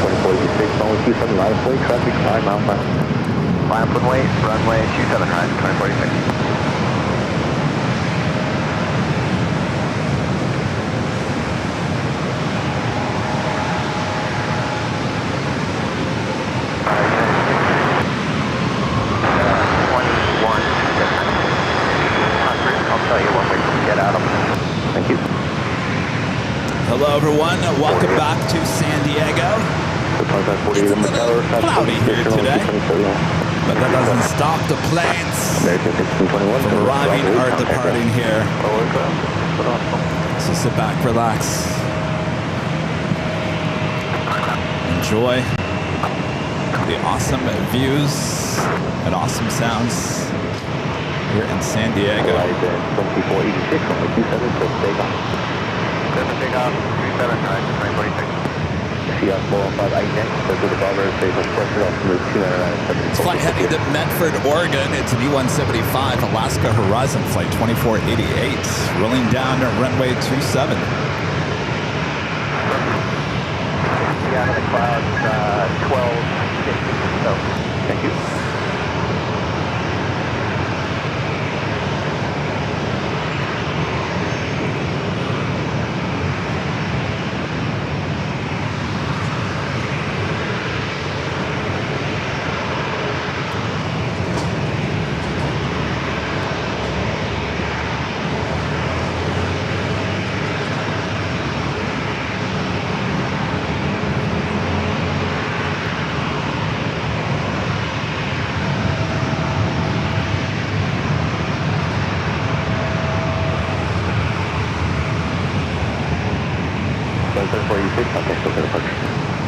2486, only 27 line of way, traffic 5 miles per hour. Line runway 27 right, 2486. Hello everyone, welcome back to San Diego. It's a little cloudy here today, but that doesn't stop the planes from arriving or departing here. So sit back, relax, enjoy the awesome views and awesome sounds here in San Diego. Take off, 27 right, 2486. It's flight heading to Medford, Oregon. It's an E-175 Alaska Horizon flight 2488, rolling down runway 27. Yeah, the clouds, 1250, so thank you.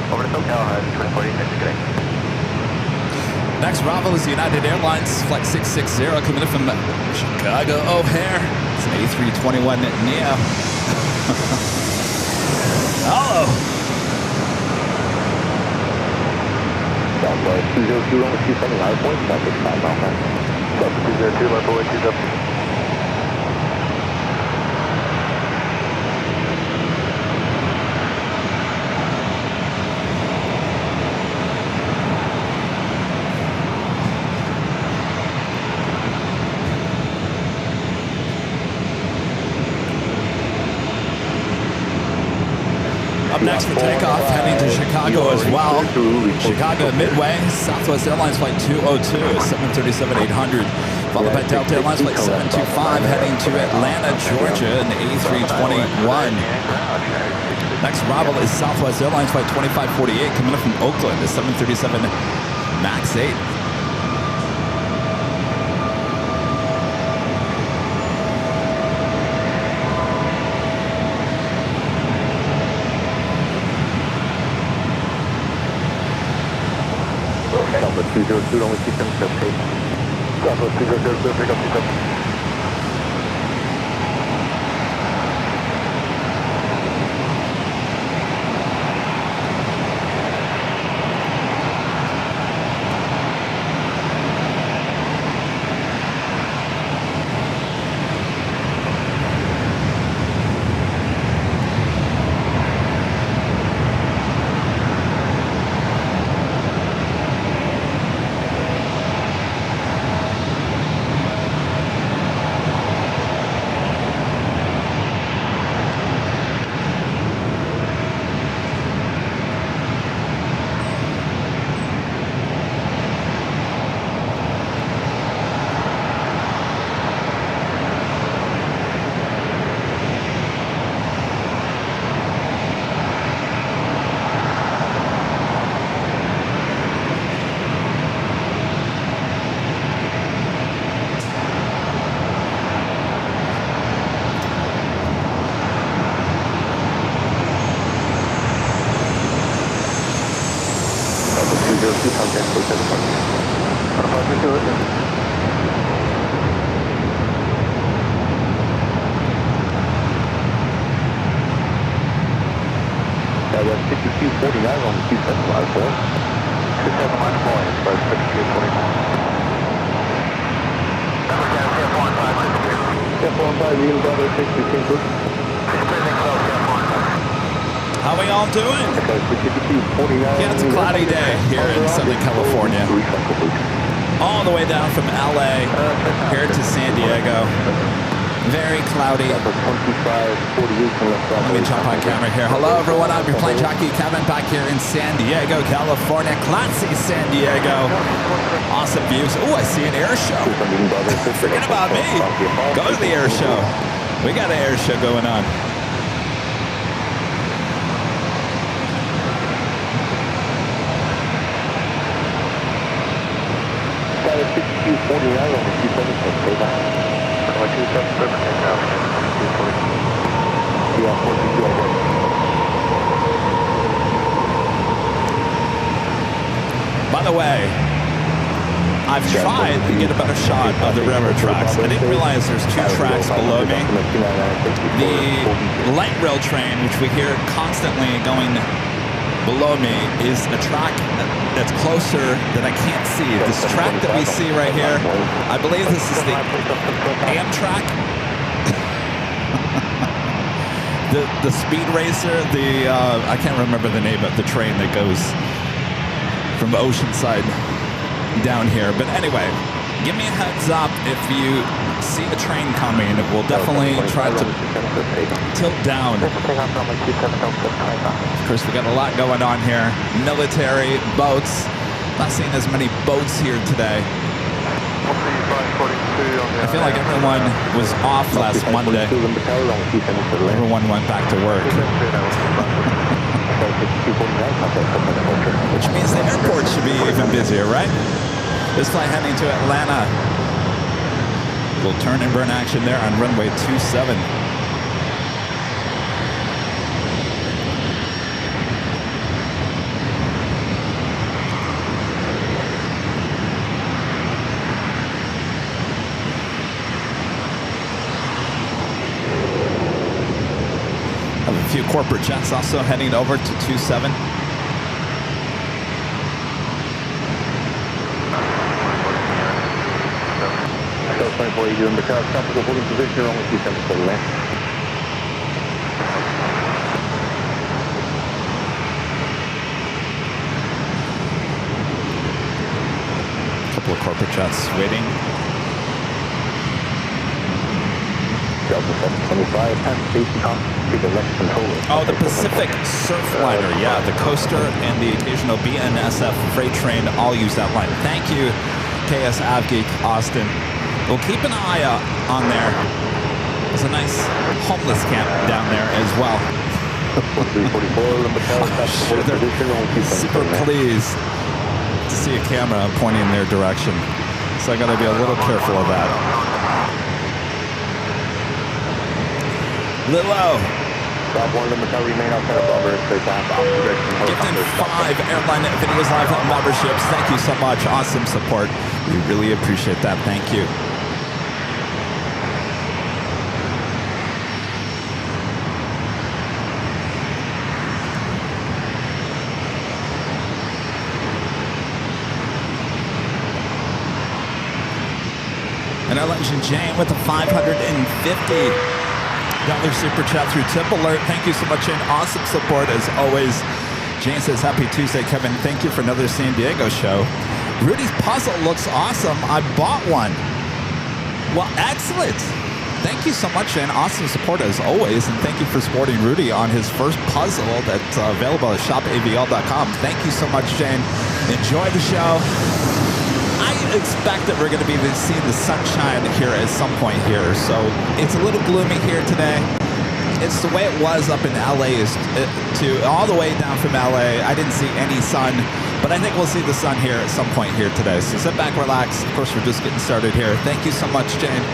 Over to SoCal, 2486, good day. Next arrival is United Airlines flight 660 coming in from Chicago O'Hare. It's an A321 Neo. Hello. Southwest 202, only 27 line of way, traffic 5 miles per hour. Southwest 202, level 2 up. Up next for takeoff, heading to Chicago as well. Chicago Midway, Southwest Airlines flight 202, 737-800. Followed by Delta Airlines flight 725, heading to Atlanta, Georgia, an A321. Next arrival is Southwest Airlines flight 2548, coming up from Oakland, a 737 MAX 8. Southwest 202, only 2778. Southwest 202, pick up 27. That's 5249 on the 2754. 2754, it's about 5249. F15, yield brother 6 between group. How we all doing? Yeah, it's a cloudy day here in Southern California. All the way down from LA here to San Diego. Very cloudy. Let me jump on camera here. Hello, everyone. I'm your Plane Jockey Kevin back here in San Diego, California. Classy San Diego. Awesome views. Oh, I see an air show. Forget about me. Go to the air show. We got an air show going on. By the way, I've tried to get a better shot of the railroad tracks. I didn't realize there's two tracks below me. The light rail train, which we hear constantly going below me, is a track that's closer that I can't see. This track that we see right here, I believe this is the Amtrak. the speed racer, I can't remember the name of the train that goes from Oceanside down here. But anyway, give me a heads up if you see a train coming. We'll definitely try to tilt down. Of course, we got a lot going on here. Military, boats. Not seeing as many boats here today. I feel like everyone was off last Monday. Everyone went back to work. Which means the airport should be even busier, right? This flight heading to Atlanta. We'll turn and burn action there on runway 27. Have a few corporate jets also heading over to 27. You're in the car, tropical holding position, only 27 to the left. Couple of corporate jets waiting. Delta 725, pass safety car, take the left controller. Oh, the Pacific Surfliner, yeah, the coaster and the occasional BNSF freight train all use that line. Thank you, KS Avgeek Austin. We'll keep an eye out on there. There's a nice homeless camp down there as well. Sure, they're super pleased to see a camera pointing in their direction. So I got to be a little careful of that. Lilo. Gifted 5 Airline Videos Live memberships. Thank you so much. Awesome support. We really appreciate that. Thank you. And our legend Jane with a $550 super chat through Tip Alert. Thank you so much, Jane. Awesome support as always. Jane says, happy Tuesday, Kevin. Thank you for another San Diego show. Rudy's puzzle looks awesome. I bought one. Well, excellent. Thank you so much, Jane. Awesome support as always. And thank you for supporting Rudy on his first puzzle that's available at shopavl.com. Thank you so much, Jane. Enjoy the show. I expect that we're going to be seeing the sunshine here at some point here. So it's a little gloomy here today. It's the way it was up in LA all the way down from LA. I didn't see any sun, but I think we'll see the sun here at some point here today. So sit back, relax. Of course, we're just getting started here. Thank you so much, Jane.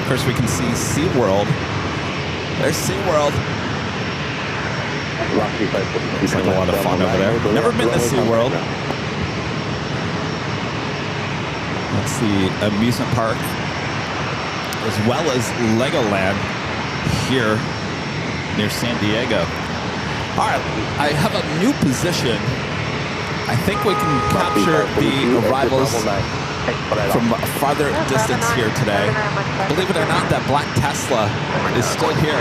Of course, we can see SeaWorld. There's SeaWorld. Looks like a lot of fun over there. Never been to SeaWorld. That's the amusement park, as well as Legoland here near San Diego. All right, I have a new position. I think we can capture the arrivals from a farther distance here today. Believe it or not, that black Tesla is still here.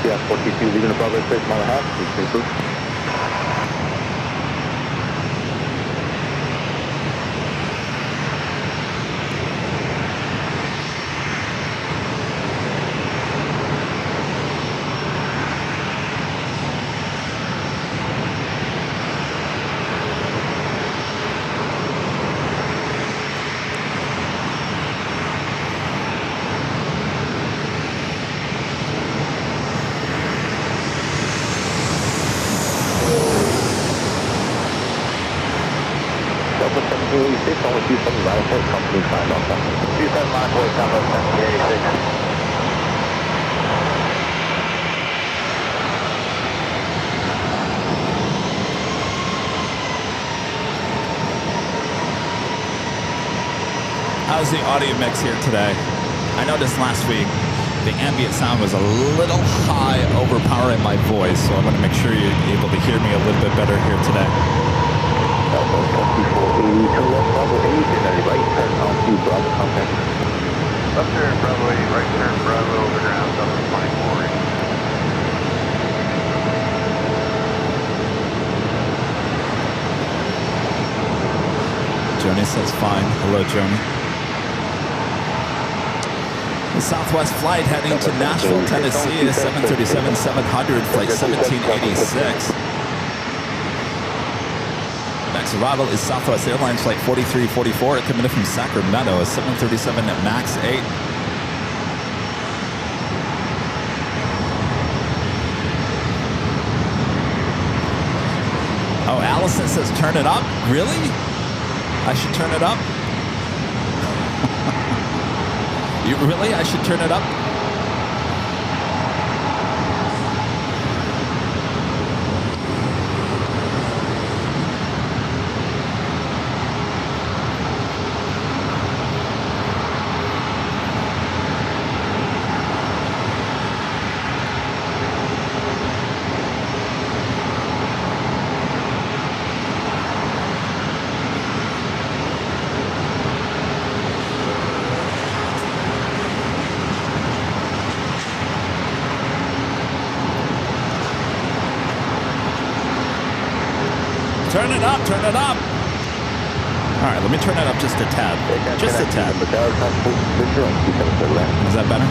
Yeah, 42, leaving above at 6 mile and a half, please. Only 27 Rifle company signed off. 27 Rifle, Southwest 1786. How's the audio mix here today? I noticed last week the ambient sound was a little high, overpowering my voice, so I want to make sure you're able to hear me a little bit better here today. Southwest 2480 to left Bravo 8 and a right turn onto Bravo contact. Left turn Bravo 8, right turn Bravo over ground, Southwest 24. Joni says fine. Hello, Joni. The Southwest flight heading to Nashville, Tennessee is 737-700, flight 1786. Next arrival is Southwest Airlines flight 4344 coming in from Sacramento, a 737 MAX 8. Oh, Allison says turn it up? Really? I should turn it up? Really? I should turn it up? Turn it up, turn it up. All right, let me turn it up just a tad. Just a tad. Is that better?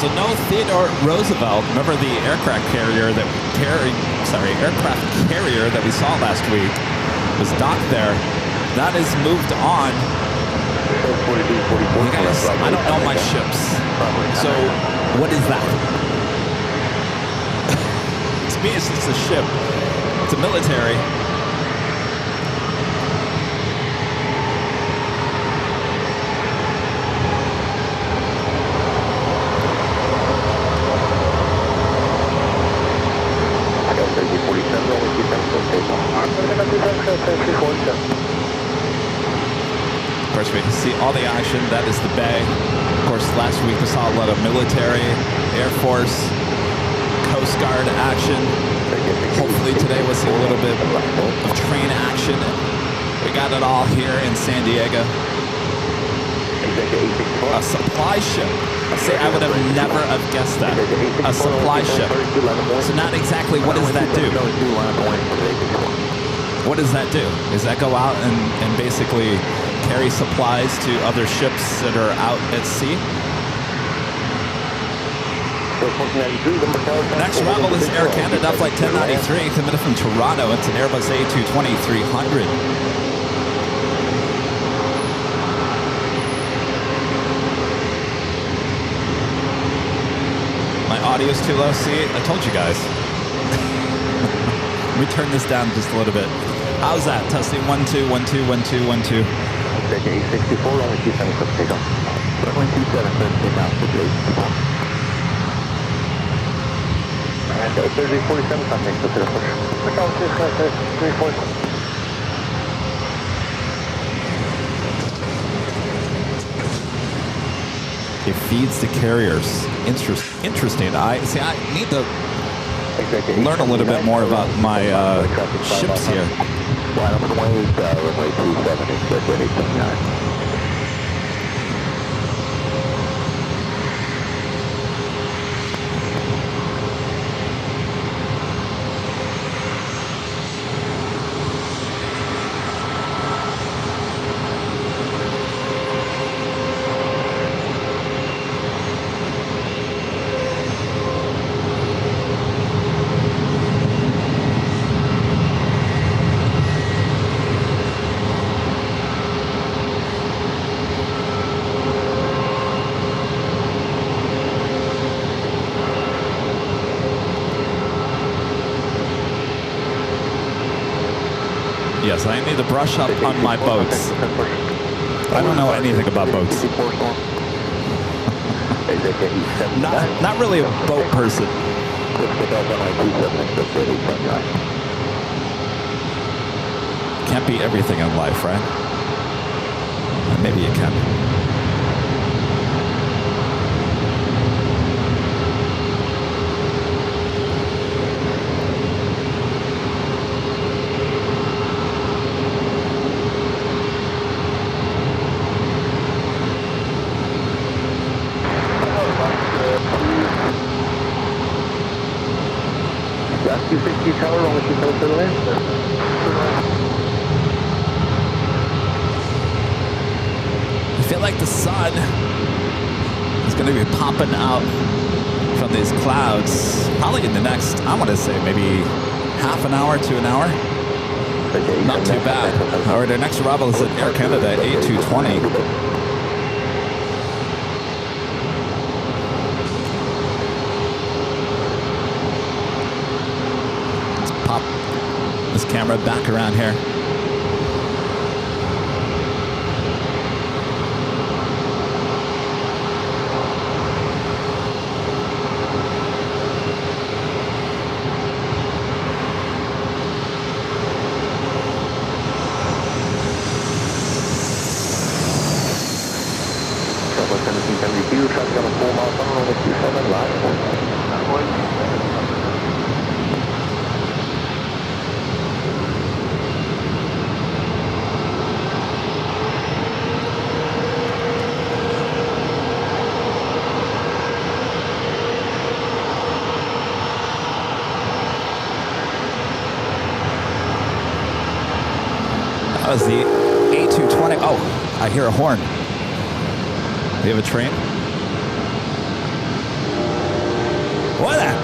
So no Theodore Roosevelt. Remember the aircraft carrier that we saw last week was docked there. That is moved on. You guys, I don't know my ships. So what is that? To me, it's just a ship. It's a military. Of course, we can see all the action. That is the bay. Of course, last week we saw a lot of military, Air Force, Coast Guard action. Hopefully today we'll see a little bit of train action. We got it all here in San Diego. A supply ship. See, I would have never have guessed that. A supply ship. So not exactly what does that do? What does that do? Does that go out and basically carry supplies to other ships that are out at sea? Next arrival is Air Canada Flight 1093 coming from Toronto. It's an Airbus A220-300. audio's too low. See, I told you guys. Let me turn this down just a little bit. How's that? Testing 1 2 1 2 1 2 1 2. Okay, 64, runway 27, clear for takeoff. Runway 27, clear for takeoff, situation. And 3047, contact, clear to push. Push on 347. It feeds the carriers. Interesting. I need to learn a little bit more about my ships here. Line up runway 27, expect 879. Yes, I need to brush up on my boats. I don't know anything about boats. Not really a boat person. Can't be everything in life, right? Maybe you can. Last 260 tower, only 2 to the land. I feel like the sun is going to be popping out from these clouds probably in the next, I want to say maybe half an hour to an hour. Not too bad. All right, our next arrival is at Air Canada 8220. This camera back around here. Southwest 1772, traffic on a 4 mile tunnel, runway 27, live. That was the A220. Oh, I hear a horn. We have a train. What that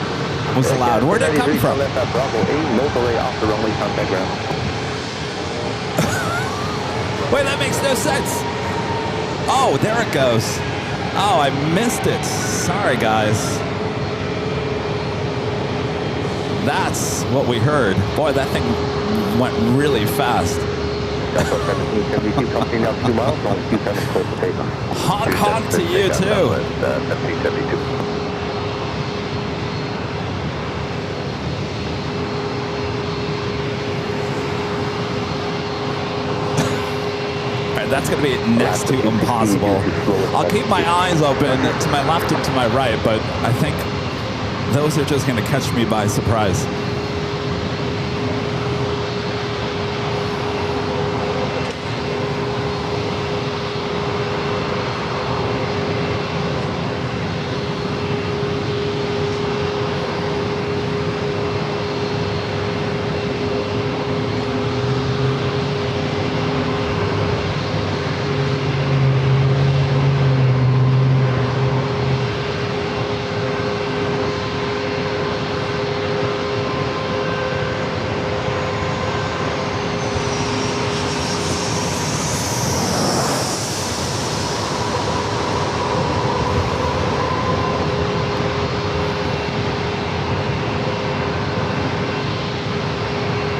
was loud. Where'd it come from? Bravo 8, no delay off the runway, contact ground. Wait, that makes no sense. Oh, there it goes. Oh, I missed it. Sorry, guys. That's what we heard. Boy, that thing went really fast. Honk honk to you too. Alright, that's going to be next to impossible. I'll keep my eyes open to my left and to my right, but I think those are just going to catch me by surprise.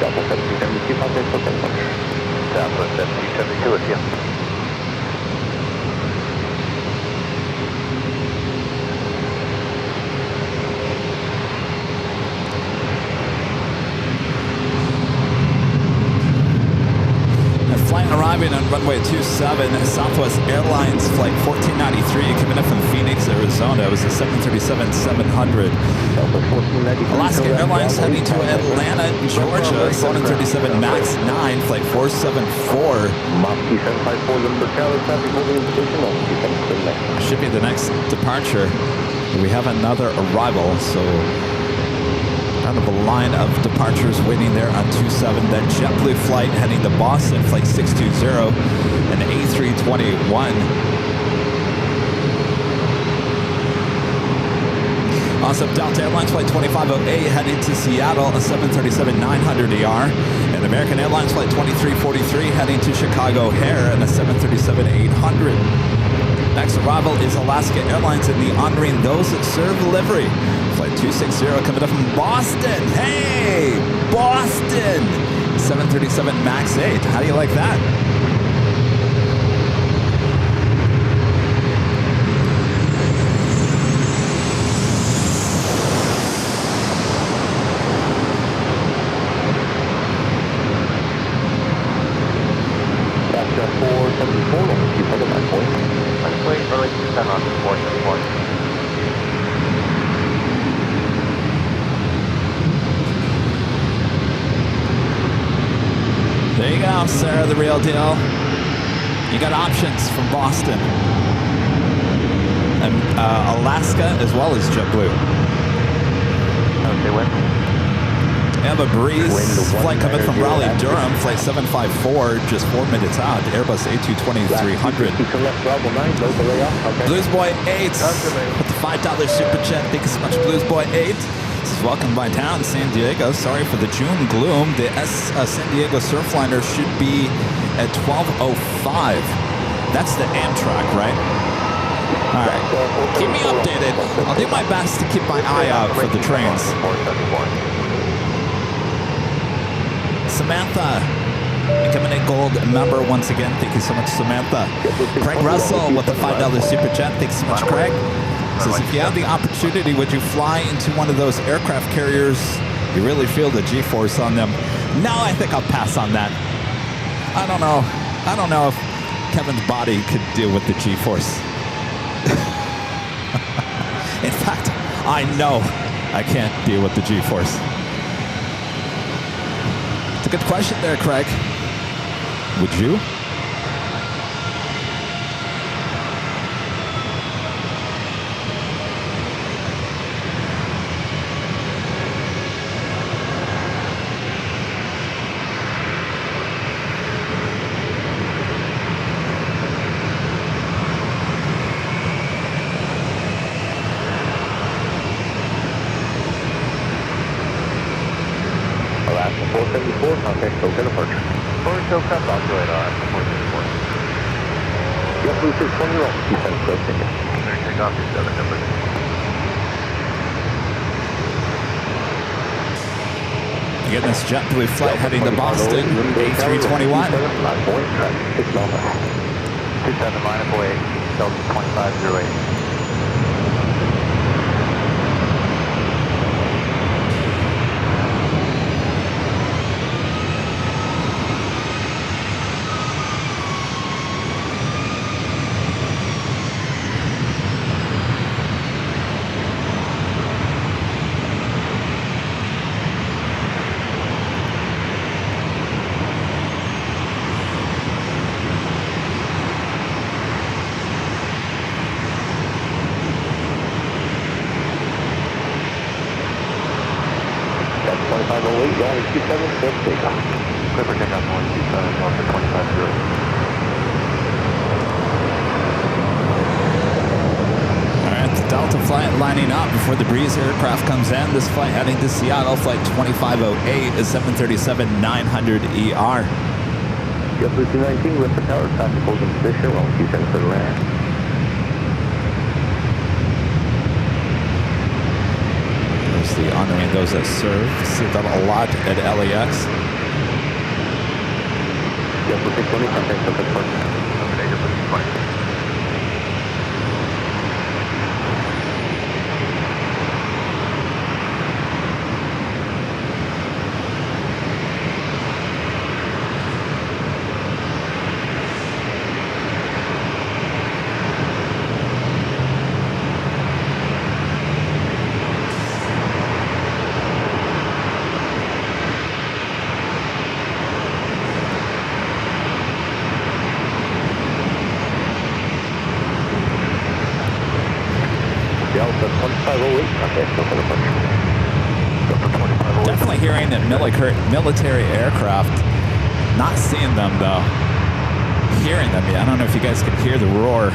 Bravo 7272, contact SoCal departure. Southwest 7272 with you. Flight arriving on runway 27, Southwest Airlines flight 1493 coming up from Phoenix, Arizona. It was a 737-700. Alaska Airlines heading to Atlanta, Georgia, 737 MAX 9, flight 474. Should be the next departure. We have another arrival, so kind of a line of departures waiting there on 27. That JetBlue flight heading to Boston, flight 620, and A321. Also, Delta Airlines flight 2508 heading to Seattle, a 737-900ER. And American Airlines flight 2343 heading to Chicago O'Hare, and a 737-800. Next arrival is Alaska Airlines in the Honoring Those That Serve livery. Flight 260 coming up from Boston. Hey, Boston! 737 MAX 8. How do you like that? That's 474, you put it at point. Let's wait for like 10 on 474. There you go, Sarah, the real deal. You got options from Boston. And Alaska as well as JetBlue. Okay, when? We have a breeze flight coming from Raleigh, Durham, flight 754, just 4 minutes out, Airbus A220-300. Blues Boy 8 with the $5 super chat. Thank you so much, Blues Boy 8. This is welcome by town, San Diego. Sorry for the June gloom. The San Diego Surfliner should be at 12:05. That's the Amtrak, right? All right. Keep me updated. I'll do my best to keep my eye out for the trains. Samantha, becoming a gold member once again. Thank you so much, Samantha. Craig Russell with the $5 super chat. Thanks so much, Craig. Says, if you have the opportunity, would you fly into one of those aircraft carriers? You really feel the G-force on them. No, I think I'll pass on that. I don't know. I don't know if Kevin's body could deal with the G-force. In fact, I know I can't deal with the G-force. It's a good question there, Craig. Would you? Alaska 474, contact SoCal departure. Forward SoCal, calculate on 474. JetBlue 620, you send SoCal. Clear takeoff, your 7 number. Again, this JetBlue flight heading to Boston, A321. 27 minus 08, Delta 2508. Clipper takeoff 127, Delta 250. All right, the Delta flight lining up before the Breeze aircraft comes in. This flight heading to Seattle, flight 2508 is 737-900ER. JetBlue 219, lift the tower, traffic holding position, well, 27 for the land. There's the honoring those that serve. See that a lot at LAX. Delta 620, contact Delta Park. Delta 620. Delta 2508, contact Delta Park. Delta 2508. Definitely hearing that military aircraft. Not seeing them though. Hearing them. I don't know if you guys can hear the roar.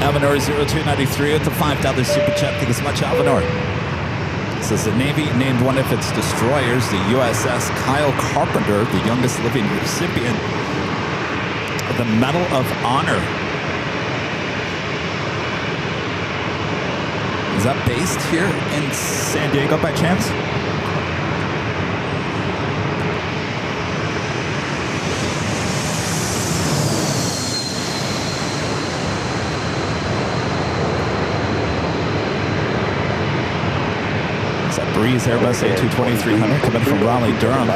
Avenor 0293 with the $5 super chat. Thank you so much, Avenor. Says the Navy named one of its destroyers, the USS Kyle Carpenter, the youngest living recipient of the Medal of Honor. Is that based here in San Diego by chance? Breeze Airbus A220-300 coming from Raleigh, Durham. Say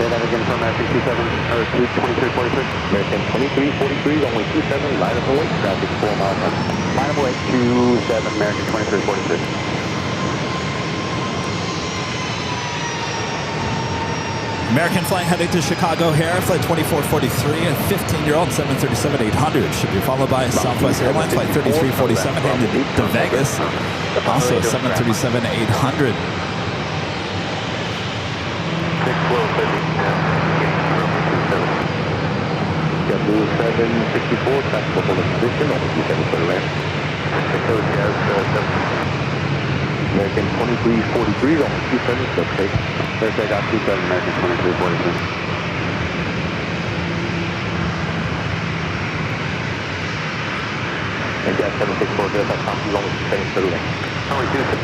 that again from American 2343. American 2343, only 27, line up away, traffic 4 miles an hour. Line up away, 27, American 2343. American flight heading to Chicago here, flight 2443, a 15-year-old 737-800 should be followed by Southwest Airlines flight 3347 heading to Vegas, also 737-800. 764, tactical bullet position, only 27 for the land. American 2343, only 27, so okay. There's I got 27, American 2343. And got 764, that's not too long, it's 27 for the land. Only 27.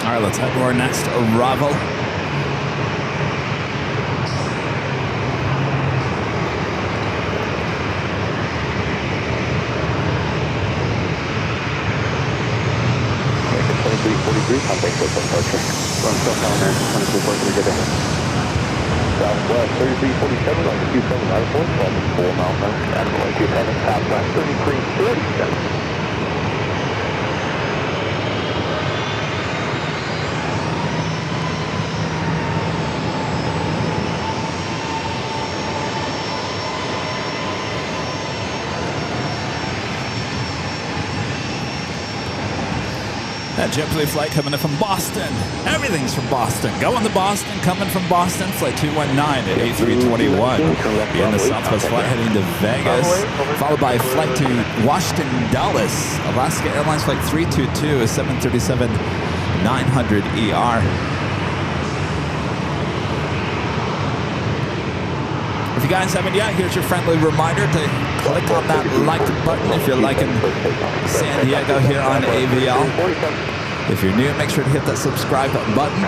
All right, let's head to our next arrival. American 2343, contact with departure. Run southbound American 2343, good day. Southwest 3347, on the 27 airport, 4 miles an hour. Animal 27, Southwest 3347. That JetBlue flight coming in from Boston. Everything's from Boston. Going to Boston, coming from Boston. Flight 219 at A321. In the Southwest flight heading to Vegas. Followed by a flight to Washington, Dulles. Alaska Airlines flight 322 is 737-900ER. If you guys haven't yet, here's your friendly reminder to click on that like button if you're liking San Diego here on AVL. If you're new, make sure to hit that subscribe button.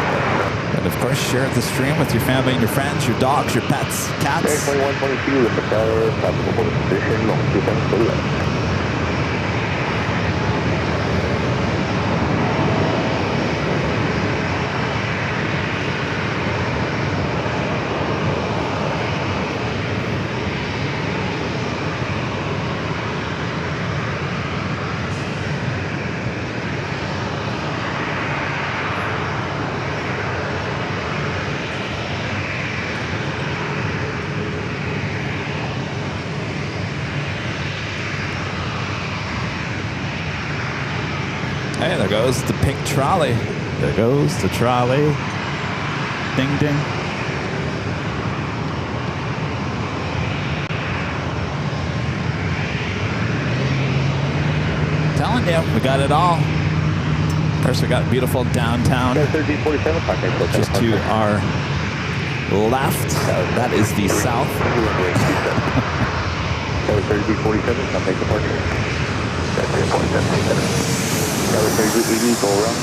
And of course, share the stream with your family and your friends, your dogs, your pets, cats. 2122 with the tower, tactical bullet position, on 27 for the left. Hey, there goes the pink trolley. There goes the trolley. Ding, ding. Telling you, we got it all. Of course, we got beautiful downtown. Just to our left, that is the south. 3047, come take departure. That's 3080, go around.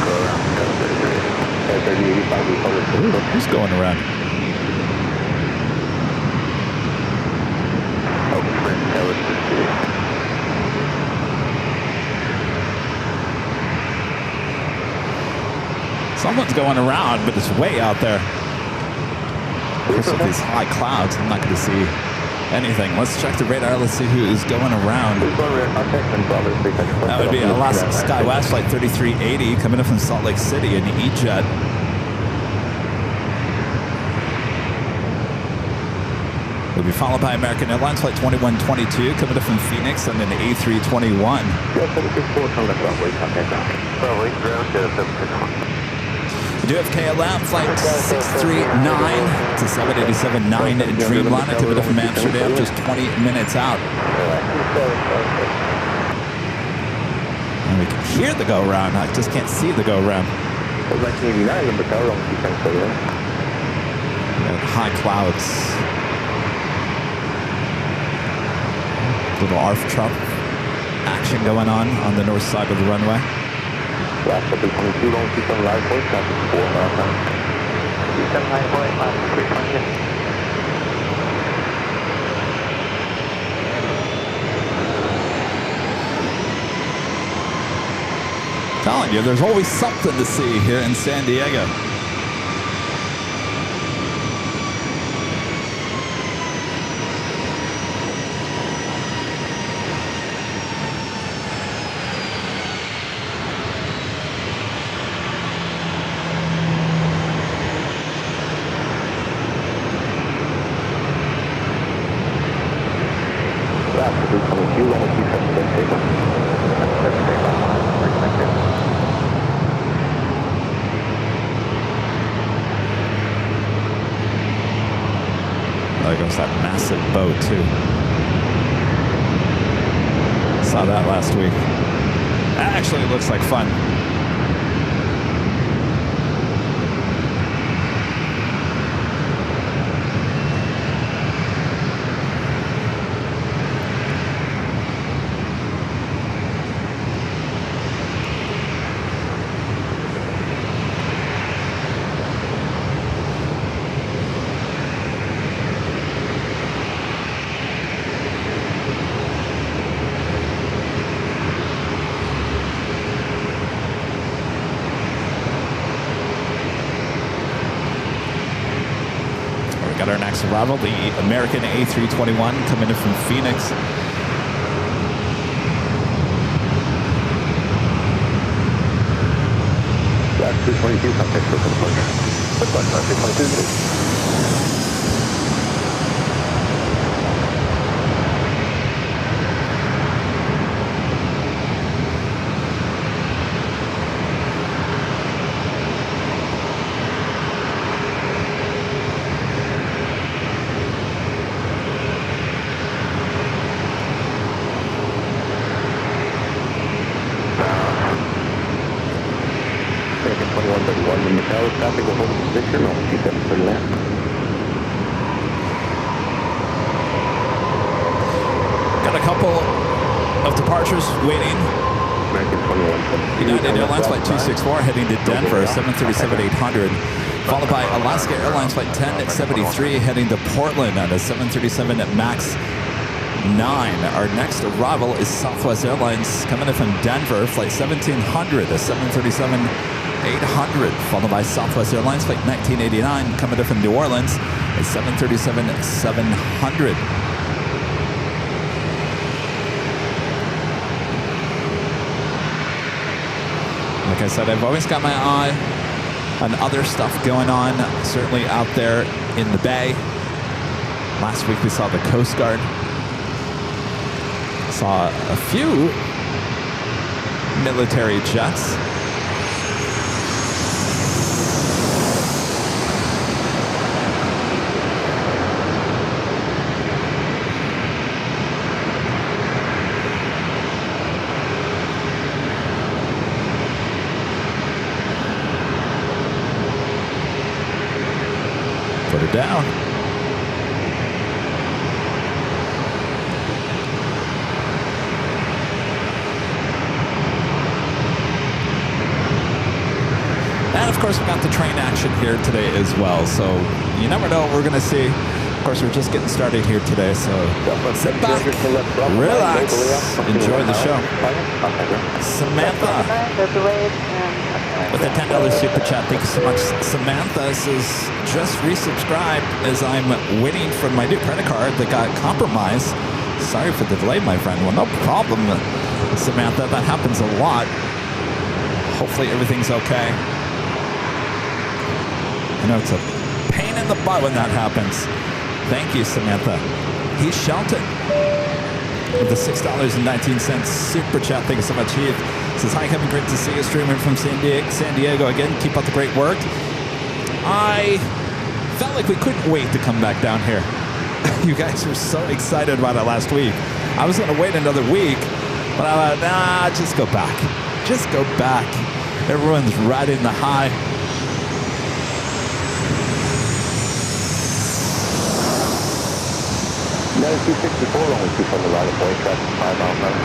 Go around. 3085, we call it. Who's going around? Oh, friend, that was the city. Someone's going around, but it's way out there. Of course, with these high clouds, I'm not going to see anything. Let's check the radar. Let's see who is going around. That would be Alaska SkyWest Flight 3380 coming in from Salt Lake City in E-Jet. We'll be followed by American Airlines Flight 2122 coming in from Phoenix and an A321. We do have KLM Flight 639 to 787-9 Dreamliner coming in from Amsterdam, just 20 minutes out. And we can hear the go-around. I just can't see the go-around. High clouds. Little ARF Trump action going on the north side of the runway. Last up is 22, long 27 live voice, traffic 4 miles an hour. 27 live voice, last 320. Telling you, there's always something to see here in San Diego. There goes that massive boat too. Saw that last week. That actually looks like fun. Got our next arrival, the American A321 coming in from Phoenix. That's 222, contact for departure. Goodbye, 222. Traffic will hold the position on 27 left. Got a couple of departures waiting. American 21. United Airlines Flight 264 heading to Denver, 737-800. Followed by Alaska Airlines Flight 1073 heading to Portland on a 737 MAX 9. Our next arrival is Southwest Airlines coming in from Denver, Flight 1700, a 737-800, followed by Southwest Airlines Flight 1989 coming in from New Orleans, a 737-700. Like I said, I've always got my eye on other stuff going on, certainly out there in the Bay. Last week we saw the Coast Guard. Saw a few military jets. Put it down. And of course, we got the train action here today as well. So you never know what we're going to see. Of course, we're just getting started here today. So sit back, relax, enjoy the show. Samantha with a $10 super chat. Thank you so much. Samantha says, just resubscribed as I'm waiting for my new credit card that got compromised. Sorry for the delay, my friend. Well, no problem, Samantha. That happens a lot. Hopefully everything's okay. I know it's a pain in the butt when that happens. Thank you, Samantha. Heath Shelton with the $6.19 super chat. Thank you so much, Heath. Says, hi, Kevin. Great to see you streaming from San Diego again. Keep up the great work. I felt like we couldn't wait to come back down here. You guys were so excited about it last week. I was going to wait another week, but I thought, nah, just go back. Just go back. Everyone's riding the high. No, 264 only 2 from the right of way, traffic 5 miles an hour.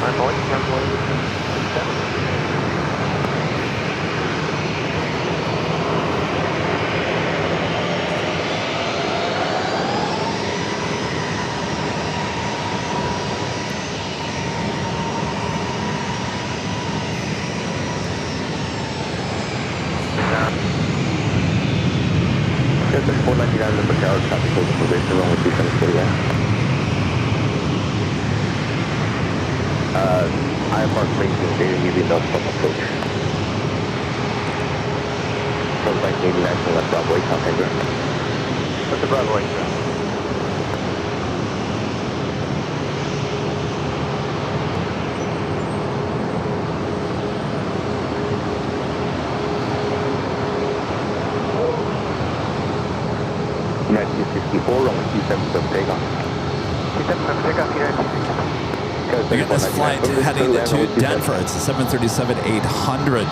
5 points, 10 points. There's 499 number tower, traffic holding position, only 2 from the city, I am marked making data using those from approach. From 1989 from left Broadway, contact ground. What's the Broadway, sir? United 264, only 277 takeoff. 277 takeoff, United 264. We got this flight heading to Denver. It's a 737-800.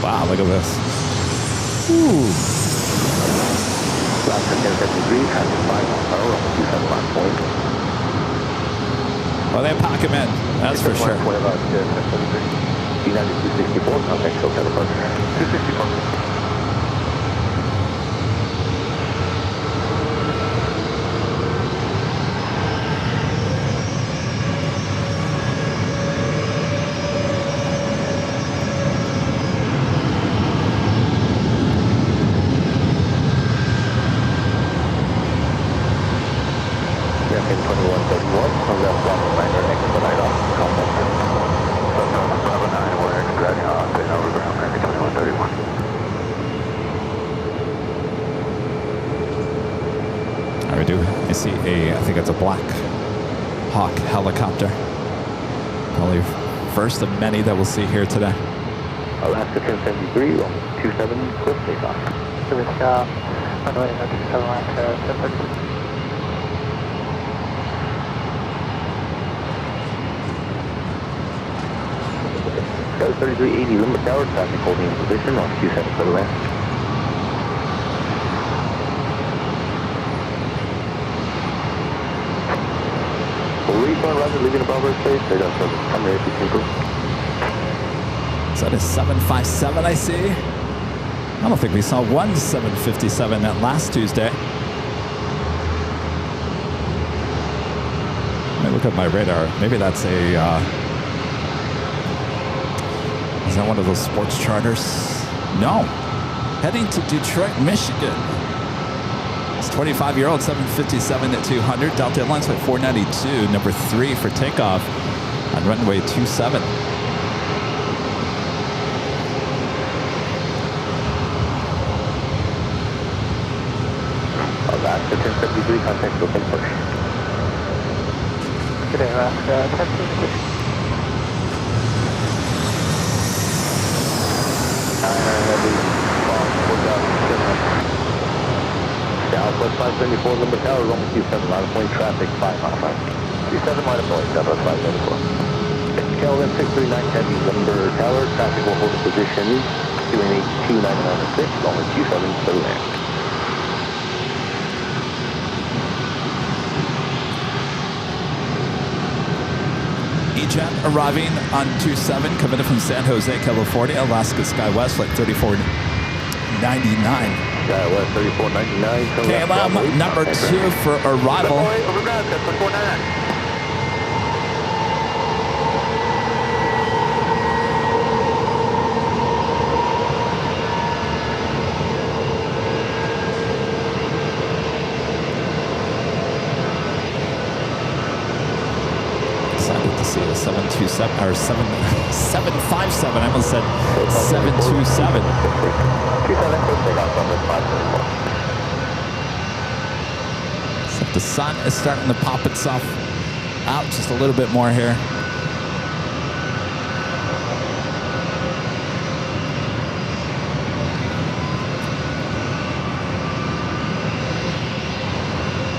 Wow, look at this. Ooh. Last 1073, traffic 5 miles an hour, only 27 last point. Well, they pack him in, that's for sure. United 264, contact SoCal departure. 264. I see I think it's a Black Hawk helicopter. Probably first of many that we'll see here today. Alaska 1073, 27 cliff takeoff. With runway 27 left, 1030. 3380 limit tower, traffic holding in position on 27 for the left. leaving above airspace. They got some primary people. Is that a 757 I see? I don't think we saw one 757 that last Tuesday. Let me look at my radar. Maybe that's a... is that one of those sports charters? No. Heading to Detroit, Michigan. It's 25-year-old 757 at 200. Delta Airlines flight 492, number 3 for takeoff on runway 27. Alaska 1073, contact open first. Good day, Alaska 1073. Southwest 574, number tower, runway 27, line of point traffic, 5 miles out. 27 line of point, Southwest 574. Kelvin 639 Heavy, number tower, traffic will hold a position, QNH 29906, runway 27, so land. E-Jet arriving on 27, coming in from San Jose, California, Alaska SkyWest, flight 3499. SkyWest 3499. KLM number 2 for arrival. Overground, 499. Excited to see a 727 or 757. I almost said 727. 27, close takeoff on this 574. So the sun is starting to pop itself out just a little bit more here.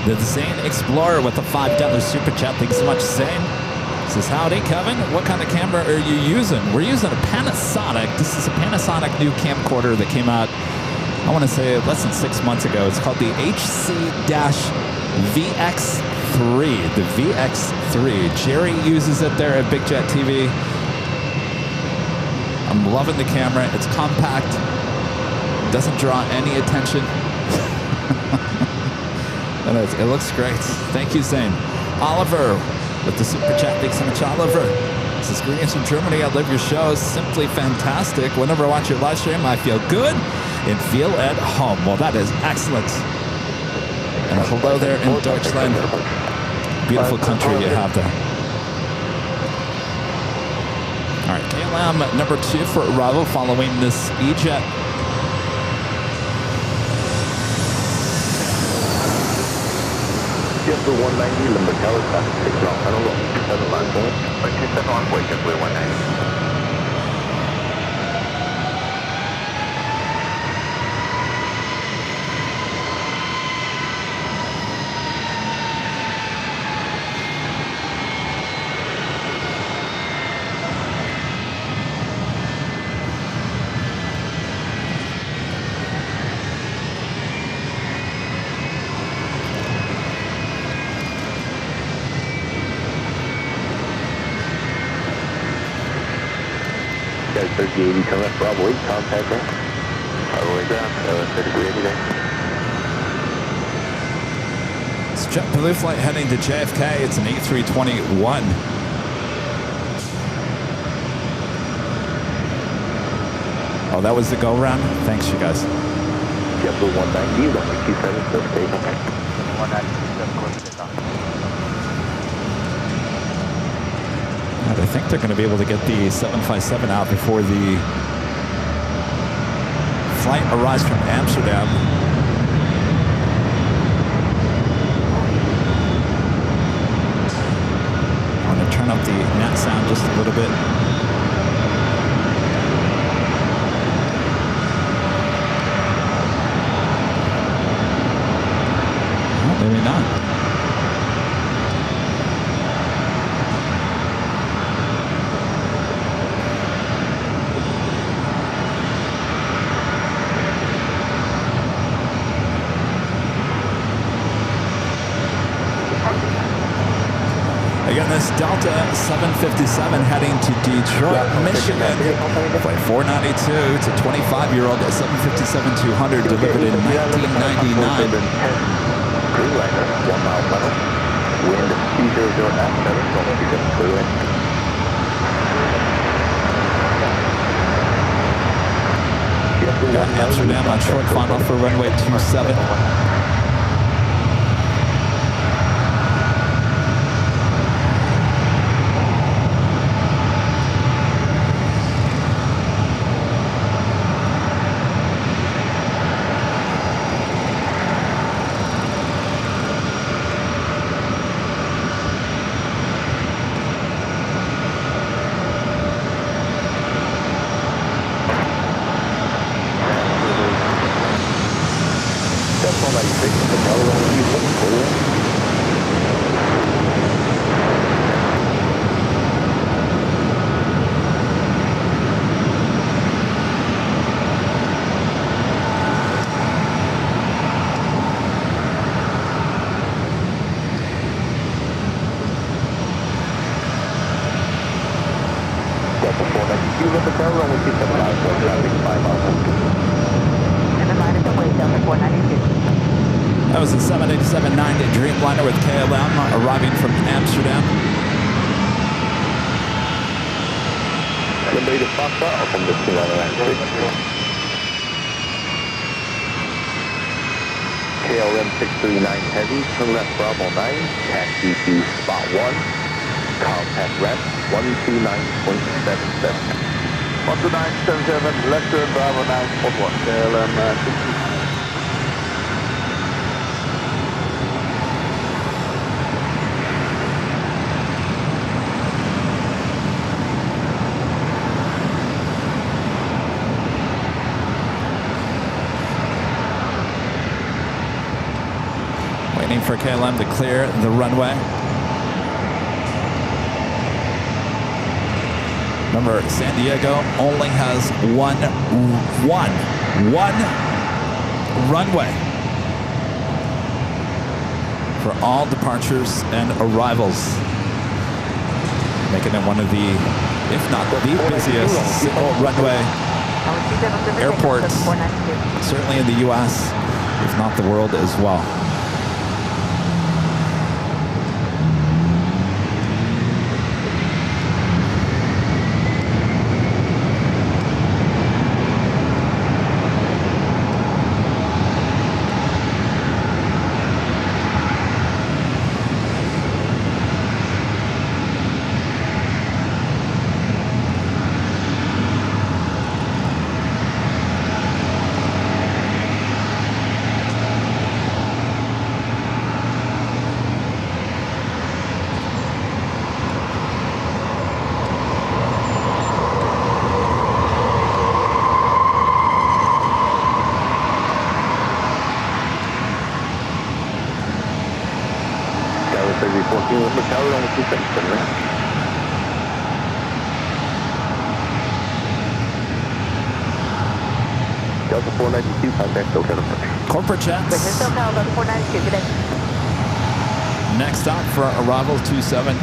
The Zane Explorer with a $5 super chat. Thanks so much, Zane. Says, howdy, Kevin. What kind of camera are you using? We're using a Panasonic. This is a Panasonic new camcorder that came out, I want to say, less than 6 months ago. It's called the HC-VX3. The VX3. Jerry uses it there at Big Jet TV. I'm loving the camera. It's compact. Doesn't draw any attention. And it looks great. Thank you, Zane. Oliver with the super chat. Thanks so much, Oliver. This is greetings from Germany. I love your show. Simply fantastic. Whenever I watch your live stream, I feel good and feel at home. Well, that is excellent. And a hello there in Deutschland. Beautiful country you have there. All right, KLM number 2 for arrival following this E-Jet. Just the 190, number tower, traffic 6 miles, tunnel, 27 line point. 27 line point, simply 190. Guys, 3080, turn left, Bravo 8, contact there. Bravo 8 ground, 3380 there. It's JetBlue flight heading to JFK. It's an A321. Oh, that was the go-round? Thanks, you guys. JetBlue 190, runway 27, still stable. 190, close takeoff. I think they're going to be able to get the 757 out before the flight arrives from Amsterdam. I'm going to turn up the net sound just a little bit. Well, maybe not. Again, this Delta Delta 757 heading to Detroit, Michigan. Flight 492. It's a 25-year-old 757-200 delivered in 1999. Greenliner, 1 mile final. Wind 200 at 7, don't be just clear. Got Amsterdam on short final for runway 27. That was a 787-9 Dreamliner with KLM arriving from Amsterdam. Somebody to Foxtrot or from the 296? KLM 639 Heavy, turn left Bravo 9, taxi to spot 1, contact rep 129.77. 12977, left turn Bravo 9, spot 1, KLM 639. Waiting for KLM to clear the runway. Remember, San Diego only has one runway for all departures and arrivals, making it one of the, if not the busiest single runway airports, certainly in the U.S., if not the world as well. Delta 492, contact SoCal approach. Corporate jets. SoCal, Delta 492, good day. Next stop for arrival 27.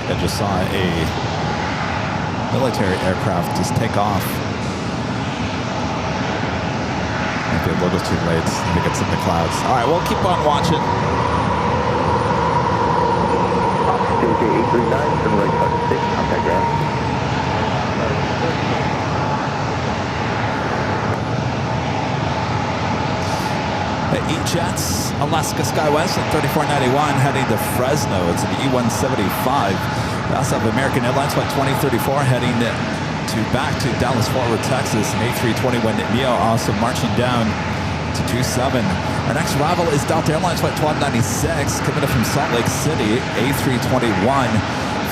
I just saw a military aircraft just take off. Might be a little too late. I think it's in the clouds. All right, we'll keep on watching. JJ 839, turn right side 6, contact ground. The E-Jets, Alaska SkyWest at 3491 heading to Fresno. It's an E-175. We also have American Airlines Flight 2034 heading back to Dallas, Fort Worth, Texas. An A321 Neo also marching down to 27. Our next arrival is Delta Airlines Flight 1296 coming up from Salt Lake City, A321.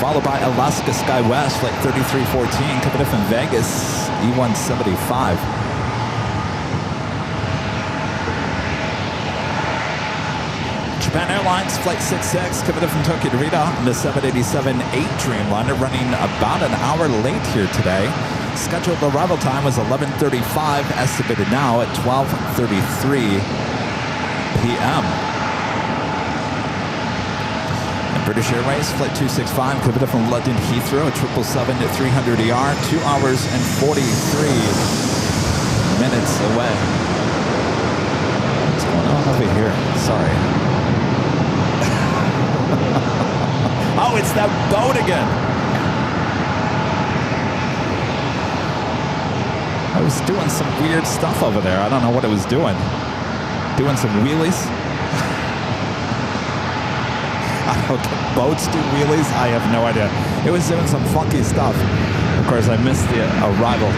followed by Alaska SkyWest, flight 3314, coming in from Vegas, E175. Japan Airlines, flight 66, coming in from Tokyo to Rita, the 787-8 Dreamliner, running about an hour late here today. Scheduled arrival time was 11:35, estimated now at 12:33 p.m. British Airways, flight 265, coming up from London Heathrow, 777-300ER, 2 hours and 43 minutes away. What's going on over here? Sorry. Oh, it's that boat again. I was doing some weird stuff over there. I don't know what it was doing. Doing some wheelies. Okay, boats do wheelies? I have no idea. It was doing some funky stuff. Of course, I missed the arrival.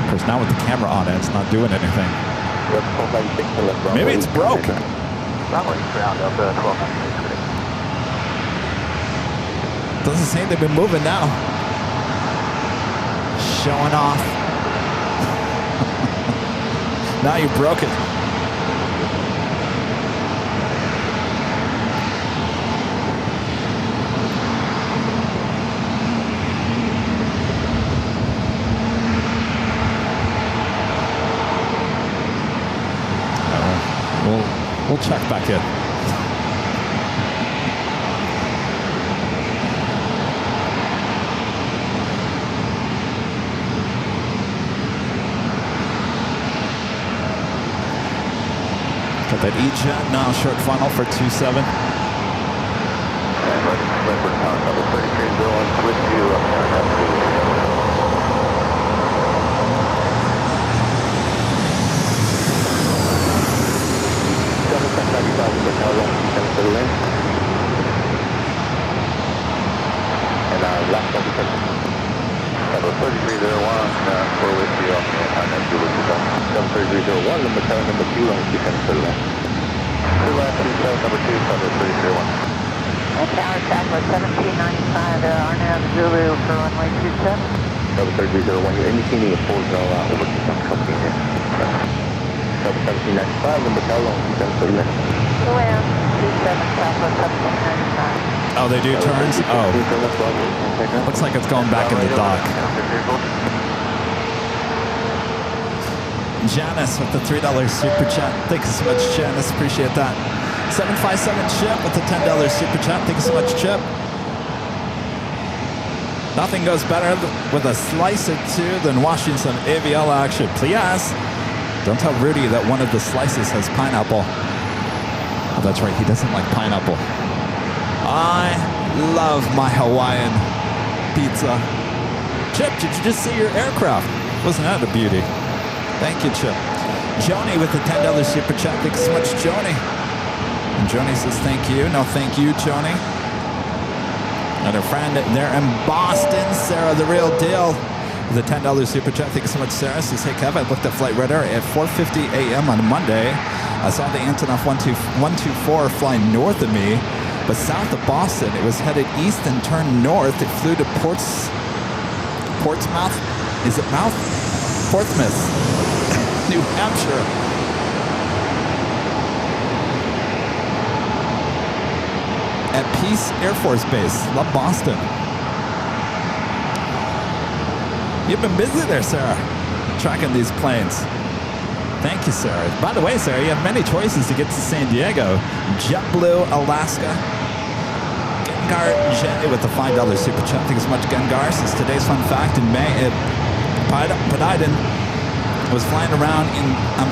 Of course, now with the camera on it, it's not doing anything. Maybe it's broke. Doesn't seem they've been moving now. Showing off. Now you broke it. We'll check back in. Got that E-Jet now, short funnel for 27. And last one, 3301, we're with you on the Airline, 73301, number tower number 2, long descend to the left. To the left, 27, number 2, cover 3301. Tower Southwest 1795, Arnav Zulu for runway 27. Cover 3301, you're indicating a full zone over to some company here. Cover 1795, number tower, long descend to the left. Well, 27 Southwest 1795. Oh, they do turns? Oh. Looks like it's going back in the dock. Janice with the $3 super chat. Thank you so much, Janice. Appreciate that. 757 Chip with the $10 super chat. Thank you so much, Chip. Nothing goes better with a slice or two than watching some AVL action. Please. Don't tell Rudy that one of the slices has pineapple. Oh, that's right. He doesn't like pineapple. I love my Hawaiian pizza. Chip, did you just see your aircraft? Wasn't that a beauty? Thank you, Chip. Joni with the $10 super chat. Thanks so much, Joni. And Joni says thank you. No, thank you, Joni. And her friend there in Boston, Sarah, the real deal, with a $10 super chat. Thank you so much, Sarah. Says, hey, Kevin, I looked at flight radar at 4:50 a.m. on Monday. I saw the Antonov 124 flying north of me. But south of Boston, it was headed east and turned north. It flew to Portsmouth? Is it Mouth? Portsmouth, New Hampshire. At Peace Air Force Base. Love Boston. You've been busy there, Sarah, tracking these planes. Thank you, Sarah. By the way, Sarah, you have many choices to get to San Diego. JetBlue, Alaska. Gengar Jet with the $5 super chat. Thank you so much, Gengar. Since today's fun fact, in May, Poseidon was flying around in, a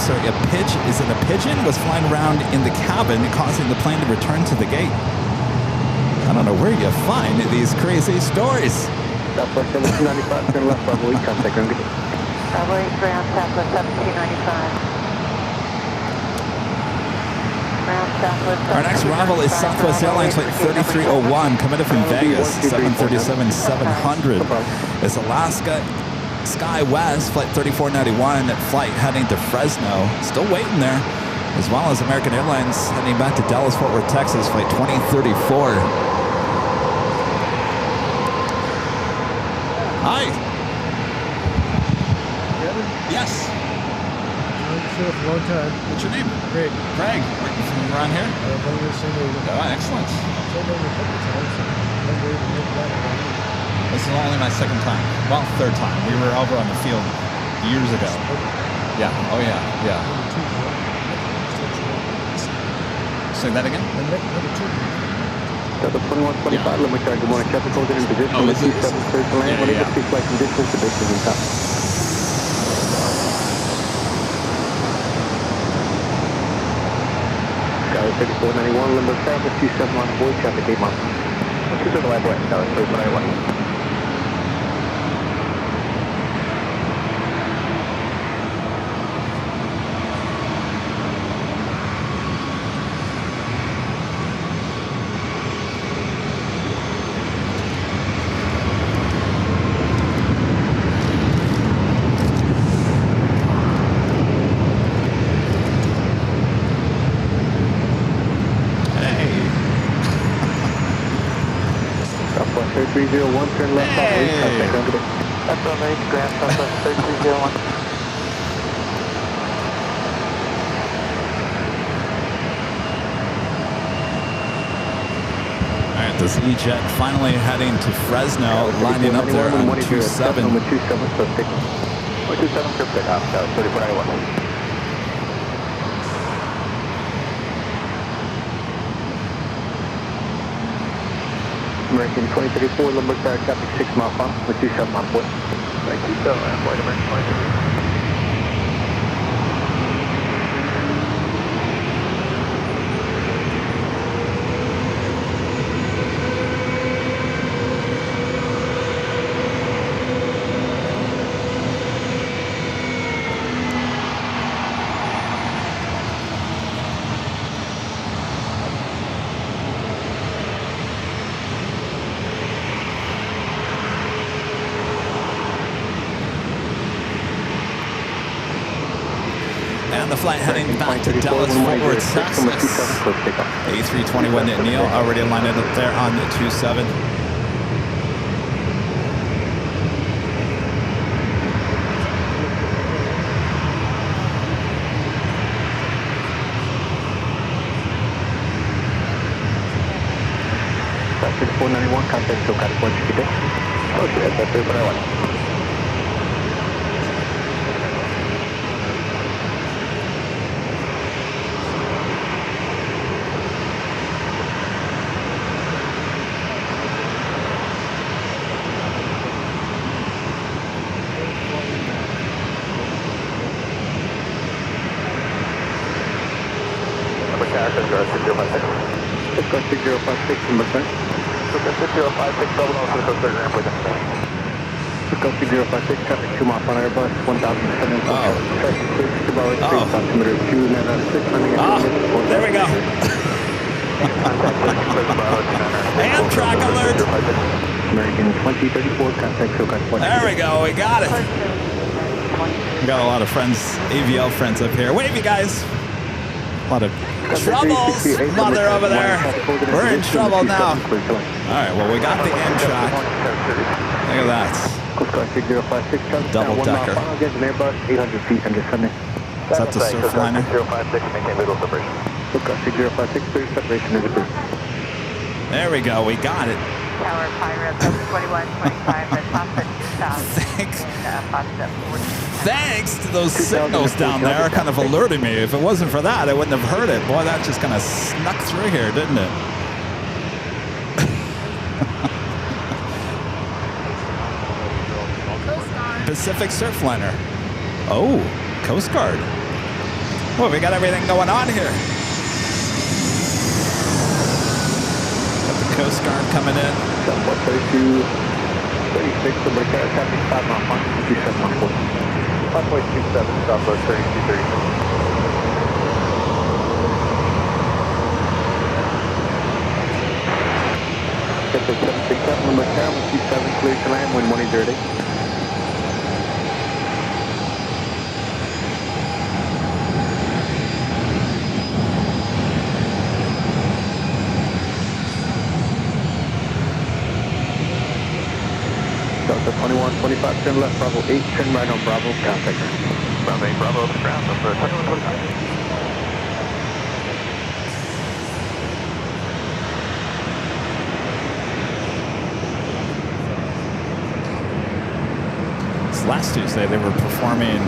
pigeon was flying around in the cabin, causing the plane to return to the gate. I don't know where you find these crazy stories. Southwest 1795, turn left, Bravo, contact ground. Bravo 8 ground, Southwest 1795. Our next arrival is Southwest Airlines flight 3301, coming in from Vegas, 737-700. It's Alaska SkyWest flight 3491 flight heading to Fresno. Still waiting there. as well as American Airlines heading back to Dallas-Fort Worth, Texas, flight 2034. Hi. Kevin? Yes. For a long time. What's your name? Greg. Craig. From around here? Born in San Diego. Oh, excellent. I've been a couple times. One day to make that one. This is only my second time. Well, third time. We were over on the field years ago. Yeah. Oh, yeah. Yeah. Say that again? Number two. Delta 2125, limit charge, good morning, traffic holding in position. Oh, is it? 27 clear to land, Yeah, when yeah. you get flight conditions, the base is in top. Sky 3491, limit traffic, 27 on board, traffic 8 miles. What's your left west, Sky 3491? Southwest 3301, turn left on 8, contact under the... That's on 8, Grand Southwest 3301. All right, this E-Jet finally heading to Fresno, lining up there on 27. Number 27, so take 27, clear pick off, Sky 3491. American 2034, Lumber Star, traffic 6 mile final, with 27 on board. 27 on board, American 2034. And the flight heading back to Dallas-Fort Worth, Texas. A321 Neil already lined up there on the 27. Southwest 491, contact to California City. Oh, shit, that's 3491. Number car, Cisco 6056. Cisco 6056, number turn. Cisco 6056, double O, Cisco 30 ramp with us. Cisco 6056, traffic 2 mile final, Airbus 1700. Oh. Traffic clear to Barrow Oh. Street, altimeter 296, landing at Ah, there we go. Contact 30, clear to Bravo, 29. Amtrak alert. American 2034, contact to California There we go. We got it. We got a lot of friends, AVL friends up here. Wave, you guys. A lot of troubles, mother over there. We're in trouble now. All right, well, we got the Amtrak. Look at that. Coast Guard 6056, Double decker. Against an Airbus, 800 feet, and descending. Is that the Surfliner? 6056, maintain visual separation. Coast Guard 6056, 30 separation is approved. There we go. We got it. Tower Pirate 2125, the top at south. Thanks. And positive 40. Thanks to those signals down there kind of alerting me. If it wasn't for that, I wouldn't have heard it. Boy, that just kind of snuck through here, didn't it? Pacific Surfliner. Oh, Coast Guard. Well, we got everything going on here. Got the Coast Guard coming in. Southwest 32, 36, number car, traffic 5 mile final, 27 on board. 5.27, Southwest 3236. Get the 767, number car, 27, clear to land, wind 180. 25, turn left, Bravo 8, turn right on Bravo, contact ground. Bravo 8, Bravo over the ground, number 2125. Last Tuesday, they were performing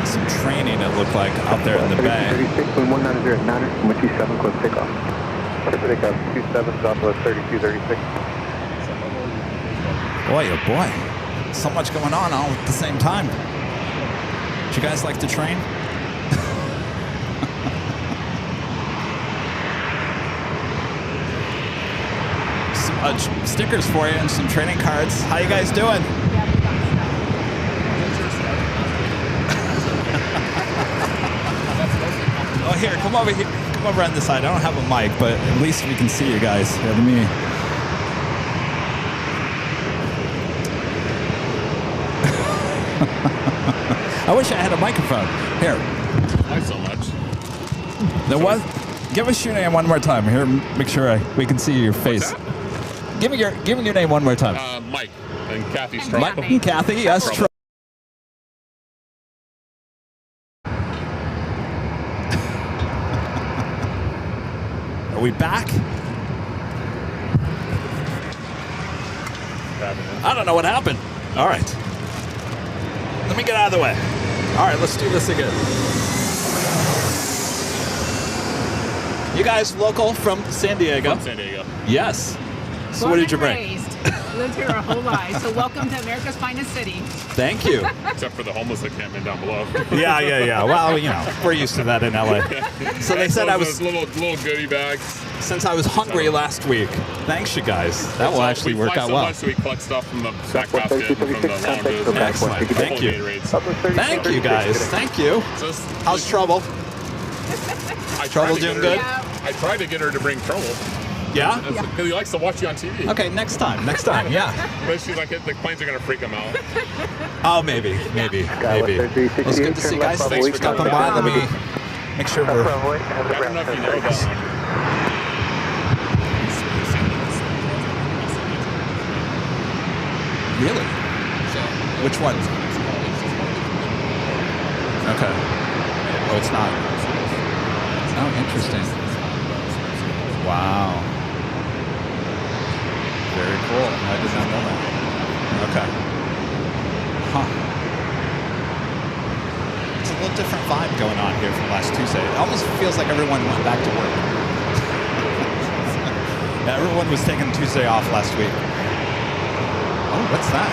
some training, it looked like, out there in the bay. 36, wind 190 at 9, from 27, close takeoff. Clear takeoff, 27, Southwest 3236. Boy, oh boy. So much going on all at the same time. Would you guys like to train? Some stickers for you and some training cards. How you guys doing? Oh, here, come over here. Come over on this side. I don't have a mic, but at least we can see you guys. Let me. I wish I had a microphone. Here. Not so much. There was. Give us your name one more time. Here, make sure we can see your face. Give me your name one more time. Mike and Kathy's trouble. Mike and Kathy, yes. Are we back? I don't know what happened. All right. Let me get out of the way. All right, let's do this again. You guys local from San Diego? From San Diego. Yes. So what did you bring? Lived here our whole life. So welcome to America's finest city. Thank you. Except for the homeless encampment down below. Yeah. Well, you know, we're used to that in LA. So they said I was little goodie bags. Since I was hungry last week. Thanks, you guys. That will actually work out well. So we collect stuff from the back basket from the lounges. Excellent. Thank you. Thank you, guys. Thank you. How's Trouble? Trouble doing good? I tried to get her to bring Trouble. Yeah? Because he likes to watch you on TV. Okay, next time, yeah. But she's like, the planes are going to freak him out. Oh, maybe. Well, it's good to see you guys. Thanks for stopping by. Let me make sure we're... I don't know if you know about Really? Which one? Okay. Oh, it's not. Oh, interesting. Wow. Very cool. I did not know that. Okay. Huh. It's a little different vibe going on here from last Tuesday. It almost feels like everyone went back to work. Everyone was taking Tuesday off last week. Oh, what's that?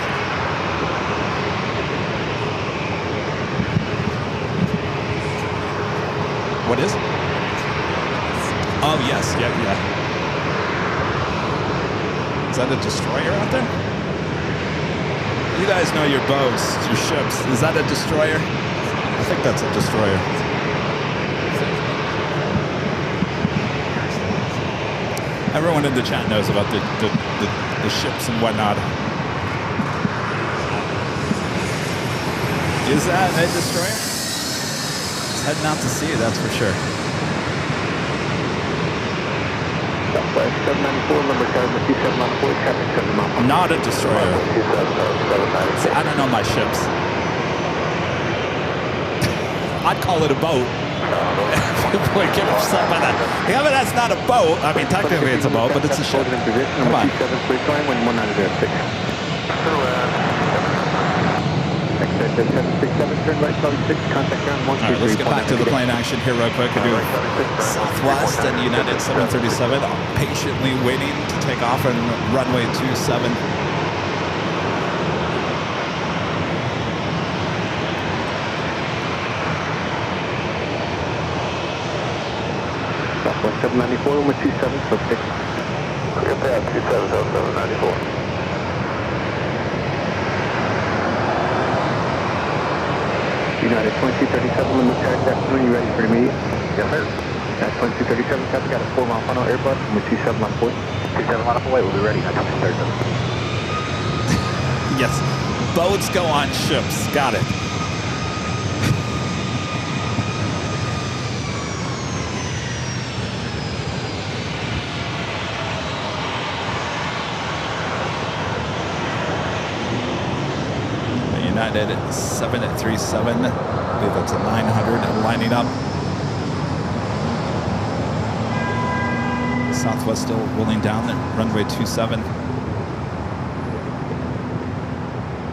What is it? Oh, yes. Yeah. Is that a destroyer out there? You guys know your boats, your ships. Is that a destroyer? I think that's a destroyer. Everyone in the chat knows about the ships and whatnot. Is that a destroyer? It's heading out to sea, that's for sure. Southwest 794, number 794, traffic 7 miles. Not a destroyer. See, I don't know my ships. I'd call it a boat. Boy, get upset by that. Yeah, but that's not a boat. I mean, technically it's a boat, but it's a ship. Come on. 767, turn right, solid 6, contact ground 123. All right, let's get back to the plane action here real quick. We do Southwest and United 737 patiently waiting to take off on runway 27. Southwest 794, with 27, so 6. Clear path 270794. United 2237, limit charge afternoon, you ready for immediate? Yes, sir. United 2237, copy, got a 4-mile final Airbus, with 27 on point. 27 on away, we'll be ready. Yes, boats go on ships. Got it. United 737. I believe that's a 900 lining up. Southwest still rolling down the runway 27.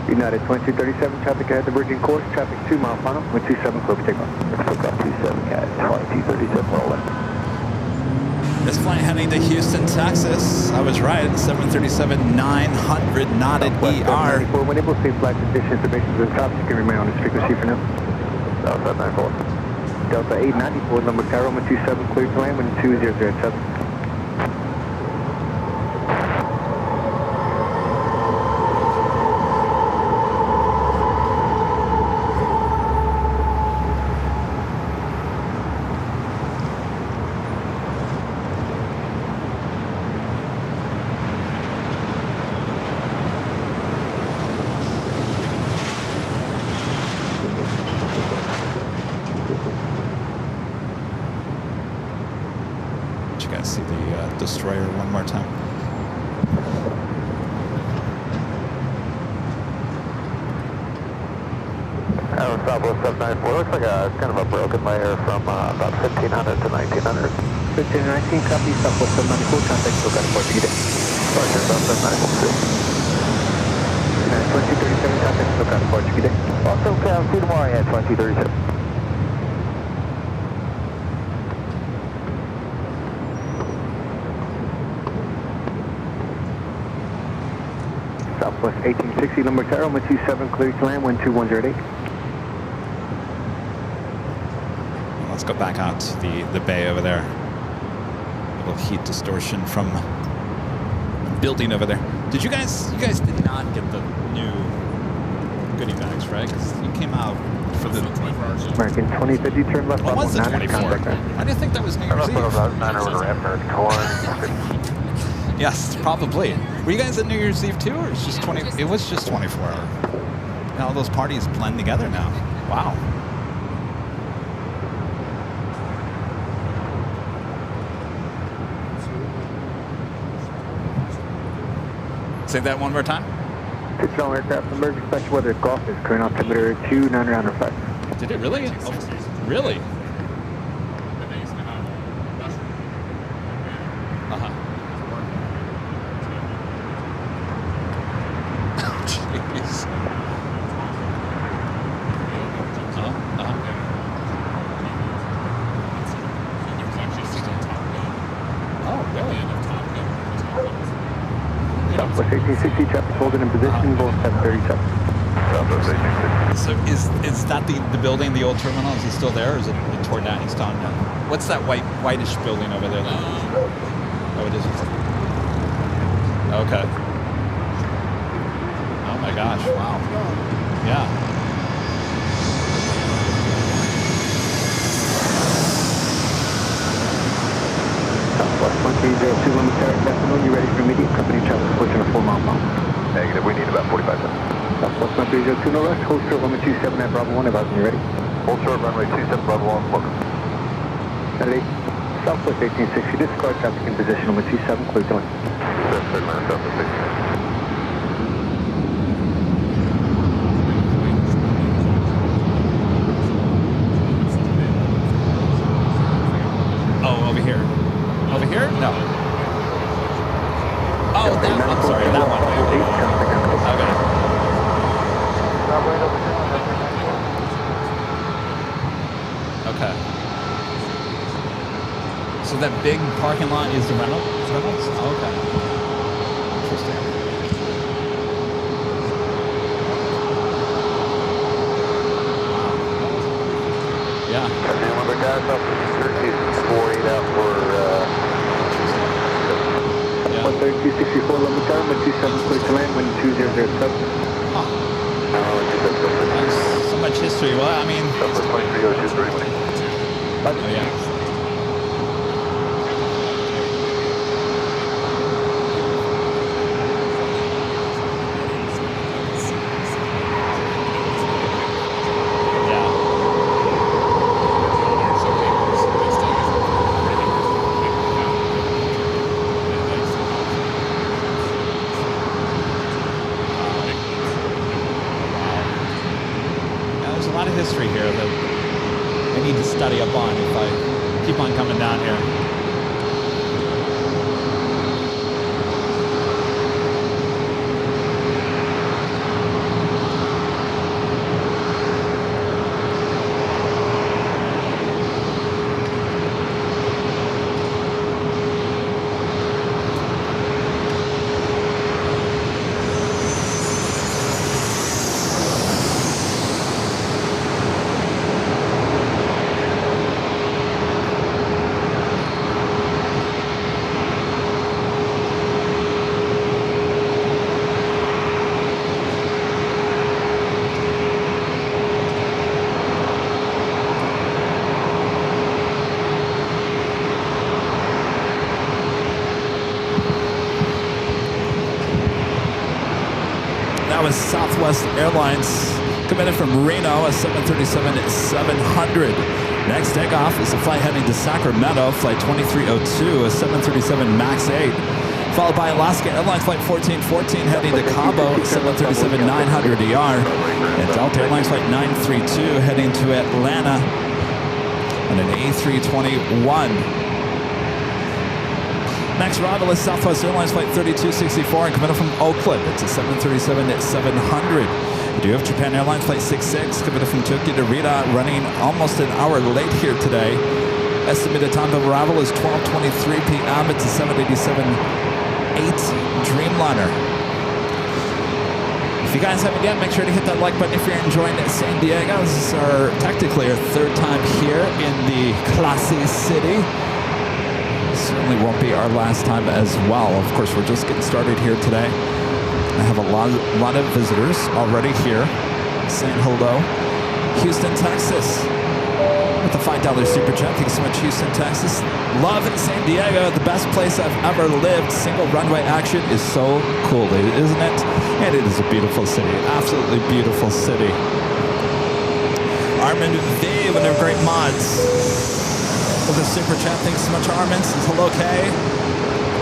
United 2237, traffic ahead, diverging course, traffic 2 mile final, 127, clear for takeoff. Takeoff 27, at 2237, rolling. This flight heading to Houston, Texas. I was right, 737-900 knotted ER. When able to see flight condition information to the top, you can remain on this frequency for now. Delta 94. Delta 894, number Tower 127, clear to land, 12007. You guys see the destroyer one more time. Southwest 794, looks like a kind of a broken layer from about 1500 to 1900. 1519, copy, Southwest 794, contact still got a port to get in. Roger, South 794. 2237, contact still got a port to get in. Also, see you tomorrow at 2237. Southwest 1860, number Tower 127, clear to land, 12108. Let's go back out to the bay over there. A little heat distortion from the building over there. Did you guys did not get the new goodie bags, right? Because you came out for the American 2050, turn left. What was the 24? I didn't think that was New Year's Eve. Yes, probably. Were you guys at New Year's Eve too, or it's just 20? It was just 24 hour. And all those parties blend together now. Wow. Say that one more time. Pitch-down aircraft, emergency special weather Gulf is current altimeter 2905. Did it really? Oh, really? Southwest 1860, traffic holding in position, both 737. So is that the building, the old terminal? Is it still there, or is it torn down? It's gone now. What's that whitish building over there then? Oh, it isn't. Okay. Oh my gosh! Wow. Yeah. Southwest 1302, Limited afternoon, you ready for immediate company travel approaching a 4 mile mile? Negative, we need about 45 minutes. Southwest 1302, no rush, hold short runway 27 at Bravo 1, advising you ready. Hold short runway 27, Bravo 1, welcome. Saturday, Southwest 1860, discard traffic in position, runway 27, clear to land. Southwest 1860. Oh, over here. Over here? No. Oh, that one. I'm sorry, that one. Okay. Okay. So that big parking lot is the Reynolds? Oh, okay. Interesting. Yeah. One of the guys up 1348 out for 13264 Limited Tower, 127 clear to land, 12007. Huh. So much history. Well, I mean. Oh, yeah. lot of history here that I need to study up on if I keep on coming down here. That was Southwest Airlines coming in from Reno, a 737-700. Next takeoff is a flight heading to Sacramento, flight 2302, a 737 MAX 8. Followed by Alaska Airlines flight 1414 heading to Cabo, 737-900ER. And Delta Airlines flight 932 heading to Atlanta on an A321. Next arrival is Southwest Airlines flight 3264 and coming in from Oakland. It's a 737-700. We do have Japan Airlines flight 66 coming in from Tokyo to Rita, running almost an hour late here today. Estimated time of arrival is 12:23 p.m. It's a 787-8 Dreamliner. If you guys haven't yet, make sure to hit that like button if you're enjoying San Diego. This is technically our third time here in the Classy City. Certainly won't be our last time as well. Of course, we're just getting started here today. I have a lot of visitors already here saying hello. Houston, Texas, with the $5 super chat. Thanks so much, Houston, Texas. Love San Diego, the best place I've ever lived. Single runway action is so cool, isn't it? And it is a beautiful city, absolutely beautiful city. Armin V, one of their great mods. With a super chat, thanks so much, Armin. Says hello, Kay.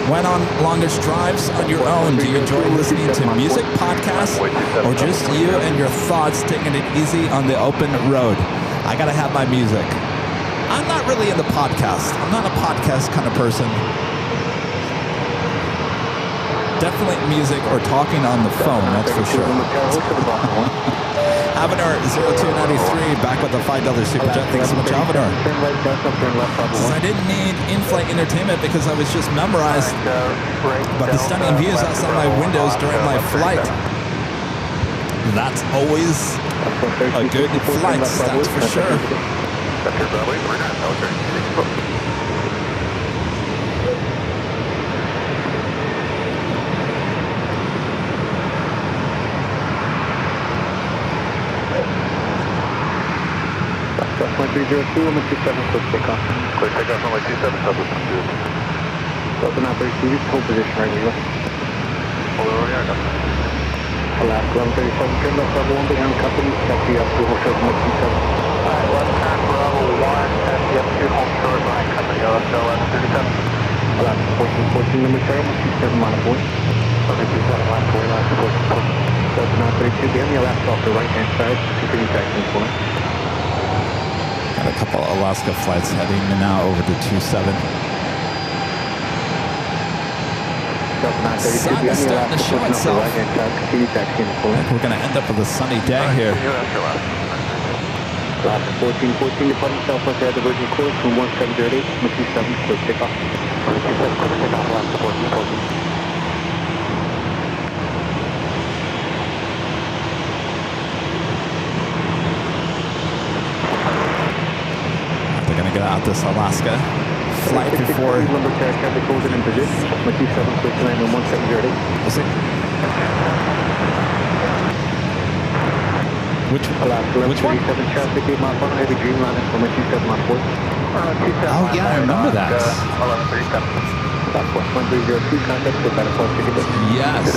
Went on longest drives on your own. Do you enjoy listening to music, podcasts, or just you and your thoughts taking it easy on the open road? I gotta have my music. I'm not really into podcasts. I'm not a podcast kind of person. Definitely music or talking on the phone, that's for sure. Avenor 0293 back with the $5 super chat. Thanks so much, Avenor. Says I didn't need in-flight entertainment because I was just memorized by the stunning views outside my windows during my flight. That's always a good flight, that's for sure. That's 302, I'm at 27, quick takeoff. Quick takeoff on 27, Southwest 2. Delta 932, just hold position right here. Hold over here, no. Alaska 137, turn left level 1 behind company, taxi up to Hotel 127. Alright, left turn Bravo 1, taxi up to home shore behind company, LSL 1137. Alaska 1414, number 7, 127 on board. Okay, 27 line 49, 14. Delta 932, behind the Alaska off the right-hand side, continue taxiing for us. Got a couple Alaska flights heading now over to 27. Sun is starting to show itself. I think we're going to end up with a sunny day here. Alaska 1414, departing Southwest Air diversion course from 1708, 27, quick takeoff. 27, quick takeoff, Alaska 1414. Get out this Alaska flight before. Number traffic holding in position. 27, quick land on 1708. We'll see. Which one? 37 traffic, 8 mile front heavy Dreamliner from 27 on board. Oh yeah, I remember that. 1137. Southwest 1302, contact with Manifest ticket. Yes.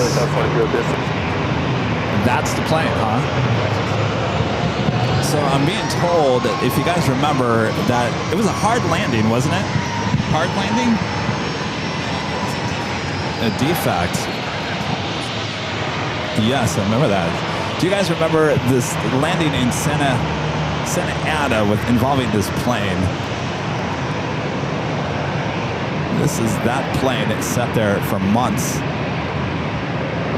That's the plane, huh? So I'm being told, if you guys remember, that it was a hard landing, wasn't it? Hard landing? A defect. Yes, I remember that. Do you guys remember this landing in Santa Santa Ana involving this plane. This is that plane. It's sat there for months.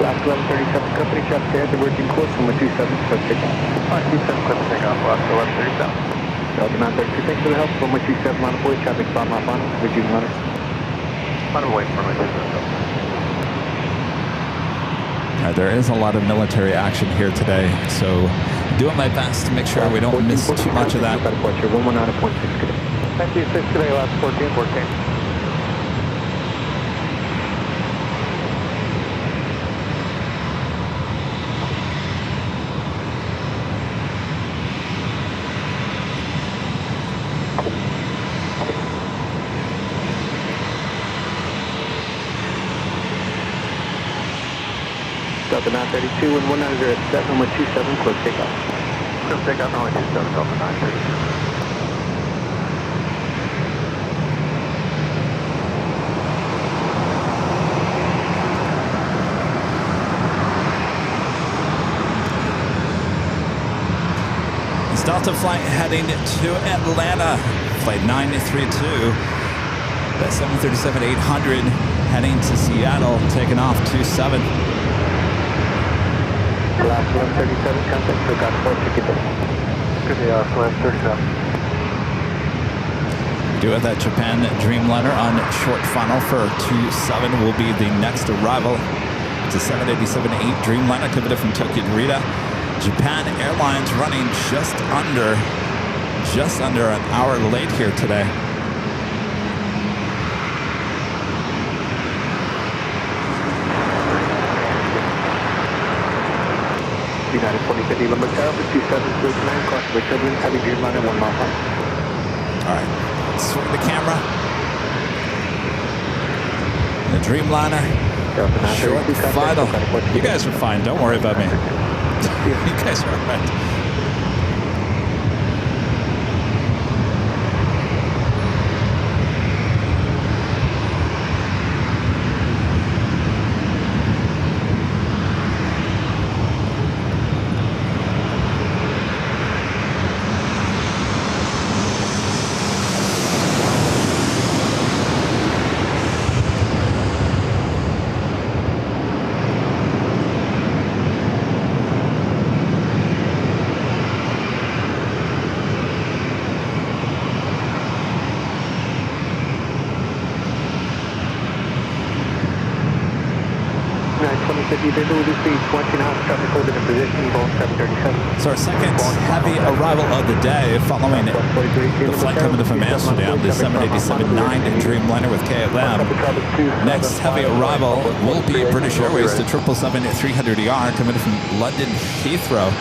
Last 1137 company, traffic there, diverging course from 127, clear takeoff. 127, clear takeoff, last 1137. Delta 932, thanks for the help. 127, line of voice, traffic spot my final, Virginia runner. On the way for my business. There is a lot of military action here today, so doing my best to make sure we don't miss too much of that. 119.6 today. Thank you, 6 today, last 14. Delta 932 and 100 at 7127, clear takeoff. Clear takeoff, 127, Delta 932. It's Delta flight heading to Atlanta, flight 932. That 737-800 heading to Seattle, taking off 27. Last 137, contact, so got 4 ticket. Good day, last 137. Do it that Japan Dreamliner on short funnel for 27 will be the next arrival. It's a 787-8 Dreamliner coming from Tokyo Narita. Japan Airlines running just under an hour late here today. United 2050, number tower for 2739, cross the turbulence, heavy Dreamliner, 1 mile high. All right, swing the camera. The Dreamliner, short final. You guys are fine, don't worry about me. You guys are all right. So our second heavy arrival of the day, following the flight coming from Amsterdam, the 787-9 Dreamliner with KLM. Next heavy arrival will be British Airways, the 777-300ER coming from London Heathrow.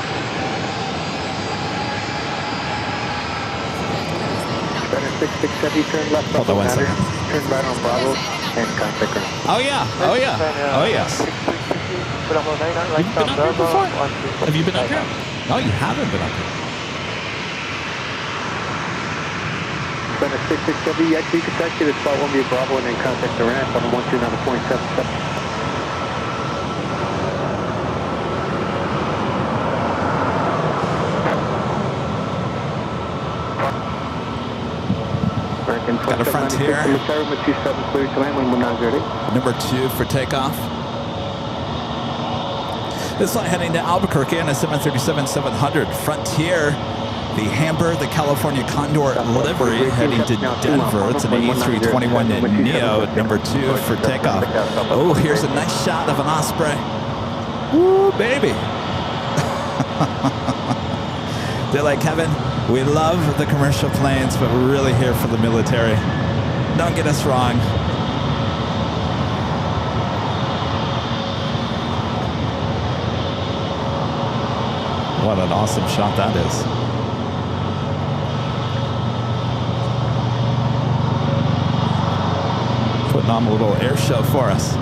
Hold on 1 second. Turn right on Bravo and contact her. Oh yeah, oh yeah, oh yes. You've been up here before? Have you been up here? No, you haven't been up here. Center 667, actually you can taxi to spot 1 via Bravo and then contact the ramp on 129.77. Got a Frontier. Number 2 for takeoff. This flight heading to Albuquerque on a 737-700 Frontier. The Hamburg, the California Condor livery heading to Denver. It's an A321neo, number 2 for takeoff. Oh, here's a nice shot of an Osprey. Woo, baby. They're like, Kevin, we love the commercial planes, but we're really here for the military. Don't get us wrong. What an awesome shot that is. Putting on a little air show for us.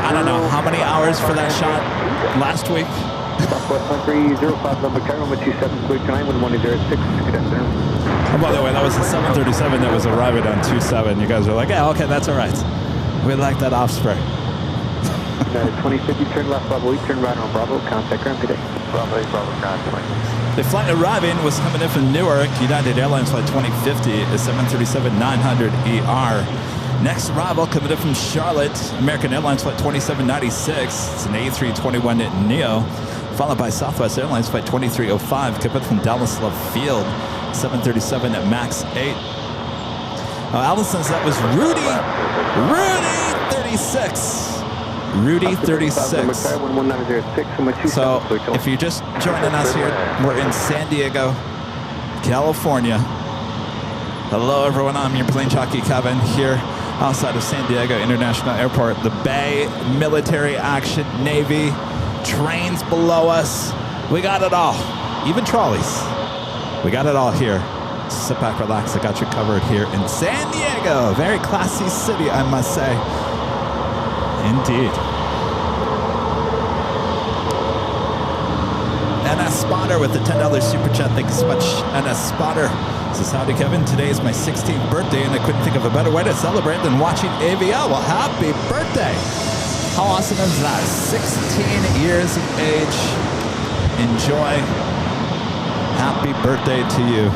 I don't know, how many hours for that shot last week? Southwest 1305, number carrier, number 27, clear tonight, 1106, good afternoon. Oh, by the way, that was the 737 that was arriving on 27. You guys were like, yeah, okay, that's all right. We like that off spray. 2050, turn left, Bravo 8, turn right on Bravo, contact ground today. Bravo 8, Bravo contact. The flight arriving was coming in from Newark. United Airlines flight 2050 is 737-900ER. Next arrival coming in from Charlotte, American Airlines flight 2796. It's an A321neo, followed by Southwest Airlines flight 2305, coming in from Dallas Love Field, 737 at MAX 8. Allison says that was Rudy 36. Rudy 36. So if you're just joining us here, we're in San Diego, California. Hello everyone, I'm your Plane Jockey Kevin here outside of San Diego International Airport. The Bay, military action, Navy, trains below us. We got it all, even trolleys. We got it all here. Sit back, relax, I got you covered here in San Diego. Very classy city, I must say. Indeed. NS Spotter with the $10 super chat. Thank you so much, NS Spotter. Says, howdy Kevin, today is my 16th birthday and I couldn't think of a better way to celebrate than watching AVL. Well, happy birthday. How awesome is that? 16 years of age. Enjoy. Happy birthday to you.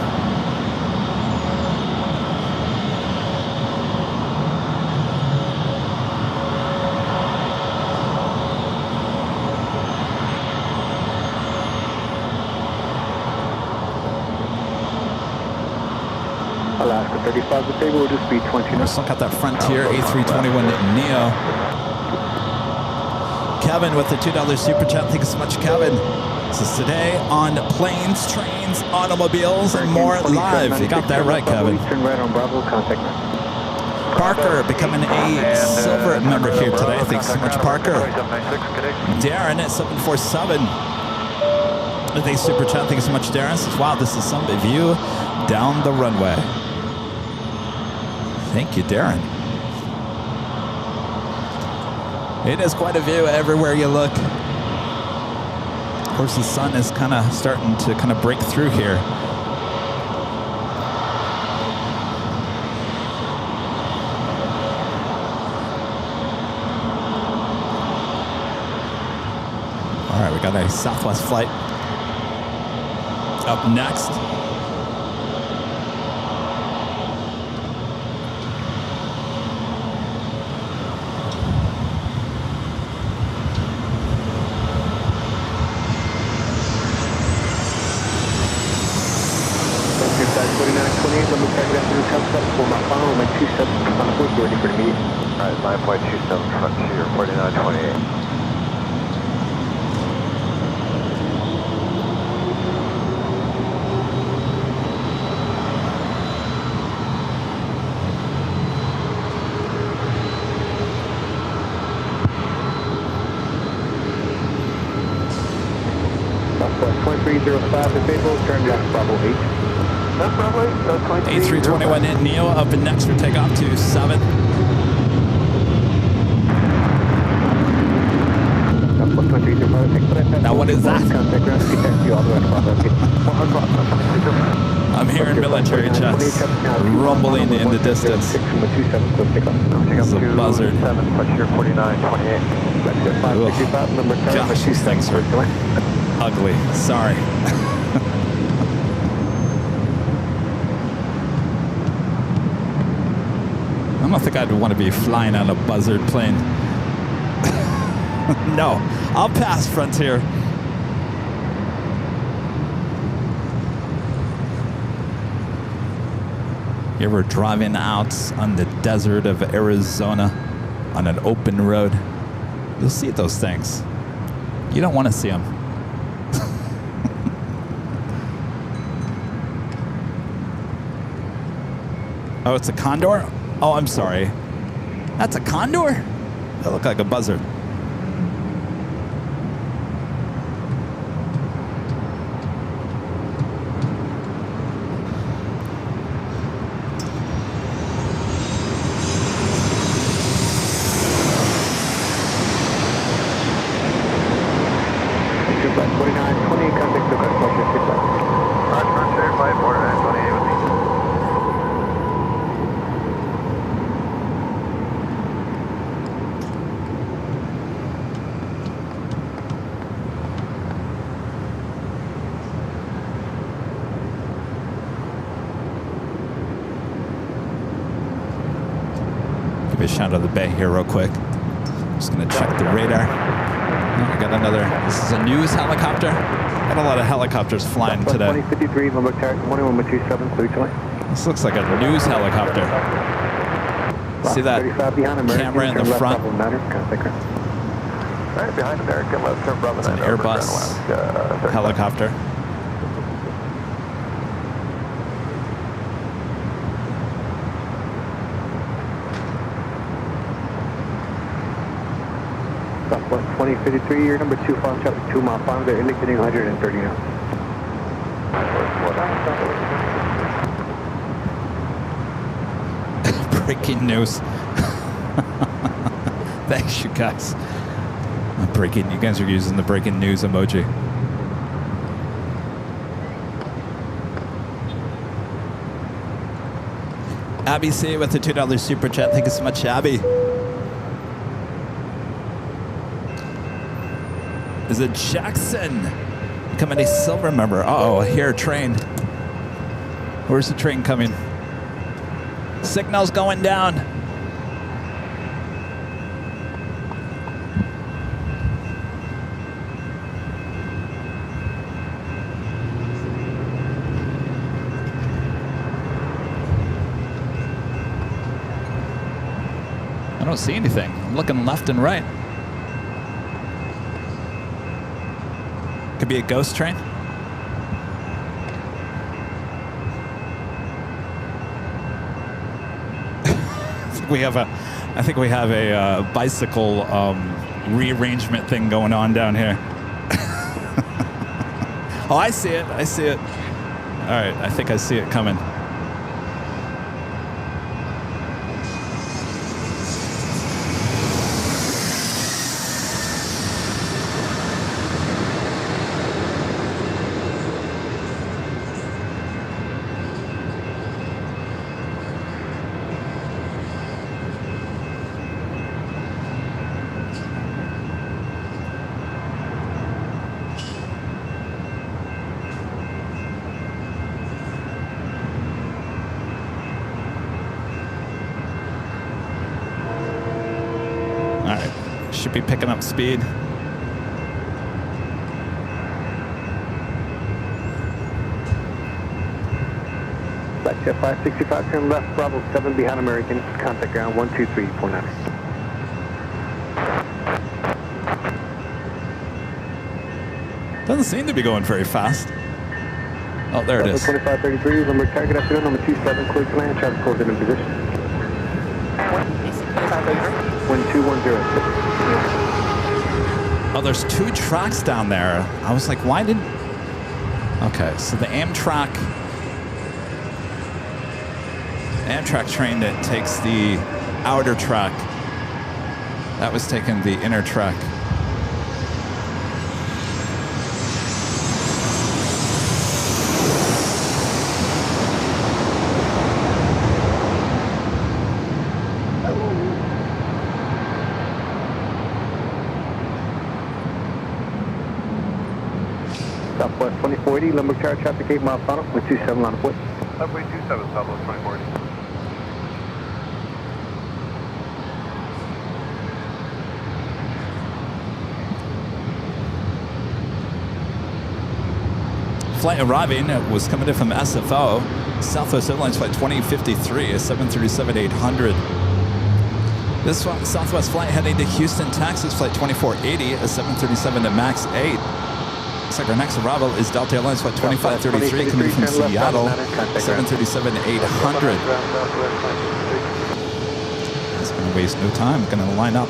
Alaska 35 the table will just be 20. Let's look at that Frontier A321neo. Kevin with the $2 super chat. Thank you so much, Kevin. This is today on Planes, Trains, Automobiles, and More Live. You got that right, Kevin. Turn right on Bravo, contact. Parker becoming a silver member here today. Thanks so much, Parker. Darren at 747. With a super chat. Thank you so much, Darren. Says, wow, this is some view down the runway. Thank you, Darren. It is quite a view everywhere you look. Of course, the sun is kind of starting to kind of break through here. All right, we got a Southwest flight up next. Alright, 9.27 Frontier, 4928. Southwest 2305 disabled, turn left Bravo 8. That's Bravo 8, that's A321 Neo up and next for takeoff to 7. Now what is that? I'm hearing military jets rumbling in the distance. It's a buzzard. Gosh, these things are ugly. Sorry. I don't think I'd want to be flying on a buzzard plane. No, I'll pass Frontier. You ever driving out on the desert of Arizona on an open road? You'll see those things. You don't want to see them. Oh, it's a condor? Oh, I'm sorry. That's a condor? That looked like a buzzard. flight 2920, contact the West Washington 6 flight. Roger, Frontier flight 4928 with me. Give a shout out of the bay here real quick. Just gonna check the radar. Oh, I got another. This is a news helicopter. Got a lot of helicopters flying today. 2053, Lombark Tower 2127, 320. This looks like a news helicopter. See that camera in the front? Right behind American, left turn Bravo 9. It's an Airbus helicopter. Southwest 2053, your number 2 final traffic 2 mile final, they're indicating 130 now. Breaking news. Thanks, you guys. You guys are using the breaking news emoji. Abby C with the $2 super chat. Thank you so much, Abby. Is it Jackson? Coming a silver member. Uh-oh, here, a train. Where's the train coming? Signal's going down. I don't see anything. I'm looking left and right. Could be a ghost train. I think we have a bicycle rearrangement thing going on down here. Oh, I see it. I see it. All right, I think I see it coming. Should be picking up speed. Blackjet 565, turn left, Bravo 7 behind American, contact ground 12349. Doesn't seem to be going very fast. Oh, there it is. 2533, Lombark Tower, good afternoon, number 27, clear to land, traffic closed in position. 12106. Oh, there's 2 tracks down there. I was like, why didn't... Okay, so the Amtrak train that takes the outer track, that was taking the inner track. Southwest 2480, Lombark Tower, traffic 8 mile final, with 27 line of foot. Subway 27, Southwest 2480. Flight arriving was coming in from SFO. Southwest Airlines flight 2053, a 737-800. This one, Southwest flight heading to Houston, Texas, flight 2480, a 737 at MAX 8. Looks like our next arrival is Delta Airlines flight 2533 coming from Seattle, 737-800. It's going to waste no time. Going to line up.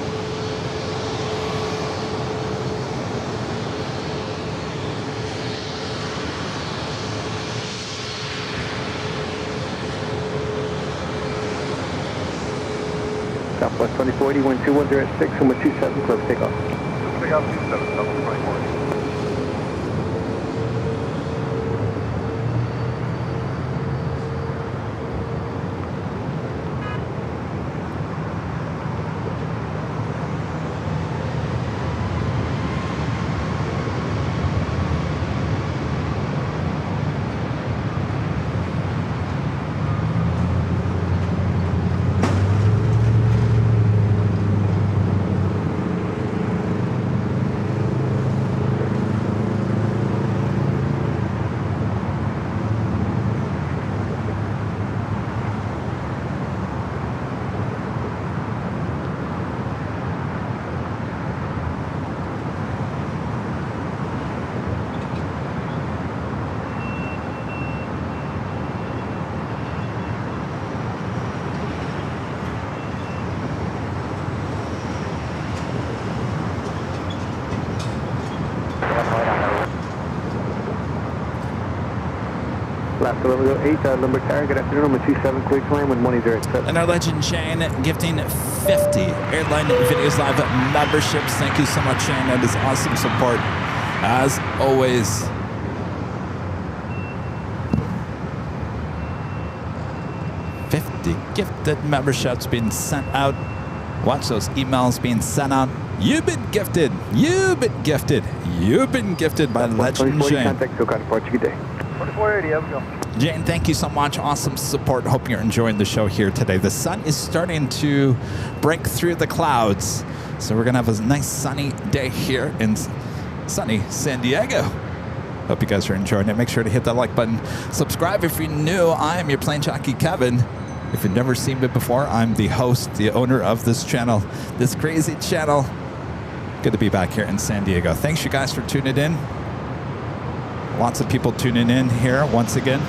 Southwest 2480, 12106, and 27, close takeoff. Takeoff 27, Southwest 2480. Last 1108, Limber Tower, good afternoon, number 27, clear to land with 1087. And our legend Shane gifting 50 Airline Videos Live memberships. Thank you so much, Shane. That is awesome support, as always. Gifted memberships being sent out. Watch those emails being sent out. You've been gifted. You've been gifted. You've been gifted by Legend Jane. Contact SoCal Departure, good day. 2480, have a go. Jane, thank you so much. Awesome support. Hope you're enjoying the show here today. The sun is starting to break through the clouds. So we're going to have a nice sunny day here in sunny San Diego. Hope you guys are enjoying it. Make sure to hit that like button. Subscribe if you're new. I am your Plane Jockey Kevin. If you've never seen me before, I'm the host, the owner of this channel, this crazy channel. Good to be back here in San Diego. Thanks, you guys, for tuning in. Lots of people tuning in here once again.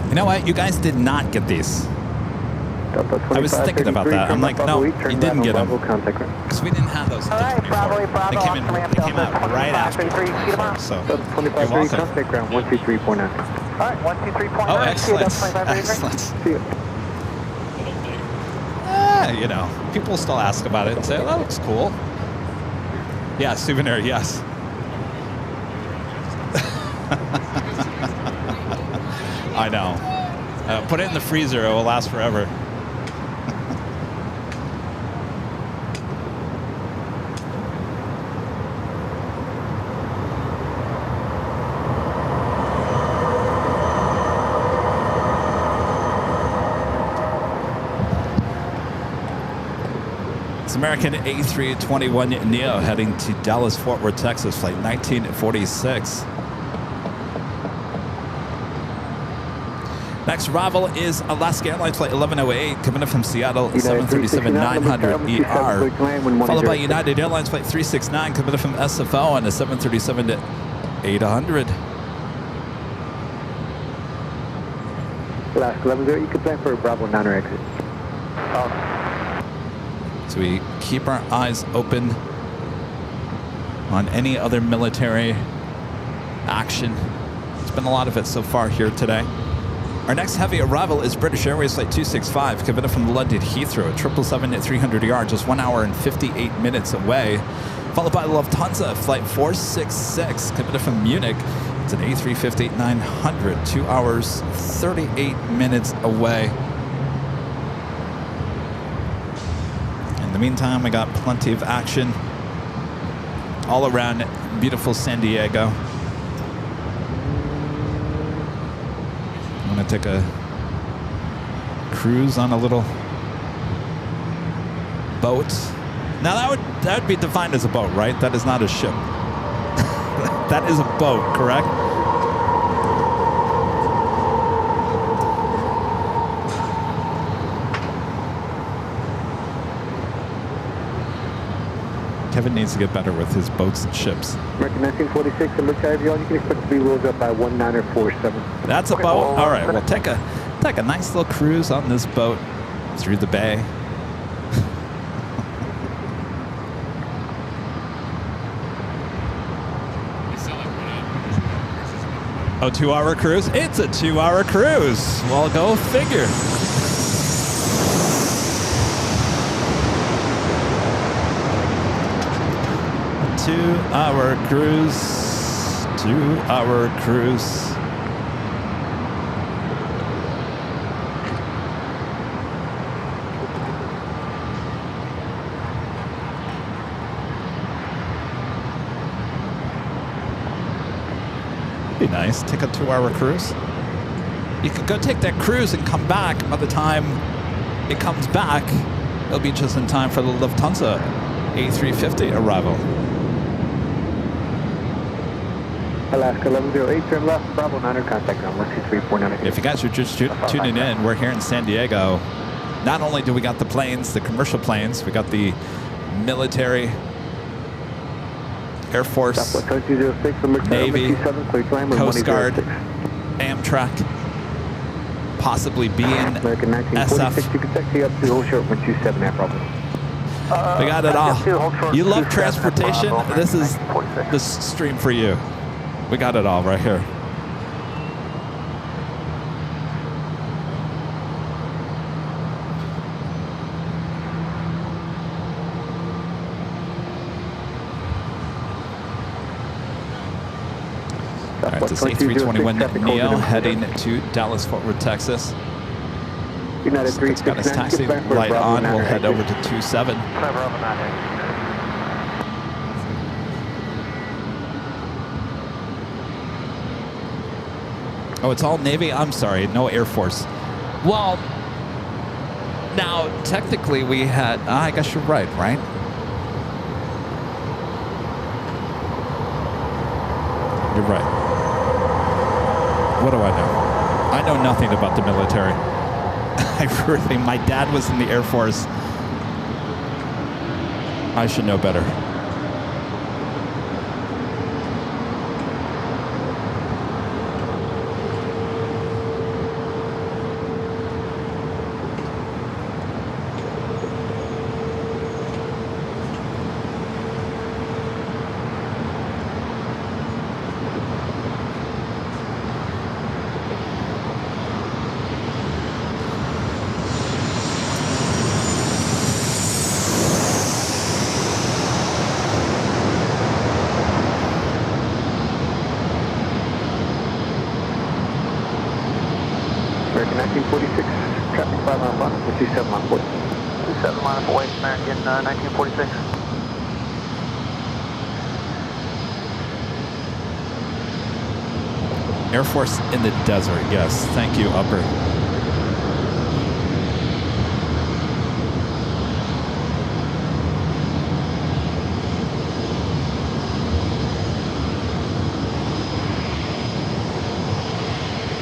You know what? You guys did not get these. I was thinking about that. I'm like, no, you didn't get them. Because we didn't have those. All right, Bravo, They came out right after. So, you're welcome. Contact ground 123.9. All right, 123.9. Oh, excellent. See you, Excellent. See you. You know, people still ask about it and say, oh, that looks cool. Yeah, souvenir, yes. I know. Put it in the freezer. It will last forever. It's American A321 Neo heading to Dallas, Fort Worth, Texas, flight 1946. Next arrival is Alaska Airlines flight 1108 coming in from Seattle, 737-900ER, followed by United Airlines flight 369 coming in from SFO on a 737-800. Last 11 you can plan for a Bravo 9er exit. So we keep our eyes open on any other military action. There's been a lot of it so far here today. Our next heavy arrival is British Airways flight 265, coming in from London Heathrow, 777-300ER, just 1 hour and 58 minutes away. Followed by Lufthansa flight 466, coming in from Munich. It's an A350-900, 2 hours, 38 minutes away. In the meantime, we got plenty of action all around beautiful San Diego. I'm gonna take a cruise on a little boat. Now that would be defined as a boat, right? That is not a ship. That is a boat, correct? Kevin needs to get better with his boats and ships. American 1946, and look at you can expect to be rolled up by 1947. That's a boat? All right, we'll take a nice little cruise on this boat through the bay. Oh, 2 hour cruise? It's a 2 hour cruise. Well, go figure. Two-hour cruise. 2 hour cruise. Be nice. Take a 2 hour cruise. You could go take that cruise and come back. By the time it comes back, it'll be just in time for the Lufthansa A350 arrival. Alaska 1108, turn left, Bravo 9er, contact number 12349. If you guys are just tuning in, we're here in San Diego. Not only do we got the planes, the commercial planes, we got the military, Air Force, Navy, Coast Guard, Amtrak, possibly BNSF. We got it all. You love transportation? This is the stream for you. We got it all right here. All right, this A321 Neo heading to Dallas, Fort Worth, Texas. It's got its taxi light on. We'll head over to 27. Oh, it's all Navy? I'm sorry, no Air Force. Well, now, technically we had, I guess you're right? You're right. What do I know? I know nothing about the military. My dad was in the Air Force. I should know better. American 1946, traffic 5 mile left, 27 mile 40. 27 mile away, American 1946. Air Force in the desert, yes. Thank you, Upper.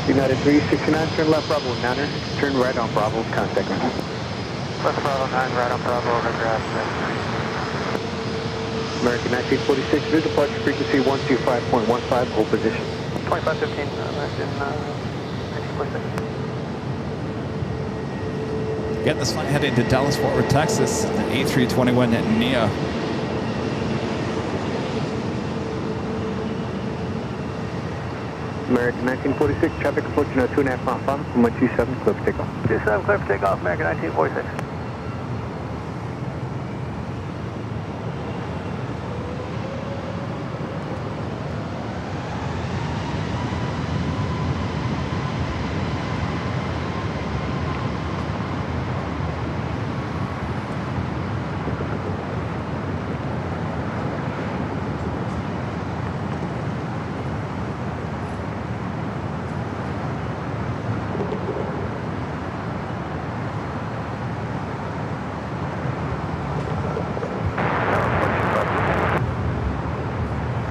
United 369, turn left Bravo 9er, turn right on Bravo, contact me. Left Bravo 9, right on Bravo, over grass. American 1946, visual departure frequency 125.15, hold position. 2515, American 1946. Getting this flight heading to Dallas, Fort Worth, Texas, the A321 Neo. American 1946, traffic approaching 2.5 mile final from 127, clear for takeoff. 27, clear for takeoff, American 1946.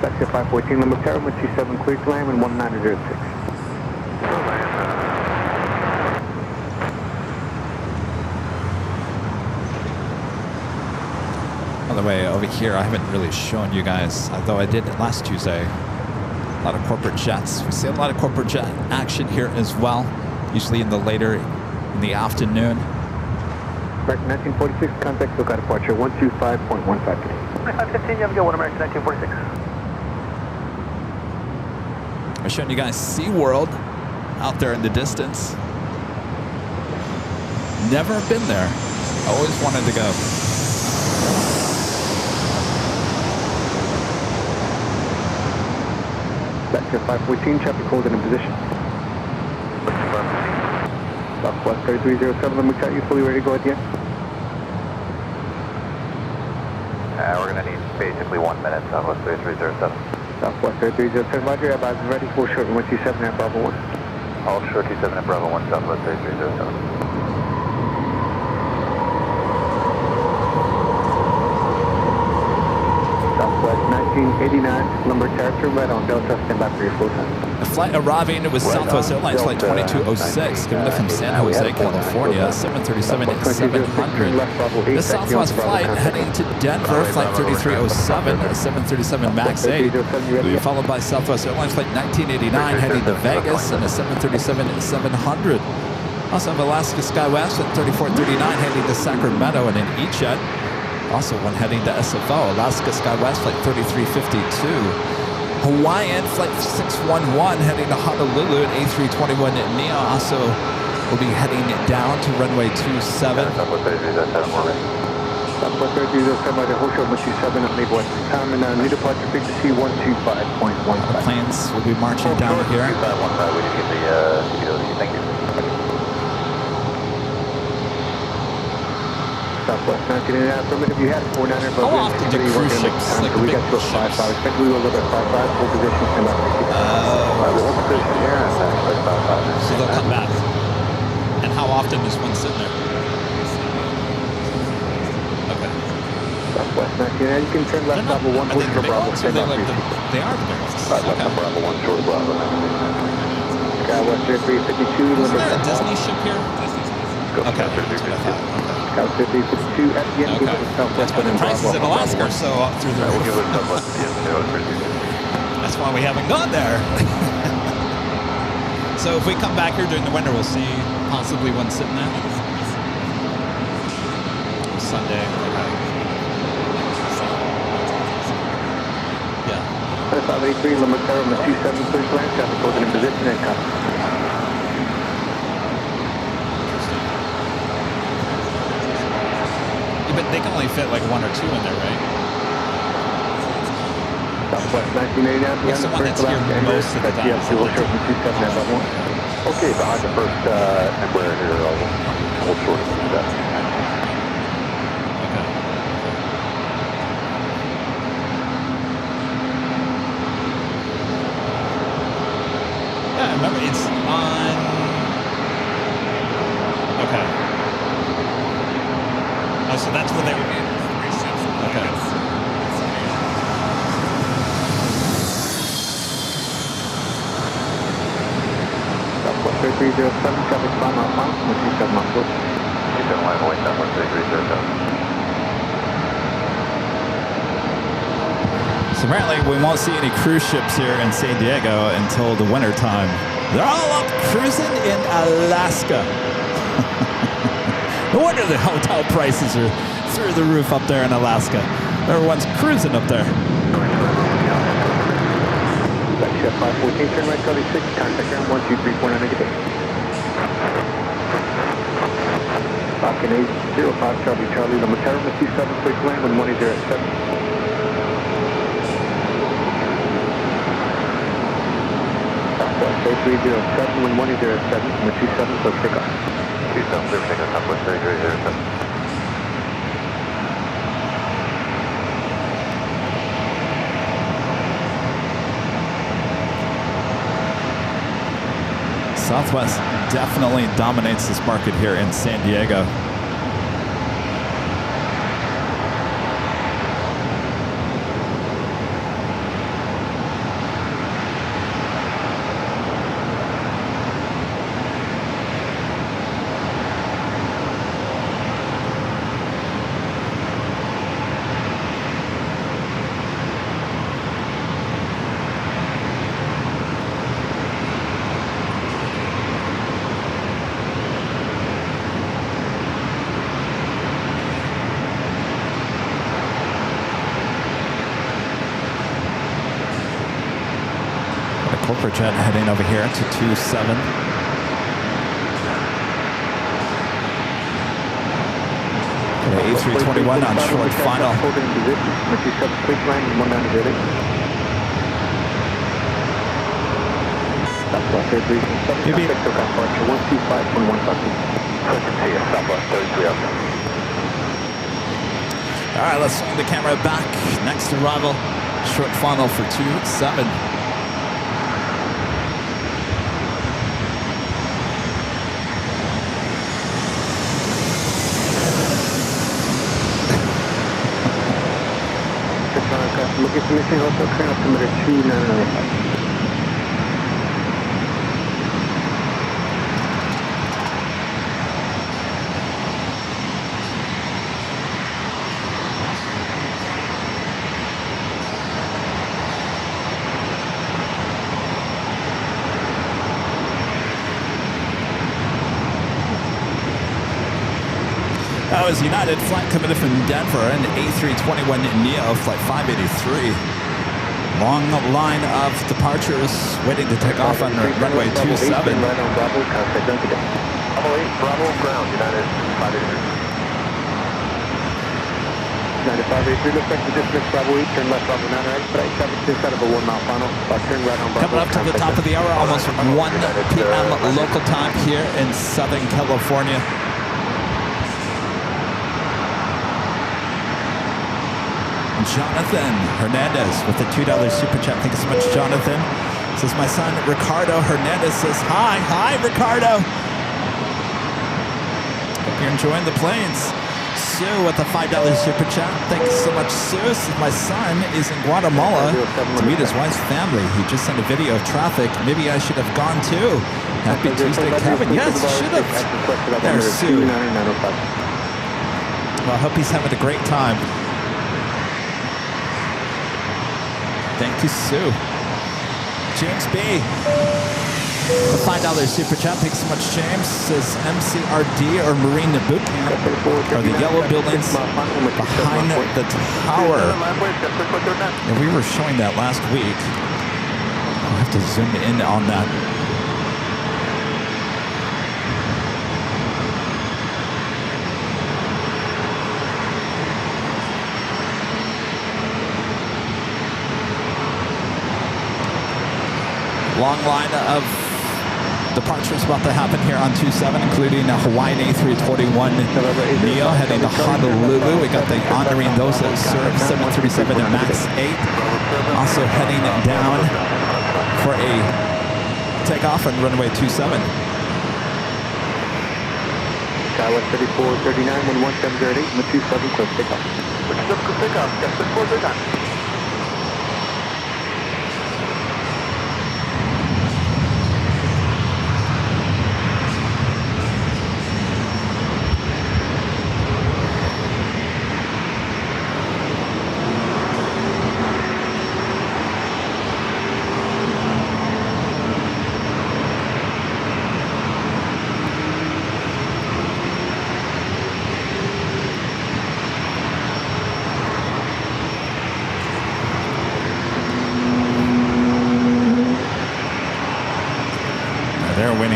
Taxi 514, number Tower, 127, clear to land, and 1906. By the way, over here, I haven't really shown you guys, although I did last Tuesday. A lot of corporate jets. We see a lot of corporate jet action here as well, usually in the afternoon. American 1946, contact SoCal departure 125.15. 2515, you have a good one, American 1946. I'm showing you guys SeaWorld out there in the distance. Never been there. Always wanted to go. Taxi 514, traffic holding in position. Southwest 3307, let me tell you, fully ready to go at the end. We're going to need basically 1 minute, Southwest 3307. Southwest 3307, Roger, advise ready, full short 127 at Bravo 1. All short 27 at Bravo 1, Southwest 3307. Southwest 1989, number character red on Delta, stand by for your full time. A flight arriving with Southwest Airlines flight 2206, coming in from San Jose, California, 737-700. This Southwest flight heading to Denver, flight 3307, a 737 MAX 8. Will be followed by Southwest Airlines flight 1989 heading to Vegas and a 737-700. Also have Alaska SkyWest at 3439 heading to Sacramento and an E-Jet. Also one heading to SFO, Alaska SkyWest flight 3352. Hawaiian flight 611 heading to Honolulu at A321 Neo. Also will be heading down to runway 27. Southwest 3307 by the Hosho 127 at Leave Western Time and new departure frequency 125.15. Planes will be marching down here. 2515, we didn't get the thank you. Southwest 1989, affirmative, you had 49er, but how often do cruise ships, like we big got to a 5-5, expect we will look at 5-5, full position, stand by. Hold position here, and so they'll come back. And how often is one sitting there? Okay. Southwest 1989, you can turn left level 1, push for Bravo, stand by. They are the big ones. Left Bravo 1, short Bravo. Skywest 3352, Isn't there a Disney ship here? Okay. Scout 3352 at the end, Okay. That's why the prices in Alaska are so up through the roof. That's why we haven't gone there. So if we come back here during the winter, we'll see possibly one sitting there. Sunday. Okay. Yeah. 583, Limatero, 27, please land, traffic holding in position and come. But they can only fit like one or two in there, right? Southwest 1989. What's the one that's here most of the time? Yes, we'll show you 27 at level 1. Okay, behind the first Embraer here, hold short of 27. Okay. Yeah, I remember it's on. Okay. Oh, so that's where they would be. Okay. Southwest 3307, traffic 5 miles south, 27 miles north. 27 line away, Southwest 3307. So apparently we won't see any cruise ships here in San Diego until the winter time. They're all up cruising in Alaska. No wonder the hotel prices are through the roof up there in Alaska. Everyone's cruising up there. Chef 514, turn right, Charlie 6, contact ground 12349 negative. Falcon 805, Charlie, Limatero, 27, please land when 1 is 07. Southwest 3307, when 1 is 07, 27, so take off. 27, clear, take off, Southwest 3307. Southwest definitely dominates this market here in San Diego. Corporate jet heading over here to 27. A321 on short final. All right, let's swing the camera back. Next arrival, short final for 27. Looking for missing hotel train altimeter 2995. That was United flight coming in from Denver, an A321neo, flight 583. Long line of departures waiting to take off on runway 27. Right on Bravo, contact Duncan. Bravo 8, Bravo, ground, United 583. 9583, looks like the dismiss Bravo 8, turn left Bravo 9 right, right, 7 inside of a 1 mile final. Turn right on Bravo. Coming up to the top of the hour, almost 1 p.m. local time here in Southern California. Jonathan Hernandez with a $2 super chat. Thank you so much, Jonathan. This is my son, Ricardo Hernandez says, hi. Hi, Ricardo. Hope you're enjoying the planes. Sue with a $5 super chat. Thank you so much, Sue. My son is in Guatemala to meet his wife's family. He just sent a video of traffic. Maybe I should have gone too. Happy Tuesday, Kevin. Yes, you should have. There's Sue. Well, I hope he's having a great time. Thank you, Sue. James B. The $5 super chat. Thanks so much, James. Says MCRD or Marine Boot Camp are the yellow buildings behind the tower. And we were showing that last week. I'll have to zoom in on that. Long line of departures about to happen here on 27, including a Hawaiian A321 Neo heading to Honolulu. We got the honoring those that serve 737 and MAX 8. Also heading down for a takeoff on runway 27. Skywest 3439, 11708, 27, close takeoff. Close takeoff, yes, 3439.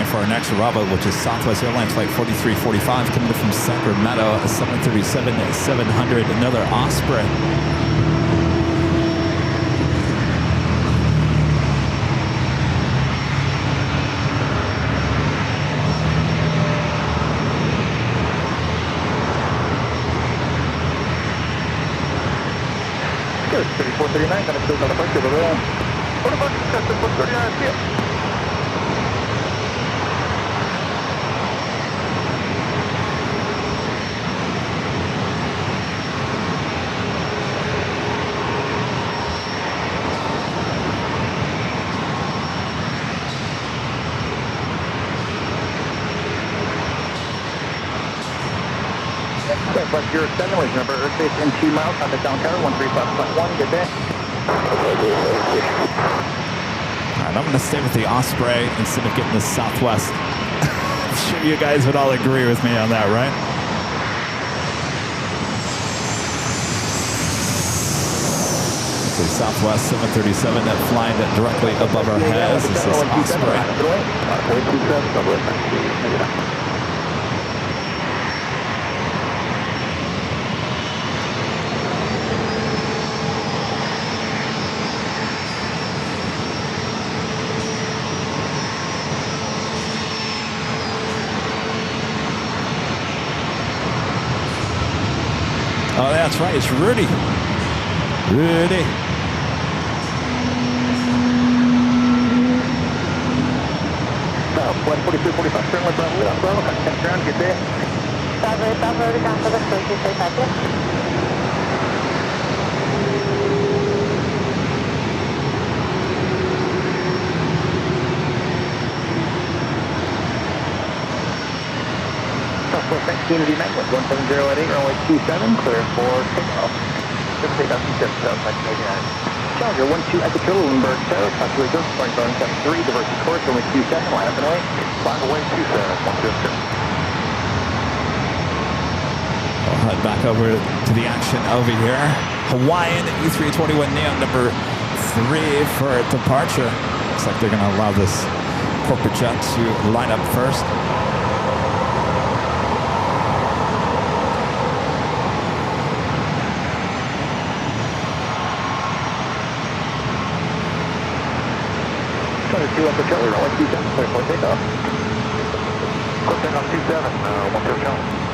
For our next arrival, which is Southwest Airlines flight 4345 coming in from Sacramento, a 737-700, another Osprey. Good, 3439, gonna close on the first over there. What about 3439, see ya. West 07, was number Earth base in 2 miles, on the down tower, 135.1, good day. All right, I'm going to stay with the Osprey instead of getting the Southwest. I'm sure you guys would all agree with me on that, right? It's a Southwest 737 that flying directly above our heads. This is Osprey. Oh, that's right. It's Rudy. Rudy. West 4345, turn left Bravo, contact ground, good day. Bravo, down for the 3335. Unity Magnus, 170 at 8, runway 27, clear for takeoff. Just take off 27, Southwest 89. Challenger 12 at the Lindbergh Tower, possibly good, flight Boeing 73, diversion course, runway 27, line up and away. Line away 27, 150. We'll head back over to the action over here. Hawaiian A321neo number 3 for departure. Looks like they're going to allow this corporate jet to line up first. Two up the trailer, runway 27, clear for takeoff. Quick takeoff 27, 150.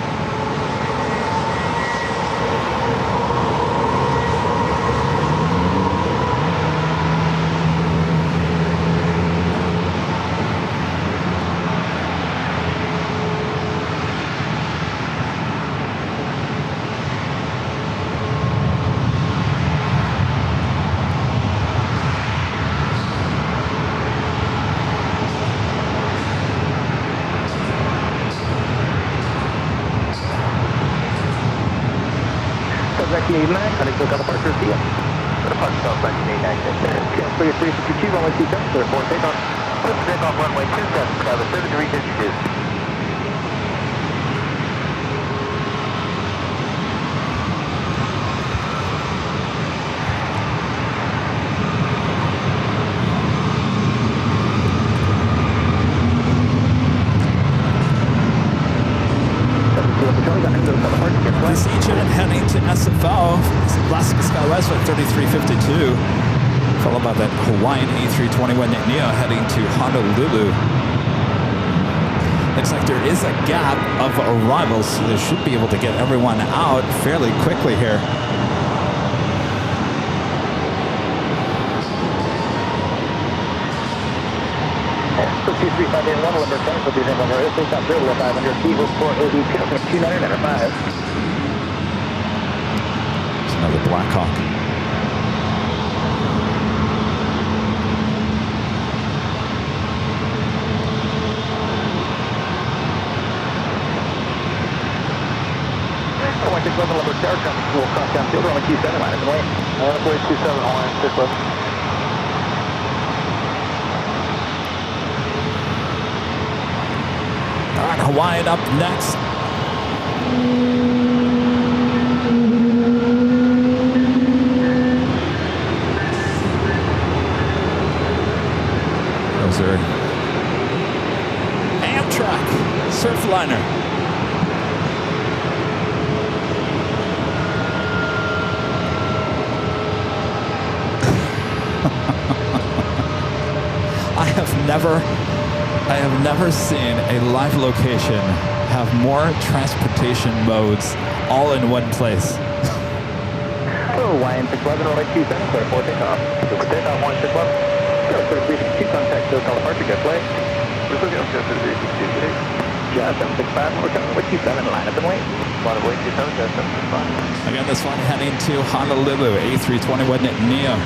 Heading to departure via. Departure South 1989. Clear 352, runway 27, clear for takeoff. Clear takeoff runway 27, travel 7 degrees inches. This jet heading to SFO, Alaska Skywest at 3352, followed by that Hawaiian A321neo heading to Honolulu. Looks like there is a gap of arrivals, so they should be able to get everyone out fairly quickly here. So 2351, Lindbergh Tower, so these in one area, please stop 0 to 500 feet, hold 4 AD, 29995. Another Blackhawk. Runway 611, Lindbergh Tower, traffic fuel cross down field, runway 27, line up and away. Runway 27, Hawaiian 611. All right, Hawaiian up next. Those are Amtrak Surfliner. I have never seen a live location have more transportation modes all in one place. Hawaiian 611, runway 27, clear for takeoff. Clear takeoff 161. Clear 362, contact SoCal departure, get play. We're looking up to 362. Just 765, we're coming with 27, line up and wait. Line up, wait, 27, just 765. Again, this one heading to Honolulu, A321neo.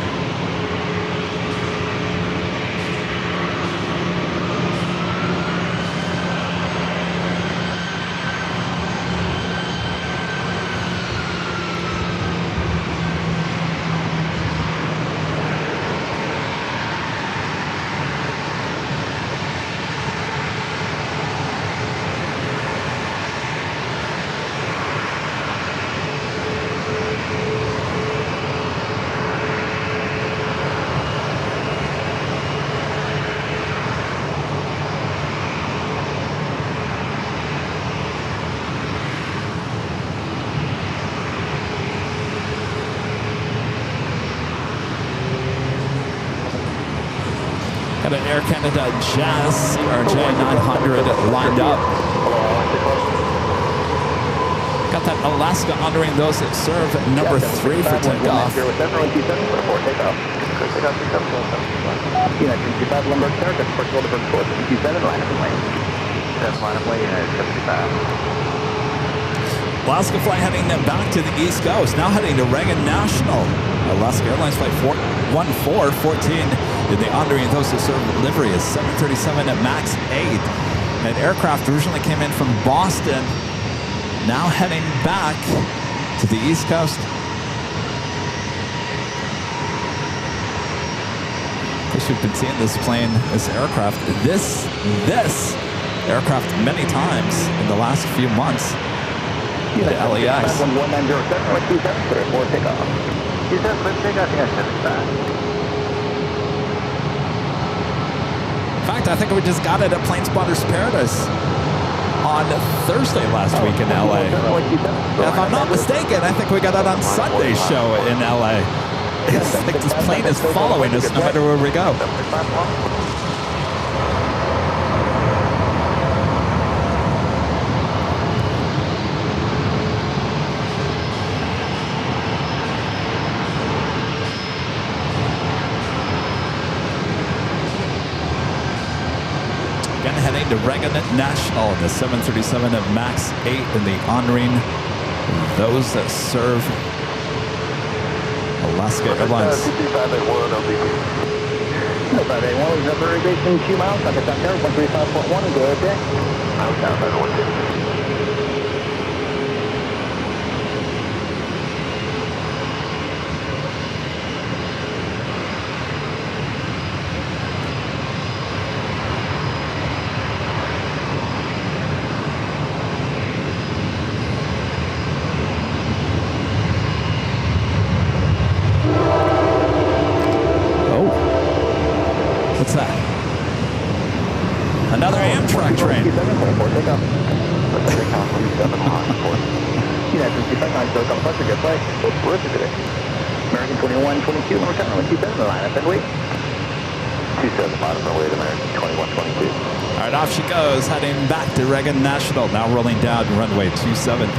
Got an Air Canada Jazz CRJ 900 lined up. Got that Alaska honoring those that serve number 3 for takeoff. Lindbergh Tower, first of all, the first 27, line up and wait. 7 line up, wait, United 75. Alaska flight heading back to the East Coast, now heading to Reagan National. Alaska Airlines flight 1414 in the honoring those who serve livery is 737 at MAX 8. An aircraft originally came in from Boston Now heading back to the East Coast. Of course, we've been seeing this plane, this aircraft, this aircraft many times in the last few months. The LAX. 1907, clear for takeoff. 27, clear for takeoff, yes, In fact, I think we just got it at Plane Spotters Paradise on Thursday last week in LA. If I'm not mistaken, I think we got it on Sunday's show in LA. It's like this plane is following us no matter where we go. Again, heading to Reagan National in the 737 at MAX 8 in the honoring those that serve Alaska Airlines. 581, we've never irrigation 2 miles, contact on Tower 135.1, and go ahead there. I'm down by the 150. What's that? Another Amtrak train. American 21, 22, number 10, runway 27, the line up and wait. 27 bottom runway to American 21, 22. All right, off she goes, heading back to Reagan National, now rolling down runway 27.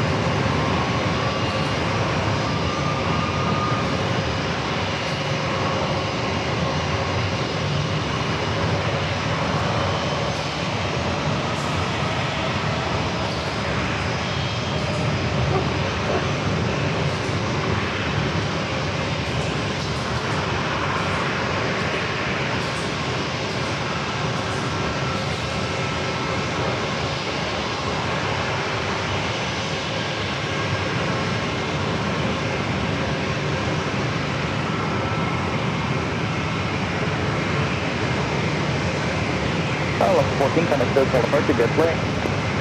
Level 14, kind of still call apart, good play.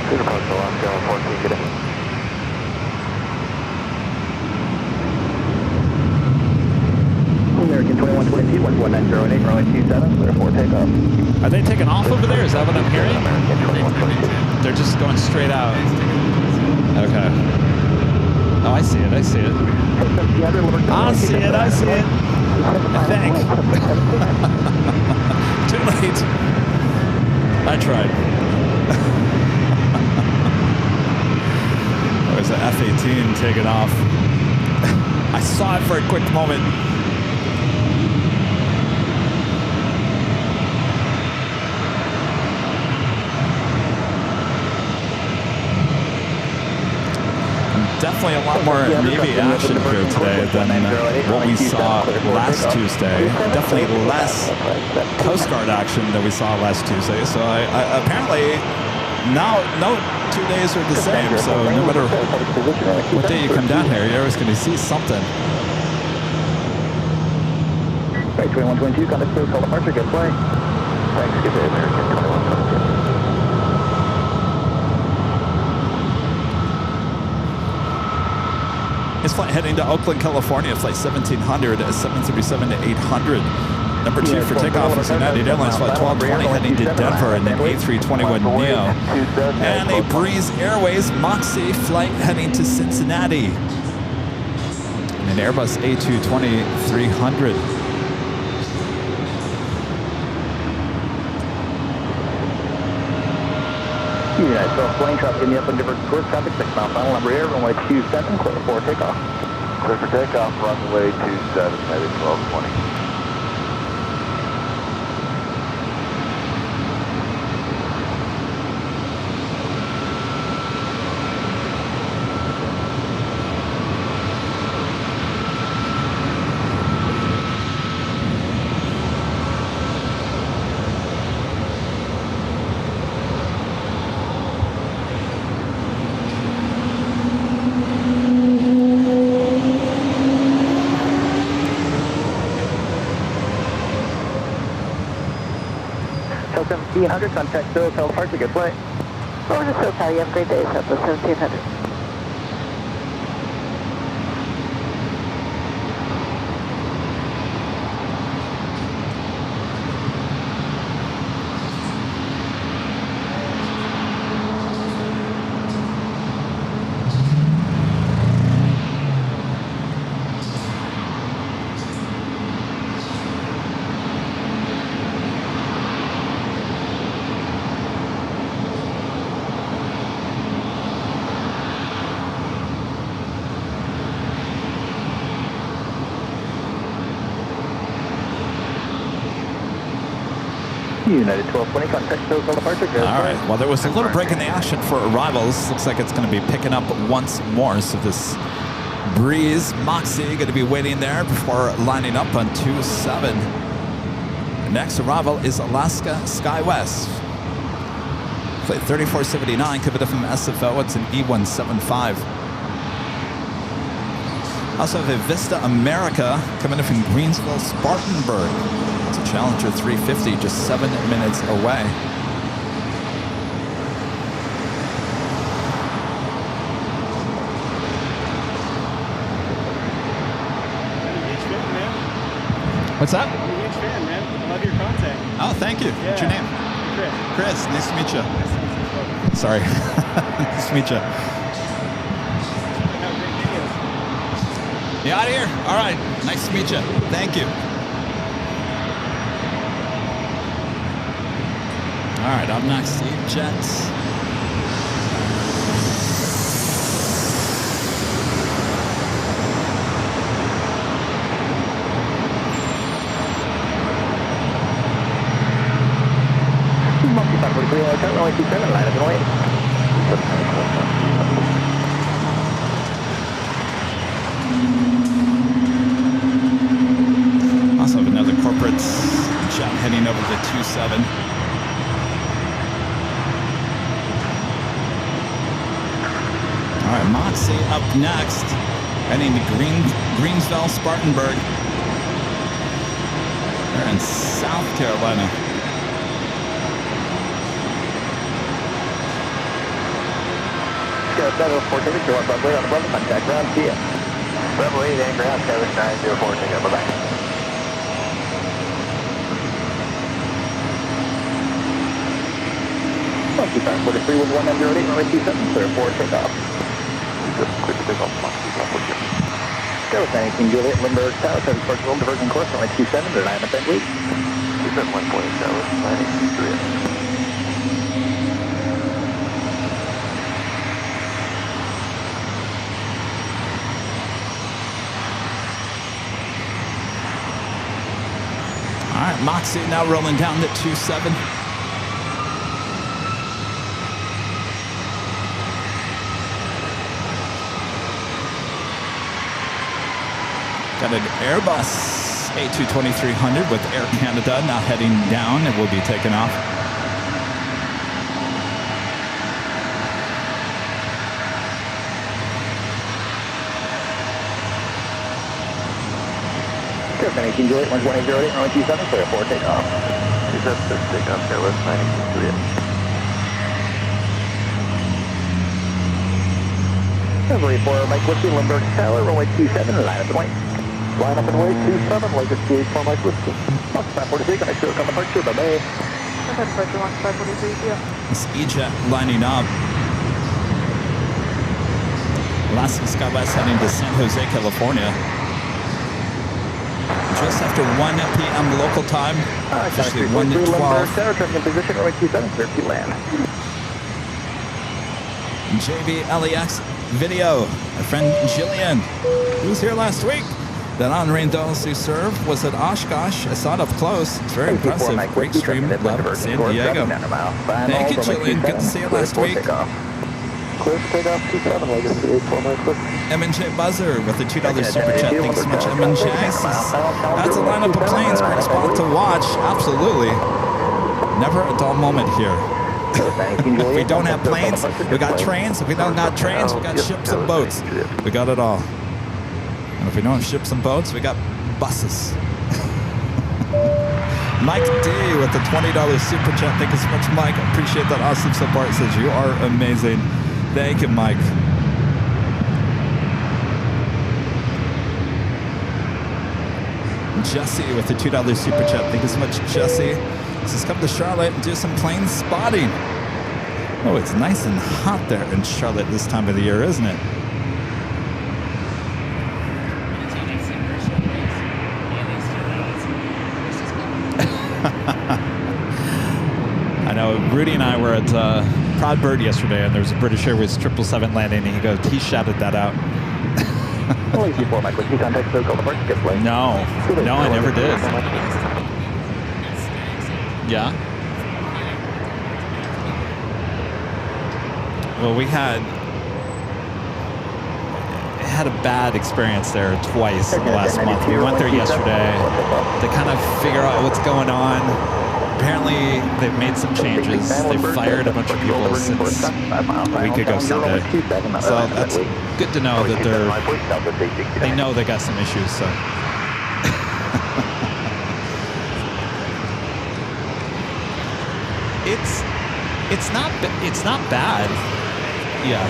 Good approach, Alaska 14, good day. American 21, 22, 11908, runway 27, clear for takeoff. Are they taking off over there? Is that what I'm hearing? American 21, 22. They're just going straight out. Okay. Oh, I see it. I see it. I see it. I see it. I think. Too late. I tried. There's an F-18 taking off. I saw it for a quick moment. Definitely a lot more Navy action here today than what we saw last Tuesday. Definitely less Coast Guard action than we saw last Tuesday. So I apparently now no 2 days are the same. So no matter what day you come down here, you're always going to see something. Right, 21, 22, contact clear, call departure, good play. Thanks, good day, American 21, 22. This flight heading to Oakland, California, flight 1700 at 737-800. Number 2 for takeoff is United Airlines flight 1220 heading to Denver in an A321neo. And a Breeze Airways Moxie flight heading to Cincinnati in an Airbus A220-300. United 12 plane traffic in the up and diverse course traffic, 6 mile final number air, runway 27, clear for takeoff. Clear for takeoff, runway 27, headed 1220. 1700, contact SoCal departure, good flight. Over to SoCal, you have a great day, Southwest 1700. United 1220, contact SoCal departure, good All flight. right. Well, there was a little break in the action for arrivals. Looks like it's going to be picking up once more. So this Breeze Moxie going to be waiting there before lining up on 27. Next arrival is Alaska SkyWest. Flight 3479 coming up from SFO. It's an E175. Also have a Vista America coming in from Greensville, Spartanburg. It's a Challenger 350, just 7 minutes away. Huge fan, man. What's that? I'm a huge fan, man. I love your content. Oh, thank you. What's your name? Chris. Chris, nice to meet you. Nice to meet you. Sorry. Nice to meet you. I have great videos. You out of here? All right. Nice to meet you. Thank you. All right, up next, Steve Jets. Monkey 543, runway 27, line up and wait. Also have another corporate jet heading over to 27. All right, Moxie up next, heading to Greensville, Spartanburg. They're in South Carolina. Sierra 704, ticket, you want runway on above, contact ground, see ya. Runway 8, ground 7904, take up, bye-bye. Monkey 543 with 1908, runway 27, clear for takeoff. Just clear to take off, Monkey 543. Sierra 19 Juliet, Lindbergh Tower, 74 Gold, diversion course, runway 27, to line up and wait. 27 1 point, Tower, landing, Juliet. All right, Moxie now rolling down to 27. Got an Airbus A220-300 with Air Canada now heading down. It will be taken off. Sierra 19 Juliet, 1808, runway 27, clear for takeoff. 27, takeoff, Sierra 19 Juliet. February 4, Mike Whiskey, Lindbergh Tower, runway 27, line up and wait. Line up and wait, 27, Legacy 8 Mike Whiskey. Monkey 543, can I show come departure, bye-bye. Departure 1543, yeah. This E-Jet lining up. Alaska SkyWest heading to San Jose, California. Just after 1 p.m. local time, officially 1:12. Tower, traffic in position, runway 27, clear to land. JBLEX video. My friend Jillian, who was here last week. That on-rain those who serve was at Oshkosh. I saw it up close. It's very impressive. Great stream. Love San Diego. Thank you, Jillian. Good to see you last week. Clear to take off 27, Legacy 8 Mike Whiskey. M&J Buzzer with the $2 super chat. Thanks so much, M&J. That's a lineup of planes. Great spot to watch. Absolutely. Never a dull moment here. If we don't have planes, we got trains. If we don't got trains, we got ships and boats. We got it all. And if we don't have ships and boats, we got buses. Mike D with the $20 super chat. Thank you so much, Mike. I appreciate that awesome support. It says you are amazing. Thank you, Mike. Jesse with the $2 super chat. Thank you so much, Jesse. This is come to Charlotte and do some plane spotting. Oh, it's nice and hot there in Charlotte this time of the year, isn't it? I know Rudy and I were at Proud Bird yesterday, and there was a British Airways 777 landing, and he shouted that out. Only before my quick contact circle, the first skip lane. No, I never did. Yeah. Well, we had a bad experience there twice in the last month. We went there yesterday to kind of figure out what's going on. Apparently, they've made some changes. They fired a bunch of people since a week ago Sunday. So that's good to know that they know they got some issues. So. It's not bad. Yeah.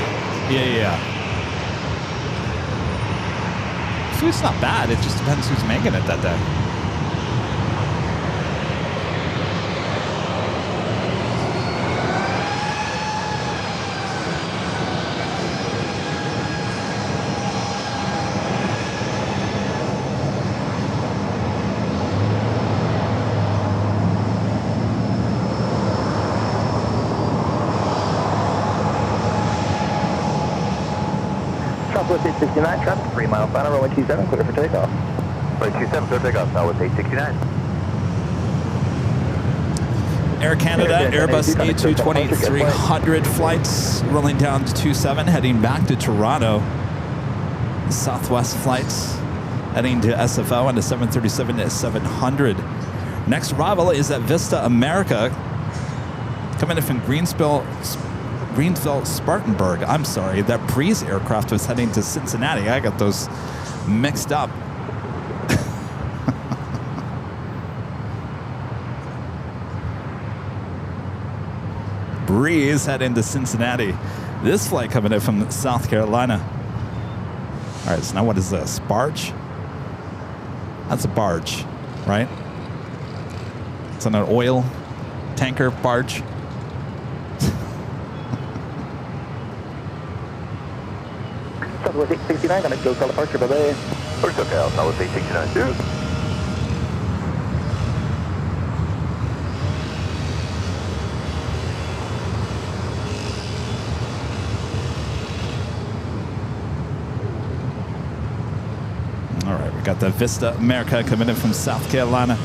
Food's not bad. It just depends who's making it that day. Southwest 869, traffic 3 miles final, runway 27, clear for takeoff. Runway 27, clear takeoff, Southwest 869. Air Canada, Airbus A220-300 flights rolling down to 27, heading back to Toronto. Southwest flights heading to SFO and the 737-700. Next arrival is at Vista America, coming in from Greensville, Spartanburg. I'm sorry, that Breeze aircraft was heading to Cincinnati. I got those mixed up. Breeze heading to Cincinnati. This flight coming in from South Carolina. All right, so now what is this? Barge? That's a barge, right? It's an oil tanker barge. Southwest 869, gonna go call departure, bye-bye. First up, Southwest 869, two. All right, we got the Vista America coming in from South Carolina.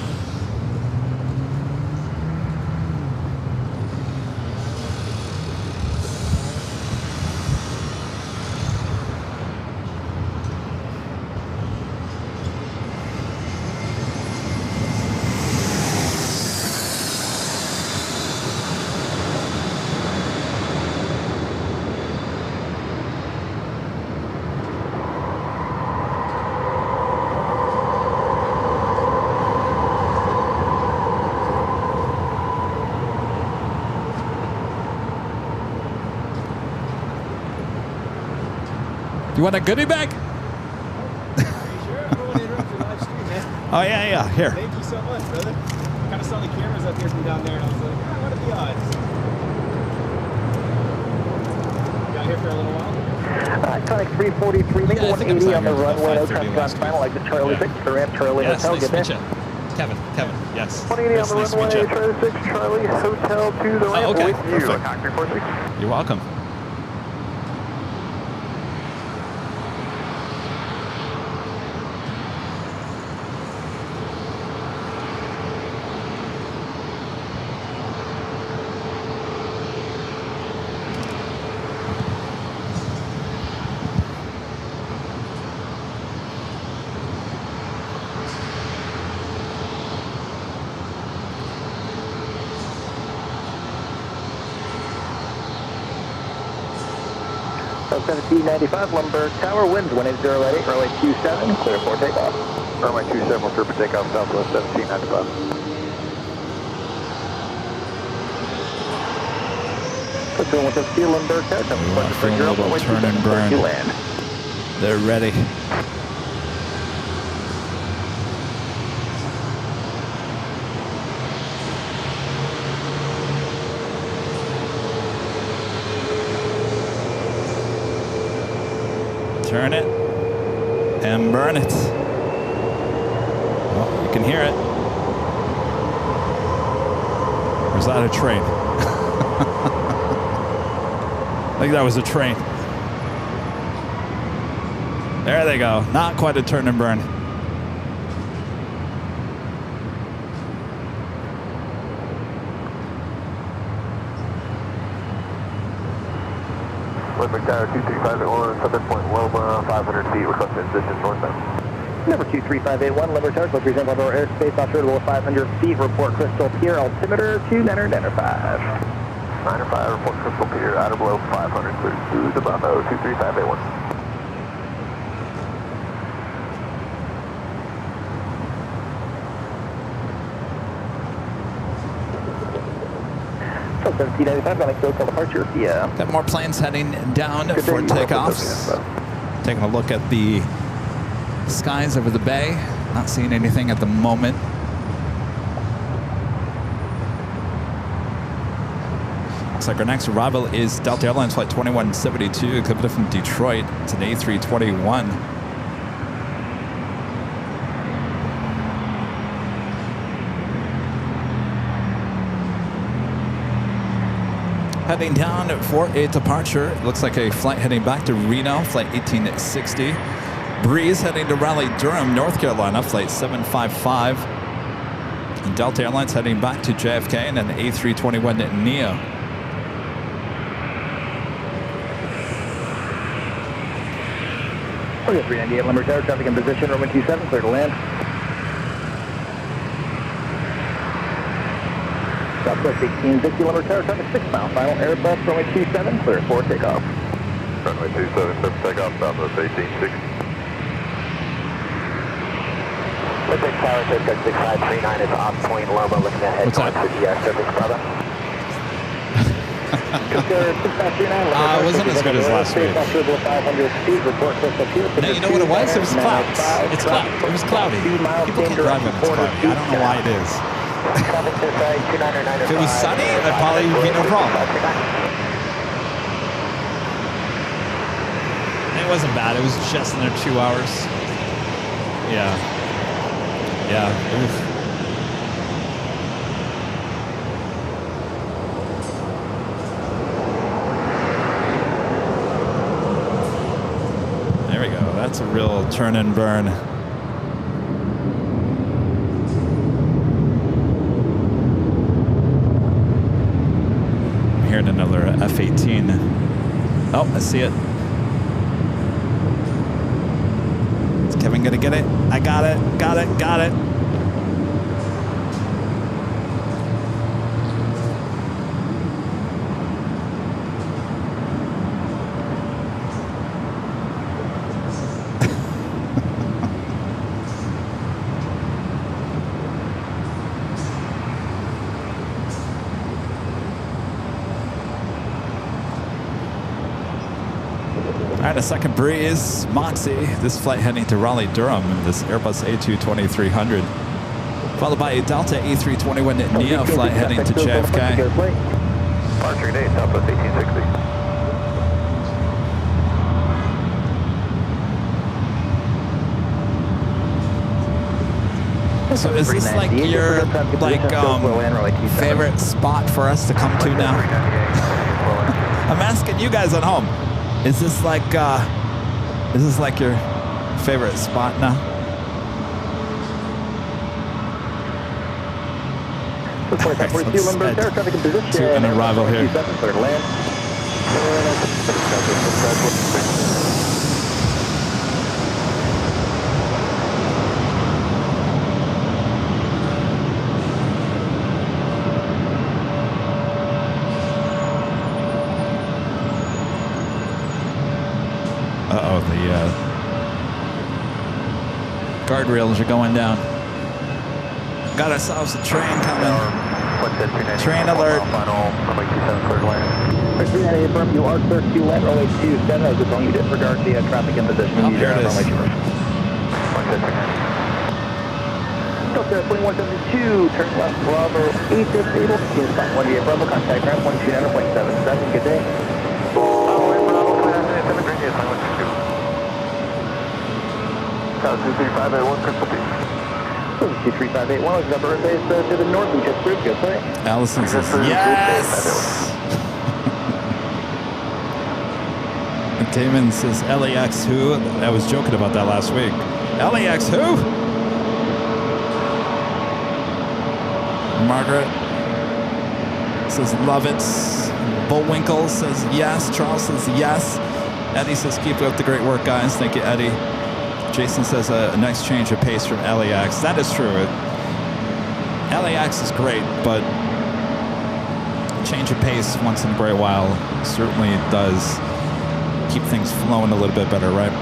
You want a goodie bag? Oh, yeah. Here. Thank you so much, brother. I kind of saw the cameras up here from down there, and I was like, what are the odds? Got here for a little while? Iconic 343, make 180 on the runway, no touchdown final, like the Charlie 6, the ramp Charlie Hotel, Nice get there. to meet you. Kevin, yes. 180 on the Nice to runway, meet you. Charlie 6, Charlie Hotel to the ramp okay. with you. Perfect. Cockpit 46. You're welcome. South 1795, Lumberg Tower, winds 1808, runway 27, clear for takeoff. Runway 27, clear for takeoff, Southwest 1795. Let's go with the Lemberg Tower. Feeling a little turn and burn. Land. They're ready. Turn it and burn it. Oh, you can hear it. Or is that a train? I think that was a train. There they go. Not quite a turn and burn. Limerick Tower 23581, southern point Loma, 500 feet, requesting position northbound. Number 23581, Limerick Tower, will present over airspace offshore below 500 feet. Report Crystal Pier, altimeter 2995. 95, report Crystal Pier, outer below 500, clear to the Bravo 23581. So 1795, Alex Hotel departure via. Got more planes heading down for takeoffs. Taking a look at the skies over the bay. Not seeing anything at the moment. Looks like our next arrival is Delta Airlines Flight 2172, coming from Detroit. It's an A321. Heading down for a departure. Looks like a flight heading back to Reno, Flight 1860. Breeze heading to Raleigh-Durham, North Carolina, Flight 755. And Delta Airlines heading back to JFK and an A321neo. Okay, 398 Limerick Tower, traffic in position, runway 27, clear to land. Southwest 1860 Limerick Tower, traffic 6 mile, final Airbus, runway 27, clear for takeoff. Runway 27, clear for takeoff, Southwest 1860. Limerick Tower, Circuit 6539 is off point Loma, looking ahead What's that? to the surface Bravo. It wasn't as good as last week. Now, you know what it was? It was clouds. It's cloud. It was cloudy. People can't drive when it's cloudy. I don't know why it is. If it was sunny, I'd probably be no problem. It wasn't bad. It was just under 2 hours. Yeah. Yeah. It was. There we go. That's a real turn and burn. I'm hearing another F-18. Oh, I see it. Is Kevin gonna get it? I got it. Got it. Got it. All right, a second breeze, Moxie. This flight heading to Raleigh-Durham, this Airbus A220-300. Followed by a Delta A321neo flight heading to JFK. Departure date, Southwest 1860. So is this like your favorite spot for us to come to now? I'm asking you guys at home. Is this like your favorite spot now? Let's head to an arrival here. Uh-oh, the guardrails are going down. Got ourselves a train coming. Train alert. Final, runway 27, clear to land. First 39, affirm you are clear to land, runway 27. I was just telling you disregard the traffic in position. Oh, here it is. Runway 27. Delta Plane 172, turn left, Bravo 8 is stable. Is fine, 1 Bravo, contact ramp 129.77. Good day. Bravo, Plane 172, green, yes, 162. Tower 23581, Crystal Peak. 23581, looks up Earth base to the north, we just proved, good play. Allison says yes. And Damon says LAX who? I was joking about that last week. LAX who? Margaret says love it. Bullwinkle says yes. Charles says yes. Eddie says keep up the great work, guys. Thank you, Eddie. Jason says a nice change of pace from LAX. That is true. LAX is great, but change of pace once in a great while certainly does keep things flowing a little bit better, right?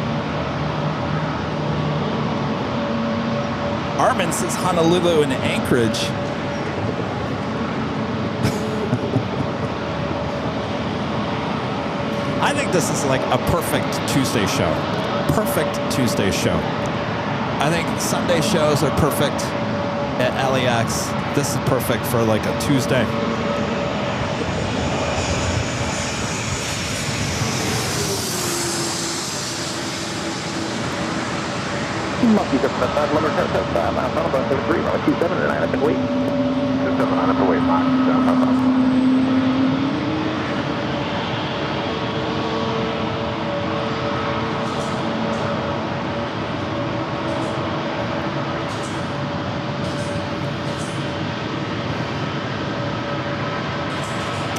Armin says Honolulu and Anchorage. I think this is like a perfect Tuesday show. Perfect Tuesday show. I think Sunday shows are perfect at LAX. This is perfect for like a Tuesday. Monkeys up to 5, lumber test, mount final, bus 73, runway 27, and 9 up and wait. 27, 9 up and wait, Mach, down,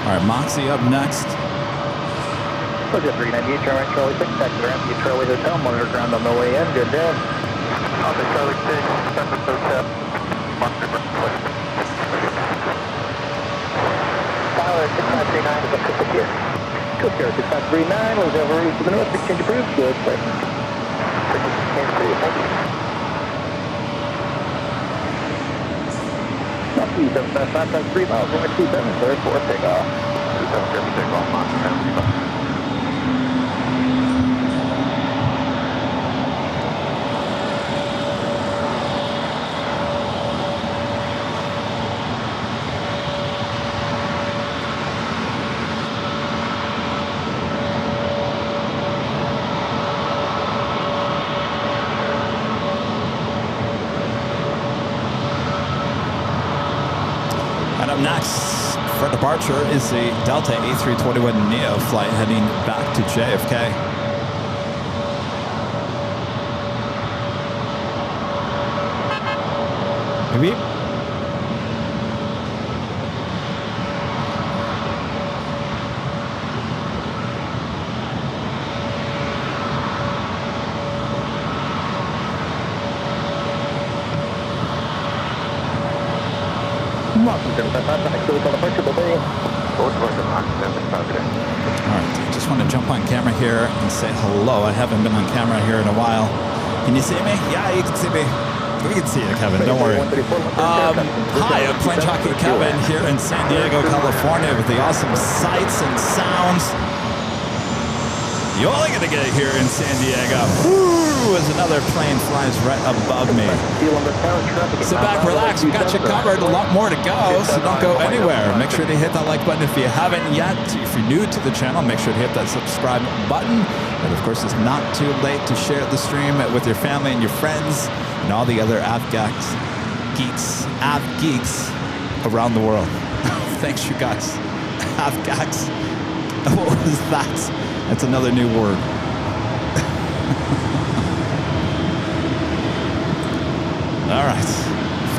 All right, Moxie up next. Look at 398, Charlie 6, back to the ramp, Charlie Hotel, monitor ground on the way in, good day. Alpha Charlie 6, San Francisco, Tyler 6539 is up to 6 here. Cook here, 6539, was over east to the north, exchange approved, good, sir. Thank you. Monkey 755 times 3 miles, runway 27, sir, for takeoff. 27, takeoff, Mach, down, Next, for departure is the Delta A321neo flight heading back to JFK. Maybe. Alright, just want to jump on camera here and say hello. I haven't been on camera here in a while. Can you see me? Yeah, you can see me. We can see you, Kevin. Don't worry. Hi, I'm Plane Jockey Kevin here in San Diego, California with the awesome sights and sounds you're only going to get here in San Diego. Woo! As another plane flies right above me. Sit back, relax. We got you covered. A lot more to go, so don't go anywhere. Make sure to hit that like button if you haven't yet. If you're new to the channel, make sure to hit that subscribe button. And of course, it's not too late to share the stream with your family and your friends and all the other av geeks around the world. Thanks, you guys. Av gags. What was that? That's another new word. All right.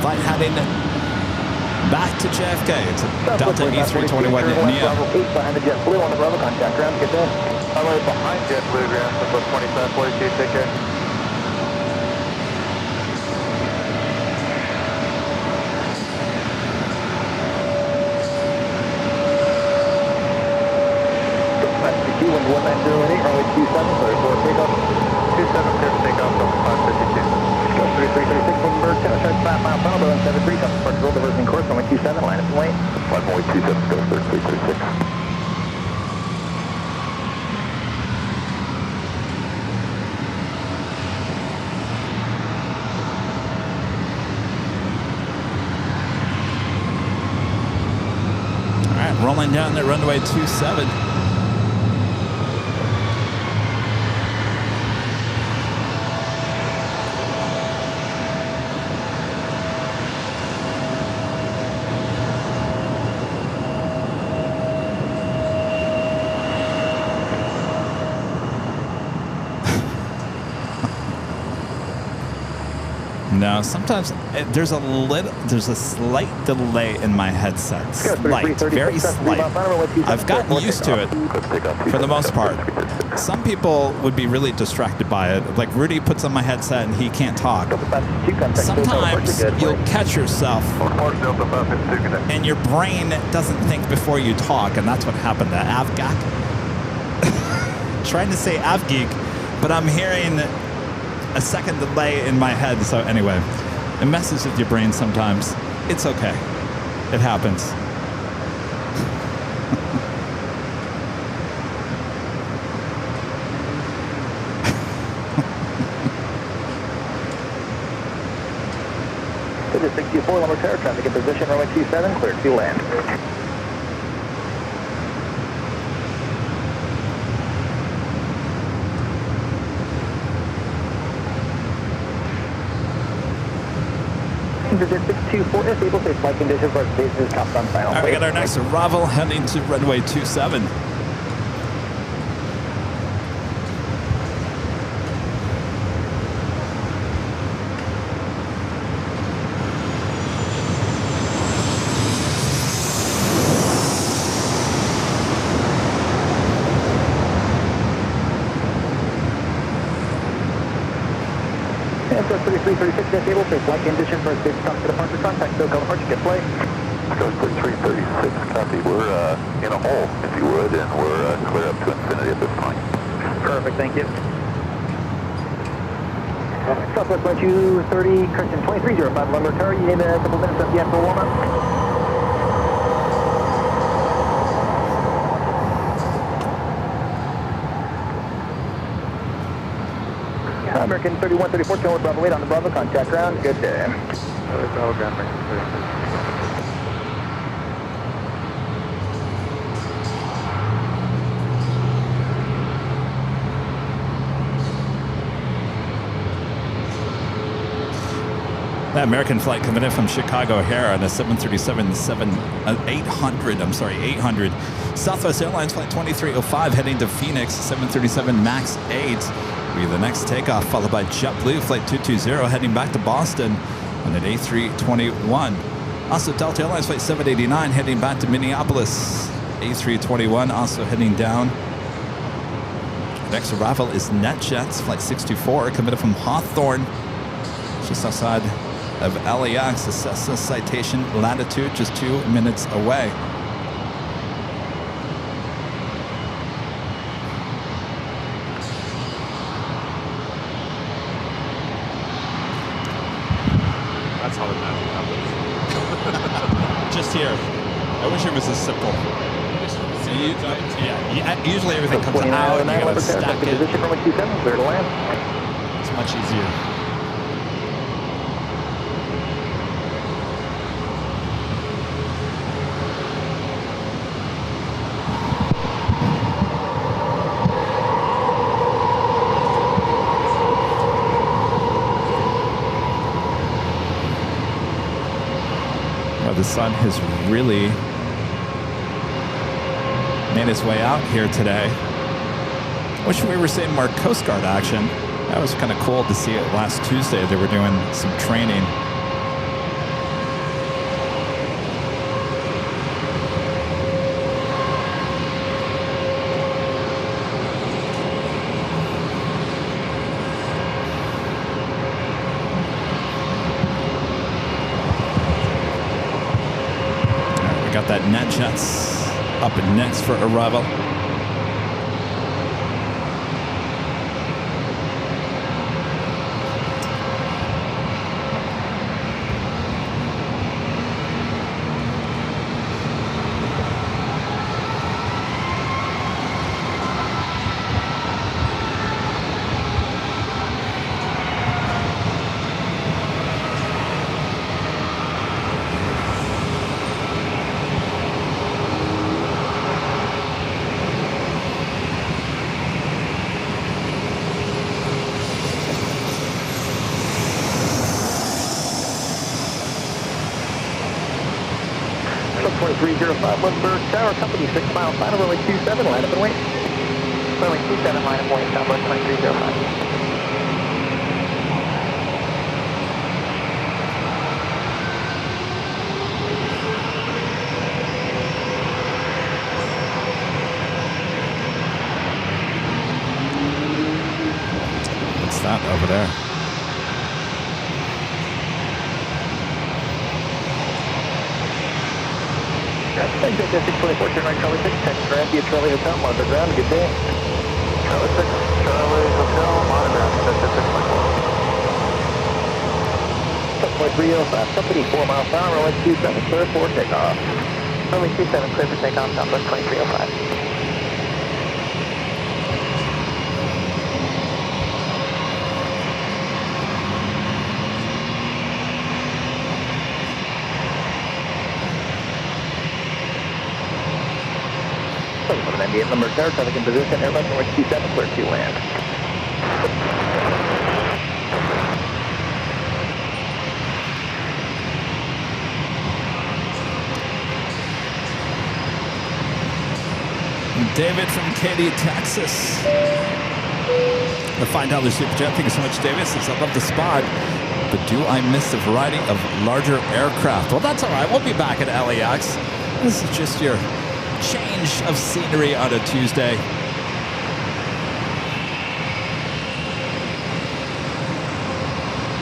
Flight heading back to JFK. It's a Delta A321neo. Behind the JetBlue on the Bravo contact ground. Get there. I'm right behind JetBlue ground. So 2542. Take care. Q1 1908, runway 27, sorry, for takeoff. 27, clear for takeoff, 552. Go 3336, Bloomberg, 10, 5 mile tunnel, Boeing 73, come for control, diverting course, runway 27, line up and wait. 27, go 3336. Rolling down the runway 27. No, sometimes there's a slight delay in my headset. Slight, very slight. I've gotten used to it for the most part. Some people would be really distracted by it. Like Rudy puts on my headset and he can't talk. Sometimes you'll catch yourself and your brain doesn't think before you talk, and that's what happened to Avgak. Trying to say Avgeek, but I'm hearing a second delay in my head. So anyway, it messes with your brain sometimes. It's okay. It happens. This is 64, Lumber Terror, traffic in position, runway 27, clear to land. Visit 624 is able to flight conditions for spaces top on final. All right, we got our next arrival heading to runway 27. Answer 3336 is able to flight conditions for spaces top to departure contact. So departure, get flight. Go 3336, copy. We're in a hole, if you would, and we're clear up to infinity at this point. Perfect, thank you. Southwest flight 230, Christian 2305, Lumber Tower. You need a couple minutes at the end for warm-up. American 3134, turn Bravo 8 on the Bravo, contact ground. Good day. Bravo ground, That American flight coming in from Chicago O'Hare on a 800. Southwest Airlines flight 2305 heading to Phoenix, 737 MAX 8. Will be the next takeoff, followed by JetBlue flight 220 heading back to Boston on an A321. Also Delta Airlines flight 789 heading back to Minneapolis, A321 also heading down. Next arrival is NetJets flight 624 coming in from Hawthorne, just outside of LAX, a Cessna Citation latitude, just 2 minutes away. That's how the magic happens. Just here. I wish it was as simple. Usually everything comes out and you gotta stack it. Position from 27, clear to land. It's much easier. The sun has really made its way out here today. Wish we were seeing more Coast Guard action. That was kind of cool to see it last Tuesday. They were doing some training. That NetJets up next for arrival. 7305 Lindbergh Tower, company 6 miles, final runway 27, line up and wait. Runway 27, line up, wait, Southwest 2305. What's that over there? Thank you, 624, turn right, Charlie 6, Texas Ramsey at Charlie Hotel, monitor ground, good day. Charlie 6, Charlie Hotel, monogram, Texas 6.4. 6.305, company 4 miles per hour, runway 27, clear for takeoff. Runway 27, clear for takeoff, Southwest 2305. Indian number tower, traffic in position, Airline runway 27, clear to land. David from Katy, Texas. The $5 super jet. Thank you so much, David. Says, I love the spot, but do I miss the variety of larger aircraft? Well, that's all right. We'll be back at LAX. This is just your change of scenery on a Tuesday.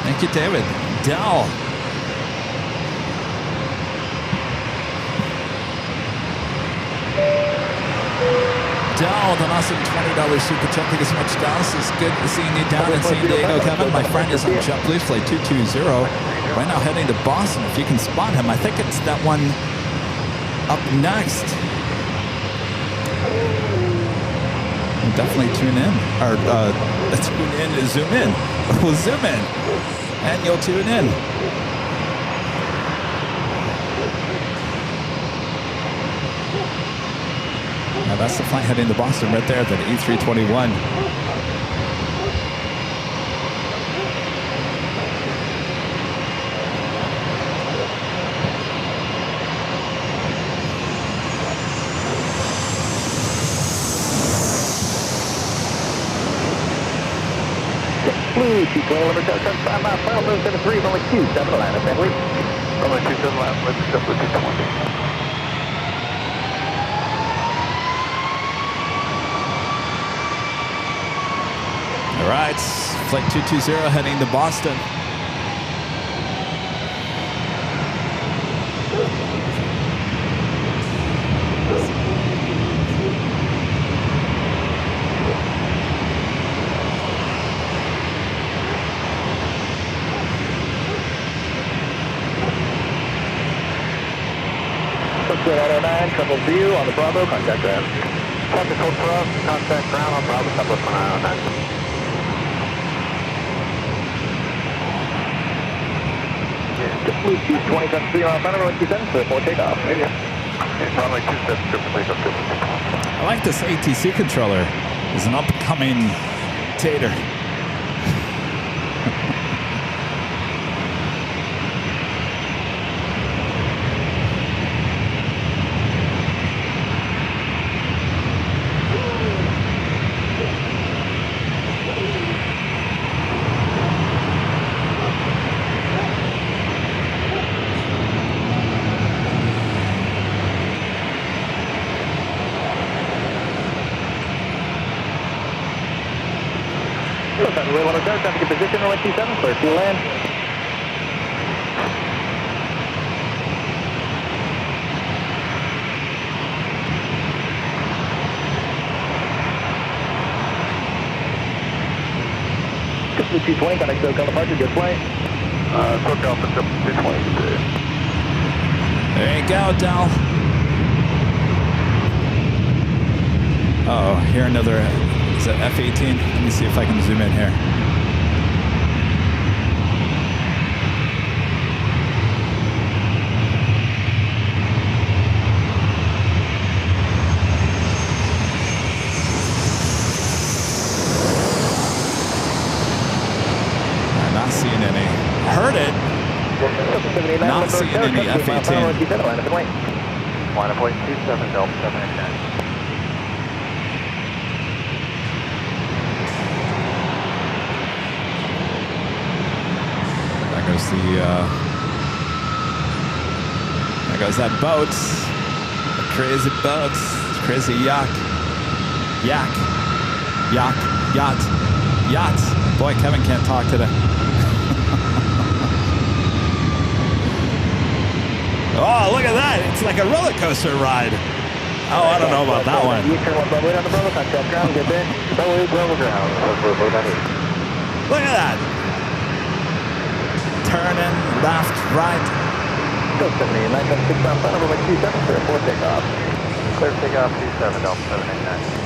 Thank you, David. Dell. Dell, with an awesome $20 super chat. Thank you so much, Dallas. It's good seeing you down in San Diego, Kevin. My friend is on JetBlue's flight 220. Right now heading to Boston. If you can spot him, I think it's that one up next. Definitely tune in. Or tune in, zoom in. We'll zoom in. And you'll tune in. Now that's the flight heading to Boston right there, the E321. Blue, 220, limit tower, 5 miles, final 073, runway 27, line up and wait. Runway 27, line up, JetBlue 220. All right, flight 220 heading to Boston. Brooklyn 109, trouble view on the Bravo, contact ground. Traffic code for us, contact ground on Bravo, Southwest 109. JetBlue 220, traffic 3 miles, final runway 27, clear for takeoff. Runway 27, clear for takeoff. I like this ATC controller. It's an upcoming tater. Runway 107, traffic in position, runway 27, clear to land. JetBlue 220, contact SoCal departure, good flight. SoCal for JetBlue 220 today. There you go, Dal. Uh-oh, here another, is it F-18? Let me see if I can zoom in here. I'm not seeing any. Heard it. Not seeing any F-18. Line up 27 Delta 789. There goes that boat. The crazy boat. Crazy yacht. Yacht. Boy, Kevin can't talk today. Oh, look at that. It's like a roller coaster ride. Oh, I don't know about that one. You turn one Bravo on the Bravo, contact ground, get there. Bravo ground. Look at that. Turning left, right. Still 78, 976 on final, runway 27, clear 4 takeoff. Clear takeoff 27, Delta 789.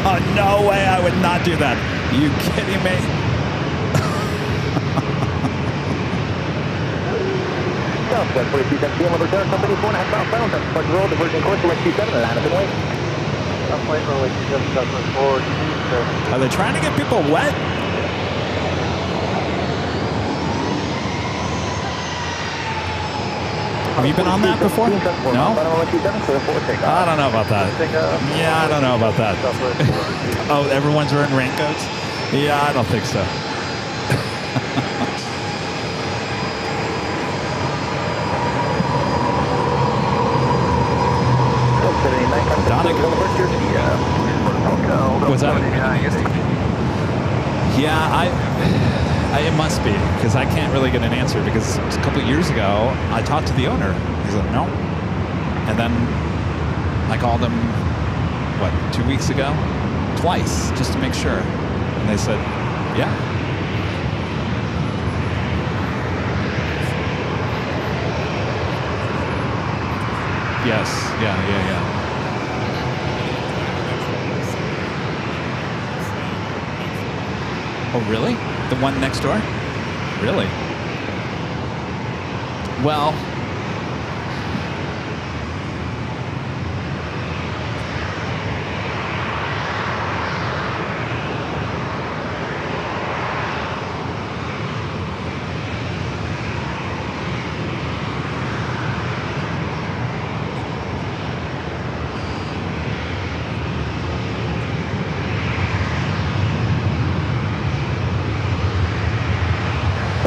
Oh, no way I would not do that. Are you kidding me? Southwest 4217, number Tower Company, 4.5 miles final, that's Park Road, diverging course, runway 27, and line up and wait. Southwest runway 27, Southwest 427. Are they trying to get people wet? Have you been on that before? No? I don't know about that. Yeah, I don't know about that. Oh, everyone's wearing raincoats? Yeah, I don't think so. What's that? Yeah, it must be, because I can't really get an answer, because a couple of years ago, I talked to the owner. He's like, no. And then I called him, 2 weeks ago? Twice, just to make sure. And they said, yeah. Yes, yeah. Oh, really? The one next door? Really? Well,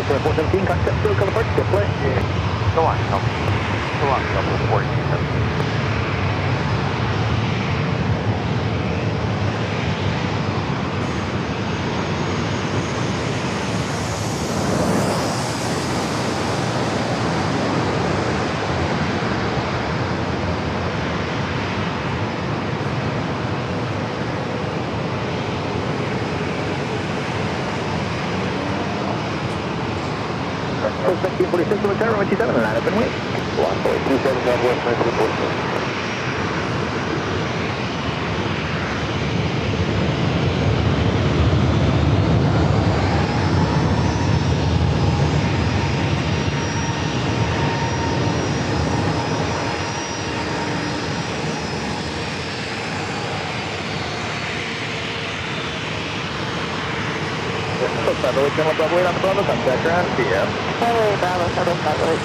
Southwest 417, contact still, color park, still play. Go on, Southwest 427. Suspect 46 on the tower, 27, and line up and wait. 1.27 Southwest 1947. Bravo 8, Bravo 8 on the Bravo, contact ground, PM. Bravo 7, Bravo 8.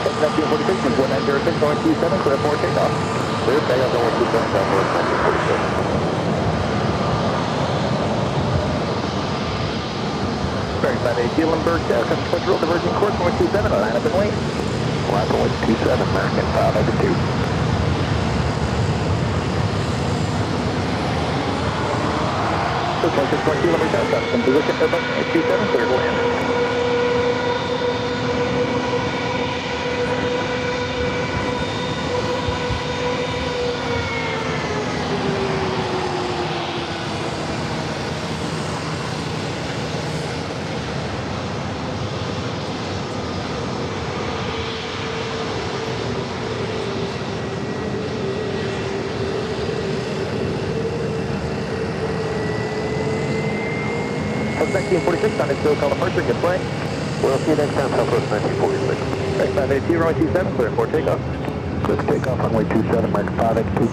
Suspect 46, 1906, 127, clear 4 takeoff. Clear takeoff, 127, Southwest 1946. Bearing 580 Limburg, Customs Road, diverging course, 127, line up and wait. Line up 127, American 502. So 26.2 Limburg, Customs position, Airbus 827, clear to land. 246 on its SoCal departure. Good play. We'll see you next time, Southwest 1946. Next 582, runway 27, clear for takeoff. Clear for takeoff, runway 27, American 582.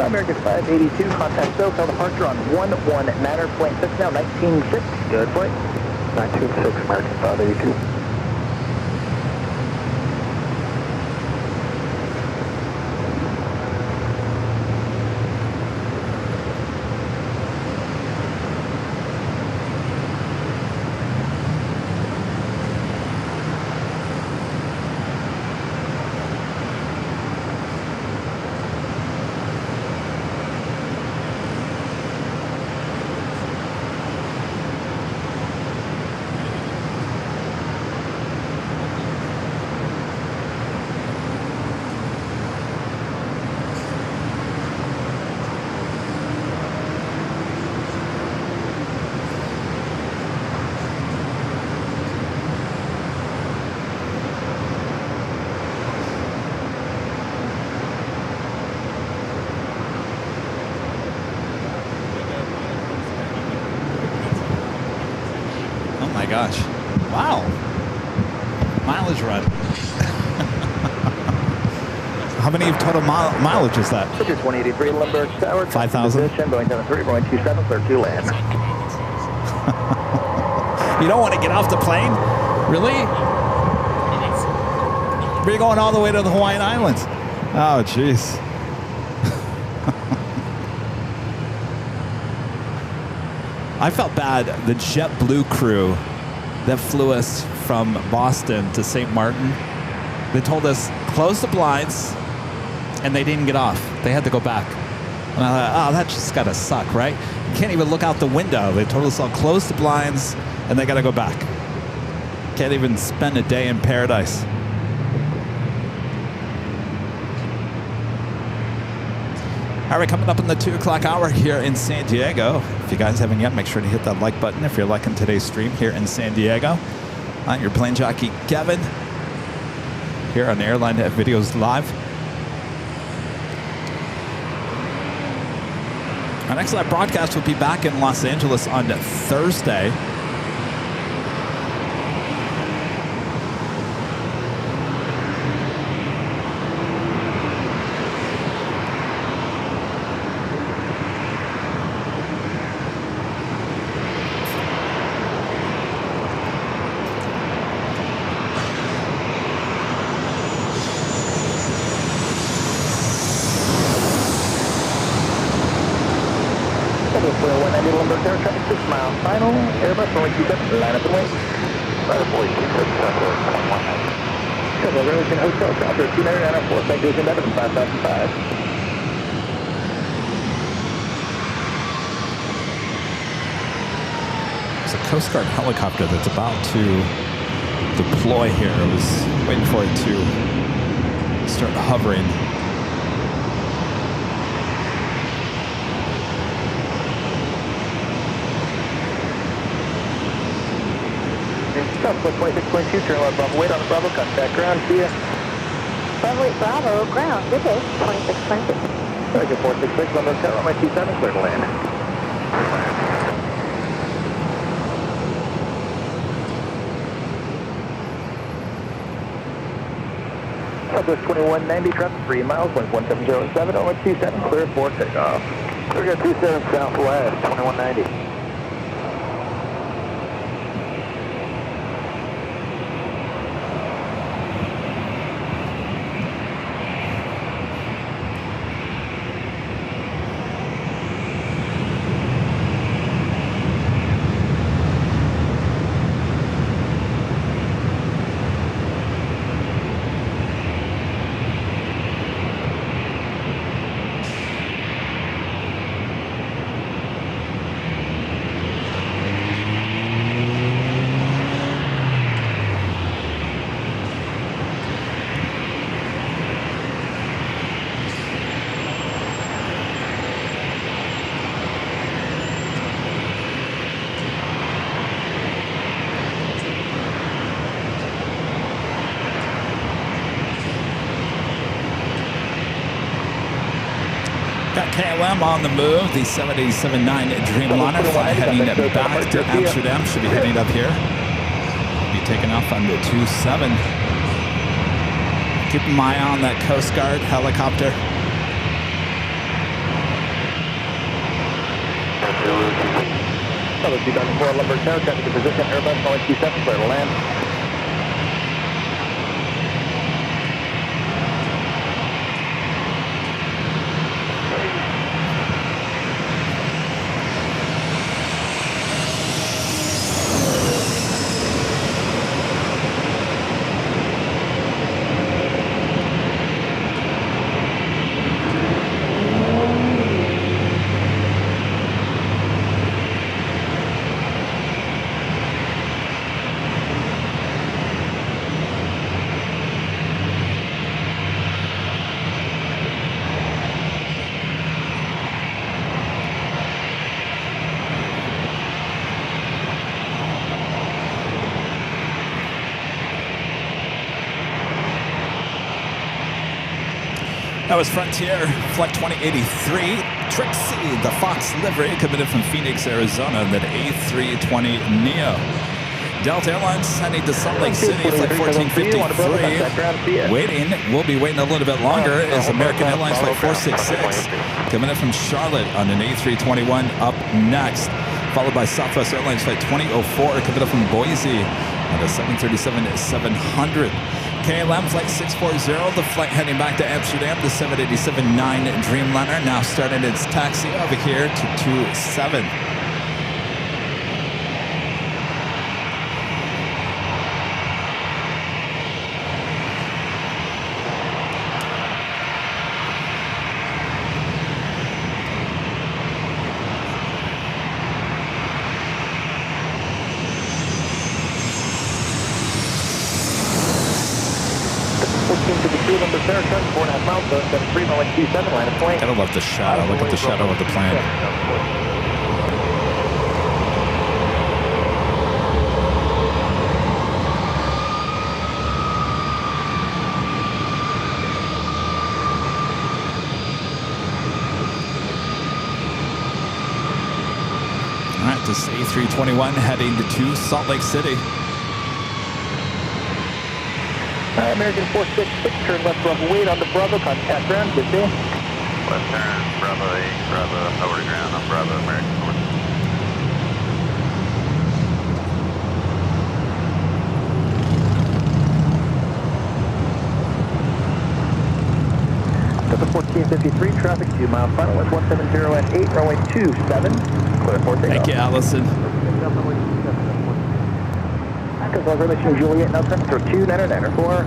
American 582, contact SoCal departure on 119er, plane 6 now, 196. Good play. 926, American 582. Gosh. Wow. Mileage run. How many total mileage is that? 183 Limburg Tower. 5,000. Boeing 73, runway 27, clear to land. You don't want to get off the plane? Really? We're going all the way to the Hawaiian Islands. Oh, jeez. I felt bad. The JetBlue crew that flew us from Boston to St. Martin, they told us, close the blinds, and they didn't get off. They had to go back. And I thought, oh, that just gotta suck, right? You can't even look out the window. They told us, I'll close the blinds, and they gotta go back. Can't even spend a day in paradise. All right, coming up in the 2 o'clock hour here in San Diego. If you guys haven't yet, make sure to hit that like button if you're liking today's stream here in San Diego. I'm your plane jockey, Kevin, here on Airline Videos Live. Our next live broadcast will be back in Los Angeles on Thursday. Final, Airbus, runway 27, line up and wait. Right up, 27, 119. Several Arlington Hotel, Chopper, 294, citation 11, 5005. There's a Coast Guard helicopter that's about to deploy here. I was waiting for it to start hovering. Southwest 26.2, turn left Bravo, wait on the Bravo, contact ground, see ya. Bravo 8 Bravo, ground, good day, 26.2. American 466, London Hotel, runway 27, clear to land. Southwest 2190, traffic 3 miles, 1707, runway 27, clear for takeoff. Clear 27 Southwest, 2190. Got KLM on the move. The 787-9 Dreamliner flight heading back to Amsterdam. Should be heading up here. Be taking off on the 27. Keep an eye on that Coast Guard helicopter. Hello, 2004 Lumber Tower, traffic in position, Airbus calling 27, clear to land. That was Frontier Flight 2083. Trixie, the Fox livery, committed from Phoenix, Arizona, that A320neo. Delta Airlines heading to Salt Lake City, Flight 1453. We'll be waiting a little bit longer, is American Airlines Flight 466, coming in from Charlotte on an A321 up next, followed by Southwest Airlines Flight 2004, coming up from Boise on a 737-700. KLM Flight 640, the flight heading back to Amsterdam, the 787-9 Dreamliner, now starting its taxi over here to 27. Gotta love the shadow. Look at the shadow of the plane. All right, this A321 heading to Salt Lake City. American 466, turn left Bravo, wait on the Bravo, contact ground, good day. Left turn, Bravo 8, Bravo, over to ground on Bravo, American 466. 1453, traffic 2 mile final with 170 at 8, runway 27, clear for takeoff. Thank you, Allison. Congratulations, Juliet, now turn for 2994.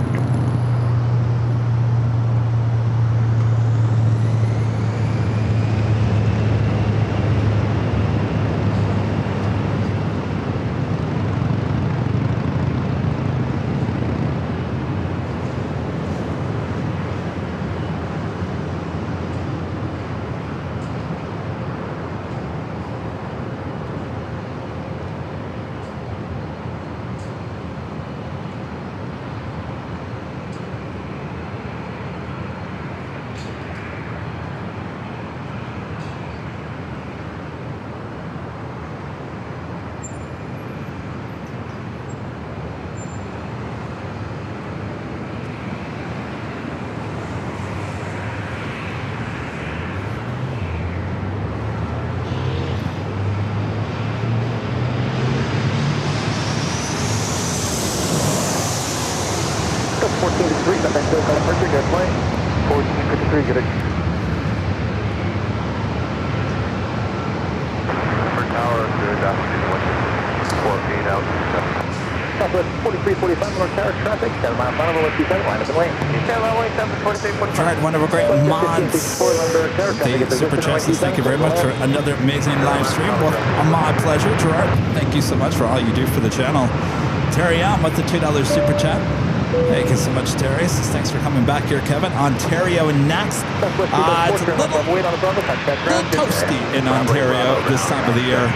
Alright, one of our great mods. The Super Chassis, thank you very much for another amazing live stream. Well, my pleasure, Gerard. Thank you so much for all you do for the channel. Terry Am with the $2 Super Chat. Thank you so much, Terry. Thanks for coming back here, Kevin. Ontario next. It's a little toasty in Ontario this time of the year.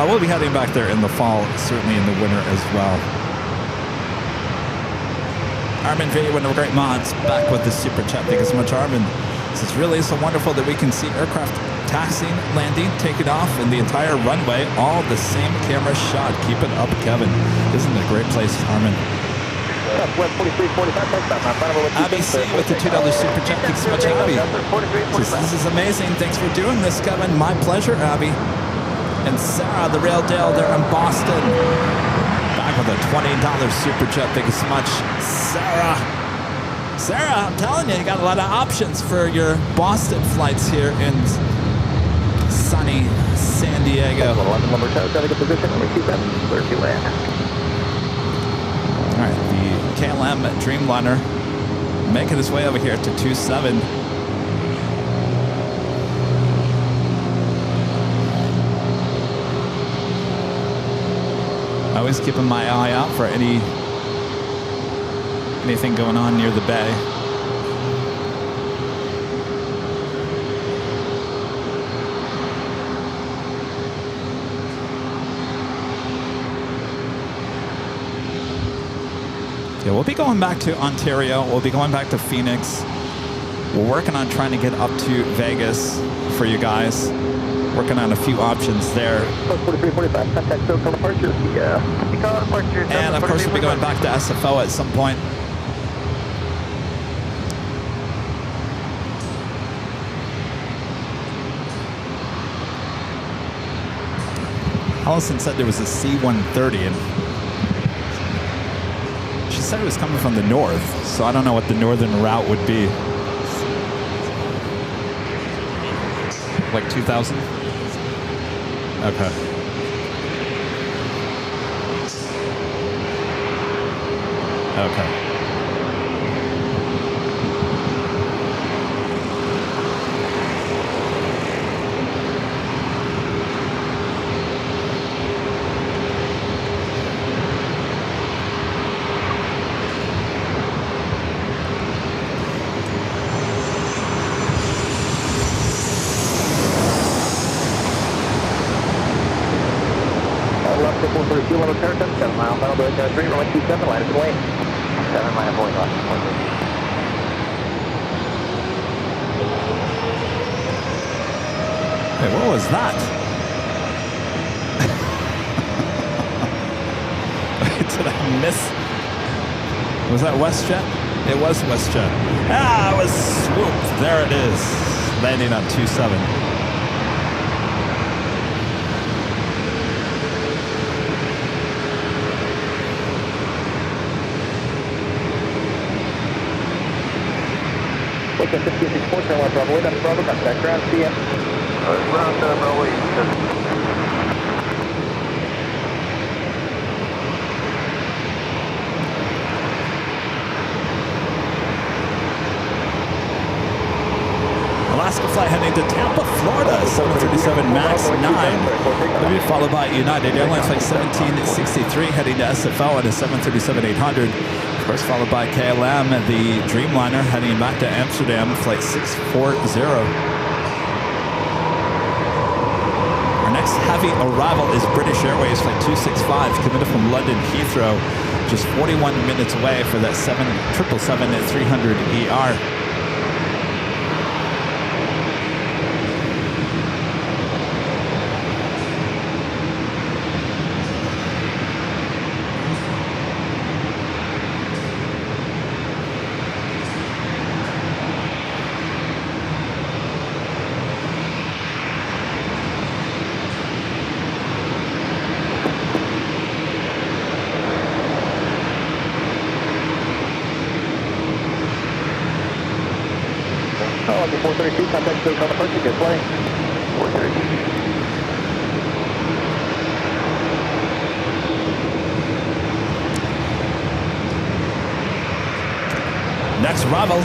We'll be heading back there in the fall, certainly in the winter as well. Armin V, one of our great mods, back with the Super Chat. Thank you so much, Armin. This really so wonderful that we can see aircraft taxiing, landing, taking off, and the entire runway, all the same camera shot. Keep it up, Kevin. Isn't it a great place, Harmon? Abby C with the $2 super chat. Thanks so much, Abby. This is amazing. Thanks for doing this, Kevin. My pleasure, Abby. And Sarah, the real deal, there in Boston. Back with a $20 super chat. Thank you so much, Sarah. Sarah, I'm telling you, you got a lot of options for your Boston flights here in sunny San Diego. All right, the KLM Dreamliner making its way over here to 27. Always keeping my eye out for anything going on near the bay. Yeah, we'll be going back to Ontario. We'll be going back to Phoenix. We're working on trying to get up to Vegas for you guys. Working on a few options there. And of course, we'll be going back to SFO at some point. Allison said there was a C-130, and she said it was coming from the north, so I don't know what the northern route would be. Like 2,000? Okay. Okay. Hey, what was that? Did I miss? Was that WestJet? It was WestJet. Ah, I was swooped. There it is. Landing on 27. What's up, 56 Airline Bravo, that's Bravo, contact ground, CM. Ground, Bravo, Alaska flight heading to Tampa, Florida, 737 MAX 9. Maybe followed by United Airlines flight 1763 heading to SFO at a 737-800. Of course, followed by KLM, the Dreamliner heading back to Amsterdam, flight 640. Our next heavy arrival is British Airways flight 265, committed from London Heathrow, just 41 minutes away for that 777-300ER. Contact still on the purchase, good play. 432. Next arrival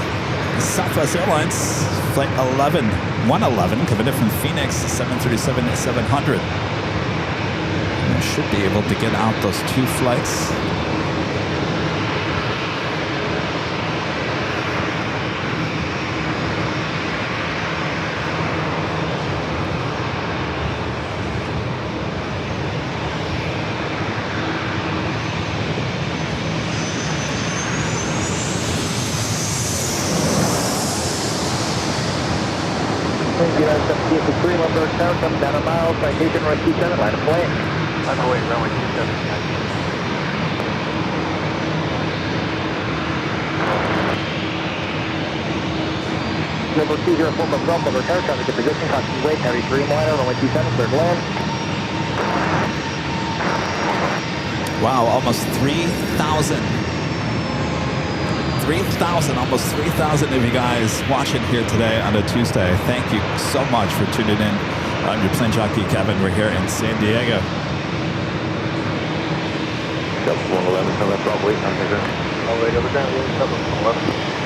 is Southwest Airlines, flight 111, committed from Phoenix, 737-700. We should be able to get out those two flights. 3 Limburg Tower, coming down a mile, citation runway 27, line of plane. Line of way, runway 27. Number 204 from Gulf, Limburg Tower, traffic in position, constant wait, heavy streamliner, runway 27, clear to land. Wow, almost 3,000. 3,000, almost 3,000 of you guys watching here today on a Tuesday. Thank you so much for tuning in. I'm your plane jockey, Kevin. We're here in San Diego. Delta 111, come up, wait, I'm here. All right, over down, Delta 111.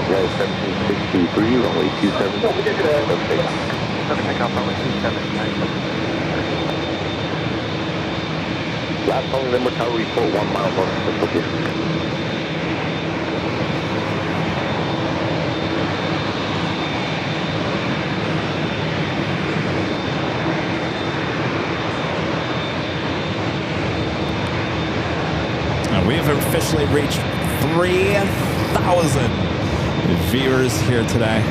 Yeah, 1763, runway 27. Okay. Take off runway 27. Last on Limburg Tower, report 1 mile north of the We've officially reached 3,000 viewers here today.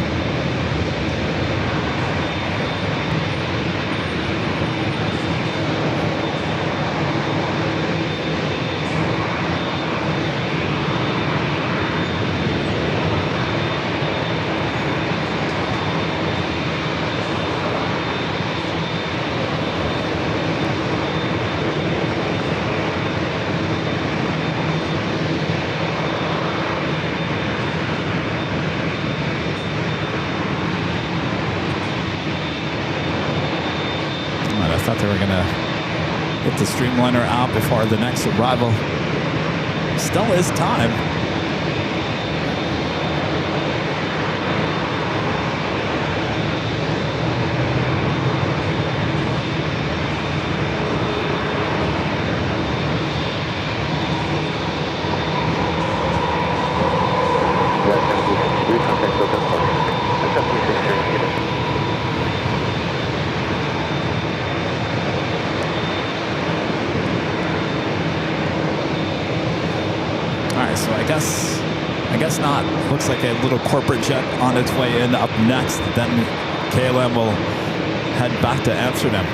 I thought they were gonna get the streamliner out before the next arrival. Still is time. So I guess not. Looks like a little corporate jet on its way in up next. Then KLM will head back to Amsterdam.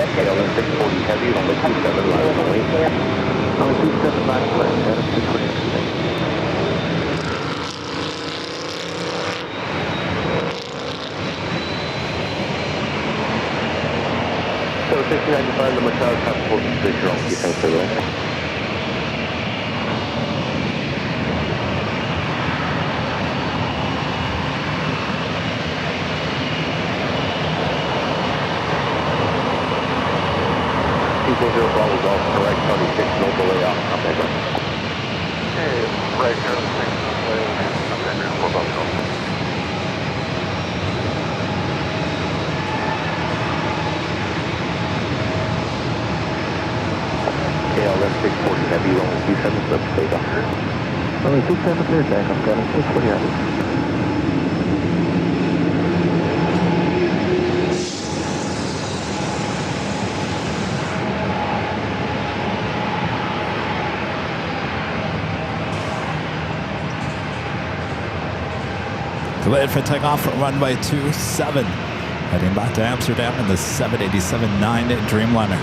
KLM 640 heavy, runway 27, line of way. Runway 27, line of way, Adam 640. So 69 the Macau transport station on Keystone Civil. Bravo Golf, correct, 36, no delay off, Commander. Okay, right, 36, no delay, Commander, 4 Bravo Golf. KLM 640 heavy, only 27, let's take off. Only 27 clear, Jack, I'm getting 640 heavy. Cleared for takeoff from runway 27. Heading back to Amsterdam in the 787-9 Dreamliner.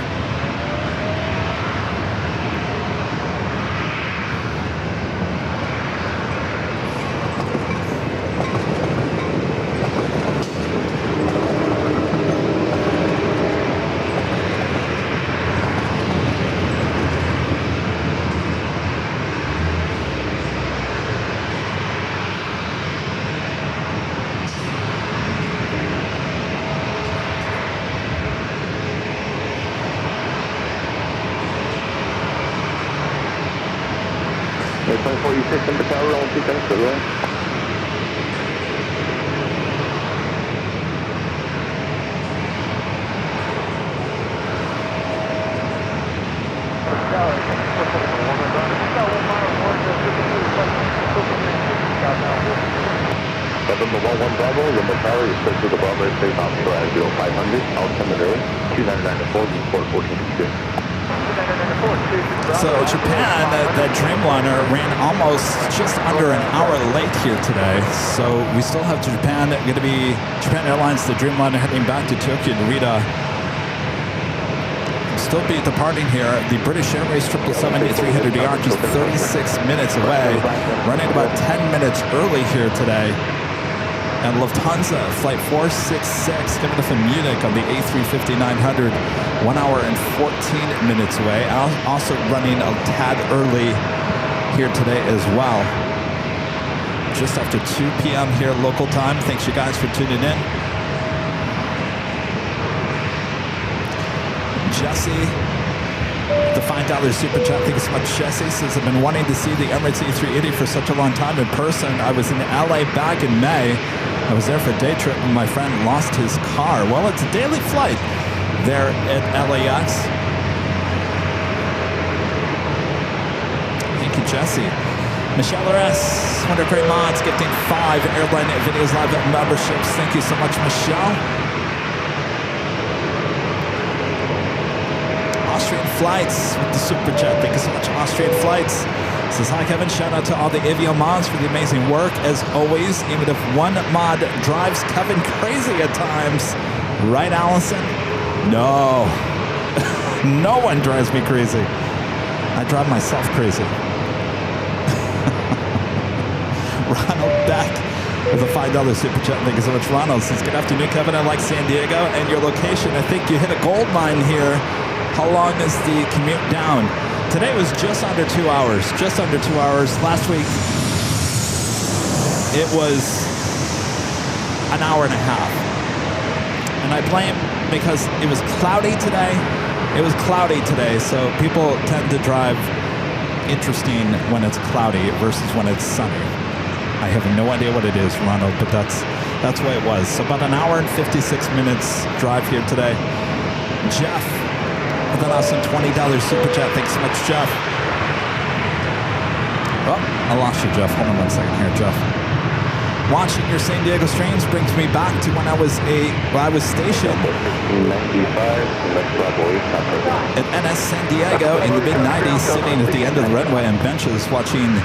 2486 in Patel, roll 2 seconds, good luck. November 11 Bravo, Lima Tower, you're supposed to the Bravo Space Officer at 0500, I'll come in early, 2994, report 1452. So Japan, that Dreamliner ran almost just under an hour late here today. So we still have Japan, going to be Japan Airlines, the Dreamliner heading back to Tokyo, Narita. Still be departing here. The British Airways 777-300ER just 36 minutes away, running about 10 minutes early here today. And Lufthansa, flight 466, coming from Munich on the A350-900, 1 hour and 14 minutes away. Also running a tad early here today as well. Just after 2 p.m. here local time. Thanks you guys for tuning in. Jesse, the $5 super chat. Thank you so much, Jesse. Says, I've been wanting to see the Emirates A380 for such a long time in person. I was in LA back in May. I was there for a day trip and my friend lost his car. Well, it's a daily flight there at LAX. Thank you, Jesse. Michelle R.S., Wonder Great Mods, gifting 5 Airline Videos Live memberships. Thank you so much, Michelle. Austrian Flights with the super chat. Thank you so much, Austrian Flights. Says, hi, Kevin. Shout out to all the Avio mods for the amazing work. As always, even if one mod drives Kevin crazy at times. Right, Allison? No. No one drives me crazy. I drive myself crazy. Ronald Beck with a $5 super chat. Thank you so much, Ronald. Says, good afternoon, Kevin. I like San Diego and your location. I think you hit a gold mine here. How long is the commute down? Today was just under 2 hours. Just under 2 hours. Last week, it was an hour and a half. And I blame because it was cloudy today. It was cloudy today, so people tend to drive interesting when it's cloudy versus when it's sunny. I have no idea what it is, Ronald, but that's the way it was. So about an hour and 56 minutes drive here today. Jeff, with an awesome $20 super chat. Thanks so much, Jeff. Oh, I lost you, Jeff. Hold on 1 second here, Jeff. Watching your San Diego streams brings me back to when I was stationed at NS San Diego in the mid-90s, sitting at the end of the runway on benches watching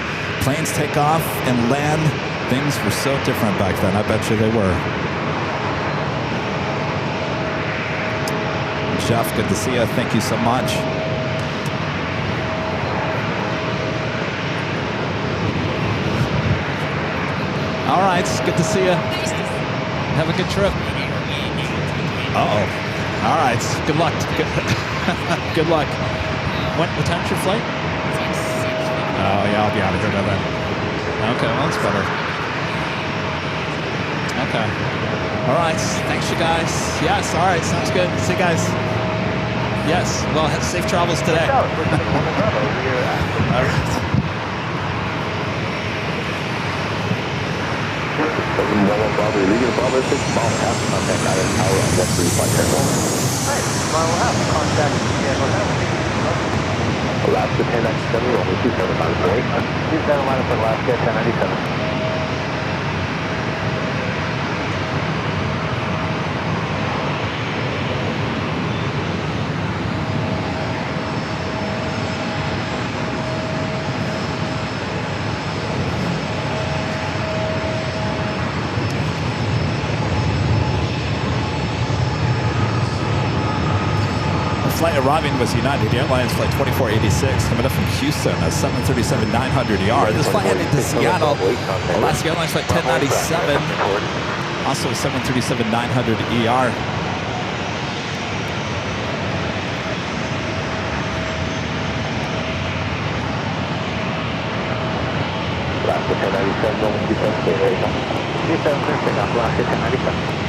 planes take off and land. Things were so different back then. I bet you they were. Jeff, good to see you. Thank you so much. All right, good to see you. Have a good trip. Uh-oh. All right, good luck. Good luck. What time's your flight? Oh, yeah, I'll be out of here by then. Okay, well, that's better. Okay. All right, thanks, you guys. Yes, all right, sounds good. See you guys. Yes, well, have safe travels today. All right. Legal Bravo 6, Mile Half, contact Island Tower on West 3 Flight 10 Alright, Mile Half, contact Alaska 1097, only 2794. 27 line for Alaska 1097. Flight arriving was United Airlines Flight 2486 coming up from Houston, a 737-900ER. This flight headed to Seattle. Alaska Airlines Flight 1097, also a 737-900ER. Alaska 1097, only 27 Alaska 1097.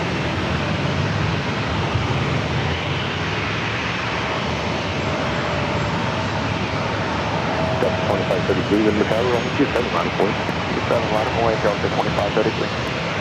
2533, wind tower, runway 27, line of point. 27, line of point, Delta 2533.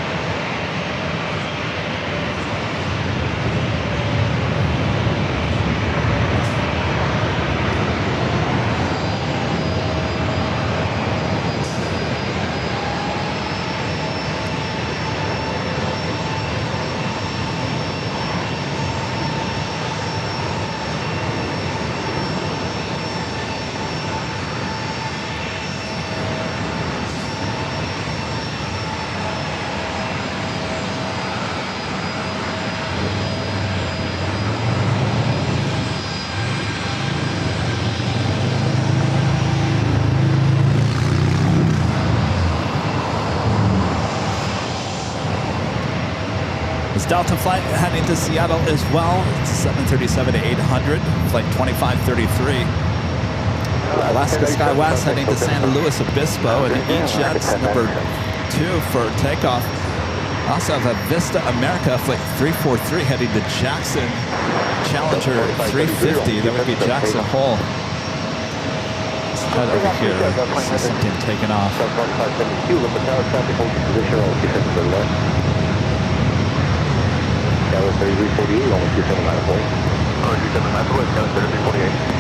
Delta flight heading to Seattle as well. It's 737-800, flight 2533. Alaska SkyWest heading to San Luis Obispo, and E-Jets number 2 for takeoff. Also have a Vista America flight 343 heading to Jackson. Challenger 350, that would be Jackson Hole. Let's head over here. See something taking off. Tower 3348, only 27 line of point. 27 line of point, Tower 3348.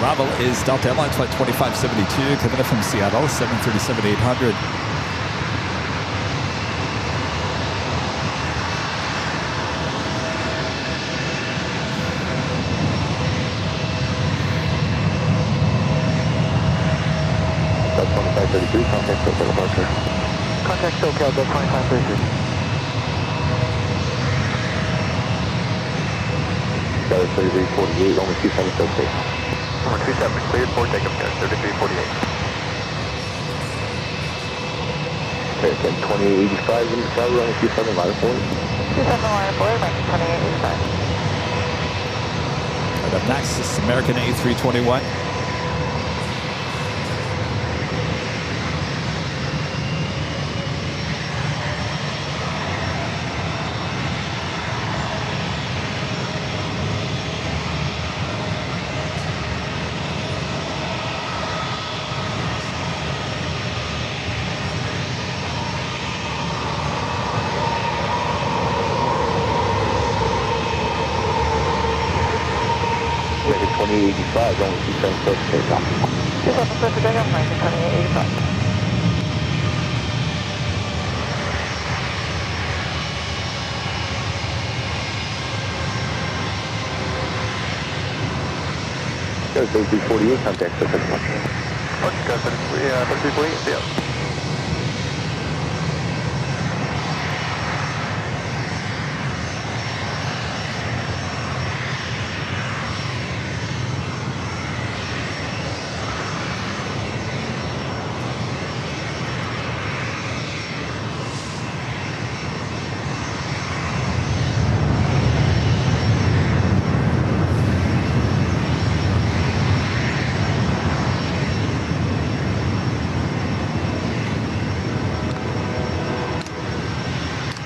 Arrival is Delta Airlines flight 2572, coming in from Seattle, 737-800. Delta 2533, contact SoCal departure. Contact SoCal, Delta 2533. Tower 3348, only 27 still safe. Number 27, cleared for takeoff there, 3348. Okay, 2885 in the tower, runway 27, line of point. 27 line of point, 2885. Right up next is American A321. American 2885, only 27 still takeoff. 27 clear for takeoff, 2885. Go 3348, contact SoCal departure. Okay, go 3348, yeah.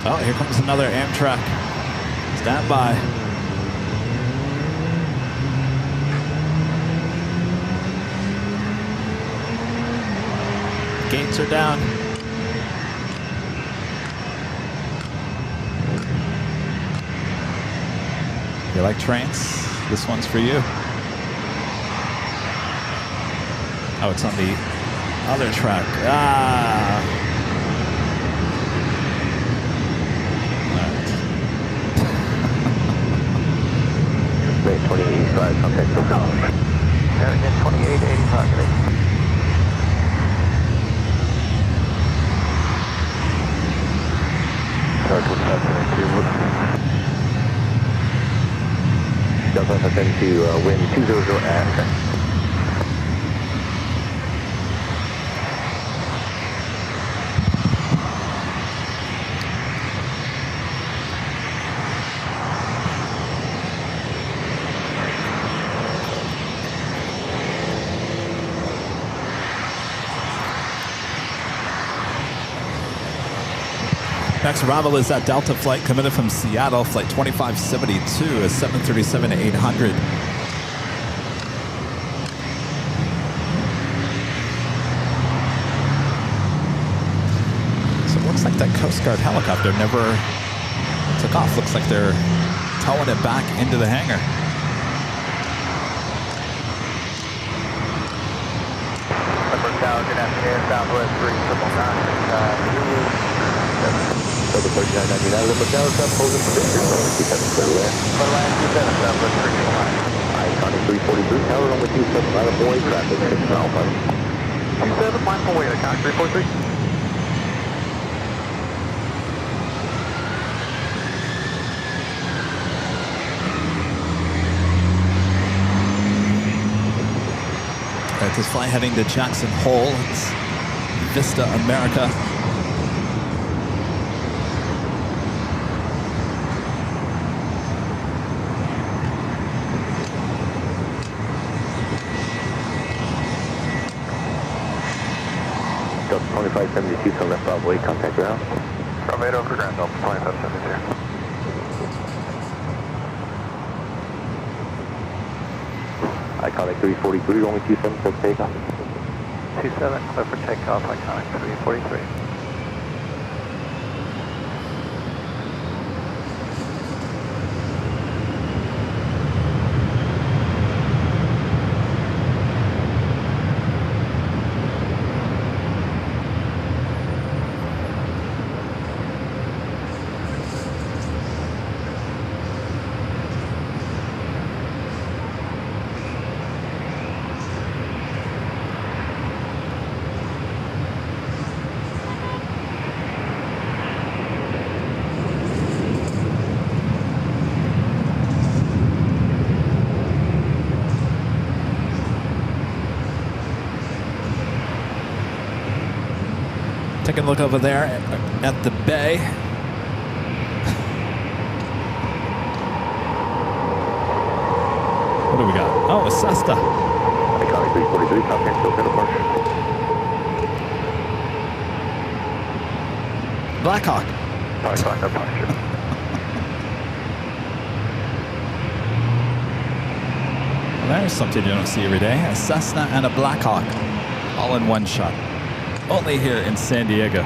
Oh, here comes another Amtrak. Stand by. Gates are down. You like trains? This one's for you. Oh, it's on the other track. Ah. 2885, contact SoCal. American 2885, please. Tower 2572. Delta 572, wind 200 at. Next arrival is that Delta flight committed from Seattle, flight 2572, a 737-800. So it looks like that Coast Guard helicopter never took off. Looks like they're towing it back into the hangar. Good afternoon, Southwest 3999, Southern 3999, Limbo Tower, South Poland, runway 27, clear to land. Airline 27, Southwest 329. Iconic 343, tower, runway 27, line of boy, traffic 6 mile per hour. 27, mindful weight, Iconic 343. At this flight heading to Jackson Hole, it's Vista America. Delta 2572, to left Bravo 8, contact ground. Bravo 8 over ground, Delta 2572. Iconic 343, runway 27, for takeoff. 27, clear for takeoff, Iconic 343. Taking a look over there at the bay. What do we got? Oh, a Cessna. Iconic 343, contact still clear departure. Blackhawk. Iconic departure. Well, there's something you don't see every day. A Cessna and a Blackhawk, all in one shot. Only here in San Diego.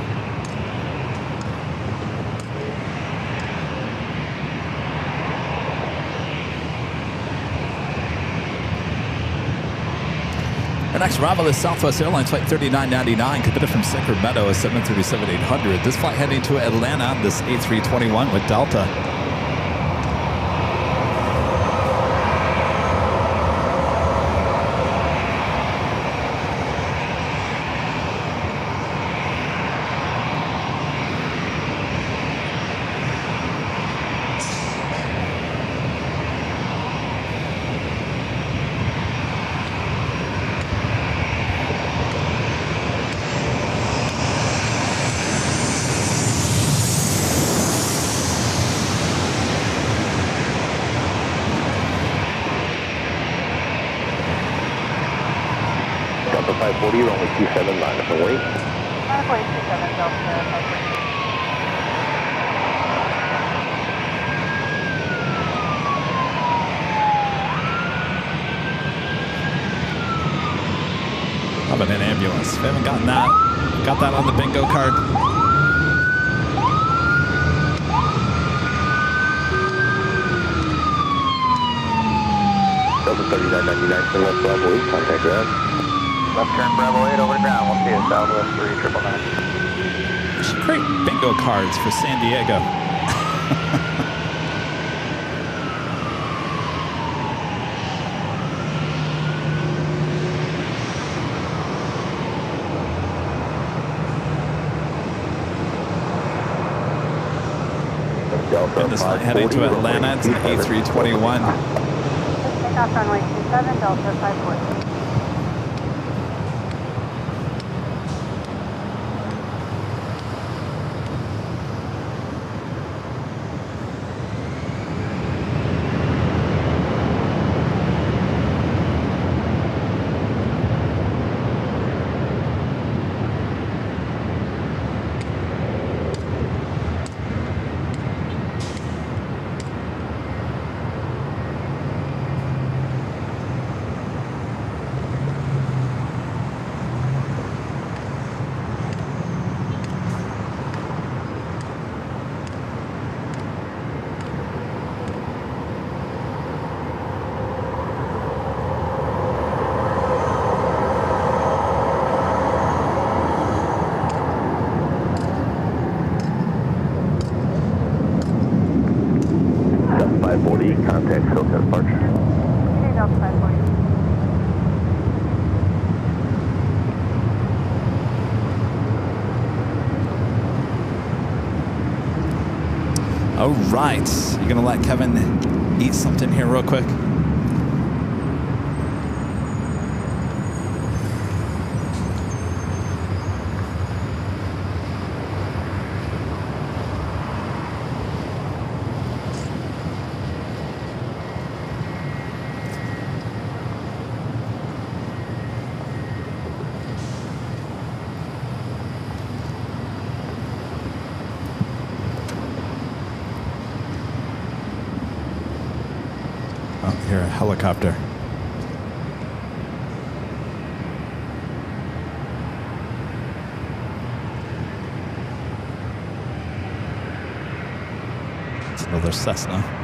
Our next arrival is Southwest Airlines flight 3999, committed from Sacramento, a 737-800. This flight heading to Atlanta, this A321 with Delta. Delta 540, runway 27, line up and wait. Runway 27, Delta 540. How about an ambulance? We haven't gotten that. Got that on the bingo card. Delta 3999, to left Bravo 8, contact ground. Left turn Bravo 8 over the ground. We'll see you Southwest 3999. We should create bingo cards for San Diego. And this flight heading to Atlanta, it's an A321. Takeoff runway 27, Delta 540. contact, Delta departure. Okay, Delta 540. All right, you're gonna let Kevin eat something here real quick. Oh, you're a helicopter. It's another Cessna.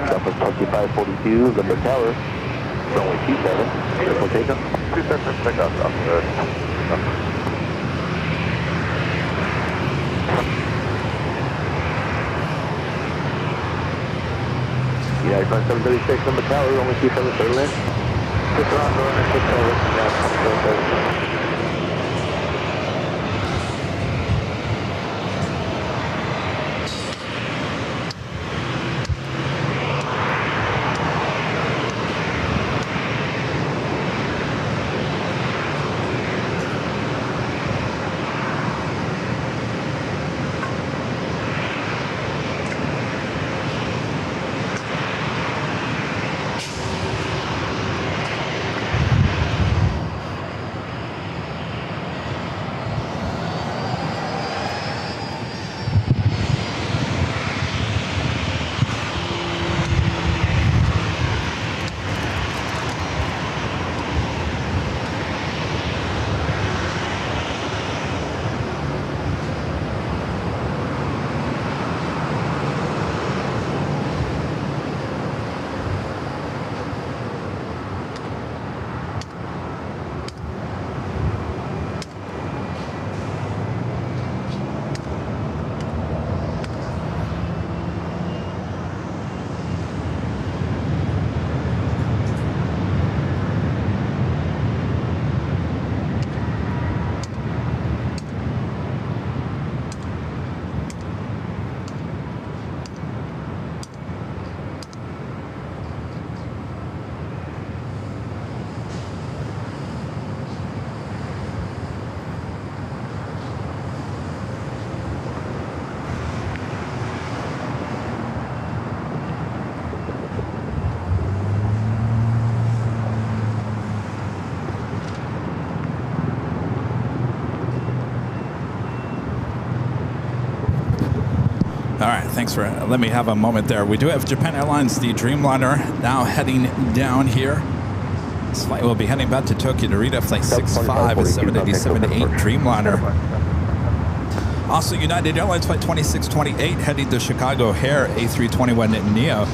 Delta Kentucky 542, Limber Tower, runway 27, triple takeoff. 27, takeoff, Yeah, Airline 736, Limber Tower, runway 27, third lane. Just around the runway 67, yeah, All right, thanks for letting me have a moment there. We do have Japan Airlines, the Dreamliner, now heading down here. This flight will be heading back to Tokyo Narita, flight 65 is 787-8 Dreamliner. Also, United Airlines flight 2628 heading to Chicago O'Hare, A321neo.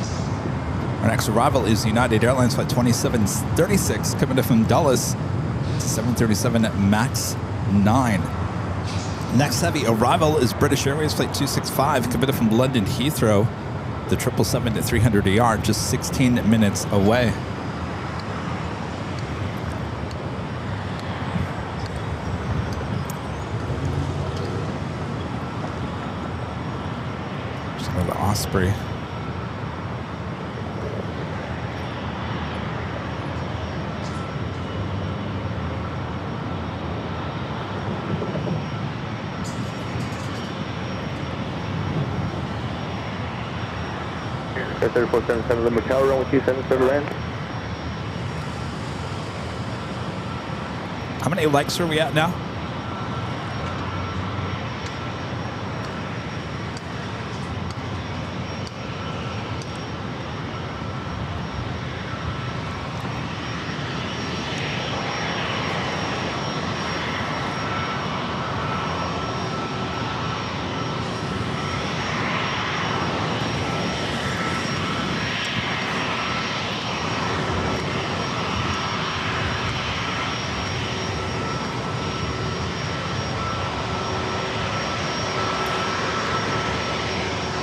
Our next arrival is United Airlines flight 2736 coming from Dulles, 737 MAX 9. Next heavy arrival is British Airways flight 265 committed from London Heathrow, the 777-300ER, just 16 minutes away. Or the Osprey. Air 3477 Limber Tower, runway 27, clear to land. How many legs are we at now?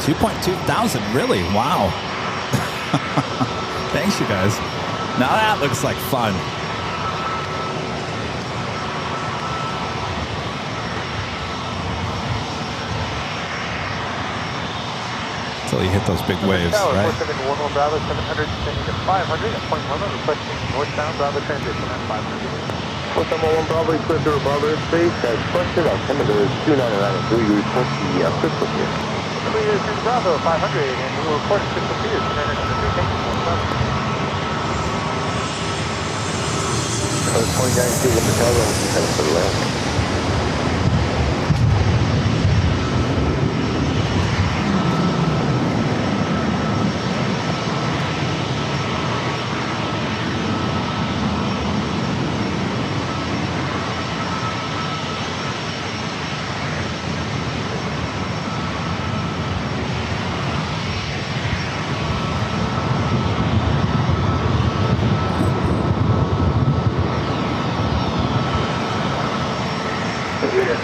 $2,200, really? Wow. Thanks, you guys. Now that looks like fun. Until you hit those big waves, right? 471 Bravo 700, descending to 500 at point 1, requesting northbound Bravo transition at 500. 471 Bravo, clear to Bravo airspace, as requested, altimeter is 2993, you report the crystal here. Clear to Bravo 500, and we will report crystal clear, 2993, thank you, northbound. 29 Limber Tower, runway 27, clear to land.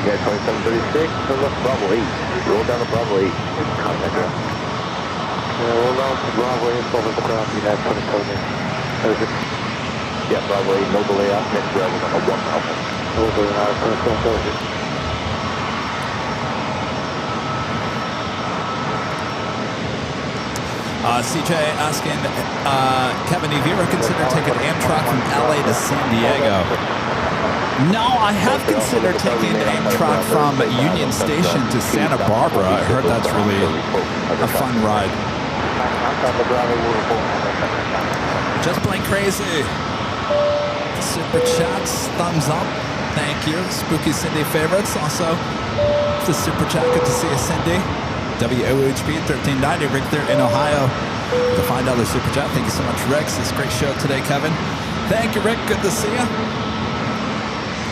Yeah, 2736, turn left Bravo 8. Roll down to Bravo 8. Contact ground. Roll down to Bravo 8, over the ground, United 27. Yeah, Bravo 8, no delay out, next ground on a 1 Alpha. Over United 27. CJ asking, Kevin, have you ever considered taking Amtrak from LA to San Diego? No, I have considered taking Amtrak from Union Station to Santa Barbara. I heard that's really a fun ride. Just plain crazy. Super chats, thumbs up. Thank you. Spooky Cindy favorites. Also, the super chat. Good to see you, Cindy. WOHP 1390, Rick there in Ohio. The $5 super chat. Thank you so much, Rick. It's a great show today, Kevin. Thank you, Rick. Good to see you.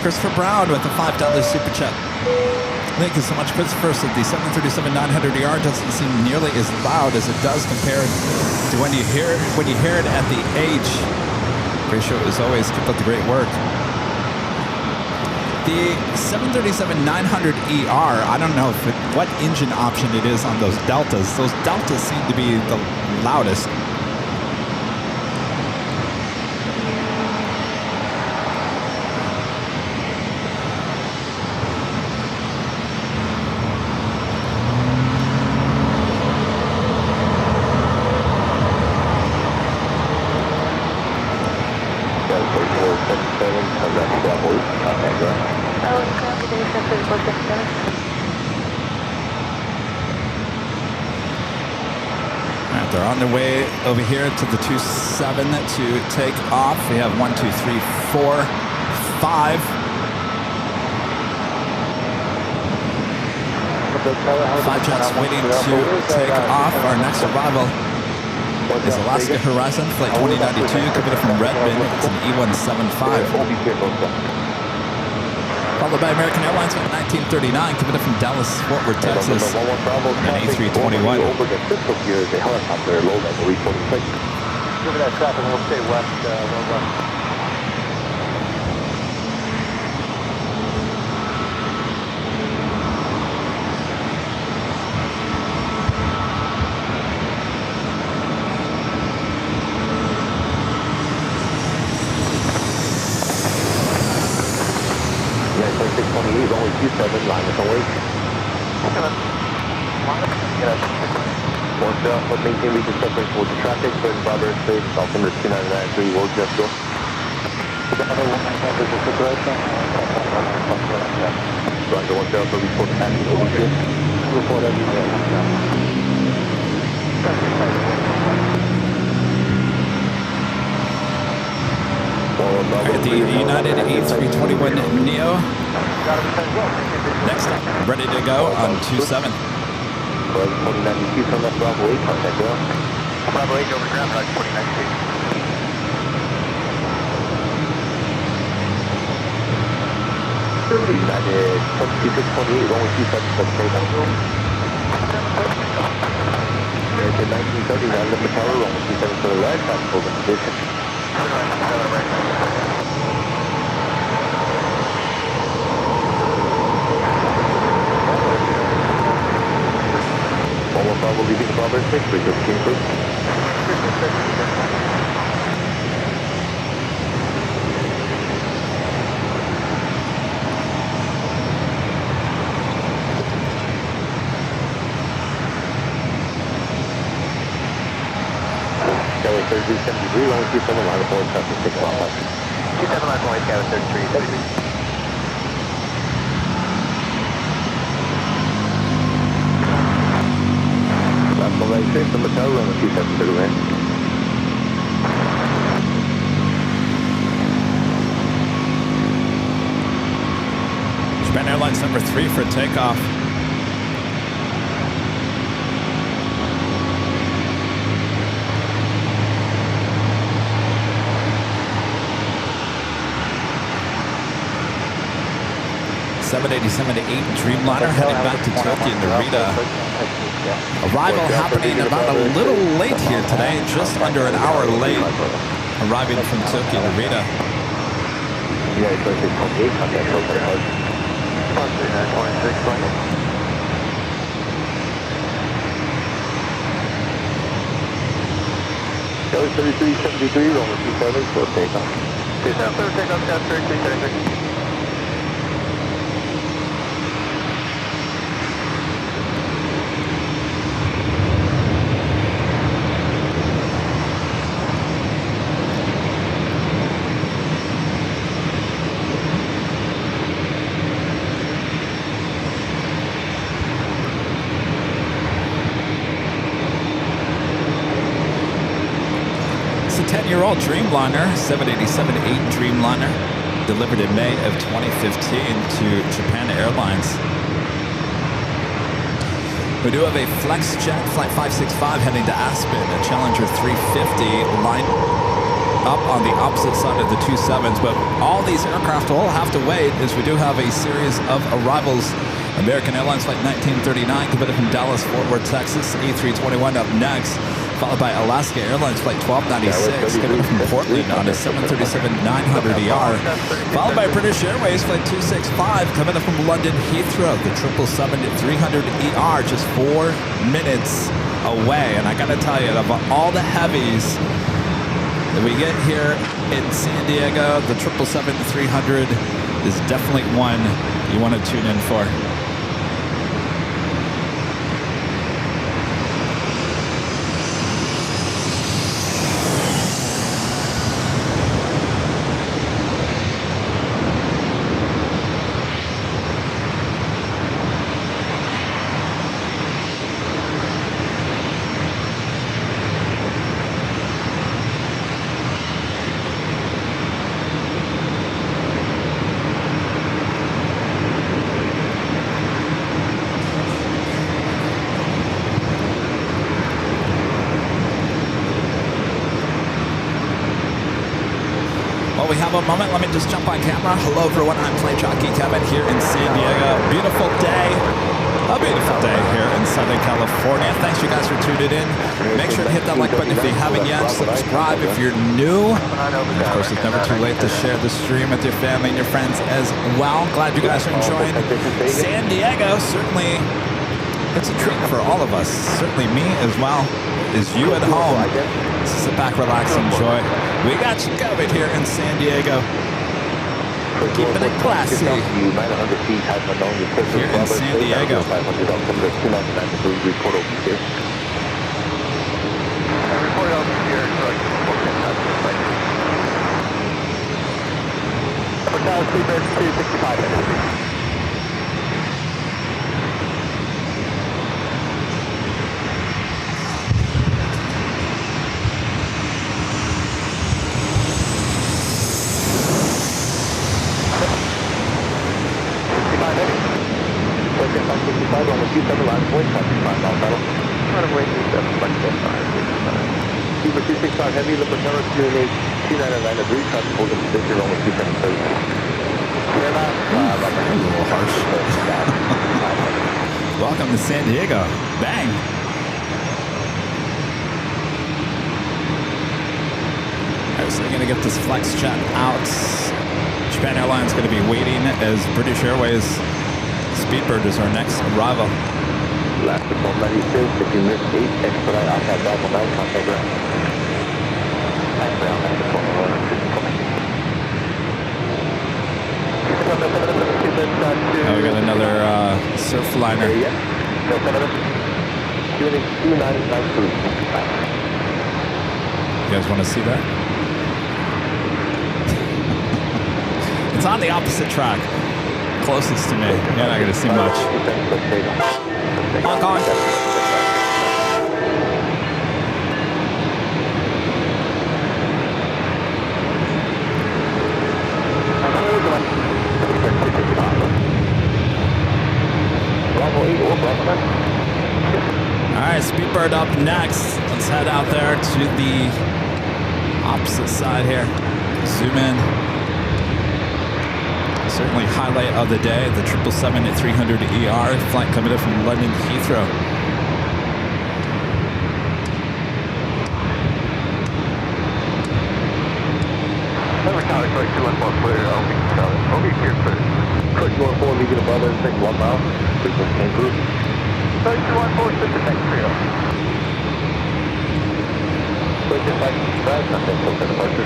Christopher Brown with the $5 super chat. Thank you so much, Christopher. So the 737-900ER doesn't seem nearly as loud as it does compared to when you hear it at the H. Great show as always. Keep up the great work. The 737-900ER, I don't know what engine option it is on those Deltas. Those Deltas seem to be the loudest. They're on their way over here to the 27 to take off. We have 1, 2, 3, 4, 5. 5 jets waiting to take off. Our next arrival is Alaska Horizon, flight 2092, coming from Redmond. It's an E175. Followed by American Airlines at 1939, coming in from Dallas, Fort Worth, Texas, an A321. Over the crystal here is a helicopter, low level, reporting place. Over that traffic, we'll stay west, well. Is only 27, line is awake. Okay, man. Line up, get us. Once but maintain region separation with the traffic, but in Bravo airspace, altimeter 2993, will just go. Roger, 10, so report passing OBC. Report everything. At the United A321neo. Next up, ready to go on 27. 2092 from left Bravo 8, contact ground. Bravo 8 over ground, Roger 2092. United 2628, runway 27, takeoff. American 1930, round up the tower, runway 27 to the right, fast hold in position. Almost Bravo leaving the Bravo airspace, please just came through. Tower 3373, runway 27, line of 4, traffic 6 miles. 27 left one, Tower 3373. Last one right straight from the tower, runway 27 to the right. Japan Airlines number 3 for takeoff. (787-8) Dreamliner heading back to Tokyo Narita. Arrival happening about a little late here today, just under an hour late. Arriving from Tokyo Narita. United 2628, contact Tokyo Narita. 2620. Tower 3373, runway 27, for takeoff. 27 takeoff, Tower 3373. It's a 10-year-old Dreamliner, 787-8 Dreamliner, delivered in May of 2015 to Japan Airlines. We do have a FlexJet Flight 565 heading to Aspen, a Challenger 350 line up on the opposite side of the 27s, but all these aircraft will have to wait as we do have a series of arrivals. American Airlines Flight 1939 coming from Dallas, Fort Worth, Texas, A321 up next, followed by Alaska Airlines Flight 1296 coming from Portland on a 737-900ER, followed by British Airways Flight 265 coming up from London Heathrow, the 777-300ER, just 4 minutes away. And I gotta tell you, of all the heavies that we get here in San Diego, the 777-300 is definitely one you want to tune in for. While we have a moment, let me just jump on camera. Hello everyone, I'm Plane Jockey Kevin here in San Diego. Beautiful day. A beautiful day here in Southern California. Thanks you guys for tuning in. Make sure to hit that like button if you haven't yet. Subscribe if you're new. And of course, it's never too late to share the stream with your family and your friends as well. Glad you guys are enjoying San Diego. Certainly, it's a treat for all of us. Certainly me as well as you at home. Sit back, relax, enjoy. We got you covered here in San Diego. Keeping it classy here in San Diego. Hotel Sleeper 265 minutes. On the 27 line, point 5 miles battle. Runway 27, flight 5. Super 265 heavy, the propeller 2999 degrees, traffic hold in position, only 2730. A little harsh. Welcome to San Diego. Bang. Alright, so they're going to get this flex jet out. Japan Airlines going to be waiting as British Airways Speedbird is our next arrival. Last control 96, if you missed 8, expedite outside Bravo 9, contact ground. Oh, we got another surf liner. You guys want to see that? It's on the opposite track. Closest to me. You're not going to see much. Hong Kong. All right, Speedbird up next. Let's head out there to the opposite side here. Zoom in. Certainly highlight of the day, the 777-300ER flight coming in from London Heathrow. Number tower, 214 clear, OB clear, clear. 214, leaving above everything, 1 mile, frequency came through. 214, sit the next trio. 255, nothing, close to departure.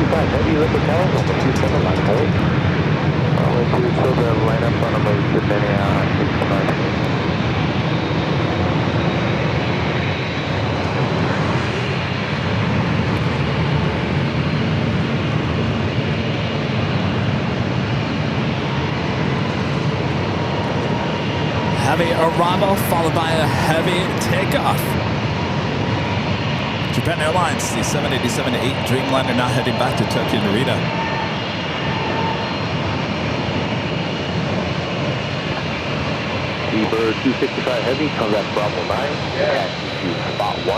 5, heavy liquid tower, on the 27 line, hold. Only two children line up on about 609. Heavy arrival followed by a heavy takeoff. Japan Airlines, the 787-8 Dreamliner now heading back to Tokyo Narita. Seabird 265 heavy, comes at Bravo 9, taxi to spot 1,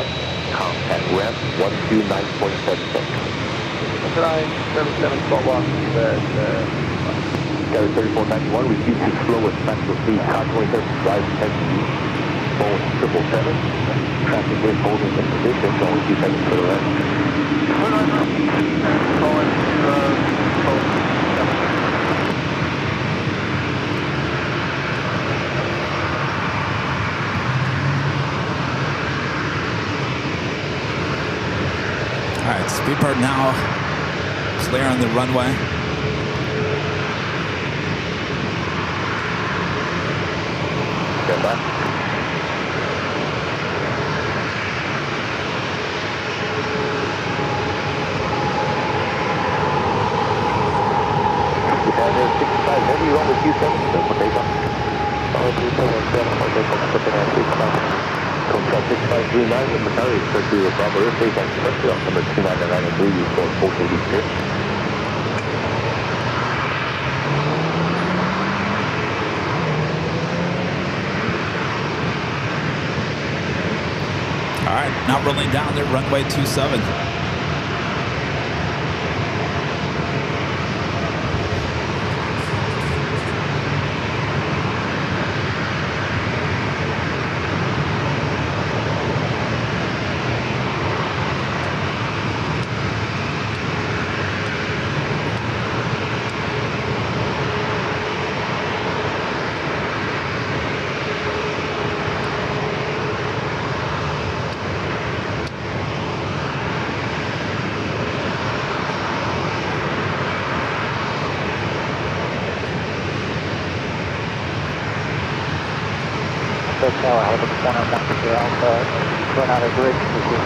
contact ramp 129.76. 977 spot 1, Gary 3491, refuse to slow with maximum speed, constantly 35 taxi, Boeing 777. Traffic wind holding in position, only 2 seconds to the left. All right, Speedbird now clear on the runway. Stand by. Heavy run with Q7, for takeoff. All 377, for takeoff, put the hand 65. Contact 6539 with Macari, clear to the Bravo Airspace and Expressway on number 2993, you for 480 All right, now rolling down the runway 27. Tower, Halifax 101 Alpha, run out of bridge, this is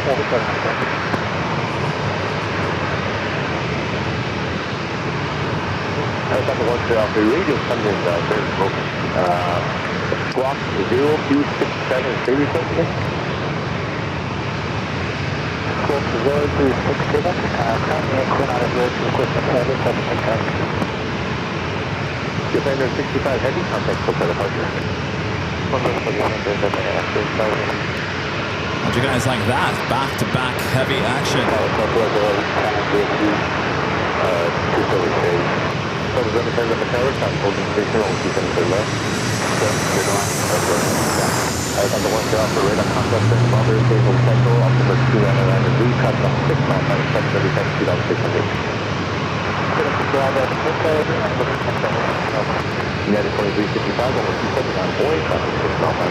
47. Helicopter 1 Alpha, radio coming in very close. Squawk 0267, say something? Squawk 0267, currently in Coronado Bridge, equipment heavy, 7 Defender 65 heavy, contact for departure. How'd you guys like that? Back-to-back heavy action. United 2355, almost 27 on board, traffic 6 mile per hour.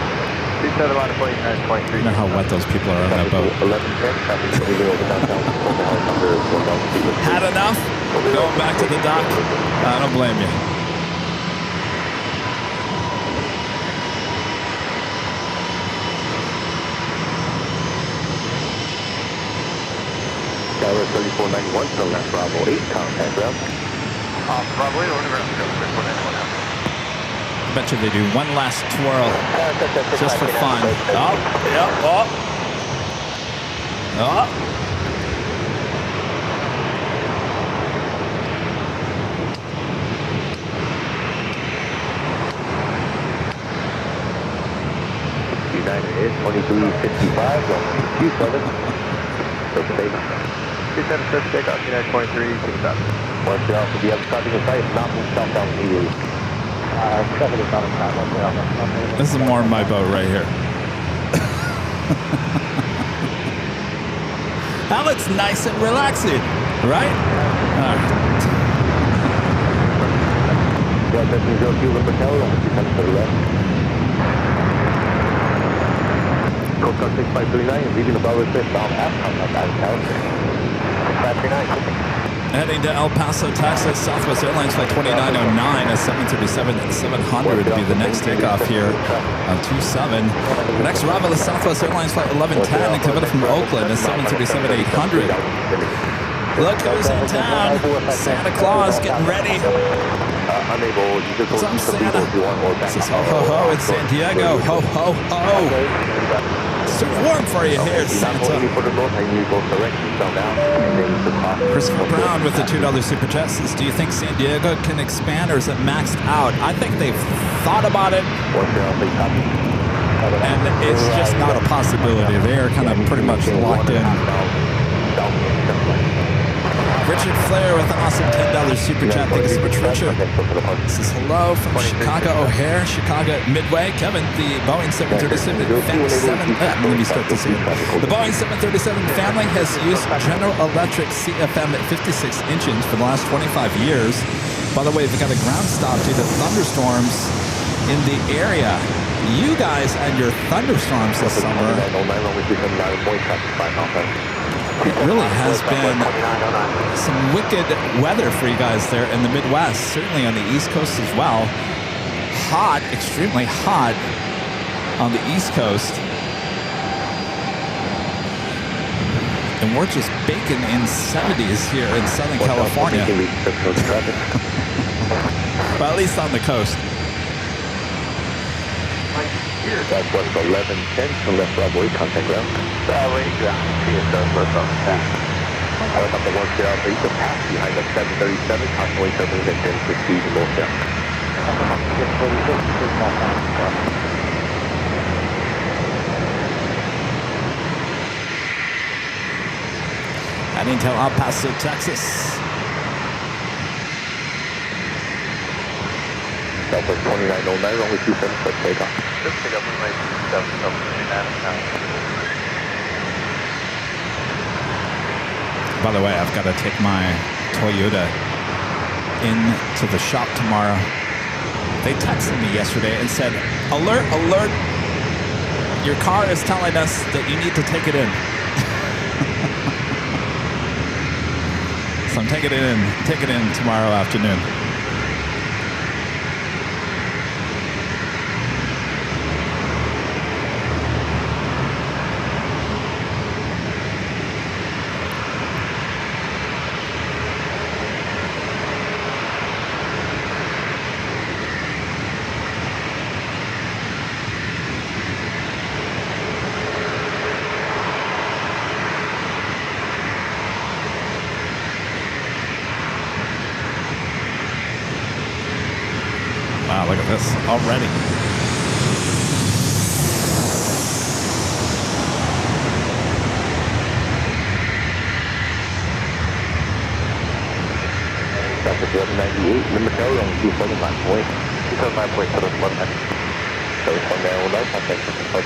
27 on point, United 23. You know how wet those people are on that boat. 1110, traffic moving over downtown, the helicopter is 1,000 feet. Had enough? Going back to the dock? I don't blame you. Tower 3491, still left Bravo 8, contact ground. Bravo 8, over ground, 3491. Bet you they do one last twirl just for fun. Oh, yep, oh. Oh. United is 2355, 27. First take. 27 first takeoff, United 23, 67. Once you're off, if you have traffic in sight, not move southbound immediately. Traffic is not in front. This is more my boat right here. That looks nice and relaxing, right? All right. Delta 30 Cuba Patel, becomes to the left. Coast Guard 6539, leaving the Bravo 6, bound half, contact out of town. 6539. Heading to El Paso, Texas, Southwest Airlines flight 2909 at 737-700 would be the next takeoff here on 27. The next arrival is Southwest Airlines flight 1110 and Kevin from Oakland at 737-800. Look who's in town. Santa Claus getting ready. What's up, Santa? This is ho ho ho in San Diego. Ho ho ho. It's too warm for you here, Santa. Christopher Brown with the $2 super chat says, do you think San Diego can expand or is it maxed out? I think they've thought about it and it's just not a possibility. They are kind of pretty much locked in. Richard Flair with an awesome $10 super chat. Thank you so much, Richard. This is hello from Chicago O'Hare, Chicago Midway. Kevin, the Boeing 737 let me start this again. The Boeing 737 family has used General Electric CFM 56 engines for the last 25 years. By the way, they've got a ground stop due to thunderstorms in the area. You guys and your thunderstorms this summer. It really has been some wicked weather for you guys there in the Midwest, certainly on the East Coast as well. Hot, extremely hot on the East Coast. And we're just baking in 70s here in Southern California. But at least on the coast. That's what's 1110 to left Bravo 8, contact ground. Bravo 8, ground. North on 10. Helicopter 1 Alpha, you can pass behind the 737, constantly turbines and 10 proceed to north down. Heading to El Paso, Texas. Southwest 2909, only 27 foot takeoff. Just pick up runway 27, By the way, I've got to take my Toyota into the shop tomorrow. They texted me yesterday and said, alert, alert, your car is telling us that you need to take it in. So I'm taking it in tomorrow afternoon. service already. Traffic 1198, number tower on 279.7. Service on there, we'll know, contact system.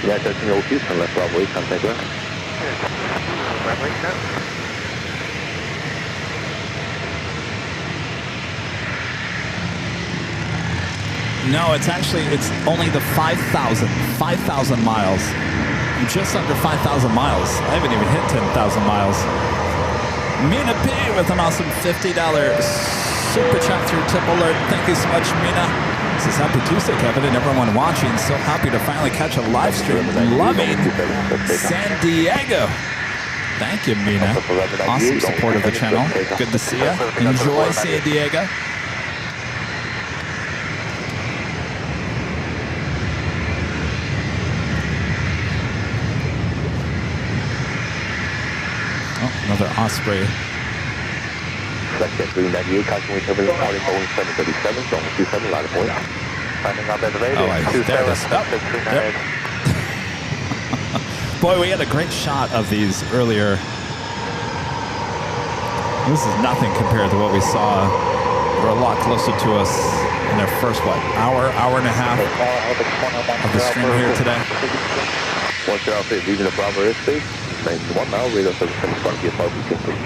Yeah, 13 Old Houston, left Bravo 8, contact ground. No, it's only the 5,000 miles. I'm just under 5,000 miles. I haven't even hit 10,000 miles. Mina P with an awesome $50 super chat through tip alert. Thank you so much, Mina. This is Happy Tuesday, Kevin, and everyone watching. So happy to finally catch a live stream. Loving San Diego. Thank you, Mina. Awesome support of the channel. Good to see you. Enjoy San Diego. Oh, another Osprey. Section 398, caution we cover the morning Boeing 737, zone 27, line of point. Finding out by the radio. Oh, there it is. Yep. Boy, we had a great shot of these earlier. This is nothing compared to what we saw. They're a lot closer to us in their first, hour and a half of the stream here today. Once you're outfit leaving the Bravo airspace, 91 now, radar service in front of your flight complete.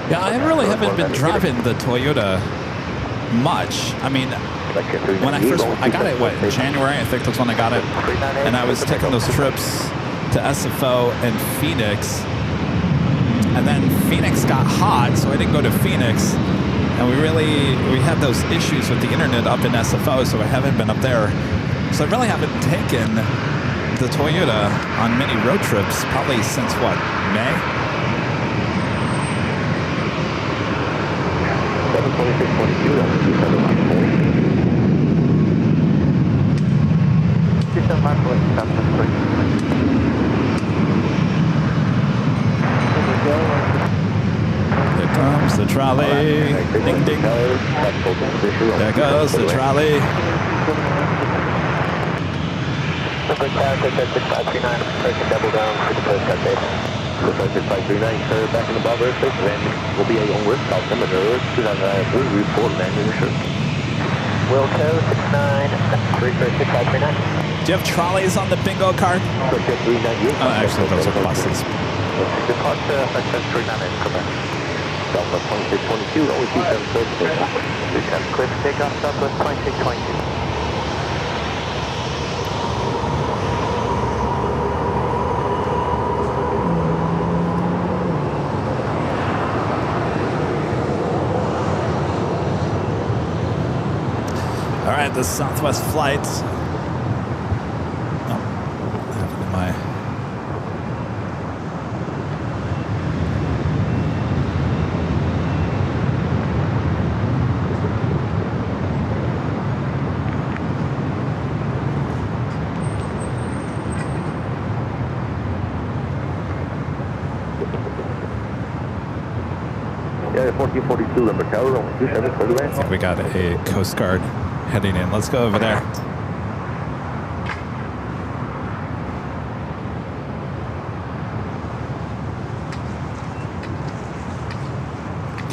Yeah, I really haven't been driving the Toyota much. I mean, when I got it, in January, I think that's when I got it. And I was taking those trips to SFO and Phoenix. And then Phoenix got hot, so I didn't go to Phoenix. And we had those issues with the internet up in SFO, so I haven't been up there. So I really haven't taken the Toyota on many road trips, probably since May? 726.22, that was 275.7. Here comes the trolley. Ding, ding. There goes the trolley. Double down for the first update. Looks like 6539, sir, back in the Bravo airspace. Landing will be a onward, South Limiter, 2009, report landing assured. Wilco 69, 346, 539. Do you have trolleys on the bingo card? Oh, actually, those are buses. Departure, Section 398, come back. Southwest 2622, always 2730. Clear for takeoff, Southwest 2622. All right, the Southwest flight. Oh, I have it in my. Yeah, 1442, number tower, only 27, clear to land. I think we got a Coast Guard heading in. Let's go over there.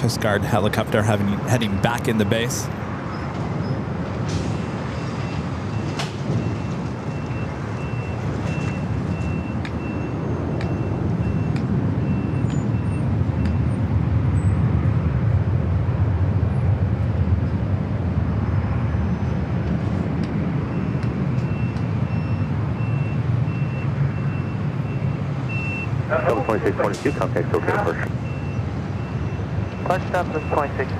Coast Guard helicopter heading back in the base. Double 2622, contact okay first. Flight stop is 26.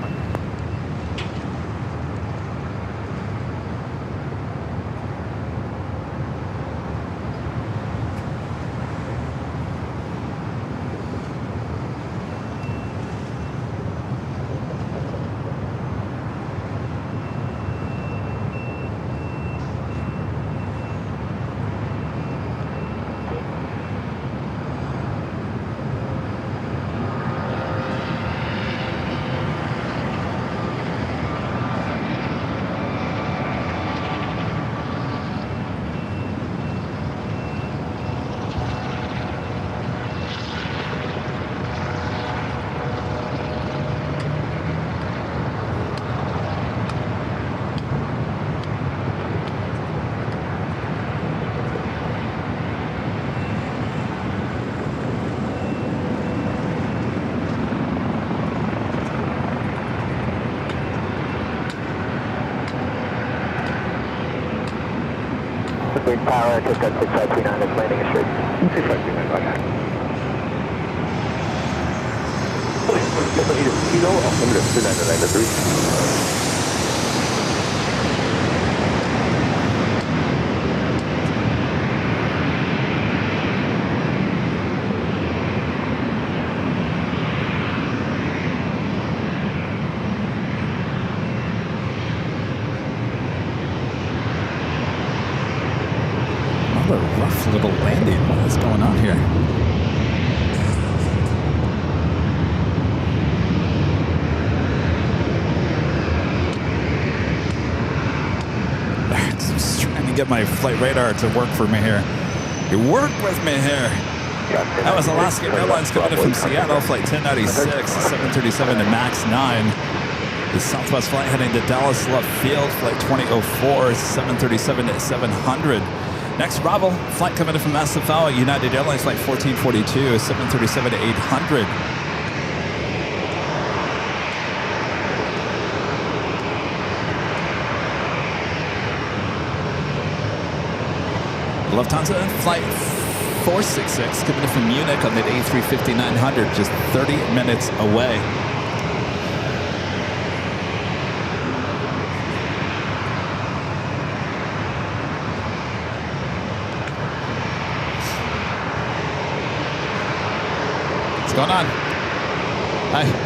Green power, just got 6539, it's landing is straight. 6539, right. Kilo, altimeter 2993. Another rough little landing. What is going on here? Just trying to get my flight radar to work for me here. You work with me here. That was Alaska Airlines coming in from Seattle, flight 1096, 737 to MAX 9. The Southwest flight heading to Dallas Love Field, flight 2004, 737 to 700. Next arrival, flight coming in from SFL, United Airlines, flight 1442, 737 to 800. Lufthansa, flight 466, coming in from Munich on the A350-900, just 30 minutes away. What's going on? Hi.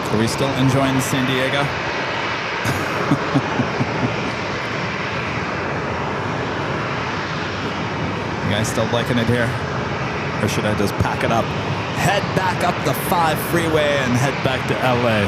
Are we still enjoying San Diego? You guys still liking it here? Or should I just pack it up? Head back up the 5 freeway and head back to LA.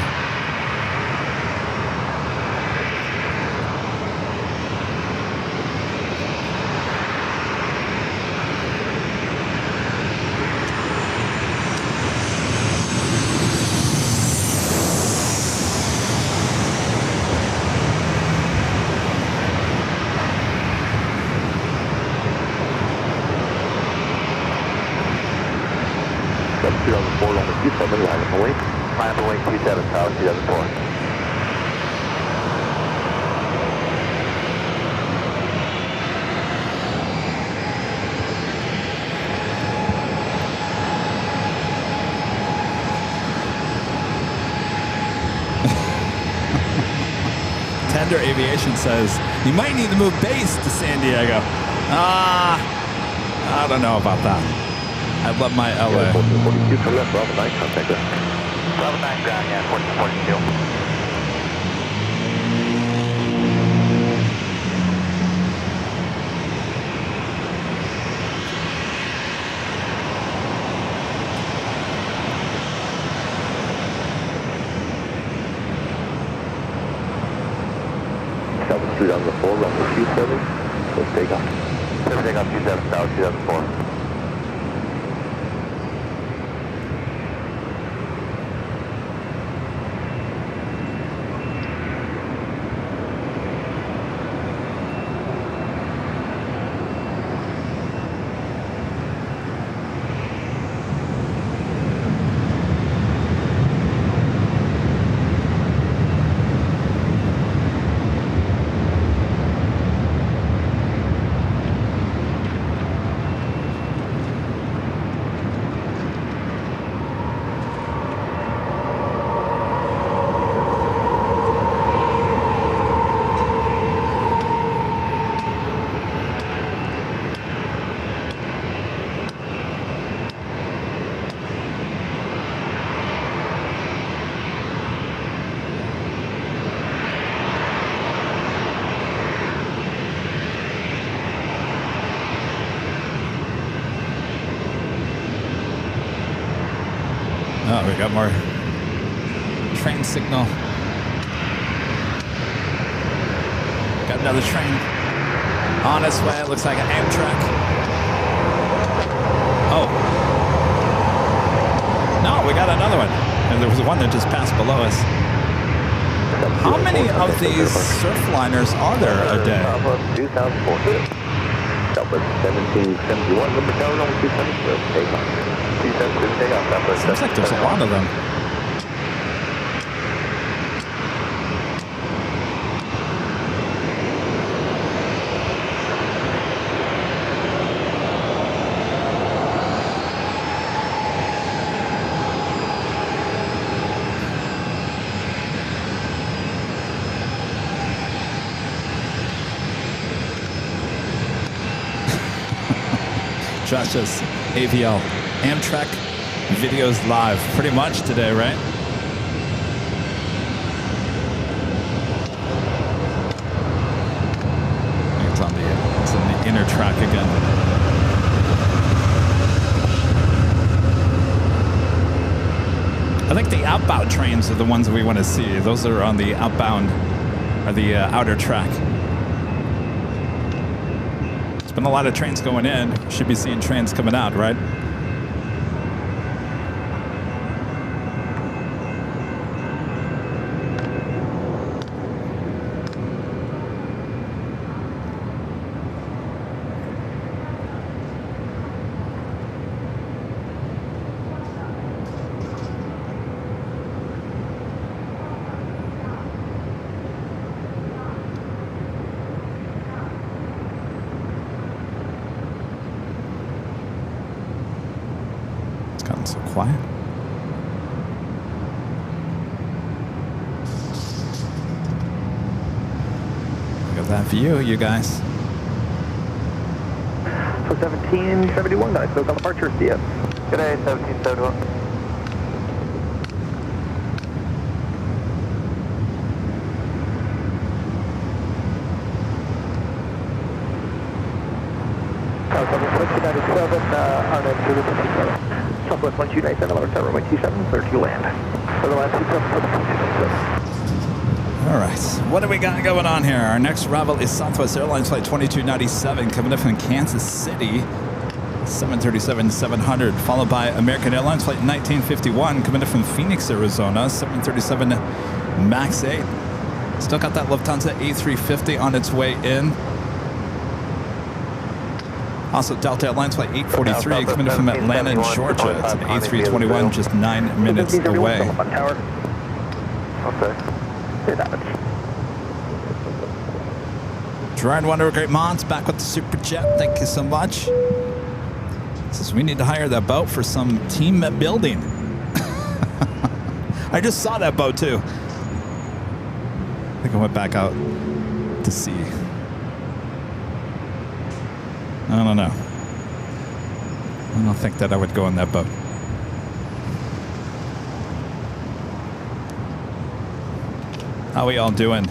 Line away 27, Tower 2004. Tender Aviation says, you might need to move base to San Diego. I don't know about that. I love my LA. 1442 for left, Bravo 9, contact us. Bravo 9 ground, yeah, 1442. South Street on the 4, runway 27. Swift takeoff. Swift takeoff 27, Tower 2004. Oh, we got more train signal. Got another train on its way. It looks like an Amtrak. Oh. No, we got another one. And there was one that just passed below us. How many of these surfliners are there a day? 2004. Southwest 1771, number tower, only 272, takeoff. 272, takeoff, Southwest. Seems like there's a lot of them. Josh says AVL, Amtrak videos live pretty much today, right? I think it's on the inner track again. I think the outbound trains are the ones that we want to see. Those are on the outbound or the outer track. There's been a lot of trains going in. Should be seeing trains coming out, right? So quiet. Look at that view, you guys. So 1771, guys. So departure, see ya. Good day, 1771. Southwest 1297, Lower Tower 127, clear to land. For the last 2 All right, what do we got going on here? Our next arrival is Southwest Airlines Flight 2297 coming in from Kansas City, 737-700, followed by American Airlines Flight 1951 coming in from Phoenix, Arizona, 737 MAX 8. Still got that Lufthansa A350 on its way in. Also, Delta Airlines Flight 843 coming in from Atlanta, Georgia. It's an A321 just 9 minutes away. Okay. Gerard Wonder, Great Mons, back with the Super Jet. Thank you so much. Says we need to hire that boat for some team building. I just saw that boat too. I think I went back out to sea. I don't know. I don't think that I would go on that boat. How we all doing?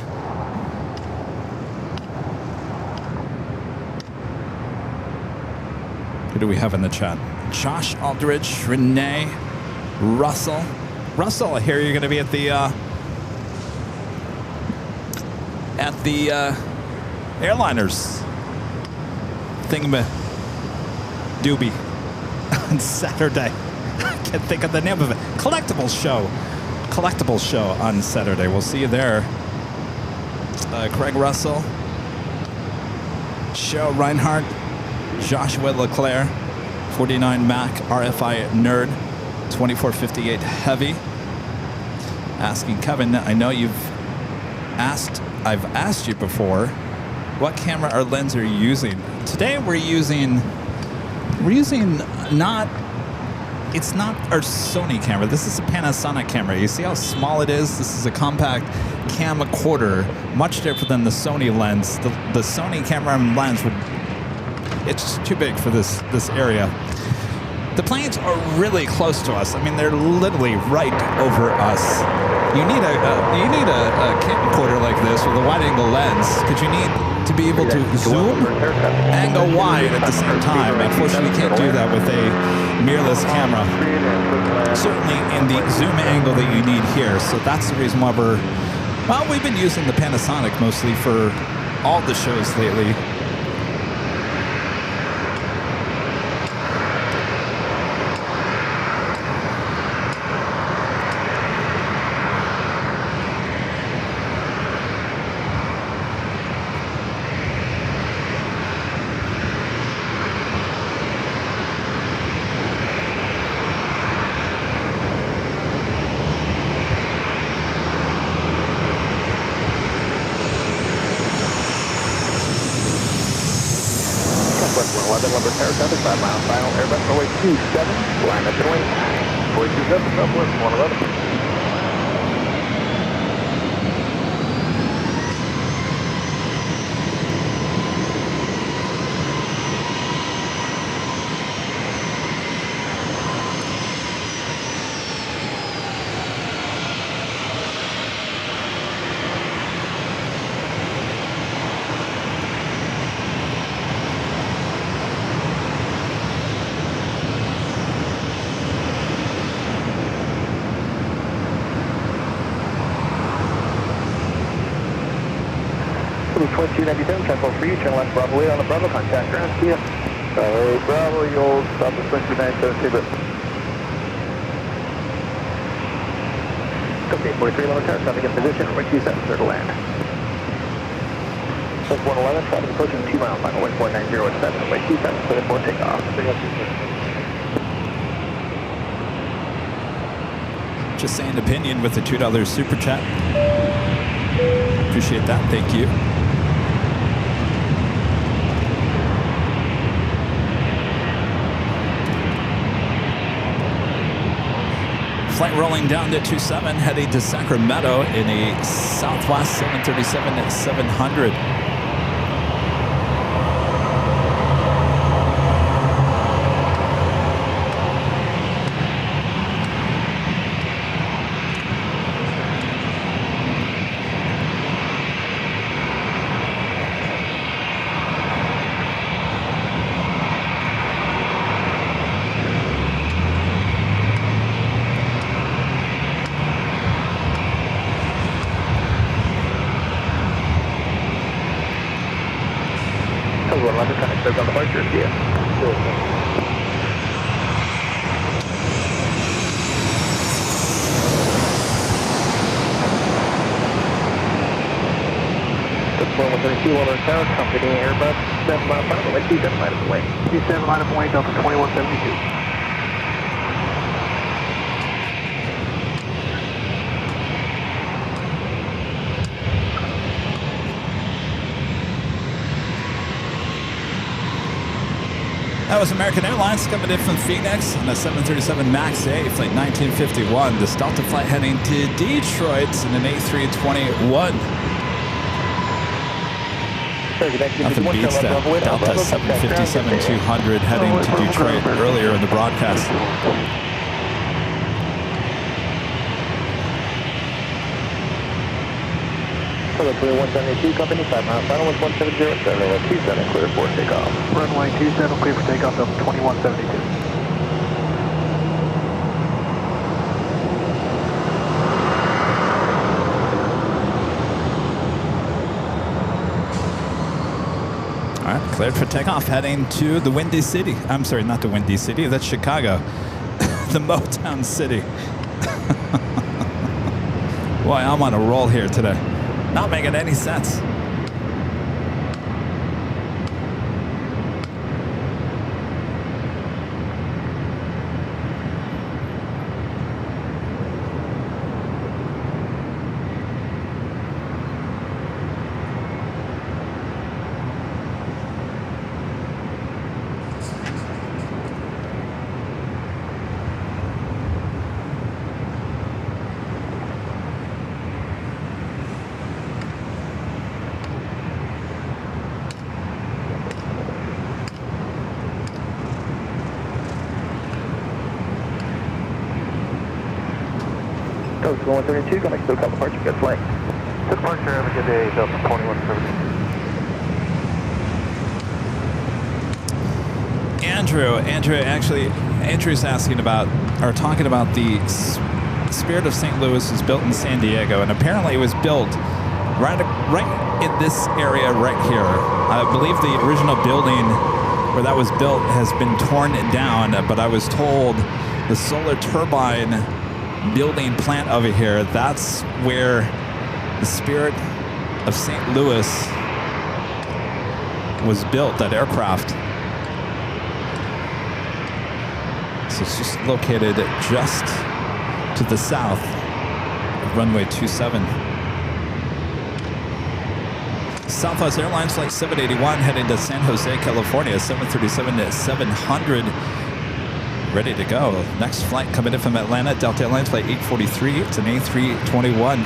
Who do we have in the chat? Josh Aldridge, Renee, Russell. Russell, I hear you're going to be at the airliners doobie on Saturday. I can't think of the name of it. Collectibles show on Saturday. We'll see you there. Craig Russell, Cheryl Reinhardt, Joshua Leclerc, 49 Mac RFI Nerd, 2458 Heavy. Asking Kevin, I know I've asked you before, what camera or lens are you using? Today we're using it's not our Sony camera. This is a Panasonic camera. You see how small it is? This is a compact camcorder, much different than the Sony lens. The Sony camera and lens it's too big for this area. The planes are really close to us. I mean, they're literally right over us. You need a camcorder like this with a wide-angle lens because you need to be able to zoom and go wide at the same time. Unfortunately, you can't do that with a mirrorless camera. Certainly in the zoom angle that you need here. So that's the reason why we've been using the Panasonic mostly for all the shows lately. Twin 297, transport for you, turn left Bravo way on the Bravo, contact ground, see ya. Bravo, you old stop at Twin 297, see ya. Okay, 43 level tower, traffic in position, runway 27, clear to land. Plus 111, traffic approaching 2 miles, final way 49017, runway 27, clear for takeoff. Just saying opinion with the $2 super chat. Appreciate that, thank you. Flight rolling down to 27, heading to Sacramento in a Southwest 737-700. On departure, see ya. That's 132, Water Tower, company Airbus, 7 mile final, way 27 line of way. 27 line of way, Delta 2172. That was American Airlines coming in from Phoenix on a 737 MAX 8, flight 1951. This Delta flight heading to Detroit in an A321. Nothing beats that Delta 757-200 heading to Detroit earlier in the broadcast. Hello, clear 172, company, 5 miles final, 170, 27, clear for takeoff. Runway 27, clear for takeoff, Delta 2172. All right, Cleared for takeoff, heading to the Windy City. I'm sorry, not the Windy City. That's Chicago. The Motown City. Boy, I'm on a roll here today. Not making any sense. Coast 132, going to still call departure, good flight. Good departure, have a good day, Delta 2170. Andrew's asking about, or talking about the Spirit of St. Louis is built in San Diego, and apparently it was built right in this area right here. I believe the original building where that was built has been torn down, but I was told the solar turbine building plant over here, that's where the Spirit of St. Louis was built, that aircraft. So it's just located just to the south of runway 27. Southwest Airlines Flight 781 heading to San Jose, California, 737-700. Ready to go. Next flight coming in from Atlanta, Delta Airlines Flight 843. It's an A321.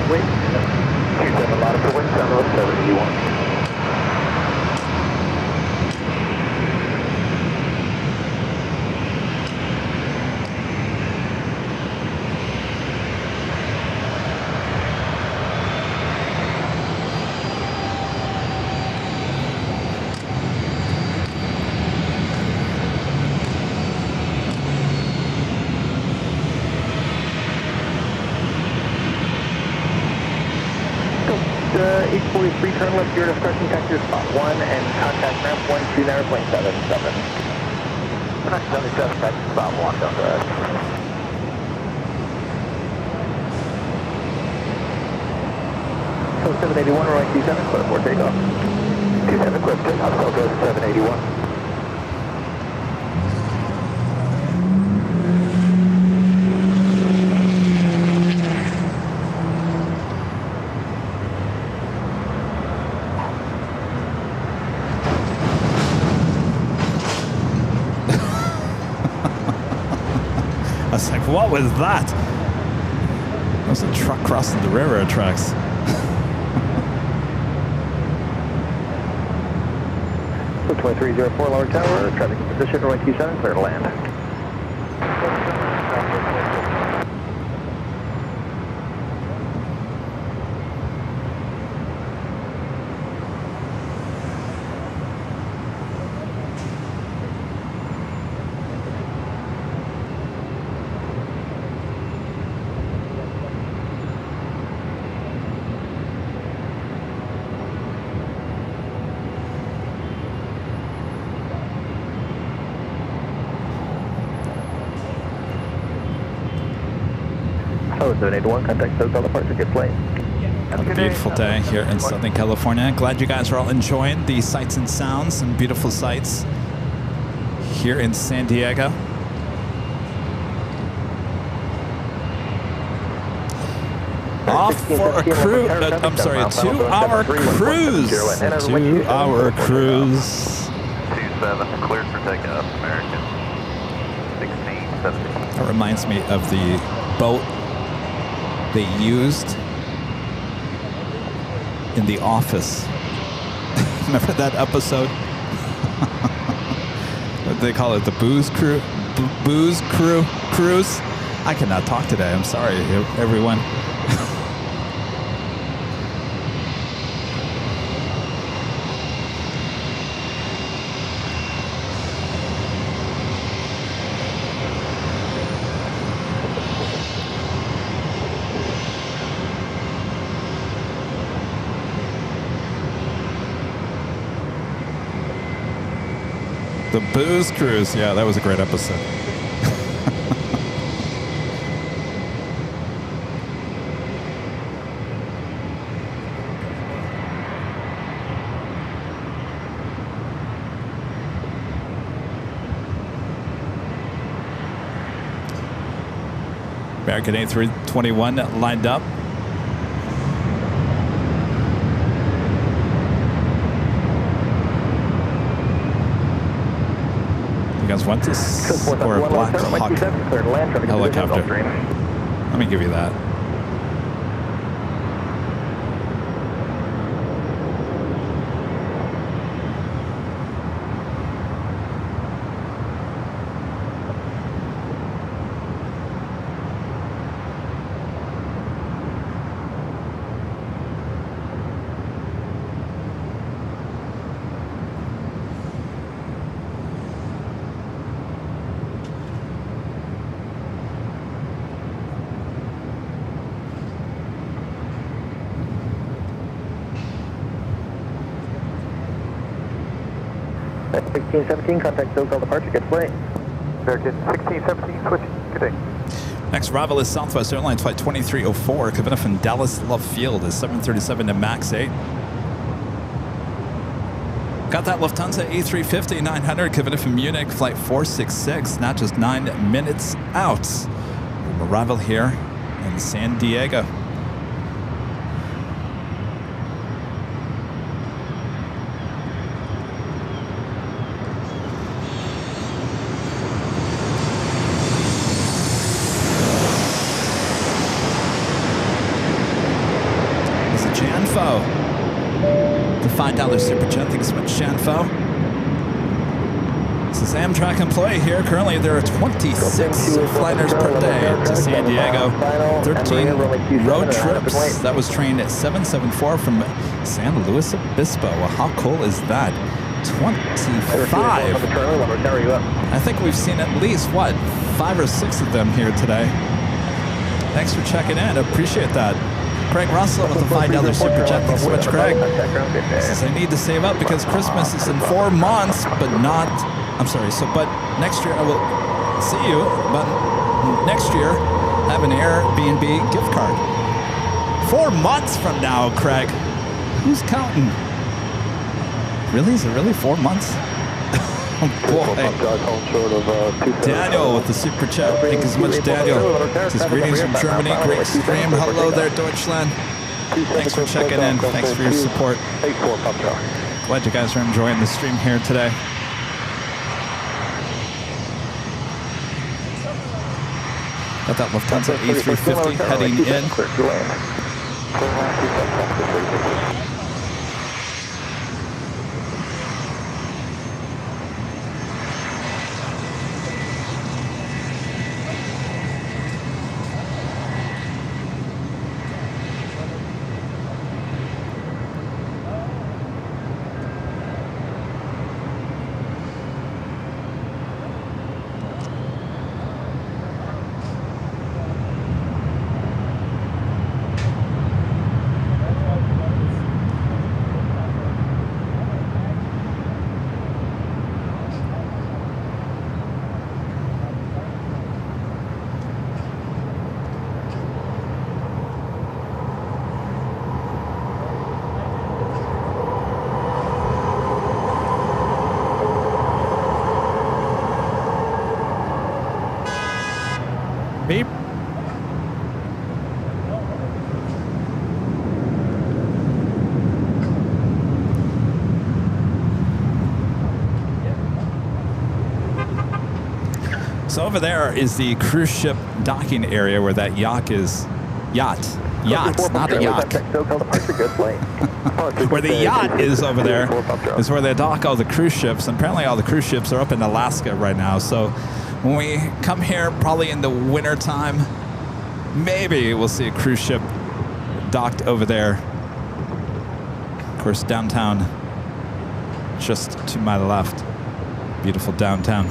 Wait. 27, lot of wind, 781. Free turn left, your discretion, texture spot 1 and contact ramp 12 now, plane 77. 77, texture spot 1, don't go ahead. So 781, runway 27, clear for takeoff. 27, clear for takeoff, so go to 781. What was that? That was a truck crossing the railroad tracks. 2304 Lower Tower, traffic in position, runway 27, clear to land. Oh, 781, contact SoCal departure, good flight. A beautiful day here in Southern California. Glad you guys are all enjoying the sights and sounds and beautiful sights here in San Diego. Off for a cruise. I'm sorry, a 2-hour cruise. A 2-hour cruise. 27, cleared for takeoff, American 1670. That reminds me of the boat they used in The Office. Remember that episode? What do they call it? The booze crew? Booze crew? Cruise? I cannot talk today. I'm sorry, everyone. The Booze Cruise. Yeah, that was a great episode. American A321 lined up. You guys want this or a Black Hawk helicopter? Let me give you that. At 1617, contact SoCal departure, get plane. American 1617, switch, good day. Next arrival is Southwest Airlines Flight 2304, coming up from Dallas Love Field is 737 to MAX 8. Got that Lufthansa A350-900 coming in from Munich, Flight 466, not just 9 minutes out from arrival here in San Diego. The $5 super chat. Thanks so much, Shanfo. This is Amtrak employee here. Currently, there are 26 flighters per day to San Diego. 13 road trips. That was train 774 from San Luis Obispo. Well, how cool is that? 25. I think we've seen at least, 5 or 6 of them here today. Thanks for checking in. Appreciate that. Craig Russell with the $5 super chat. Thanks so much, Craig. Says I need to save up because Christmas is in 4 months, but not. I'm sorry. But next year I will see you. But next year have an Airbnb gift card. 4 months from now, Craig. Who's counting? Really? Is it really 4 months? Oh boy. Daniel with the super chat. Thank you so much, Daniel. Says greetings from Germany. Great stream. Hello there, Deutschland. Thanks for checking in. Thanks for your support. Glad you guys are enjoying the stream here today. Got that Lufthansa A350 heading in. Beep. So over there is the cruise ship docking area where that yacht is. Yachts, not a yacht. Where the yacht is over there is where they dock all the cruise ships. And apparently all the cruise ships are up in Alaska right now. So when we come here, probably in the winter time, maybe we'll see a cruise ship docked over there. Of course, downtown, just to my left. Beautiful downtown.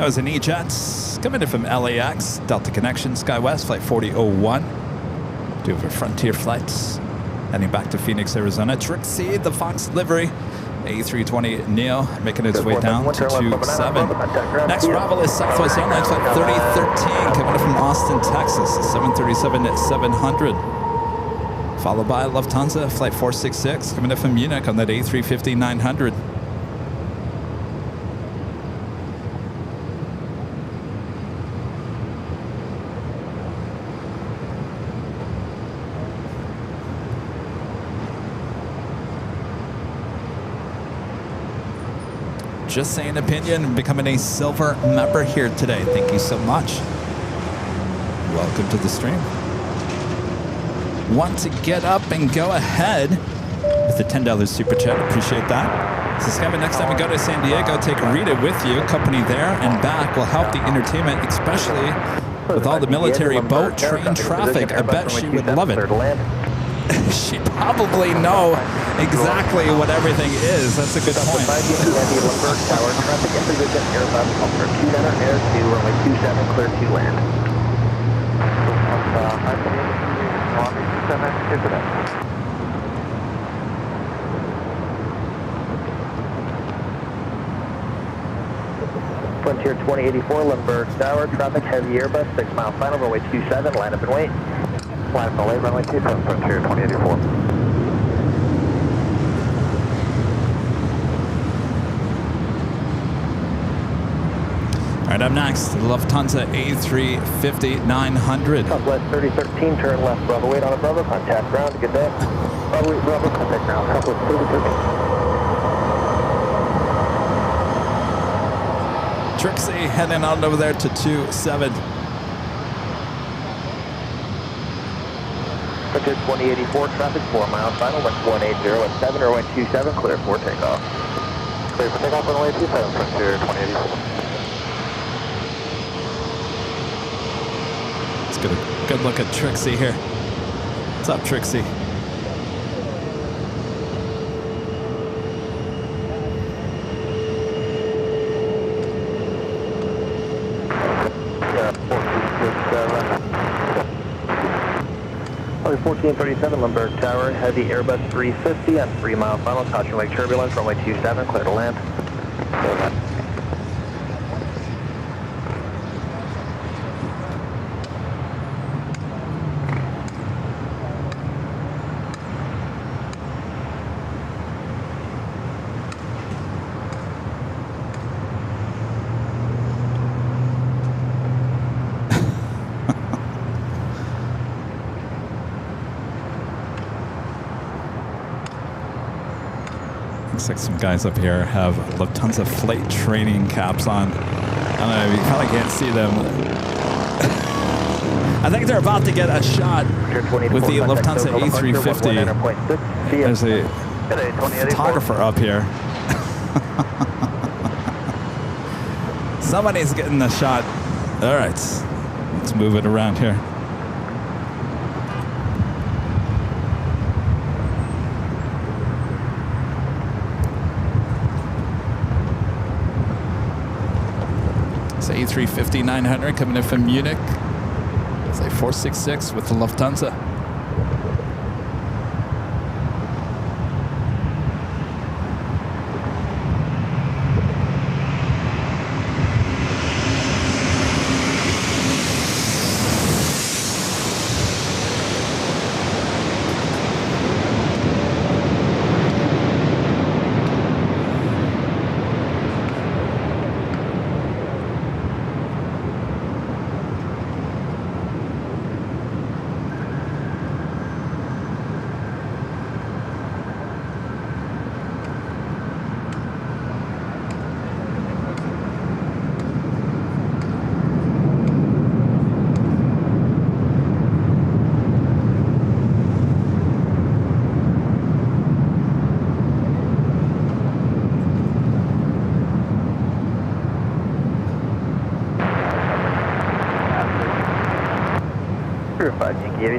That was an E-Jet coming in from LAX, Delta Connection, SkyWest, flight 4001. Do have a Frontier flights. Heading back to Phoenix, Arizona. Trixie, the Fox livery, A320 Neo, making its way down to 27. Next arrival is Southwest Airlines flight 3013, coming in from Austin, Texas, 737-700. Followed by Lufthansa flight 466, coming in from Munich on that A350-900. Just saying opinion, becoming a silver member here today. Thank you so much. Welcome to the stream. Want to get up and go ahead with the $10 super chat. Appreciate that. So Kevin, next time we go to San Diego, take Rita with you. Company there and back will help the entertainment, especially with all the military boat train traffic. I bet she would love it. She probably know exactly what everything is. That's a good point. Traffic in position, Airbus, Ultra 29er, Air 2, runway 27, clear to land. Frontier 2084, Lindbergh Tower, traffic heavy Airbus, 6 mile final, runway 27, line up and wait. Line up and wait, runway 27, Frontier 2084. All right, up next, Lufthansa A350-900. Southwest 3013, turn left, Bravo 8 on a Bravo, contact ground, good day. Bravo 8, Bravo, contact ground, Southwest 3013. Trixie heading on over there to 27. Frontier 2084, traffic 4 miles final, wind 180 at 7, runway 27, clear for takeoff. Clear for takeoff, runway 27, Frontier 2084. Let's get a good look at Trixie here. What's up, Trixie? Runway 1437, Lindbergh Tower, heavy Airbus 350 on 3 mile final, caution wake turbulence, runway 27, clear to land. Looks like some guys up here have Lufthansa flight training caps on. I don't know, you probably can't see them. I think they're about to get a shot with the Lufthansa A350. There's a photographer up here. Somebody's getting the shot. All right, let's move it around here. A350-900 coming in from Munich. It's a 466 with the Lufthansa.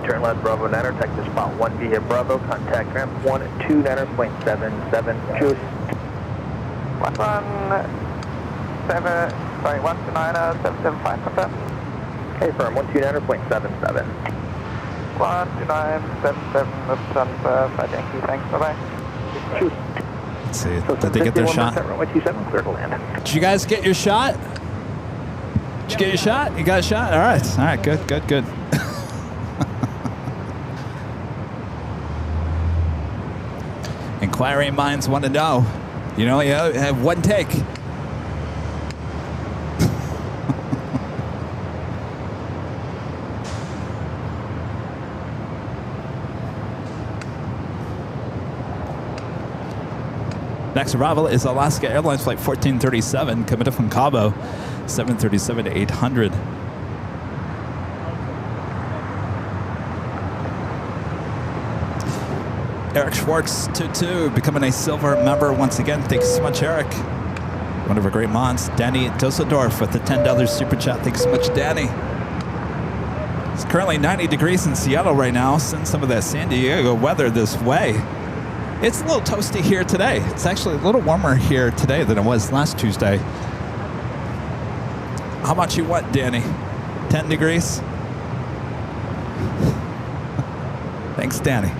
Turn left, Bravo 9er, Texas spot 1 via Bravo, contact ramp 129er.77. Choose. 117. Sorry, 129.775. Hey, firm, 129.77. 129.77, thank you, thanks, bye-bye. Let's see. Did they get their shot? 127, clear to land. Did you guys get your shot? Did you get your shot? You got a shot? All right, good. Inquiring minds want to know. You know, have one take. Next arrival is Alaska Airlines Flight 1437, coming from Cabo, 737-800. Eric Schwartz, 22, becoming a silver member once again. Thank you so much, Eric. One of our great mods. Danny Dusseldorf with the $10 super chat. Thanks so much, Danny. It's currently 90 degrees in Seattle right now. Send some of that San Diego weather this way. It's a little toasty here today. It's actually a little warmer here today than it was last Tuesday. How much you want, Danny? 10 degrees? Thanks, Danny.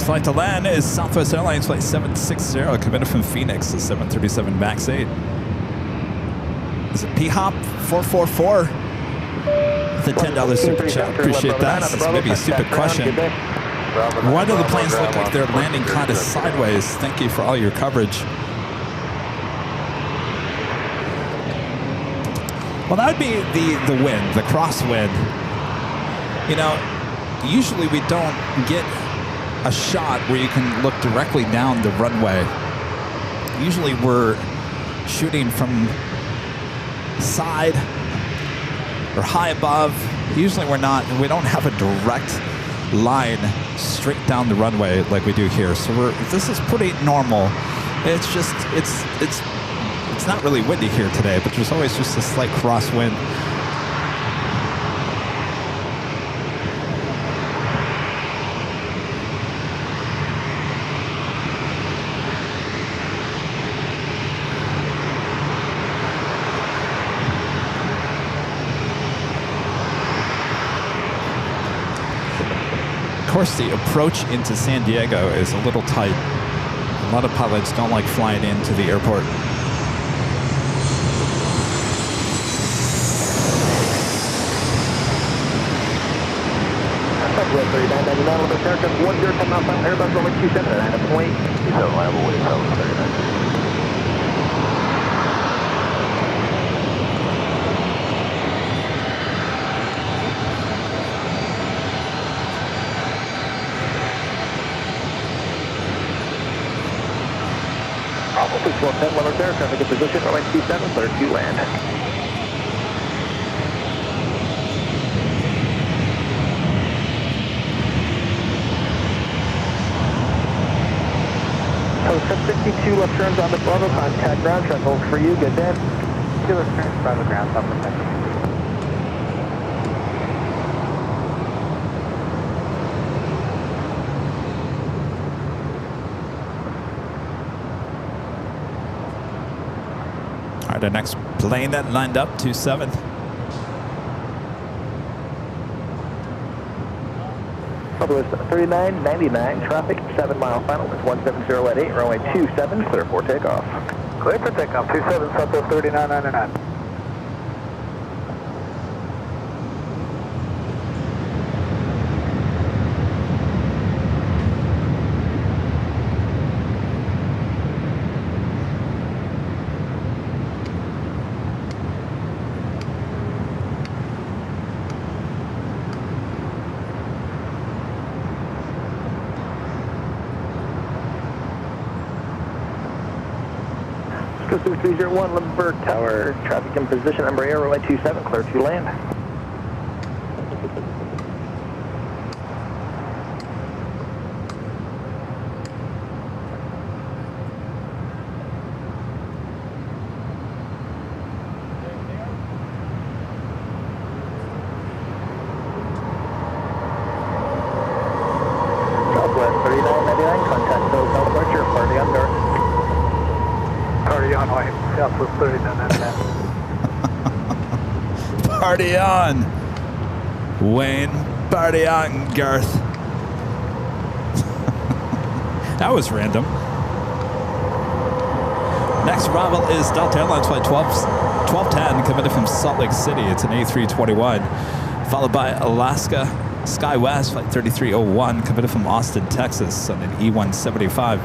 Flight to land is Southwest Airlines Flight 760, committed from Phoenix, the 737 MAX 8. Is it P-Hop 444? The $10 super chat. Appreciate that. This may be a stupid question. Why do the planes look like they're landing kind of sideways? Thank you for all your coverage. Well, that would be the wind, the crosswind. You know, usually we don't get a shot where you can look directly down the runway. Usually we're shooting from side or high above. Usually we don't have a direct line straight down the runway like we do here. So this is pretty normal. It's just it's not really windy here today, but there's always just a slight crosswind. Of course, the approach into San Diego is a little tight. A lot of pilots don't like flying into the airport. Southwest 3999, Limit America, 10 miles out, Airbus runway 27 at 9 point. 27, liable way, Southwest 39. Bravo 610, Limit Air traffic in position, runway 27, clear to land. So 762 left turns on the Bravo, contact ground, track hold for you, good day. 2 left turns, Bravo ground, top of the All right, the next plane that lined up, 27. Southwest 3999, traffic 7 mile final is 170 at 8, runway 27, clear for takeoff. Clear for takeoff, 27, Southwest 3999. 3301 Lindbergh Tower, traffic in position, number air, runway 27, clear to land. Southwest 3999, contact Hotel Departure, party on north. Party on white, Southwest 3999. Party on, Wayne. Party on, Garth. That was random. Next arrival is Delta Airlines flight 1210 coming in from Salt Lake City. It's an A321, followed by Alaska SkyWest flight 3301 coming in from Austin, Texas on an E175.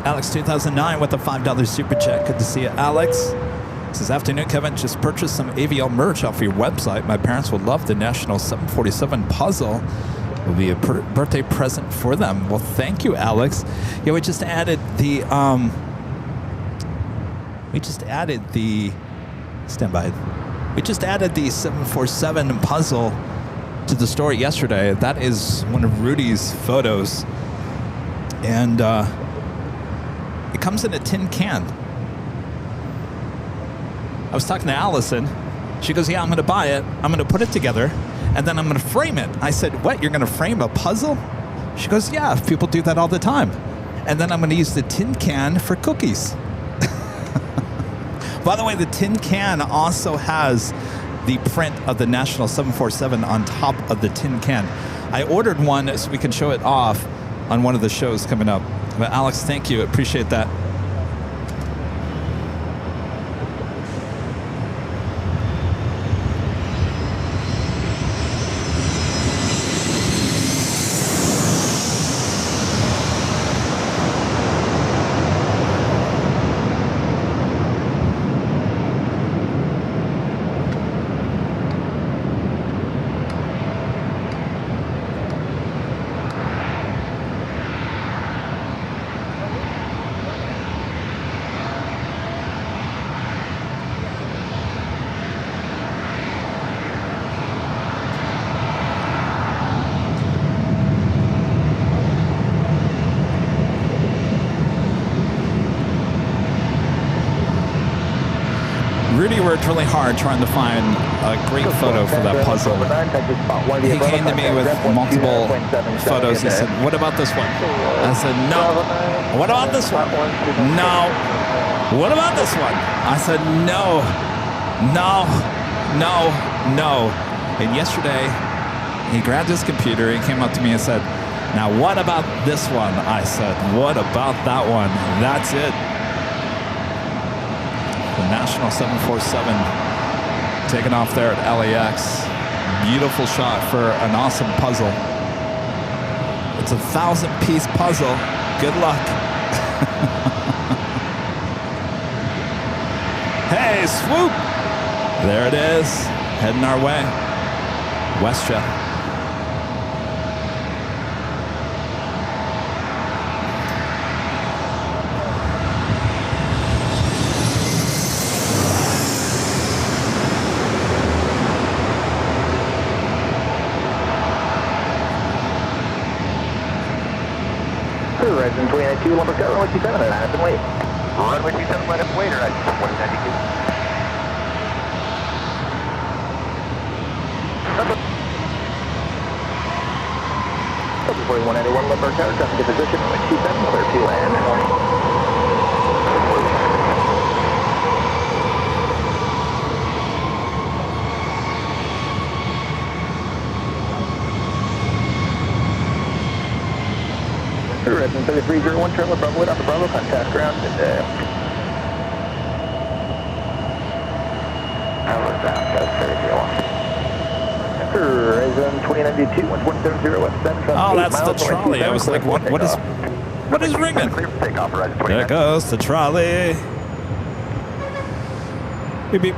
Alex 2009 with a $5 super chat. Good to see you, Alex. Says, afternoon, Kevin. Just purchased some AVL merch off your website. My parents would love the National 747 puzzle. It will be a birthday present for them. Well, thank you, Alex. Yeah, we just added the stand by. We just added the 747 puzzle to the store yesterday. That is one of Rudy's photos, and it comes in a tin can. I was talking to Allison. She goes, yeah, I'm going to buy it. I'm going to put it together, and then I'm going to frame it. I said, what? You're going to frame a puzzle? She goes, yeah, people do that all the time. And then I'm going to use the tin can for cookies. By the way, the tin can also has the print of the National 747 on top of the tin can. I ordered one so we can show it off on one of the shows coming up. But Alex, thank you. Appreciate that. Rudy worked really hard trying to find a great photo for that puzzle. He came to me with multiple photos. He said, what about this one? I said, no. What about this one? No. What about this one? I said, no. No. No. No. And yesterday, he grabbed his computer, he came up to me and said, now what about this one? I said, what about that one? That's it. The National 747 taking off there at LAX. Beautiful shot for an awesome puzzle. It's a 1,000-piece puzzle. Good luck. Hey, swoop! There it is. Heading our way. WestJet. Resident 292, Lumber Tower, runway 27, and I have been wait. Runway 27, let us wait, or I just 192. 4191 Lumber Tower, traffic in position, runway 27, clear to land. Resident 3301, Charlotte Bravo, wait on the Bravo, contact ground, and Resident 2092, 1170 West 7. Oh, that's the trolley. I was like, what is ringing? There goes the trolley. Beep, beep.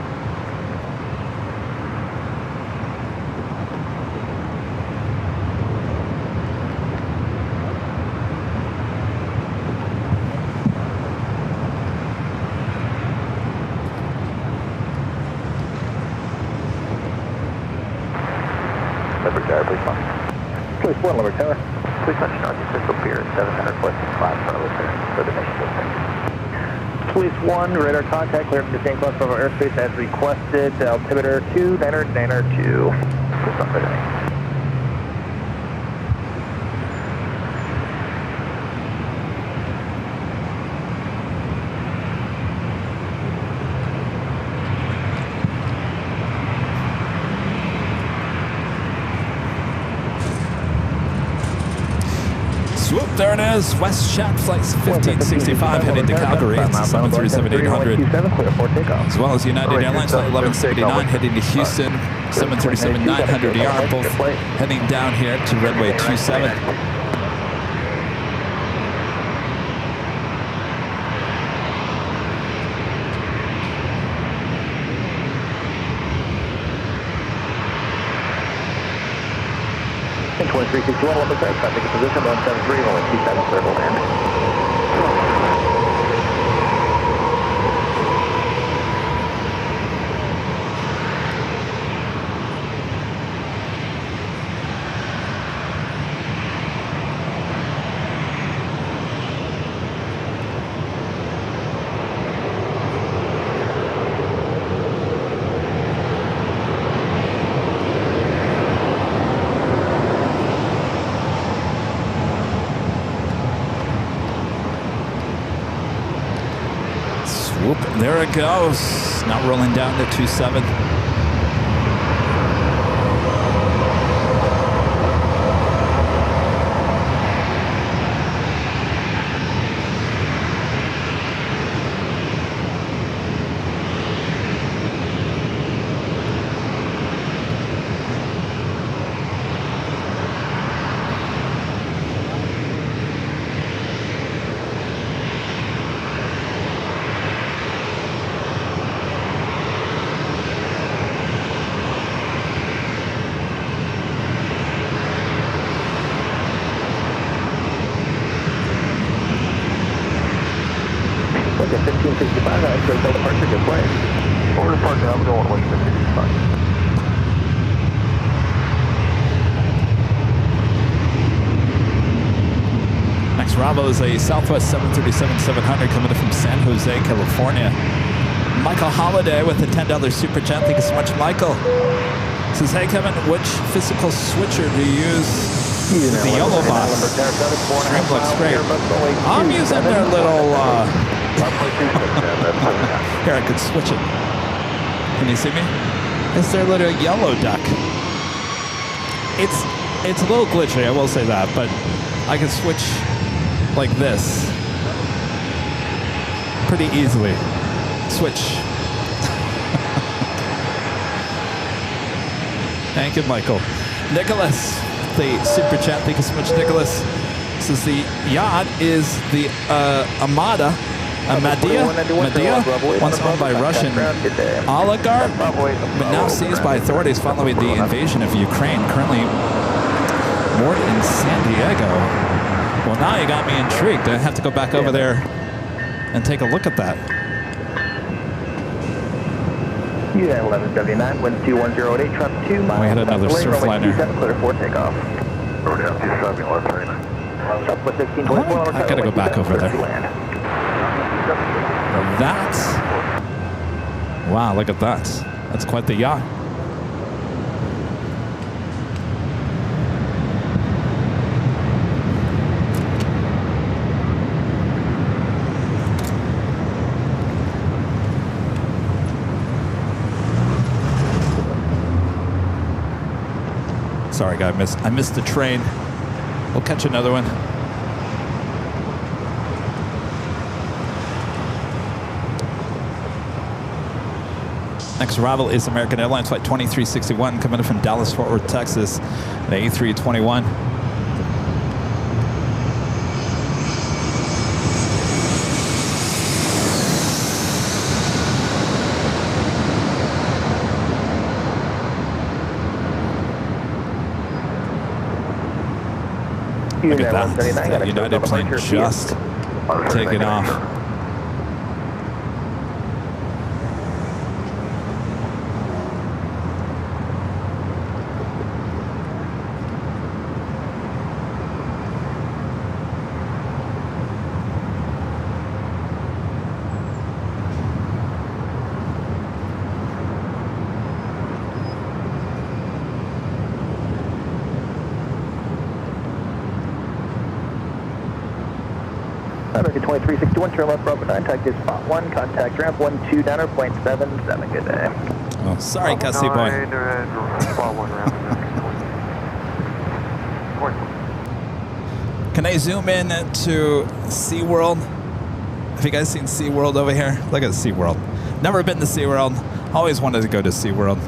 Limber Tower, please launch. Choice 1, Limber Tower. Please launch north to Cisco Pier, 700 plus 5 for the mission system. Police 1, radar contact, clear from the same class of our airspace as requested. Altimeter 2, Niner 2. Please stop visiting. Swoop, there it is. WestJet flights 1565 heading to Calgary. It's 737-800. As well as United Airlines flight 1179 heading to Houston. 737-900ER, both heading down here to runway 27. In 2361, Limber Tower, traffic in position, 173, only 27, circle land. Whoop, there it goes. Now rolling down to 27. Okay, 1565, Airfield departure, good play. Order departure, I'm going 1565. Next Bravo is a Southwest 737-700 coming in from San Jose, California. Michael Holiday with a $10 super chat. Thank you so much, Michael. Says, hey Kevin, which physical switcher do you use? The yellow box. Stream looks great. I'm using their little, here, I could switch it. Can you see me? It's their little yellow duck. It's a little glitchy, I will say that, but I can switch like this pretty easily. Switch. Thank you, Michael. Nicholas, the super chat. Thank you so much, Nicholas. Says the yacht is the Amada, once owned by Russian oligarch, but now seized by authorities following the invasion of Ukraine. Currently moored in San Diego. Well, now you got me intrigued. I have to go back over there and take a look at that. Unit 1179, wind 21008, traffic 2 miles. We had another surfliner. Clear for takeoff. Southwest 1624. I gotta go back over there. That's... Wow, look at that. That's quite the yacht. Sorry, guy, I missed the train. We'll catch another one. Next arrival is American Airlines Flight 2361 coming in from Dallas, Fort Worth, Texas, the A321. Look at that. That United plane just taking off. America 2361, turn left Bravo 9, contact is spot 1, contact ramp 12 downer, point 77, good day. Oh, sorry, Gussie boy. Can I zoom in to SeaWorld? Have you guys seen SeaWorld over here? Look at SeaWorld. Never been to SeaWorld. Always wanted to go to SeaWorld.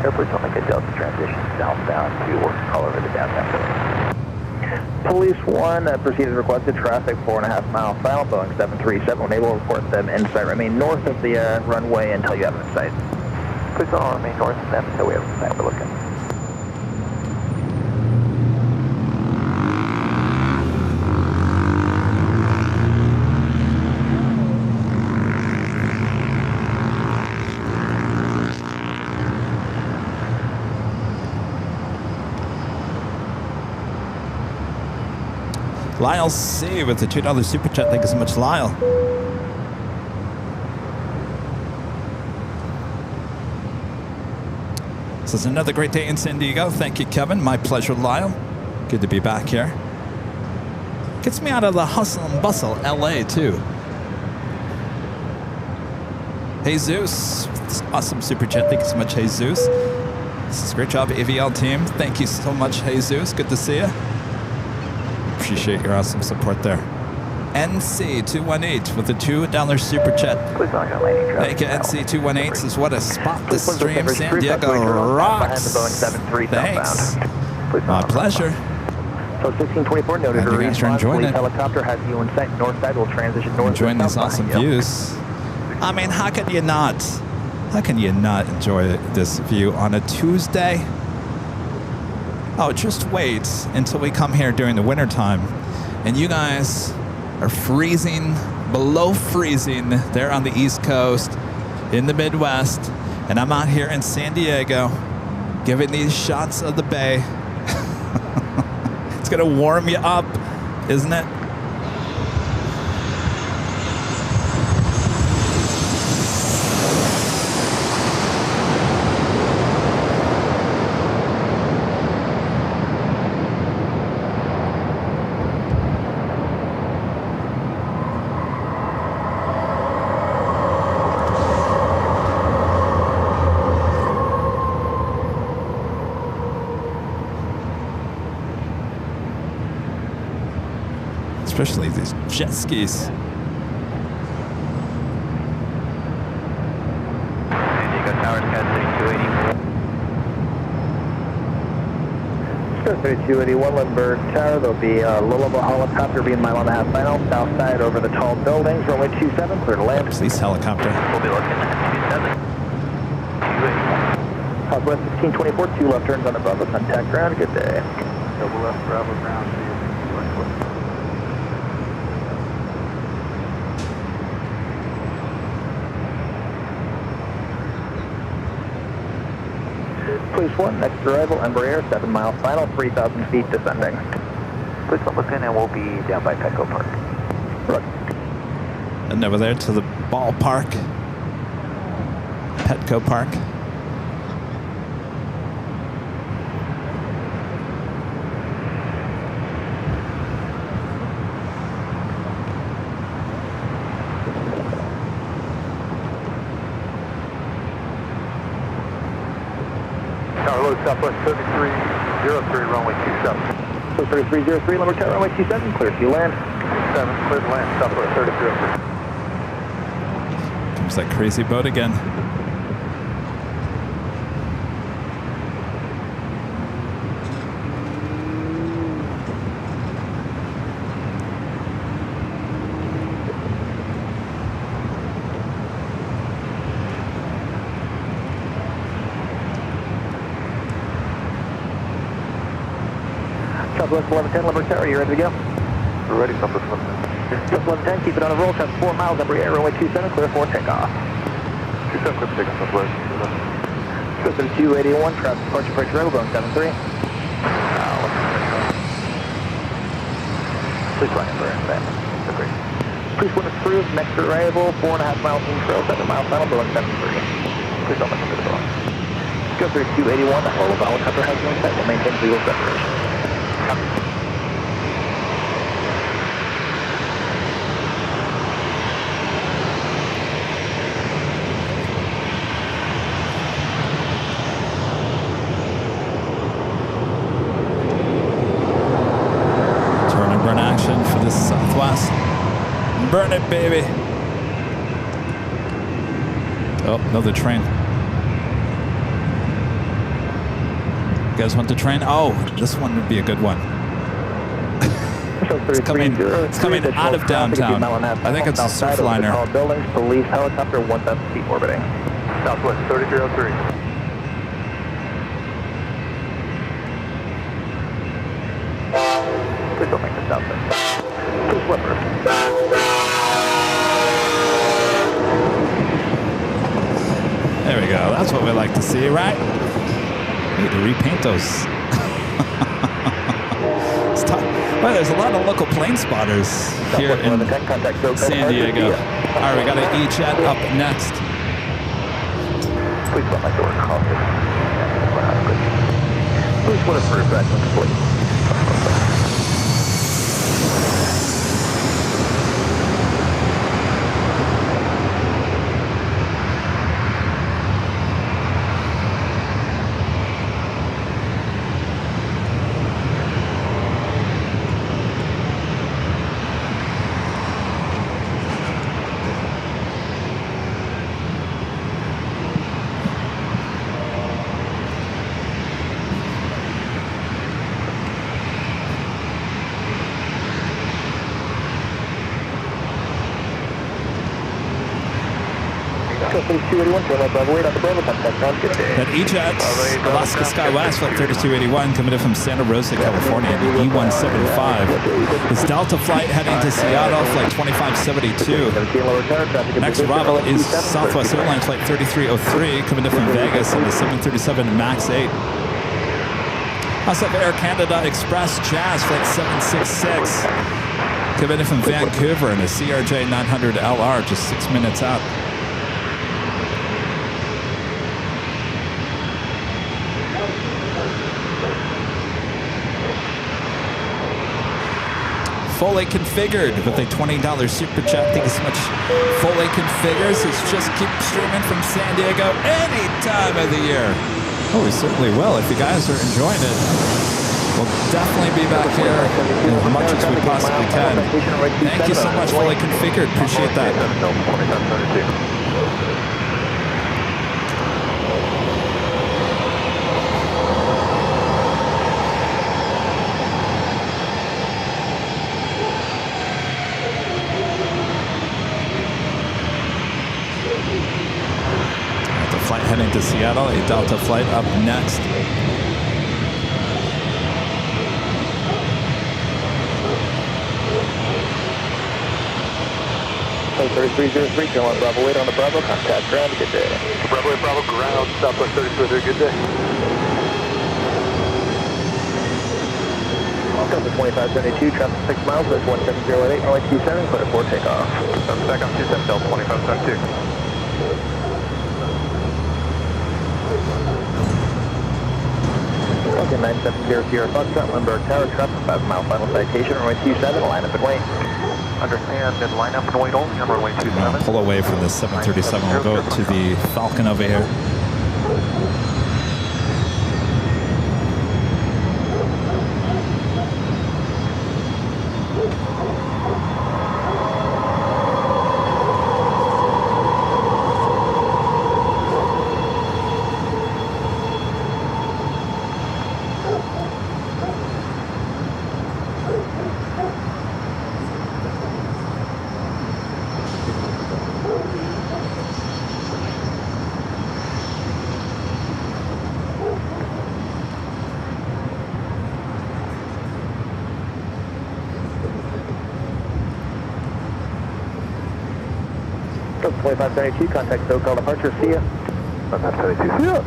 Airports will make a Delta transition southbound to call over the downtown building. Police 1, proceed as requested, traffic 4.5 mile final, Boeing 737. When able, report them in sight. Remain north of the runway until you have them in sight. Please all remain north of them until we have them in sight. We're looking. Lyle C with the $2 super chat. Thank you so much, Lyle. This is another great day in San Diego. Thank you, Kevin. My pleasure, Lyle. Good to be back here. Gets me out of the hustle and bustle, LA, too. Jesus, awesome super chat. Thank you so much, Jesus. This is a great job, AVL team. Thank you so much, Jesus. Good to see you. Appreciate your awesome support there. NC218 with the $2 super chat. Thank you, NC218. This is what a spot this stream. San Diego rocks. Thanks. My pleasure. So 1624 noted. You guys are enjoying it. Helicopter has you in sight. North side will transition north. Enjoying these awesome views. I mean, how can you not? How can you not enjoy this view on a Tuesday? Oh, just wait until we come here during the wintertime and you guys are freezing, below freezing there on the East Coast, in the Midwest, and I'm out here in San Diego giving these shots of the bay. It's gonna warm you up, isn't it? Especially these jet skis. San Diego Towers, Cat 3281. 3281 Lindbergh Tower. There'll be a low-level helicopter being mile and a half final. South side over the tall buildings. Runway 27, clear to land. Police helicopter. We'll be looking at 27. Southwest 1624, 2 left turns on the Bravo. Contact ground. Good day. Double left Bravo ground. Police 1, next arrival, Embraer, 7 mile final, 3,000 feet descending. Police 1, look in and we'll be down by Petco Park. Right. And over there to the ballpark. Petco Park. Southwest 3303, runway 27. So 3303, Lindbergh Tower, runway 27, clear to land. 7, clear to land, Southwest 3303. Comes that crazy boat again. Southwest 1110, Lindbergh Tower, you ready to go? We're ready, Southwest 1110. Southwest 1110, keep it on a roll, traffic 4 miles, Embraer, runway 27, clear for takeoff. 27, clear for takeoff, Southwest. Southwest 281, traffic departure, approach arrival, Boeing 73. Please fly Embraer, back. Agree. Please one approved, next arrival, 4.5 miles in trail, 7 mile final, Boeing 73. Please don't listen to the door. Go through 281, the whole of the helicopter has no set, will maintain legal separation. burn it, baby. Oh, another train. You guys want the train? Oh, this one would be a good one. It's coming out of downtown. I think it's a surfliner. Buildings, police, helicopter, 1,000 feet orbiting. Southwest 3303. Please don't make this southwest. Two slippers. There we go. That's what we like to see, right? We need to repaint those. Well, there's a lot of local plane spotters here in San Diego. All right, we got an E-Jet up next. Please let my door caution. Please put it for refreshments, please. That E-Jet, Alaska Skywest, Flight 3281, coming in from Santa Rosa, California, the E175. This Delta flight heading to Seattle, Flight 2572. Next arrival is Southwest Airlines, Flight 3303, coming in from Vegas in the 737 MAX 8. Also have Air Canada Express Jazz, Flight 766, coming in from Vancouver in a CRJ 900 LR, just 6 minutes out. Fully configured with a $20 super chat. Thank you so much. Fully configures. It's just keep streaming from San Diego any time of the year. Oh, we certainly will. If you guys are enjoying it, we'll definitely be back here as much as we possibly can. Thank you so much, Fully configured. Appreciate that. Heading to Seattle, a Delta flight up next. Flight 3303, John Bravo 8 on the Bravo, contact ground, good day. Bravo 8, Bravo ground, Southwest 3303, good day. Delta 2572, traffic 6 miles, there's 1708, runway 27, clear for takeoff. 7 seconds, 27, Delta 2572. Okay, 970 Sierra Foxtrot, Lindbergh Tower, traffic 5 mile final citation, runway 27, line up and wait. Understand, and line up and wait only on runway 27. Pull away from the 737. We'll go to the Falcon over here. Delta 2572, contact SoCal departure, see ya. 2572, see ya.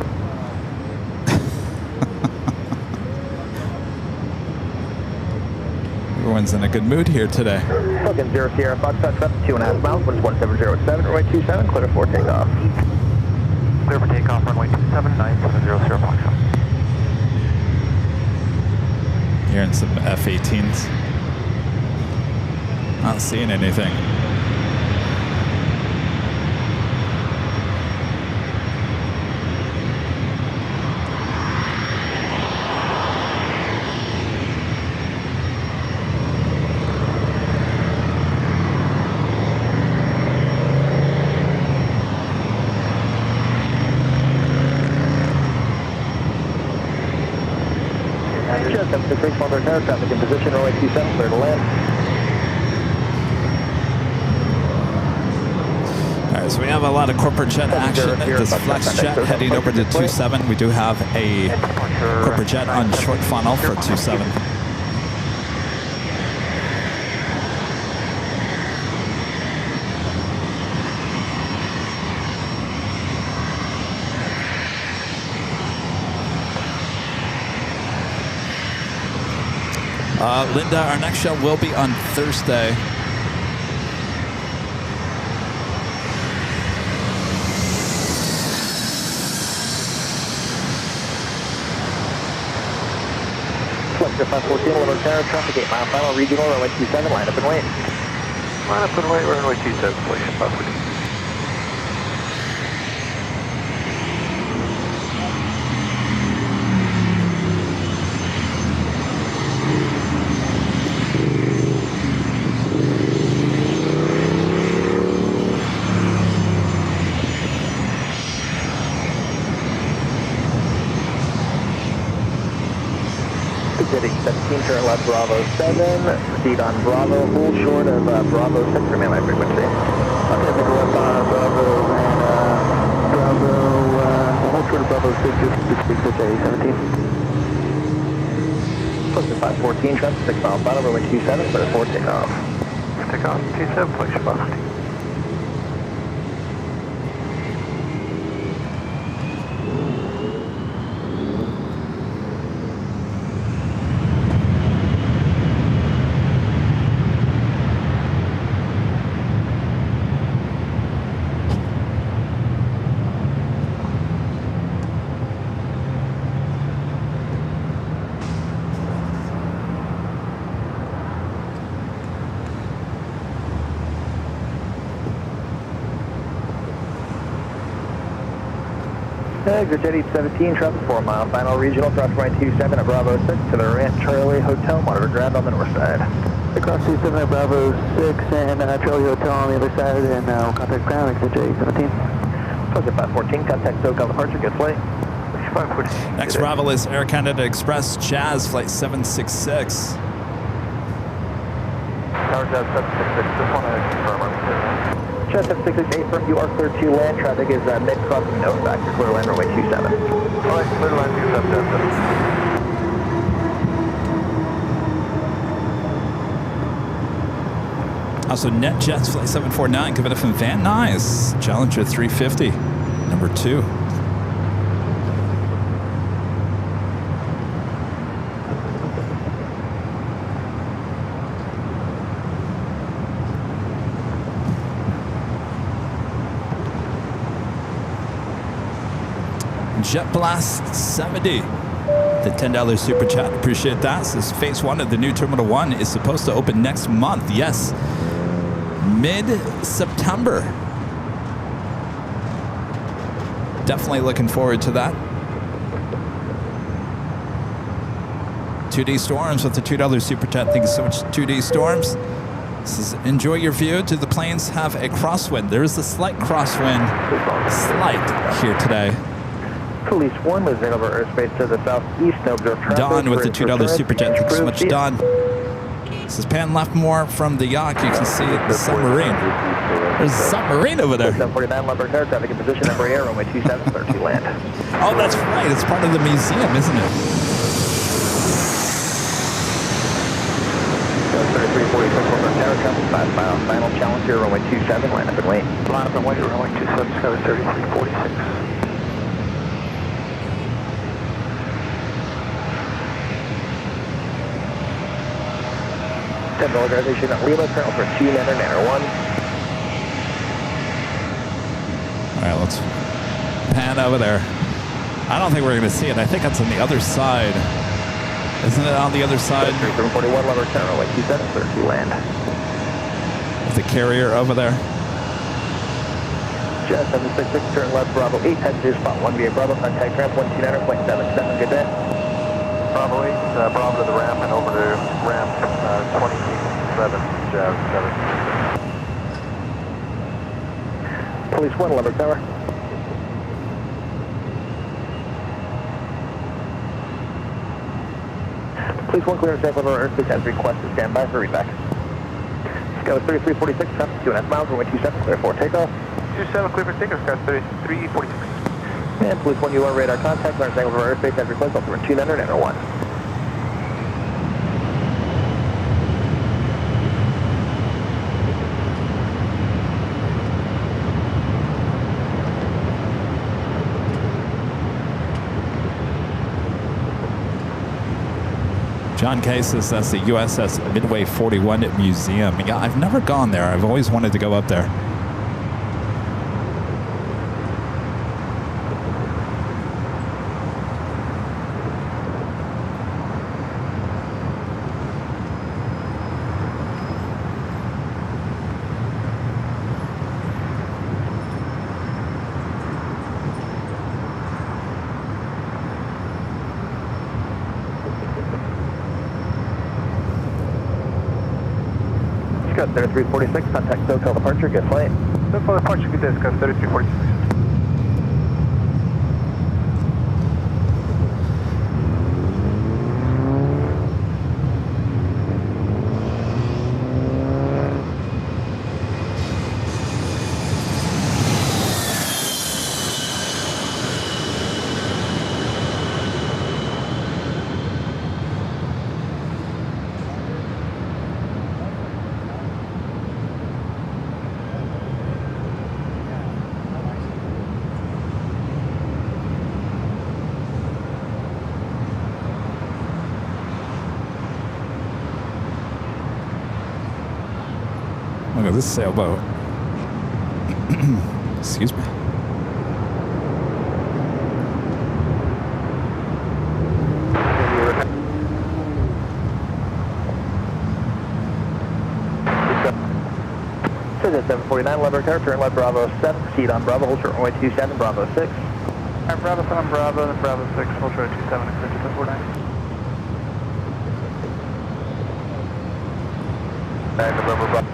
Everyone's in a good mood here today. Falcon 0 Sierra Foxtrot, traffic 2.5 miles, winds 1707, runway 27, clear for takeoff. Clear for takeoff, runway 27, 970 Sierra Foxtrot. Hearing some F-18s. Not seeing anything. Just 766, Limburg Tower, traffic in position, runway 27, clear to land. All right, so we have a lot of corporate jet action. This flex jet heading over to 27. We do have a corporate jet on short funnel for 27. Linda, our next show will be on Thursday. Flex 514, Limburg Tower, traffic 8 mile final, regional, runway 27, line up and wait. Line up and wait, runway 27, please. 514. City 17, turn left Bravo 7, proceed on Bravo, hold short of Bravo 6, remain my frequency. Okay, take a left on Bravo and hold short of Bravo 6, just speak to J17. Close to 514, traffic 6 mile final, runway 27, clear for takeoff. Takeoff, 27, please. 514. Exit Jet 817, traffic 4 mile final, regional, cross runway 27 at Bravo 6 to the Rant Charlie Hotel, monitor ground on the north side. Across 27 at Bravo 6 and Charlie Hotel on the other side, and we'll contact ground, exit Jet 817. Close at 514, contact SoCal departure, good flight. 514. Next arrival is Air Canada Express Jazz Flight 766. Tower Jazz 766, just want to confirm I'm clear. Jazz 766, from you are clear to land, traffic is mid-crossing, no factor, clear land, runway 27. Alright, clear to land, 27, Jazz 766. Also, NetJets Flight 749 coming up from Van Nuys. Challenger 350, number 2. Jet Blast 70, the $10 super chat. Appreciate that. This phase 1 of the new Terminal 1 is supposed to open next month. Yes, mid-September. Definitely looking forward to that. 2D Storms with the $2 super chat. Thank you so much, 2D Storms. This is enjoy your view. Do the planes have a crosswind? There is a slight crosswind, slight here today. Police 1 moving over airspace to the southeast. No observed traffic. Don with the $2 super chat. Thanks so much, Don. This is pan left more from the yacht. You can see the submarine. There's a submarine over there. 749 Limburg Tower, traffic in position, number air, runway 27, 30 land. Oh, that's right. It's part of the museum, isn't it? 3346 Limburg Tower, traffic 5 mile final, Challenger, runway 27, line up and wait. Line up and wait, runway 27, 3346. Organization at Lima, current for 2 Nanner, Nanner 1. All right, let's pan over there. I don't think we're going to see it. I think it's on the other side. Isn't it on the other side? 3741 Limburg Tower, runway 27, 30 land. With the carrier over there. Jet 766, turn left, Bravo 8, head to spot 1 via Bravo, contact ramp 129.77, good day. Bravo 8, Bravo to the ramp and over to ramp 27, Jazz 7. Police 1, Limburg Tower. Please one clearance sample of our airspace as requested. Stand by for readback. Sky 3346, traffic 2.5 miles, runway 27, clear for takeoff. 27, clear for takeoff, Sky 3346. And Police 1, you are radar contact, clearance sample of our airspace as requested, altimeter 29, enter 1. John K says that's the USS Midway 41 Museum. Yeah, I've never gone there. I've always wanted to go up there. Sky 3346, contact SoCal departure, get flight. SoCal departure, good day, Sky 3346. Look at this sailboat. Excuse me. Says at 749, lever tower, turn left Bravo 7, proceed on Bravo, hold short runway 27, Bravo 6. Alright, Bravo 7, Bravo, then Bravo 6, hold short 27, and clear to 749. November, Bravo.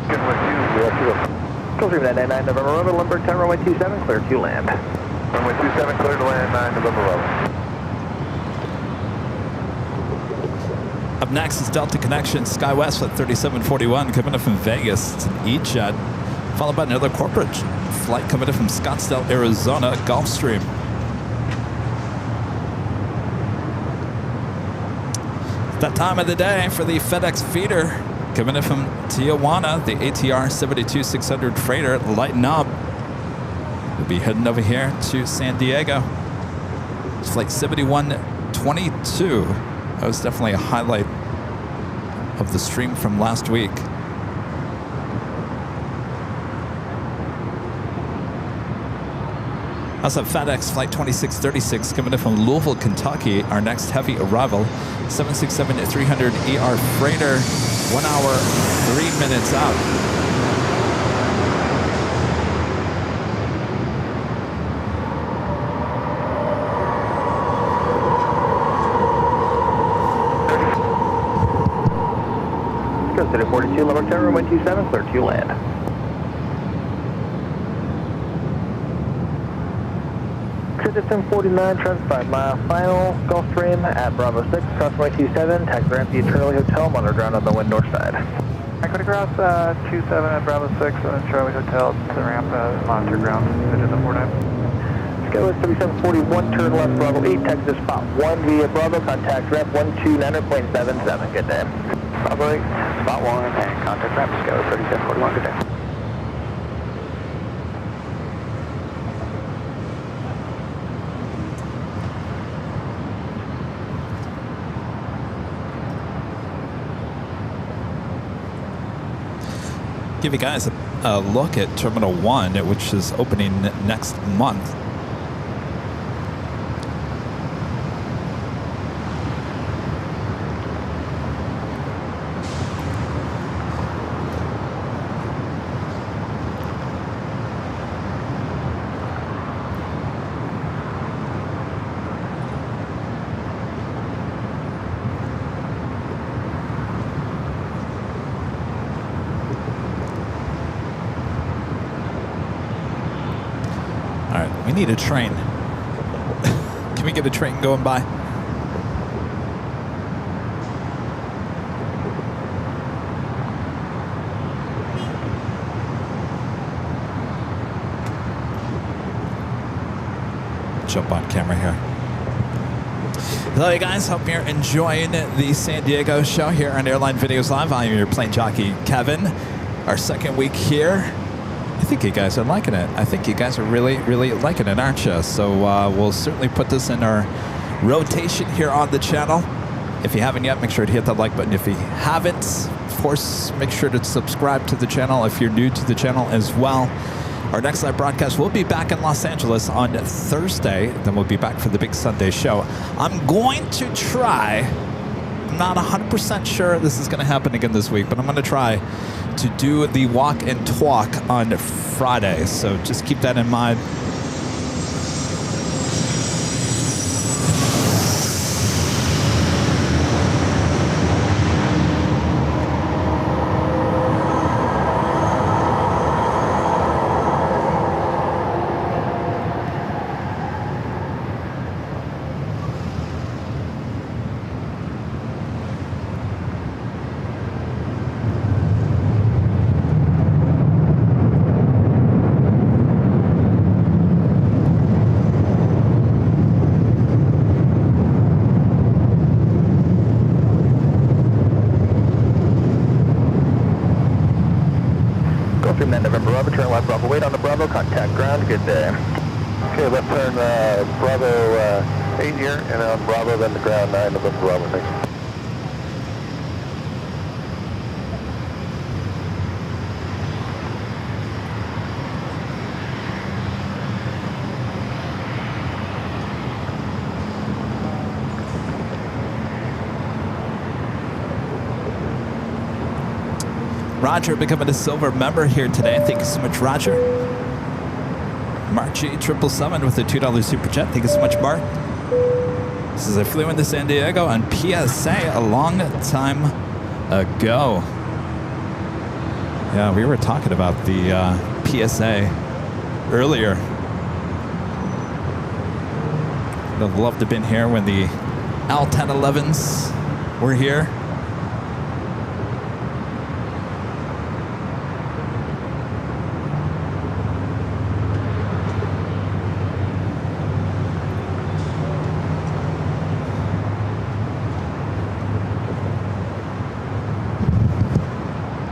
Good with you. Go 3999 November, Bravo, Lindbergh Tower, runway 27, clear to land. Runway 27, clear to land, 9 November, Bravo. Up next is Delta Connection, SkyWest Flight 3741 coming in from Vegas. It's an E-Jet, followed by another corporate flight coming in from Scottsdale, Arizona, Gulfstream. It's that time of the day for the FedEx feeder coming in from Tijuana, the ATR 72600 freighter, lighten up. We'll be heading over here to San Diego. It's flight 7122. That was definitely a highlight of the stream from last week. Also, FedEx Flight 2636 coming in from Louisville, Kentucky. Our next heavy arrival, 767-300ER freighter, 1 hour, 3 minutes out. City 42, Lubbock Tower, runway 27, clear to land. City 1049, trans 5 mile final, Gulfstream at Bravo 6, cross runway 27, taxi ramp to Charlie Hotel, monitor ground on the wind north side. I could cross 27 at Bravo 6 and then Charlie Hotel to the ramp, monitor ground, into the 49. Skywest 3741, turn left Bravo 8, taxi to spot 1 via Bravo, contact ramp 129.77, good day. Bravo 8, spot 1, and contact ramp, Skywest 3741, good day. Give you guys a look at Terminal 1, which is opening next month. We need a train. Can we get a train going by? jump on camera here. Hello, you guys. Hope you're enjoying the San Diego show here on Airline Videos Live. I'm your plane jockey, Kevin. Our second week here. I think you guys are liking it. I think you guys are really, really liking it, aren't you? So we'll certainly put this in our rotation here on the channel. If you haven't yet, make sure to hit that like button. If you haven't, of course, make sure to subscribe to the channel if you're new to the channel as well. Our next live broadcast will be back in Los Angeles on Thursday. Then we'll be back for the big Sunday show. I'm going to try, I'm not 100% sure this is going to happen again this week, but I'm going to try to do the walk and talk on Friday. So just keep that in mind. November Bravo, turn left Bravo, wait on the Bravo, contact ground, good day. Okay, left turn Bravo 8 here, and on Bravo, then the ground 9, November Bravo, thanks. Roger becoming a silver member here today. Thank you so much, Roger. Mark G777 with a $2 super chat. Thank you so much, Mark. This is I flew into San Diego on PSA a long time ago. Yeah, we were talking about the PSA earlier. I'd have loved to have been here when the L1011s were here.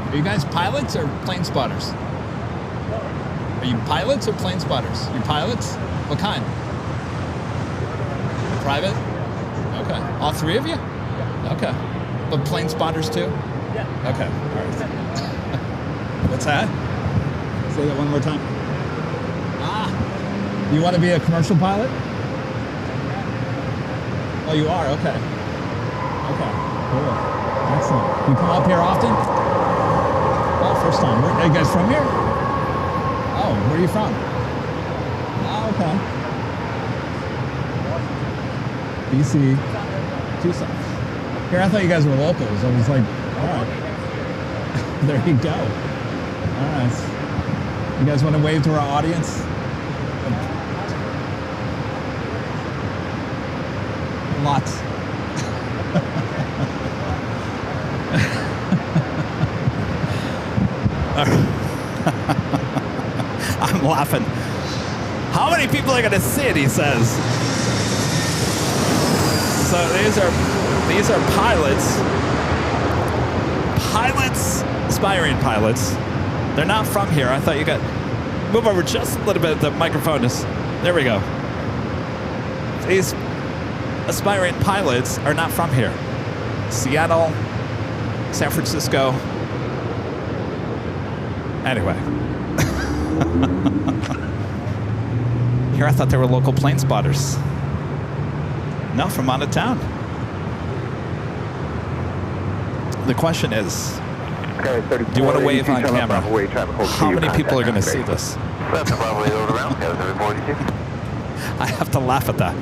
Are you guys pilots or plane spotters? Are you pilots or plane spotters? You're pilots? What kind? Private? Okay. All three of you? Okay. But plane spotters too? Yeah. Okay. All right. What's that? Say that one more time. Ah. You want to be a commercial pilot? Oh, you are? Okay. Okay. Cool. Excellent. You come up here often? Oh, first time. Are you guys from here? Oh, where are you from? Oh, okay. BC. Tucson. Here, I thought you guys were locals. I was like, all right. There you go. All right. You guys want to wave to our audience? Lots. I'm laughing. How many people are going to see it, he says. So these are pilots. Pilots, aspiring pilots. They're not from here. I thought you got... Move over just a little bit. The microphone is... There we go. These aspiring pilots are not from here. Seattle, San Francisco. Anyway. Here I thought they were local plane spotters. No, from out of town. The question is, do you want to wave on camera? How many people are going to see this? I have to laugh at that.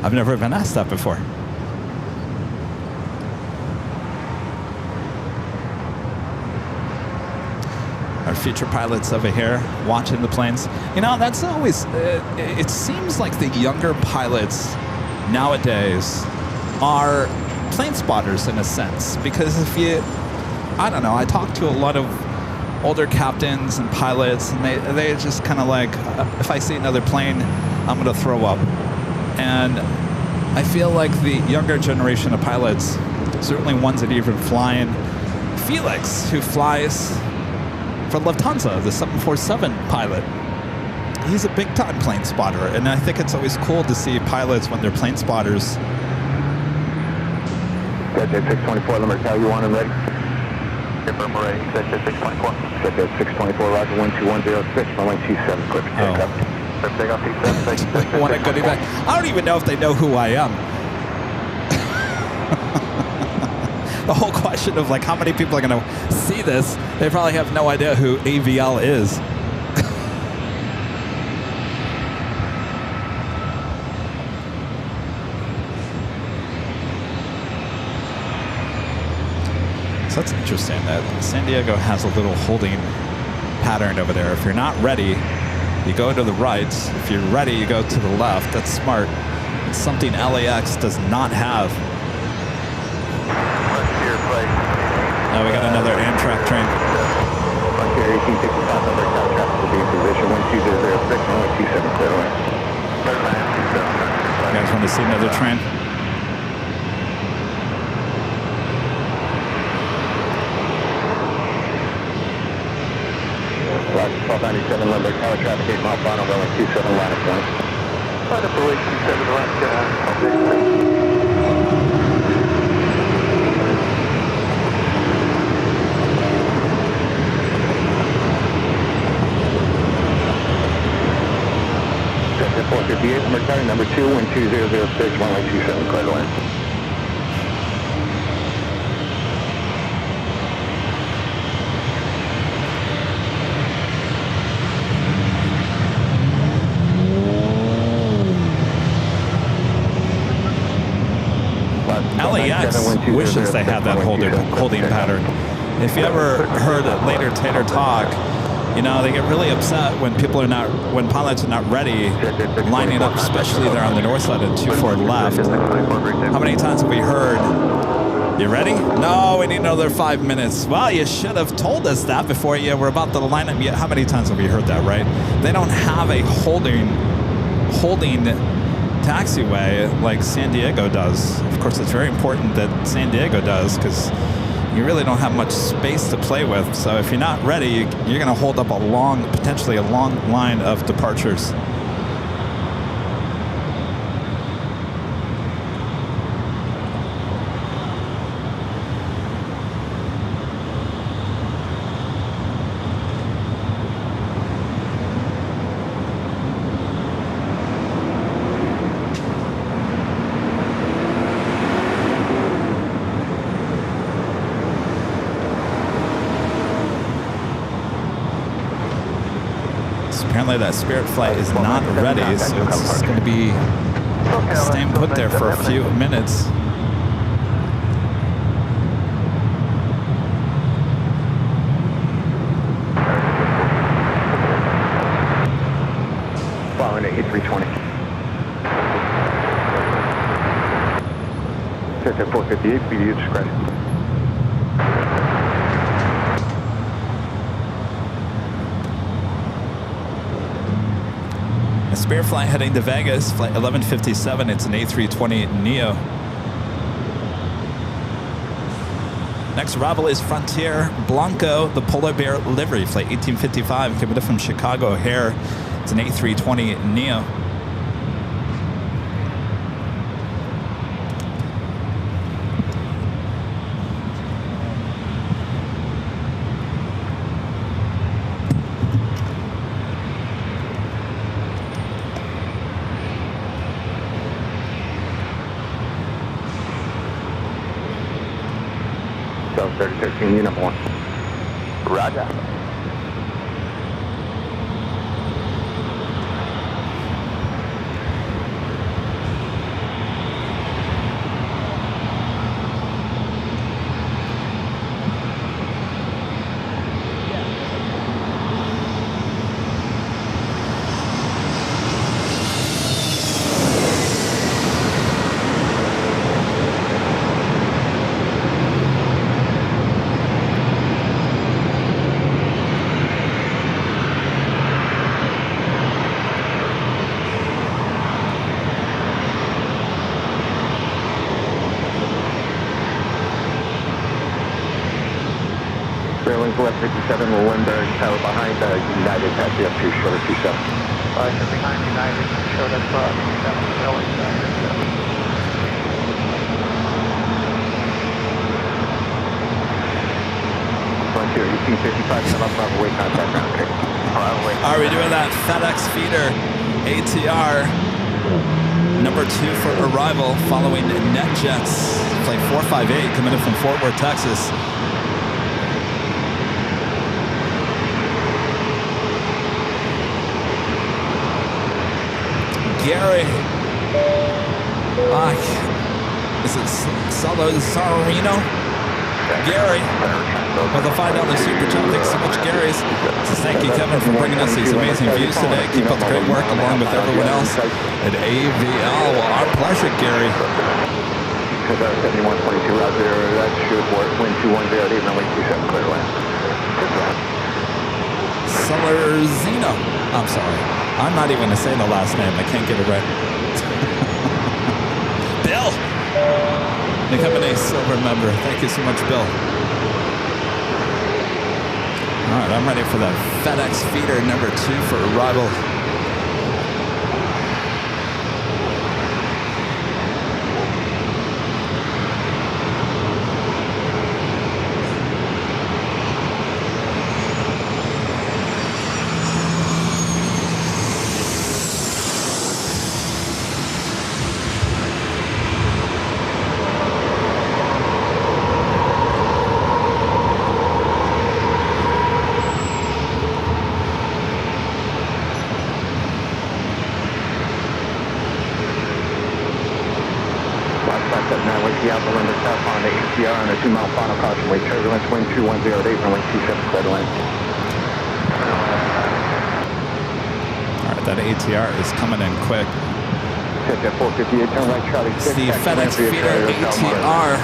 I've never been asked that before. Our future pilots over here watching the planes. You know, that's always, it seems like the younger pilots nowadays are plane spotters in a sense, because if you, I don't know, I talk to a lot of older captains and pilots, and they just kind of like, if I see another plane, I'm going to throw up. And I feel like the younger generation of pilots, certainly ones that even fly in, Felix, who flies for Lufthansa, the 747 pilot, he's a big-time plane spotter, and I think it's always cool to see pilots when they're plane spotters. Jet 624, limit how you want him ready. Confirm ready. Jet 624. Jet 624, roger 12106, runway 27, clear for takeoff. Takeoff T7. Want a goodie bag? I don't even know if they know who I am. The whole question of like how many people are going to see this, they probably have no idea who AVL is. So that's interesting that San Diego has a little holding pattern over there. If you're not ready, you go to the right. If you're ready, you go to the left. That's smart. It's something LAX does not have. Now we got another Amtrak train. Frontier 1865, number tower traffic will be in position 12006, runway 27, clear away. You guys want to see another train? Roger, 1297, Lindbergh Tower traffic 8 mile final, runway 27, line of point. Line up away 27 left, Jet 458, Mercari number 2, 12006, runway 27, clear away. LAX wishes they had that holding pattern. If you ever heard Later Tater talk, you know, they get really upset when when pilots are not ready, lining up, especially there on the north side of 24 left. How many times have we heard, you ready? No, we need another 5 minutes. Well, you should have told us that before you were about to line up. How many times have we heard that, right? They don't have a holding taxiway like San Diego does. Of course, it's very important that San Diego does because you really don't have much space to play with. So if you're not ready, you're going to hold up potentially a long line of departures. Apparently that Spirit flight is not ready, so it's going to be staying put there for a few minutes. Following at 320. Jet 458, be to your discretion. Spirit flight heading to Vegas, flight 1157. It's an A320neo. Next arrival is Frontier Blanco, the Polar Bear livery, flight 1855, coming from Chicago O'Hare. It's an A320neo. So 3013, unit 1. Roger. Airlines left 57 Lindbergh Tower behind United taxi up to shorter 27. Behind United, showed up 27, Ellie Frontier 1855, come up, Bravo, wait, contact ground clear. Are we doing that FedEx feeder ATR number 2 for arrival following NetJets flight 458 coming in from Fort Worth, Texas. Gary, is it Salazarino? Gary, with a $5 super chat. Thanks so much, Gary. Thank you, Kevin, for bringing us these amazing views today. Keep up the great work along with everyone else at AVL. Well, our pleasure, Gary. 7122, route 0, that should work. Wind 210, runway 27, clear land. Salarzino. I'm sorry. I'm not even going to say the last name. I can't get it right. Bill. Becoming a silver member. Thank you so much, Bill. All right, I'm ready for the FedEx feeder number 2 for arrival. ATR on a 2-mile final caution, wait turbulence, wind 2108, runway 27, clear to land. All right, that ATR is coming in quick. Check that 458, turn right, Charlie 6. It's the FedEx feeder ATR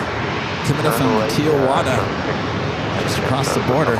coming in from Tijuana, just across the border.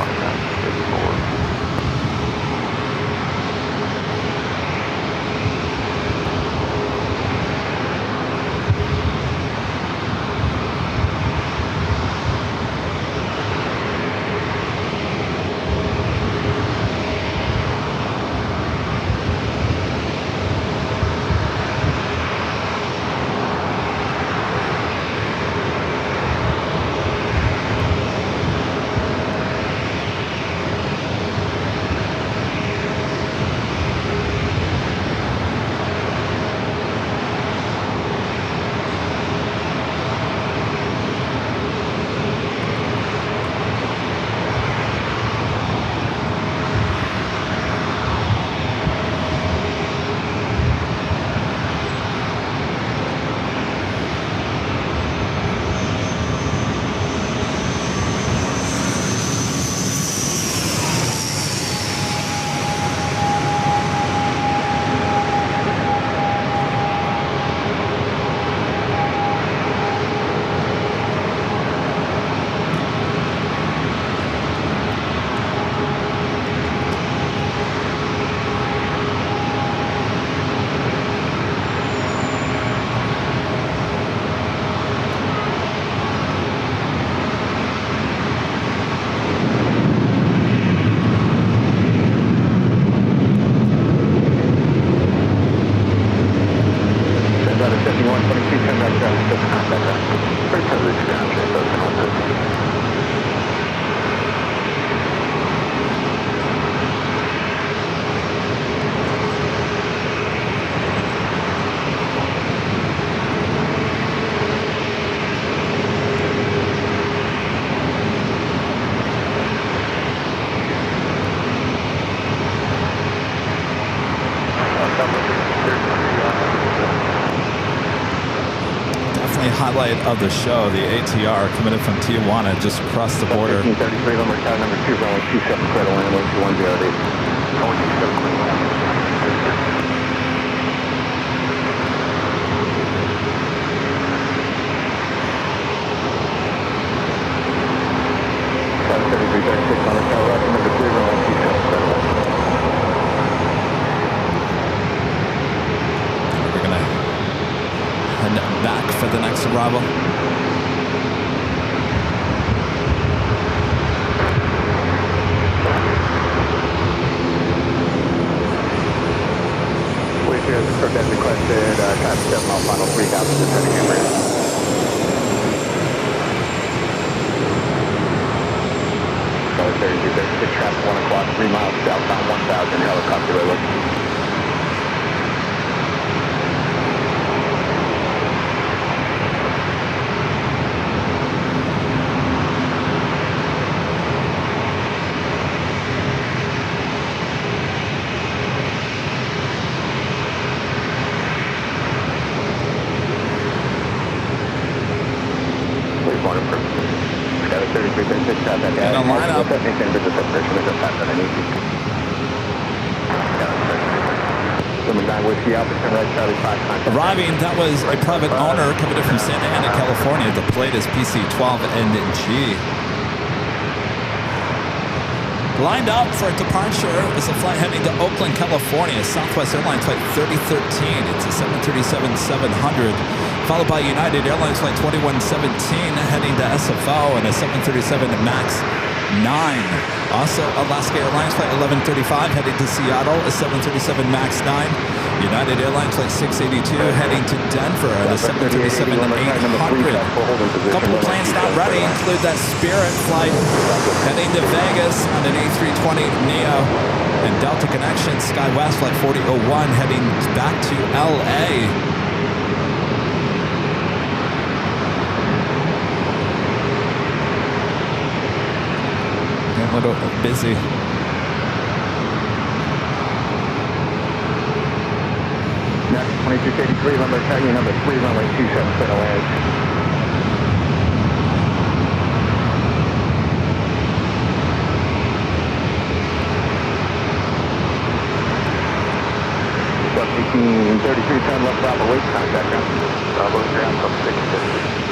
Highlight of the show, the ATR coming in from Tijuana, just across the border. 1833, number 2, runway 27, clear to land, 2108. We're gonna head back for the next arrival. mile, final 3,000, descending Embraer. Tower 3236, traffic 1 o'clock, 3 miles, southbound 1,000, helicopter over. And a lineup. Arriving, that was a private owner coming in from Santa Ana, California. The plate is PC12NG. Lined up for departure is a flight heading to Oakland, California. Southwest Airlines flight 3013. It's a 737-700, followed by United Airlines flight 2117 heading to SFO and a 737 MAX 9. Also, Alaska Airlines flight 1135 heading to Seattle, a 737 MAX 9. United Airlines flight 682 heading to Denver at a 737-800. A couple of planes not ready include that Spirit flight heading to Vegas on an A320neo and Delta Connection SkyWest flight 4001 heading back to LA. A little busy. Next, 2283, number 10, number 3, runway 27, clear to land. Sub 1833, turn left, Bravo, wait, contact ground. Bravo, ground, sub 650.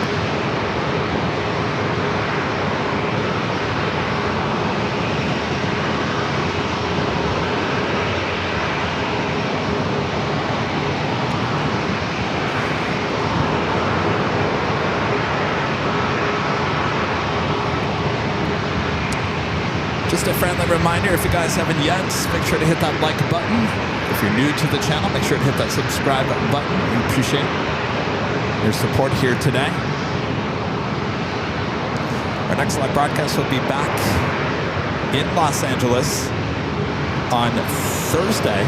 Just a friendly reminder, if you guys haven't yet, make sure to hit that like button. If you're new to the channel, make sure to hit that subscribe button. We appreciate your support here today. Our next live broadcast will be back in Los Angeles on Thursday.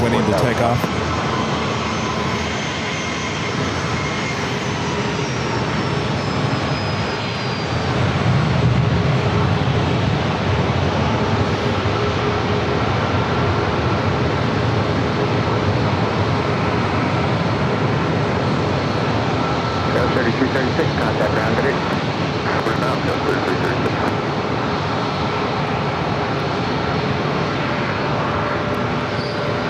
Waiting to take off. Go 3336, contact ground, ready? We're now, go 3336.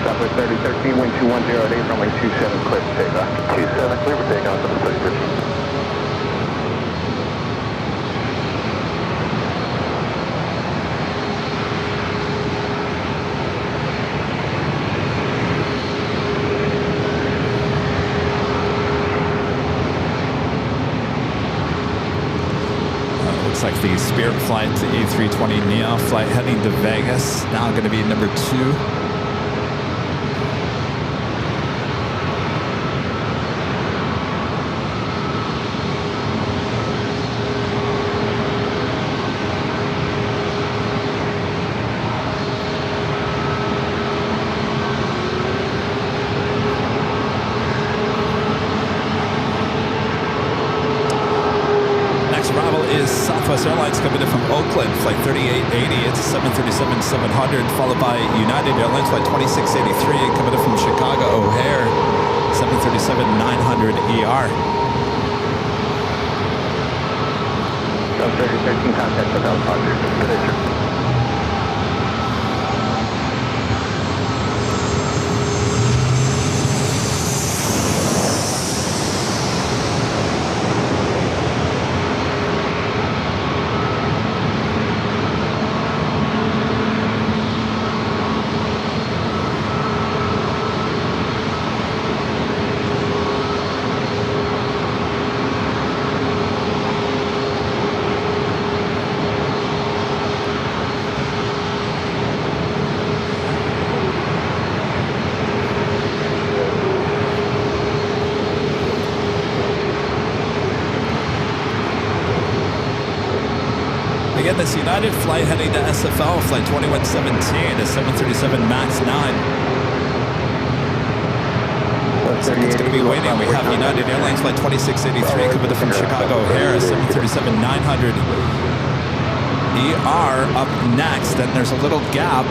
Southwest 3013, wind 2108, runway 27, clear for takeoff. 27, clear for takeoff, 3013. Looks like the Spirit flight, the A320neo flight heading to Vegas, now going to be number 2. Southwest Airlines coming in from Oakland, flight 3880. It's a 737-700, followed by United Airlines, flight 2683, coming in from Chicago O'Hare. 737-900 ER. 13 contact with Alpha. Again, this United flight heading to SFL, flight 2117, a 737 MAX 9. Looks like it's going to be waiting. We have United Airlines flight 2683 coming from Chicago O'Hare, a 737-900 ER up next. Then there's a little gap.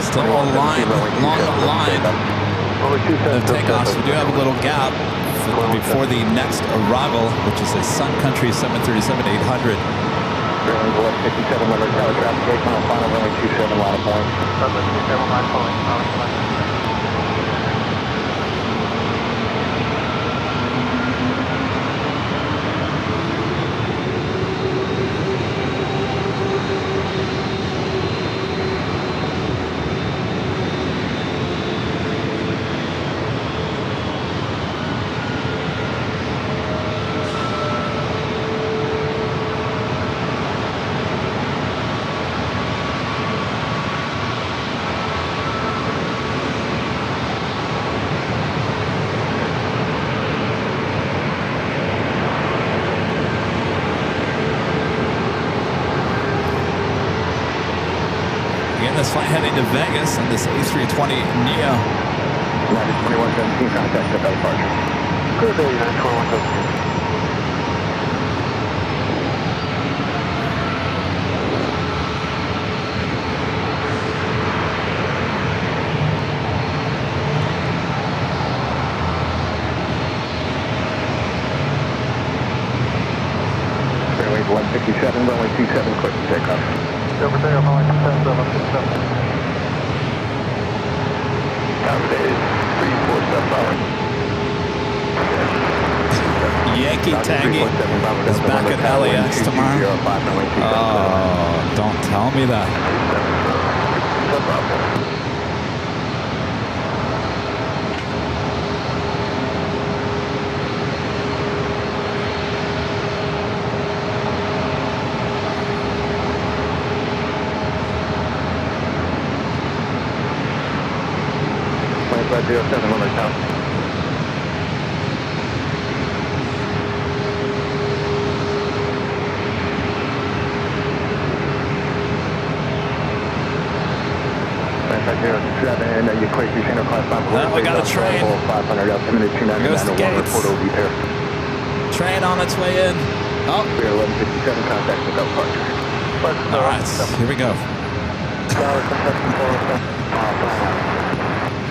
Still a line, long line of takeoffs. We do have a little gap before the next arrival, which is a Sun Country 737-800. 57 number tower traffic gate, final runway 27 line of point. Runway 27 line point. This flight heading to Vegas on this A320 Neo. United 2117, contact at departure. Good day, United 2117. Airways 157, runway 27, clear for takeoff. Over there, runway 27, runway 27. Nowadays, 347. Yankee Tangy is back at LAX tomorrow. Oh, don't tell me that. runway tower. You clear your center class 5. Well, we got a train. 500 out 7 299 Goes the gates. report over repair. Train on its way in. Oh, We are 1157 contact with departure. all right. Here we go.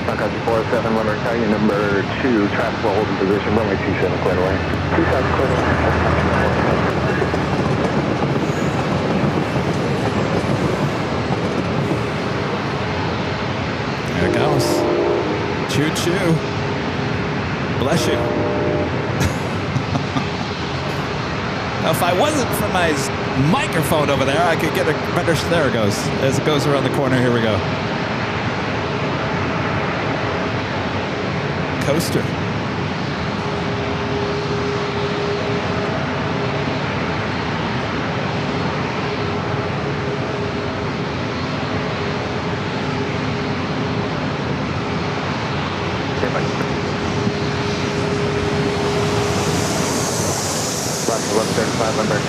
Contact 407, runway tower, number 2, traffic will hold in position, runway 27, clear away. 27, clear away. There it goes. Choo-choo. Bless you. Now, if I wasn't for my microphone over there, I could get a better... There it goes. As it goes around the corner, here we go. Coaster.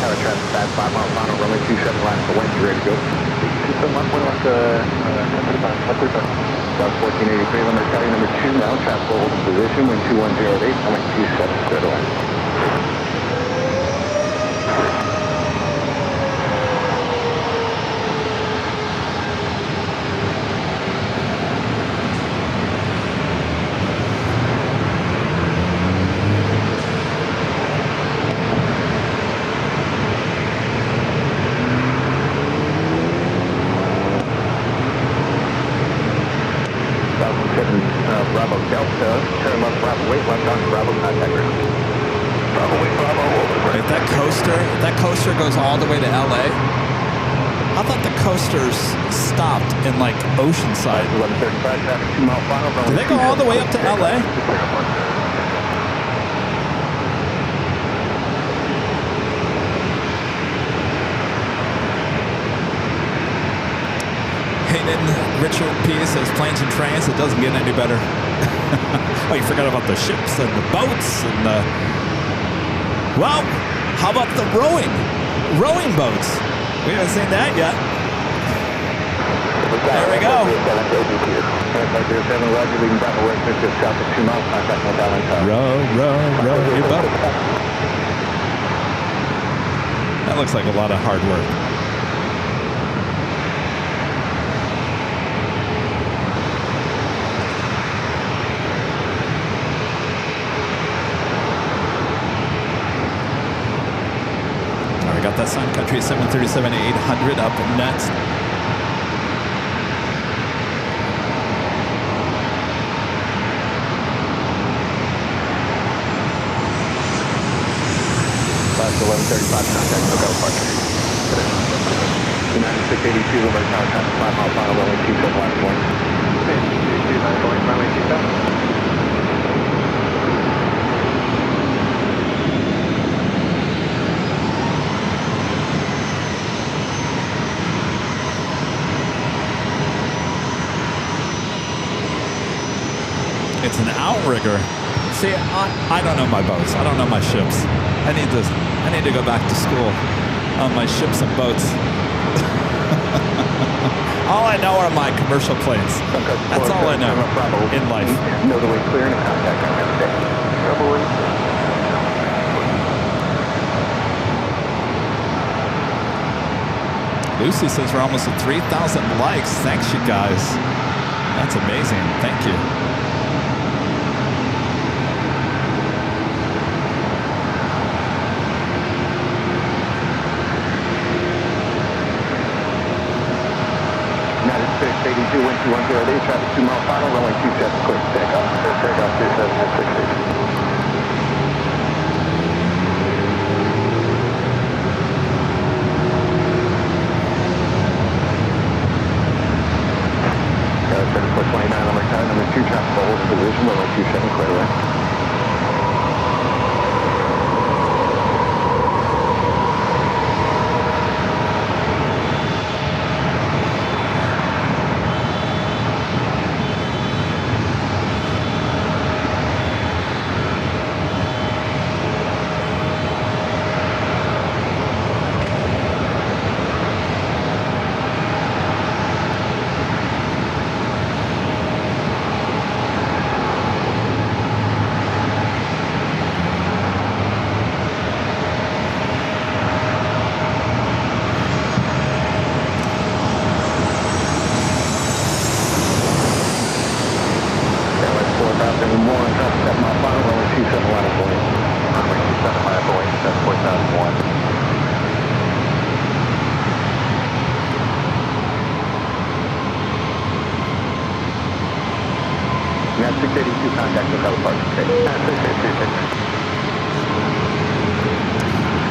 Tower traffic, back 5 mile final, runway 27, line for wind, you ready to go? 27, line point left, 1483, limit tower number 2 now, traffic will hold in position, wind 2108, runway 27, clear to land. Bravo Delta, turn left, Bravo, wait, left on Bravo, contact ground. Bravo, wait, Bravo, over. If that coaster goes all the way to LA. I thought the coasters stopped in like Oceanside. 1135 traffic, 2 mile final. Do they go all the way up to LA? Hayden Richard P says planes and trains, it doesn't get any better. Oh, you forgot about the ships and the boats and the... Well, how about the rowing boats? We haven't seen that yet. There we go. Row your boat. That looks like a lot of hard work. Got that Sun Country 737-800 up next. Class 1135 contact, no departure. 9682, limit tower traffic, 5 mile final, runway 27, last one. 229, runway 27. It's an outrigger. See, I don't know my boats. I don't know my ships. I need to go back to school on my ships and boats. All I know are my commercial planes. That's all I know in life. No delay clear and contact on that day. Lucy says we're almost at 3,000 likes. Thanks, you guys. That's amazing. Thank you. Wind 2108, traffic 2 mile final, runway 27, clear to take off. Take off 27 and 60. Number 2, traffic will hold in position, runway 27, clear away.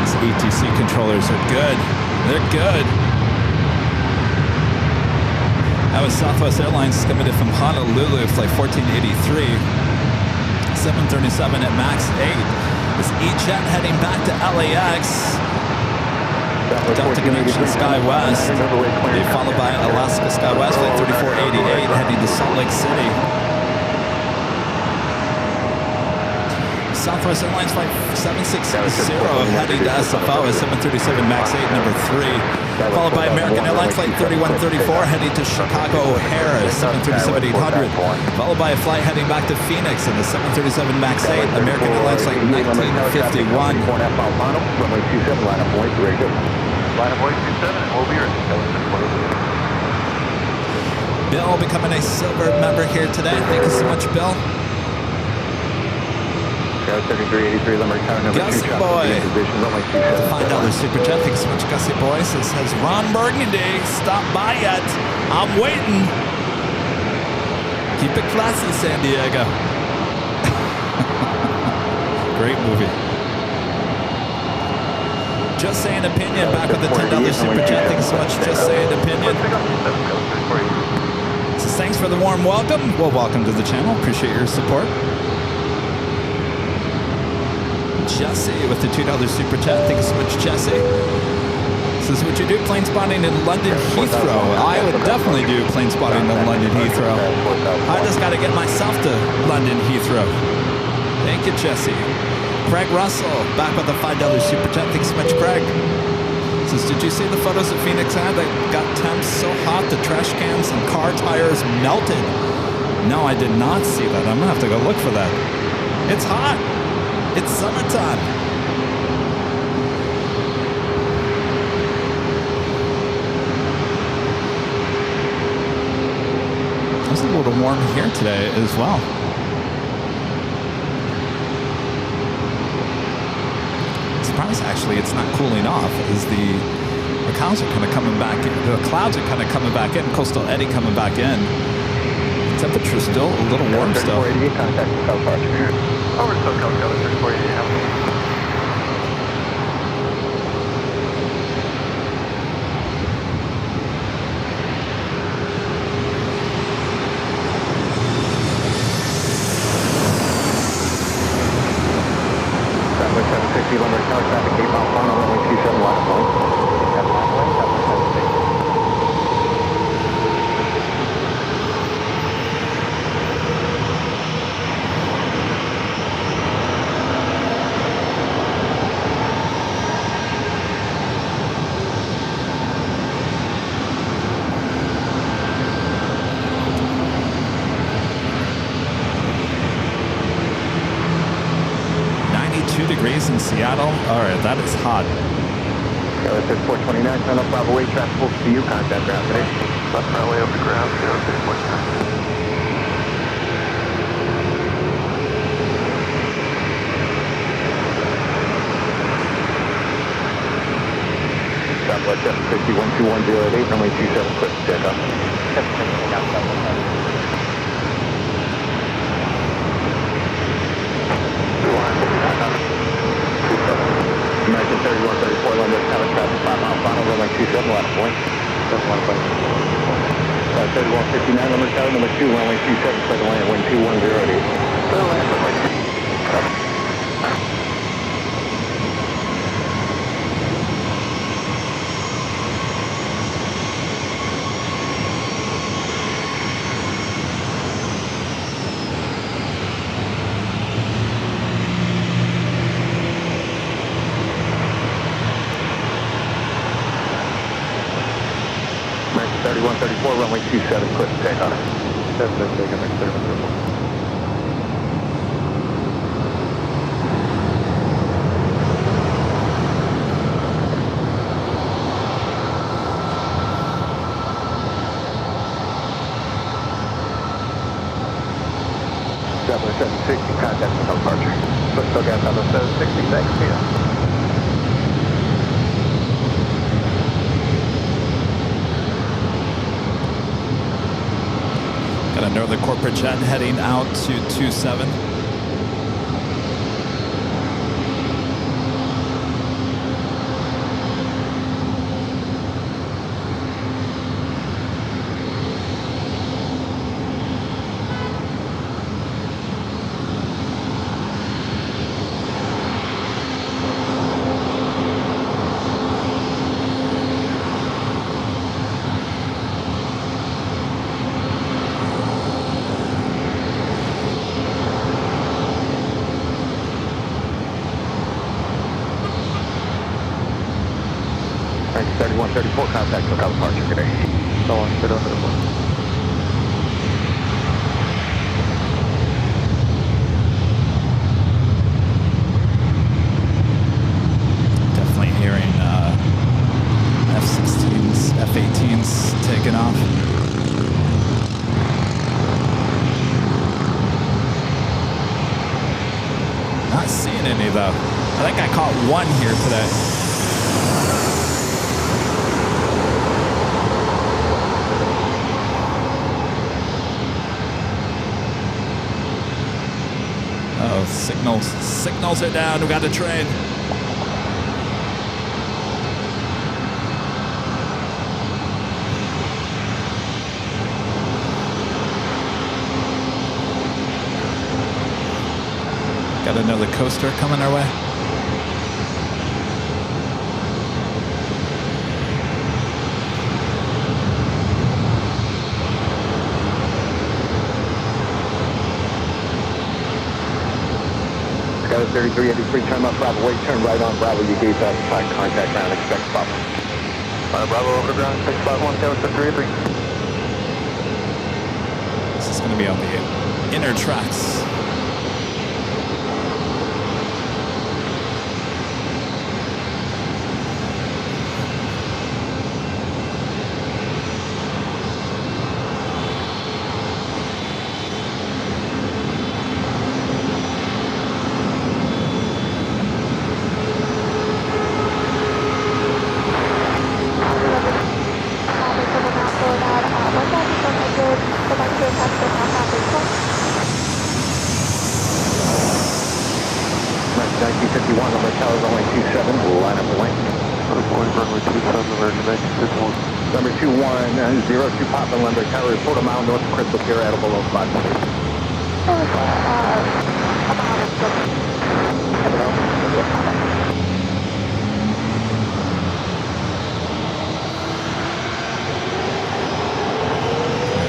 These ATC controllers are good. They're good. That was Southwest Airlines coming in from Honolulu, flight 1483. 737 at max 8. This E-Jet heading back to LAX. Delta Connection SkyWest. They followed by Alaska SkyWest flight 3488 heading to Salt Lake City. Southwest Airlines flight 760 heading to SFO at 737 MAX 8, number 3. Followed by American Airlines flight 3134 heading to Chicago O'Hare at 737-800. Followed by a flight heading back to Phoenix in the 737 MAX 8, American Airlines flight 1951. Line up point, very good. Line up point 27, and we'll be ready. Bill becoming a silver member here today. Thank you so much, Bill. 3383 Limerick Tower number 2. Gussie Boy. The $5 super chat. Thanks so much, Gussie Boy. Says Ron Burgundy, stop by yet. I'm waiting. Keep it classy, San Diego. Great movie. Just saying opinion. Back with the $10 super chat. Thanks so much. Just saying opinion. So thanks for the warm welcome. Well, welcome to the channel. Appreciate your support. Jesse with the $2 super chat. Thank you so much, Jesse. Says, would you do plane spotting in London Heathrow? I would definitely do plane spotting in London Heathrow. I just got to get myself to London Heathrow. Thank you, Jesse. Craig Russell, back with the $5 super chat. Thanks so much, Craig. Says, did you see the photos of Phoenix had that got temps so hot the trash cans and car tires melted? No, I did not see that. I'm going to have to go look for that. It's hot. It's summertime. It's a little warm here today as well. Surprised actually it's not cooling off as the clouds are kind of coming back in. The clouds are kind of coming back in. Coastal eddy coming back in. The temperature's still a little warm still. Over SoCal, 3488. Southwest 760 Limerick Tower traffic, Cape Mount Final, runway 27, line of point. Degrees in Seattle. All right, that is hot. It says 429, turn up Bravo 8, traffic will see you, contact ground today. Left runway over ground, 0649. Southwest 760, 12108, runway 27, quick check up. 760, now Southwest. American 3134, London Tower traffic, 5 mile final, runway 27, line of point. 3159, London Tower, number 2, runway 27, clear to land, wind 2108. Clear to land, runway 27. American 3134, runway 27, clear to take off. 766, American 3134. Southwest 760, contact with departure. Still got Southwest 760, thanks, see ya. Got another corporate jet heading out to 27. 3134, contact lookout departure today. So on, sit under the one. Definitely hearing F-16s, F-18s taking off. Not seeing any though. I think I caught one here today. Oh, signals are down. We got a train. Got another coaster coming our way. Got a 3383, turn left, Bravo, wait, turn right on Bravo, you gave that flight contact ground, expect Bravo. Bravo over the ground, 651, Kevin 383. This is going to be on the inner tracks. Number 2102 Papa Lumber Tower, report a mile north of Crystal Pier at below 500.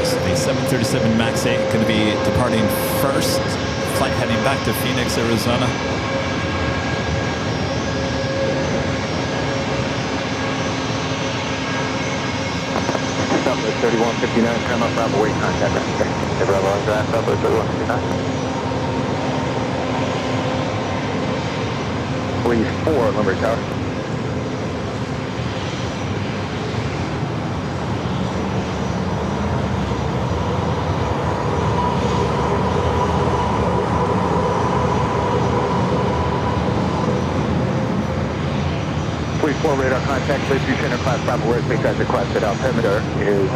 So the 737 MAX 8 going to be departing first. Flight heading back to Phoenix, Arizona. 3159, turn left, Bravo, wait, contact. Hey, Bravo on ground, Bravo 3159. Please, 4 Lumber Tower. Please, 4 radar contact, please, Center class Bravo, where space as requested. Altimeter is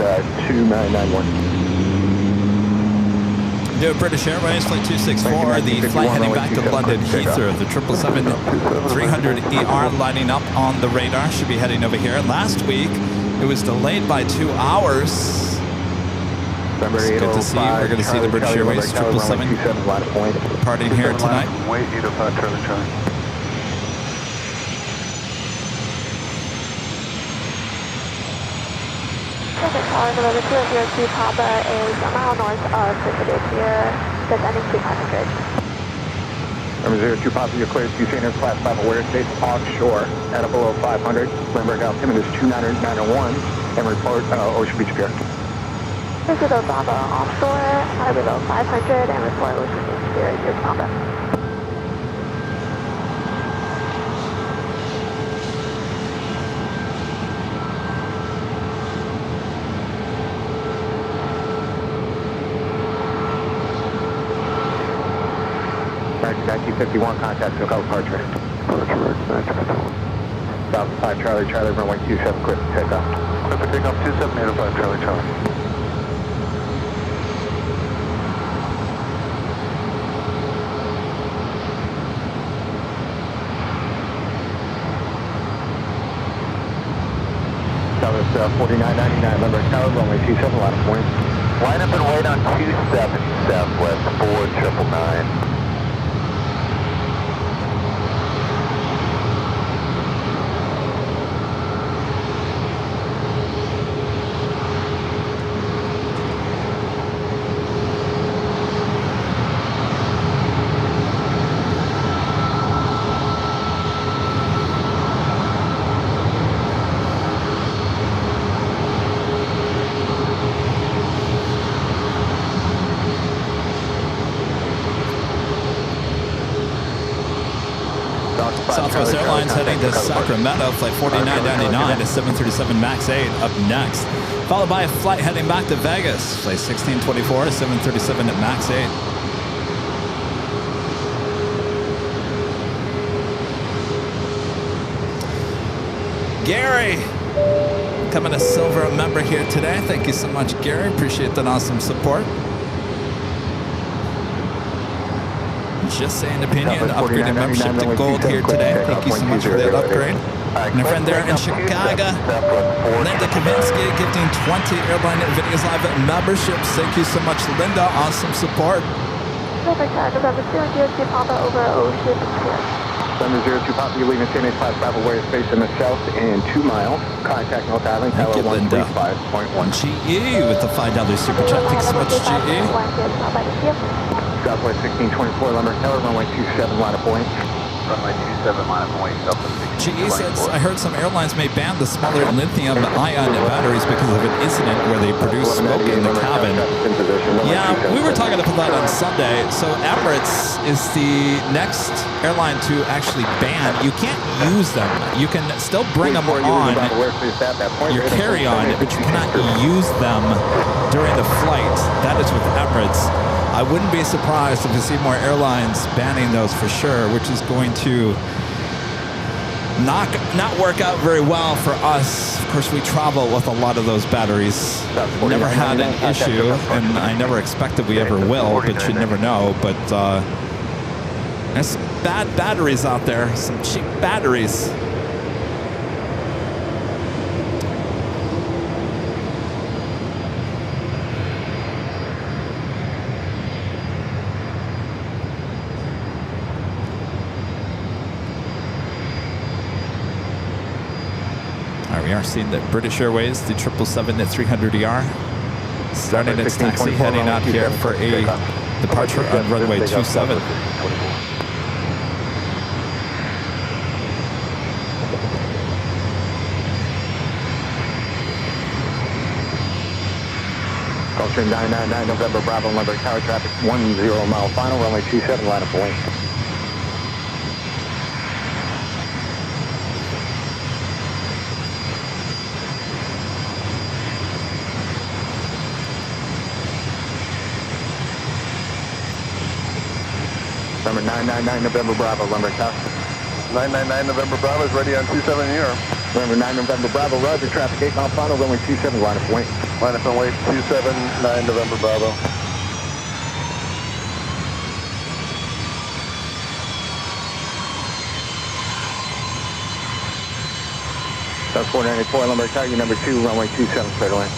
2991. Do British Airways, flight 264, the flight heading back to London Heathrow, the 777-300ER lining up on the radar, should be heading over here. Last week, it was delayed by 2 hours. It's good to see. We're going to see the British Airways 777 departing here tonight. Wait, 805 Charlie Charlie. November 202 Papa is a mile north of Philadelphia, descending to 500. Number 02 Papa, you're cleared to Center class Bravo, where space offshore at a below 500. Limburg altimeter is 2991, and report Ocean Beach Pier. This is Bravo offshore at a below 500, and report Ocean Beach Pier, 02 Papa. Yankee 51, contact lookout departure. South 5 Charlie Charlie, runway 27, clear for takeoff. Clear for takeoff, 2785 Charlie Charlie. South 4999, Limburg Tower, runway 27, line of point. Line up and wait on 27 Southwest 4999. Southwest Airlines heading to Sacramento, flight 4999 to 737 MAX 8 up next. Followed by a flight heading back to Vegas, flight 1624 to 737 at MAX 8. Gary, becoming a silver member here today. Thank you so much, Gary. Appreciate that awesome support. Just saying opinion, upgraded membership to gold here today. Thank you so much for that upgrade. And a friend there in Chicago, Linda Kavinsky, gifting 20 Airline Videos Live memberships. Thank you so much, Linda. Awesome support. November 02 Papa over Ocean Pier. November 02 Papa, you're leaving CNA 5 Bravo Warrior Space in the south in 2 miles. Contact North Island, Thank you, Tower Linda. 135.1. GE with the $5 super chat. Thanks so much, GE. Southwest 1624, Lumber Tower, runway 27, line of point. Runway 27, line of point, Delta GE says, I heard some airlines may ban the smaller lithium-ion batteries because of an incident where they produce smoke in the cabin. Yeah, we were talking about that on Sunday. So Emirates is the next airline to actually ban. You can't use them. You can still bring them on your carry-on, but you cannot use them during the flight. That is with Emirates. I wouldn't be surprised if we see more airlines banning those for sure, which is going to not work out very well for us. Of course, we travel with a lot of those batteries. Never had an issue, and I never expected we ever will, but you never know. But there's some bad batteries out there, some cheap batteries. We are seeing that British Airways, the 777 at 300ER, starting its taxi, heading out here for a departure on runway 27. Culture 999, November Bravo, Lumber Tower, traffic 10 mile final, runway 27, line of point. Number 999, November Bravo, Lumber Tower. 999 November Bravo is ready on 27 here. November 9 November Bravo, Roger, traffic 8 mile final, runway 27, line of point. Line up and wait, 279 November Bravo. South 494, Lumber Tower, number 2, runway 27, straight away.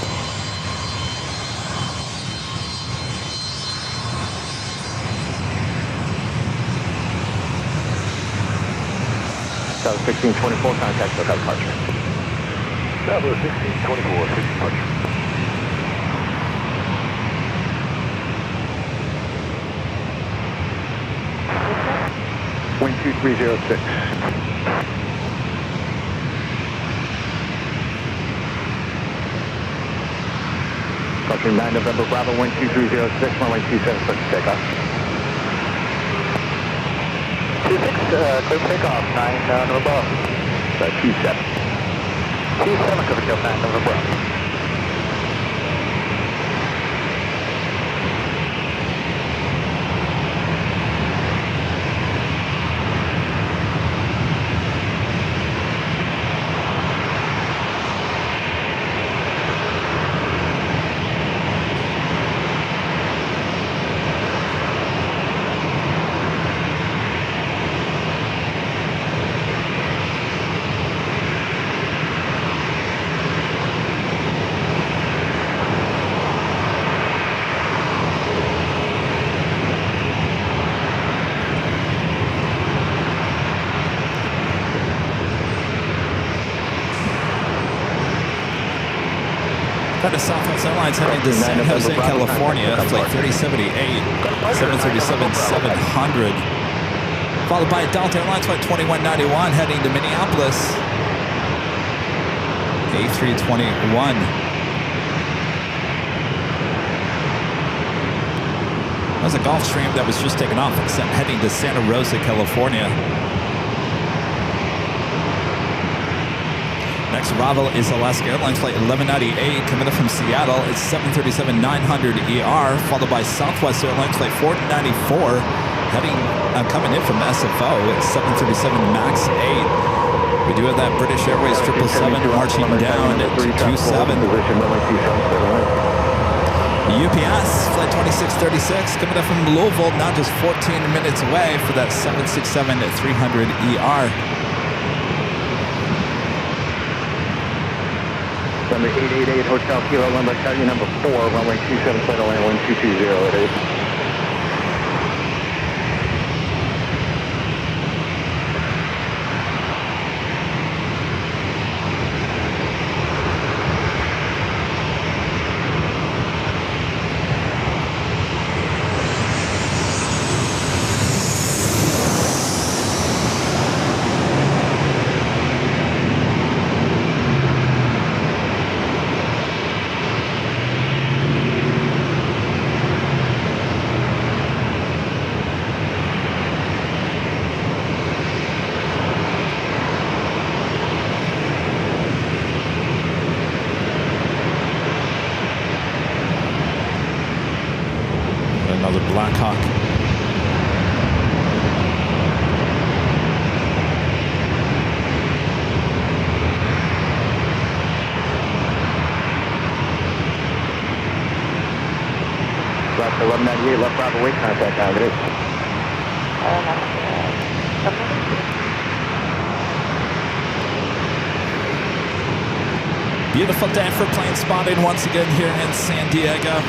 South 1624, contact lookout departure. South 1624, 6 departure. Wind 2306. Culture 9 November Bravo, wind 2306, runway 27, clear to takeoff. 26, clear takeoff, 9 November Bravo. 27. 27, clear takeoff, 9 November Bravo. Southwest Airlines heading to San Jose, California, flight 3078, 737-700. Followed by Delta Airlines flight 2191 heading to Minneapolis, A321. That was a Gulfstream that was just taken off, heading to Santa Rosa, California. Next arrival is Alaska Airlines flight 1198 coming up from Seattle. It's 737-900 followed by Southwest Airlines flight 494 coming in from SFO. It's 737 MAX 8. We do have that British Airways 777 marching down at 27. UPS flight 2636 coming up from Louisville, now just 14 minutes away for that 767-300 Number 888 Hotel Kilo, Lima, Charlie number 4, runway 27, flight line 1220 at 8. Another Blackhawk. Left 1198, left Bravo weight contact now, it is. Beautiful day for plane spotting once again here in San Diego.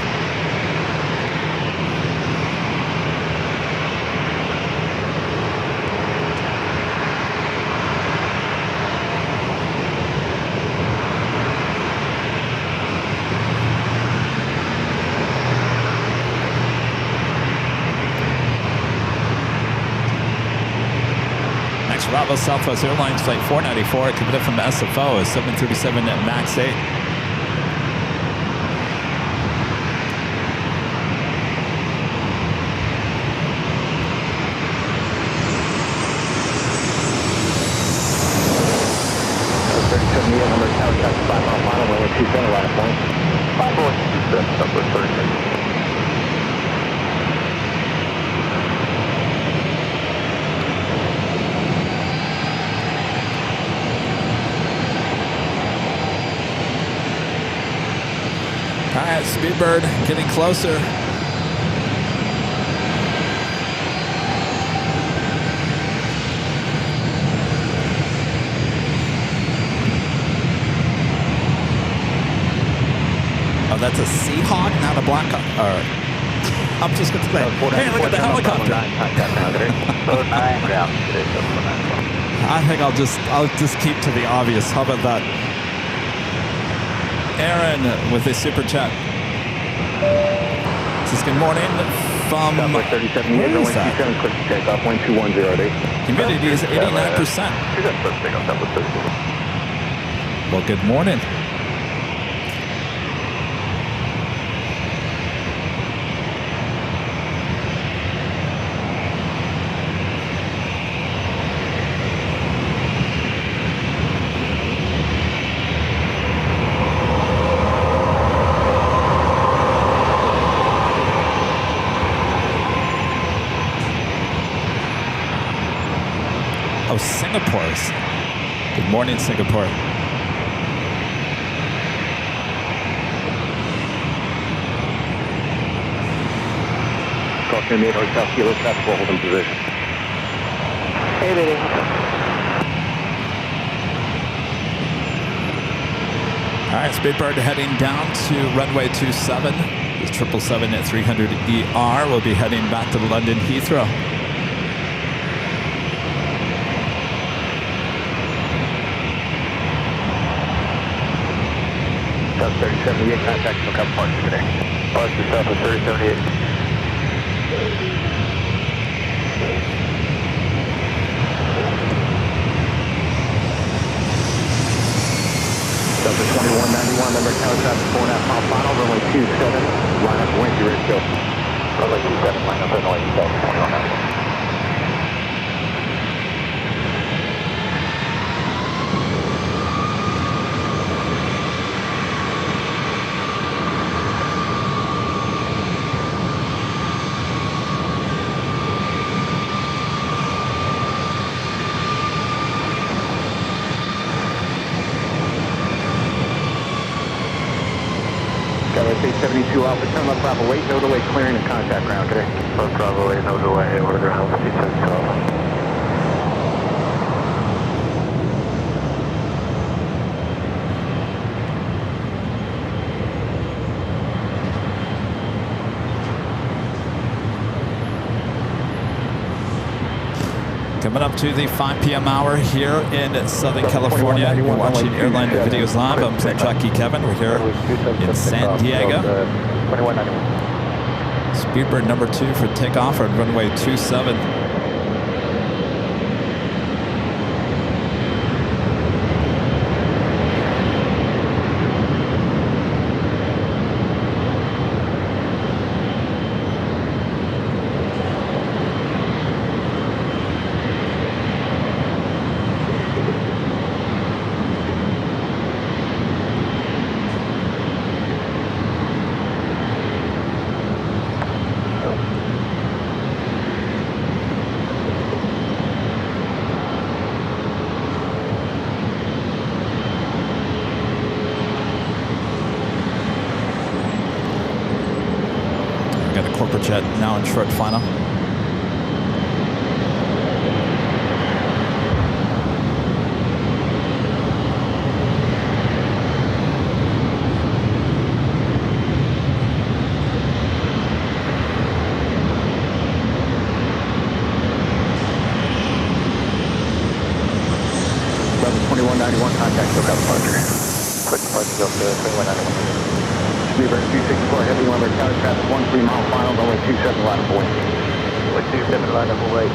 Bravo Southwest Airlines flight 494 coming up from SFO, a 737 MAX 8. All right, Speedbird getting closer. Oh, that's a Seahawk, not a Blackhawk. All right. I'm just going to say, hey, look at the helicopter. I think I'll just keep to the obvious. How about that? Aaron with a super chat. Says good morning from. Where is that? Humidity is 89%. Well, good morning. Oh, Singapore. Good morning, Singapore. Caution made Hotel Kilo, traffic will hold in position. 888. All right, Speedbird heading down to runway 27. The 777-300 will be heading back to London Heathrow. 3078, contact from Cup Park today. Park to Southwest 3078. Delta 2191, number tower traffic 4.5 mile final, runway 27, line up wind, you're ready to go. Runway 27, line up runway 2191. 2 Alpha, turn left Bravo 8, no delay, clearing and contact ground today. Left Bravo 8, no delay, order altitude 10 Coming up to the 5 p.m. hour here in Southern California. You're watching Airline Videos Live. I'm Plane Jockey Kevin. We're here in San Diego. Speedbird number 2 for takeoff on runway 27. Corporate jet now in short final. Level 2191, contact SoCal departure. Quick departure up to 2191. Speedbird 264, heavy lumber tower traffic, 13 mile final, runway 27, line of away. Runway 27, line of away,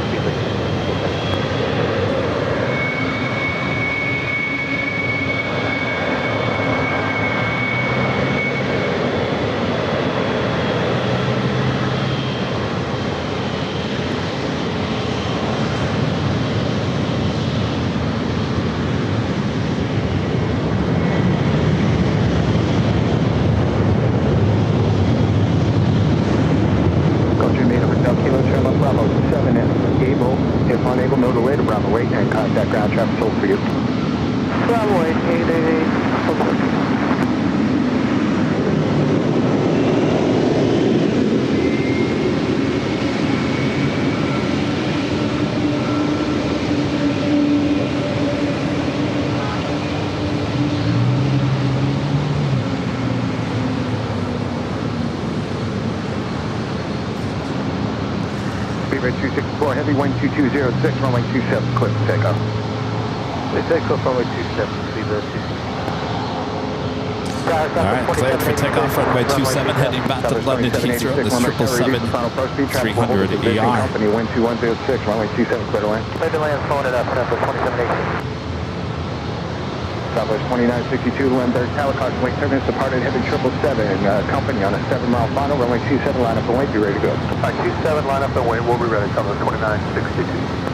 Speedbird 264, heavy wind 2206, runway 27, clear for takeoff. They take off runway 27, Speedbird 264. All right, cleared for takeoff, runway 27, heading back to London Heathrow. This 777-300 ER. Company wind 2106, runway 27, clear to land. Clear to land, phone it up, Southwest 2718. Southwest 2962, Lindbergh Tower, caution wait turbulence departed, heavy 777, company on a 7 mile final, runway 27, line up and wait, be ready to go. All right, 27, line up and wait, we'll be ready, Southwest 2962.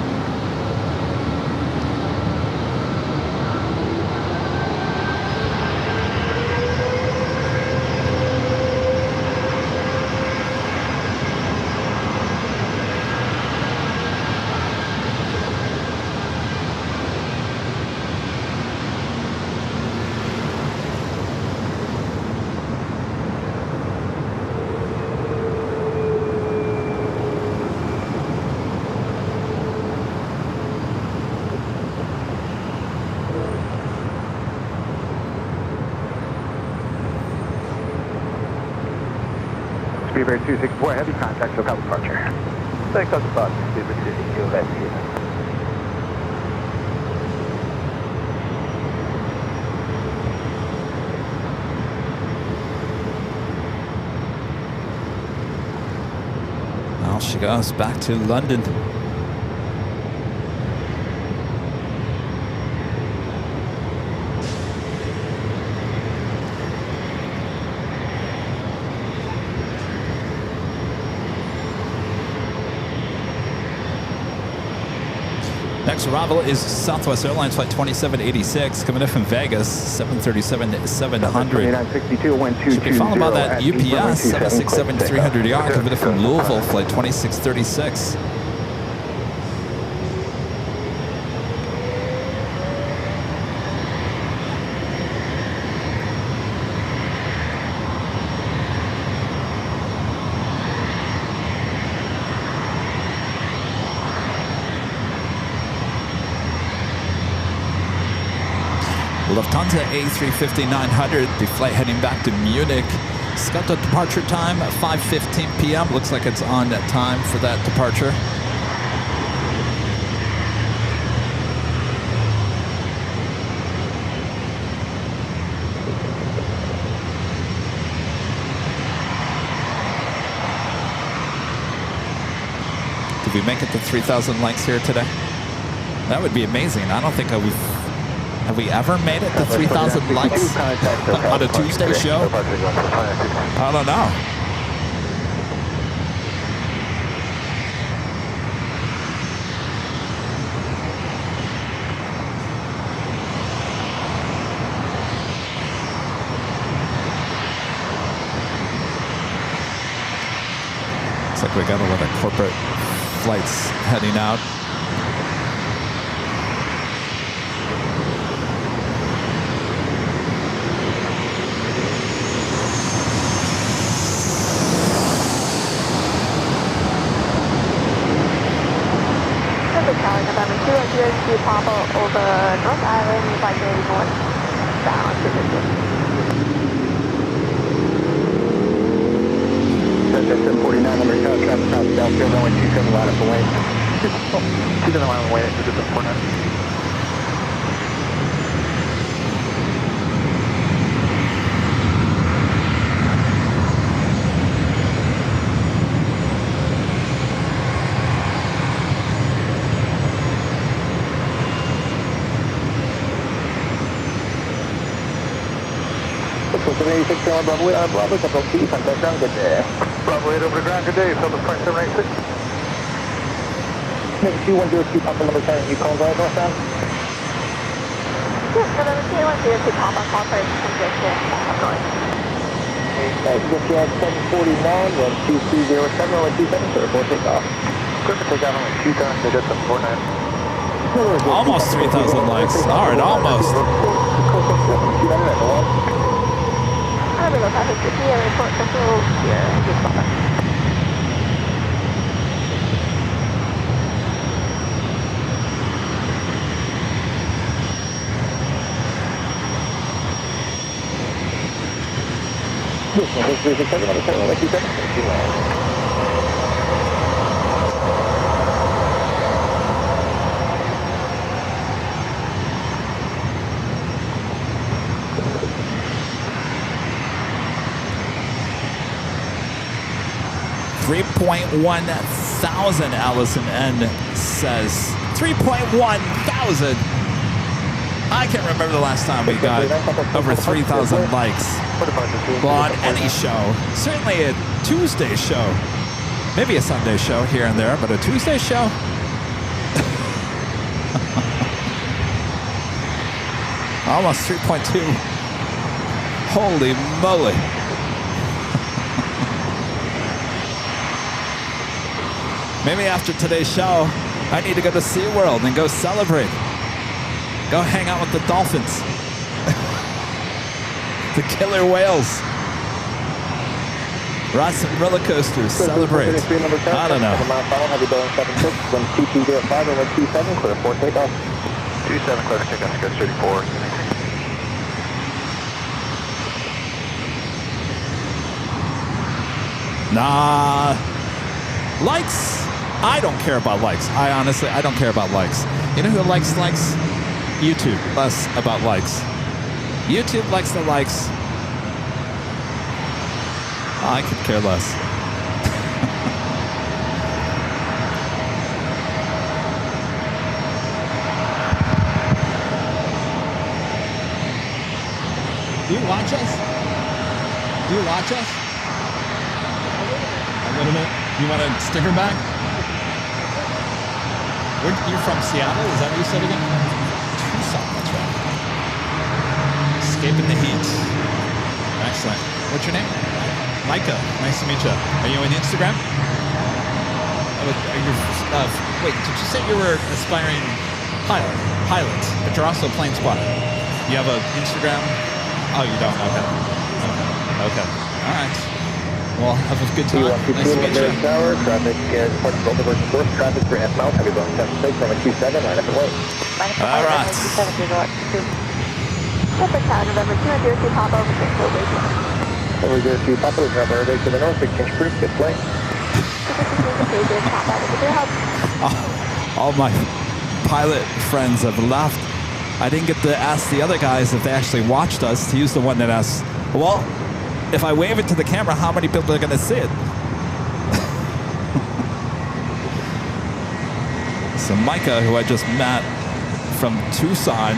Speedbird 264, heavy contact, SoCal departure. Take off departure, Speedbird 264, left here. Now she goes back to London. Next arrival is Southwest Airlines flight 2786 coming in from Vegas, 737-700. Should be followed by that UPS 767-300ER coming in from Louisville flight 2636. Lufthansa A350-900, the flight heading back to Munich. Scheduled departure time, 5:15 p.m. Looks like it's on time for that departure. Did we make it to 3,000 likes here today? That would be amazing. I don't think have we ever made it to 3,000 likes on a Tuesday show? I don't know. Looks like we got a lot of corporate flights heading out. November 2 and USG Papa over North Island, flight northbound to Houston. That's 49 number south, traffic south, field runway 27 line up the lane. 27 line up the lane, this is 49. So 86 Bravo 8, Bravo, couple of feet, contact ground, good day. Bravo 8 over the ground, good day, Southwest Point 786. Number 2102, Papa number 10, you call drive northbound? Yes, November 2102, Papa, call for congestion, north. Get you at 749, 1230, 7127, sir, for takeoff. Quick to take out only 2 times, they did 749. Almost 3,000 likes. All right, almost. I'm going to go to the airport control here. This is 7 $3.1 thousand, Allison N says. 3.1 thousand. I can't remember the last time we got over 3,000 likes. Well, on any show. Certainly a Tuesday show. Maybe a Sunday show here and there, but a Tuesday show? Almost 3.2. Holy moly. Maybe after today's show, I need to go to SeaWorld and go celebrate. Go hang out with the dolphins. The killer whales. Ride some roller coasters, celebrate. I don't know. Have you Boeing 76, 1205 and 127, clear for takeoff. 27, clear for takeoff, Sketch 34. Nah. Likes? I don't care about likes. I don't care about likes. You know who likes likes? YouTube. Less about likes. YouTube likes the likes. I could care less. Do you watch us? Do you watch us? A little bit. You want a sticker back? You're from Seattle? Is that what you said again? Tucson, that's right. Escaping the heat. Excellent. What's your name? Micah. Nice to meet you. Are you on Instagram? Wait, did you say you were aspiring pilot, but you're also a plane spotter? You have an Instagram? Oh, you don't? Okay. All right. Well, have a good time. Nice to meet you. Tower, traffic is part of the version source. Traffic for F mount. Have you Boeing 76 from a 27, line up and wait. All right. Epic Tower, November 202 Papa, over St. Louis. Over 02 Papa, there's another airbag to the north, big change group, good play. All my pilot friends have left. I didn't get to ask the other guys if they actually watched us, to use the one that asked, well, if I wave it to the camera, how many people are going to see it? So Micah, who I just met from Tucson,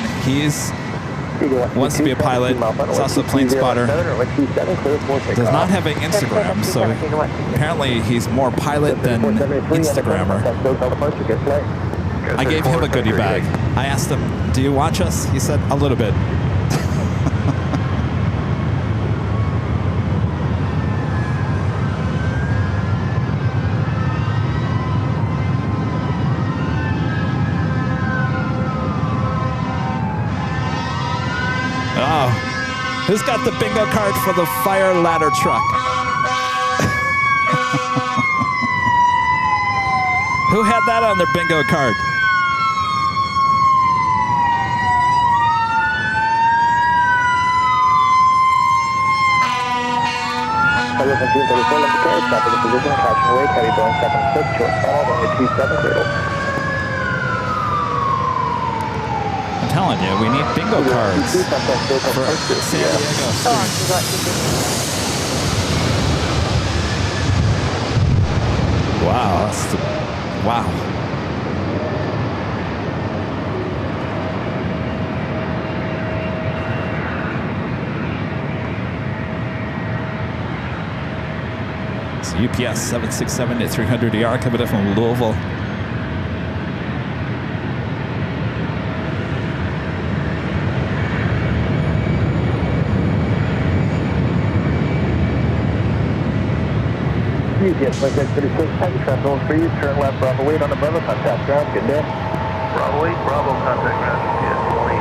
wants to be a pilot. He's also a plane spotter. Does not have an Instagram, so apparently he's more pilot than Instagrammer. I gave him a goodie bag. I asked him, do you watch us? He said, a little bit. Oh, who's got the bingo card for the fire ladder truck? Who had that on their bingo card? I'm telling you, we need bingo cards for San Diego. Wow, wow. It's UPS 767 at 300ER coming in from Louisville. UPS Link 36, heavy traffic on freeze, turn left, Bravo 8 on the Bravo, contact ground, good day. Bravo 8, Bravo, contact ground, UPS 20.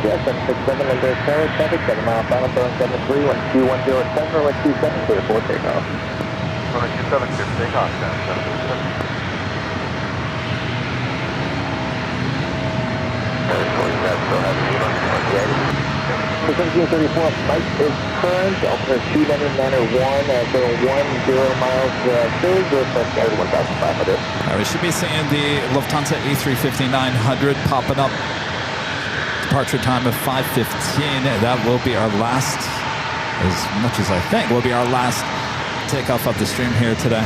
Yeah, 767, Lindbergh Tower, traffic, 7 mile final, Boeing 73, 12107, or 127, clear for takeoff. 127, clear for takeoff, 767. 1734, flight is current, Altimeter 2 manner 1, 10 miles through, your first guide 1,500. All right, we should be seeing the Lufthansa A350-900 popping up. Departure time of 5:15. That will be our last, as much as I think, will be our last takeoff of the stream here today.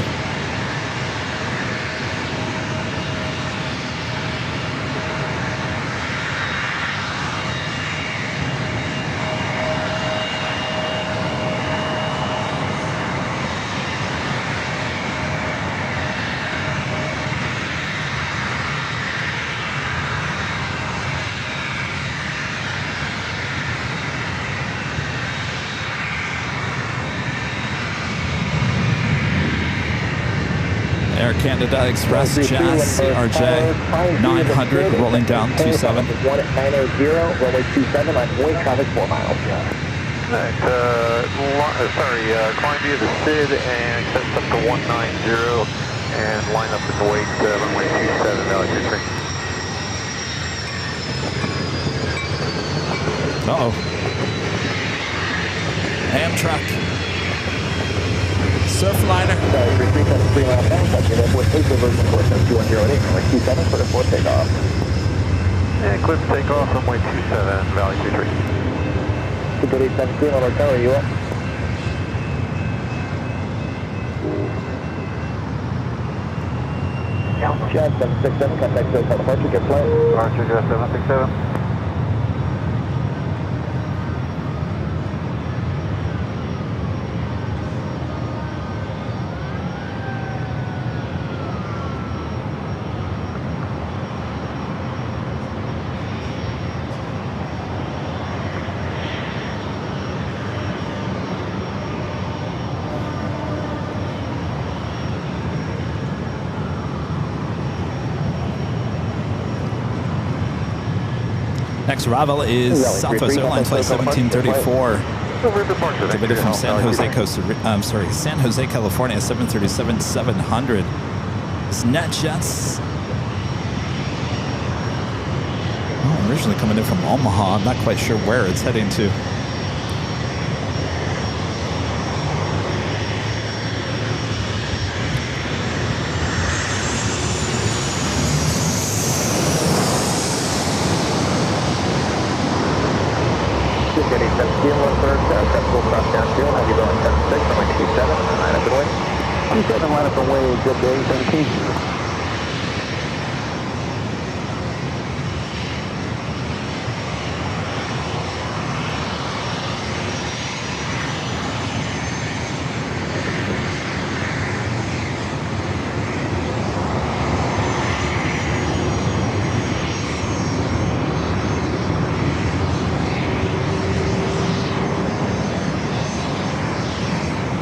Air Canada Express Jazz CRJ 900 rolling down 27. 1 at 980, runway 27 on way traffic 4 miles. Alright, climb via the SID and set up to 190 and line up in the wake runway 27, altitude 3. Uh-oh. Amtrak. Surfliner. Sorry, 373 miles down, touching airport, take over course of 2108, runway 27, clear for takeoff. And clear for takeoff, runway 27, valley 23. 23873 on our tower, you up? Jazz 767, contact Hotel departure, get flight. Departure, Jazz 767. Next arrival is Southwest Airlines flight 1734. Departed from San Jose, San Jose, California, 737-700. It's NetJets. Oh, originally coming in from Omaha. I'm not quite sure where it's heading to. Getting 17, 1/3, acceptable cross downfield, heavy Boeing 76, runway 27, line up and away. 27, line up and away, good day, 17.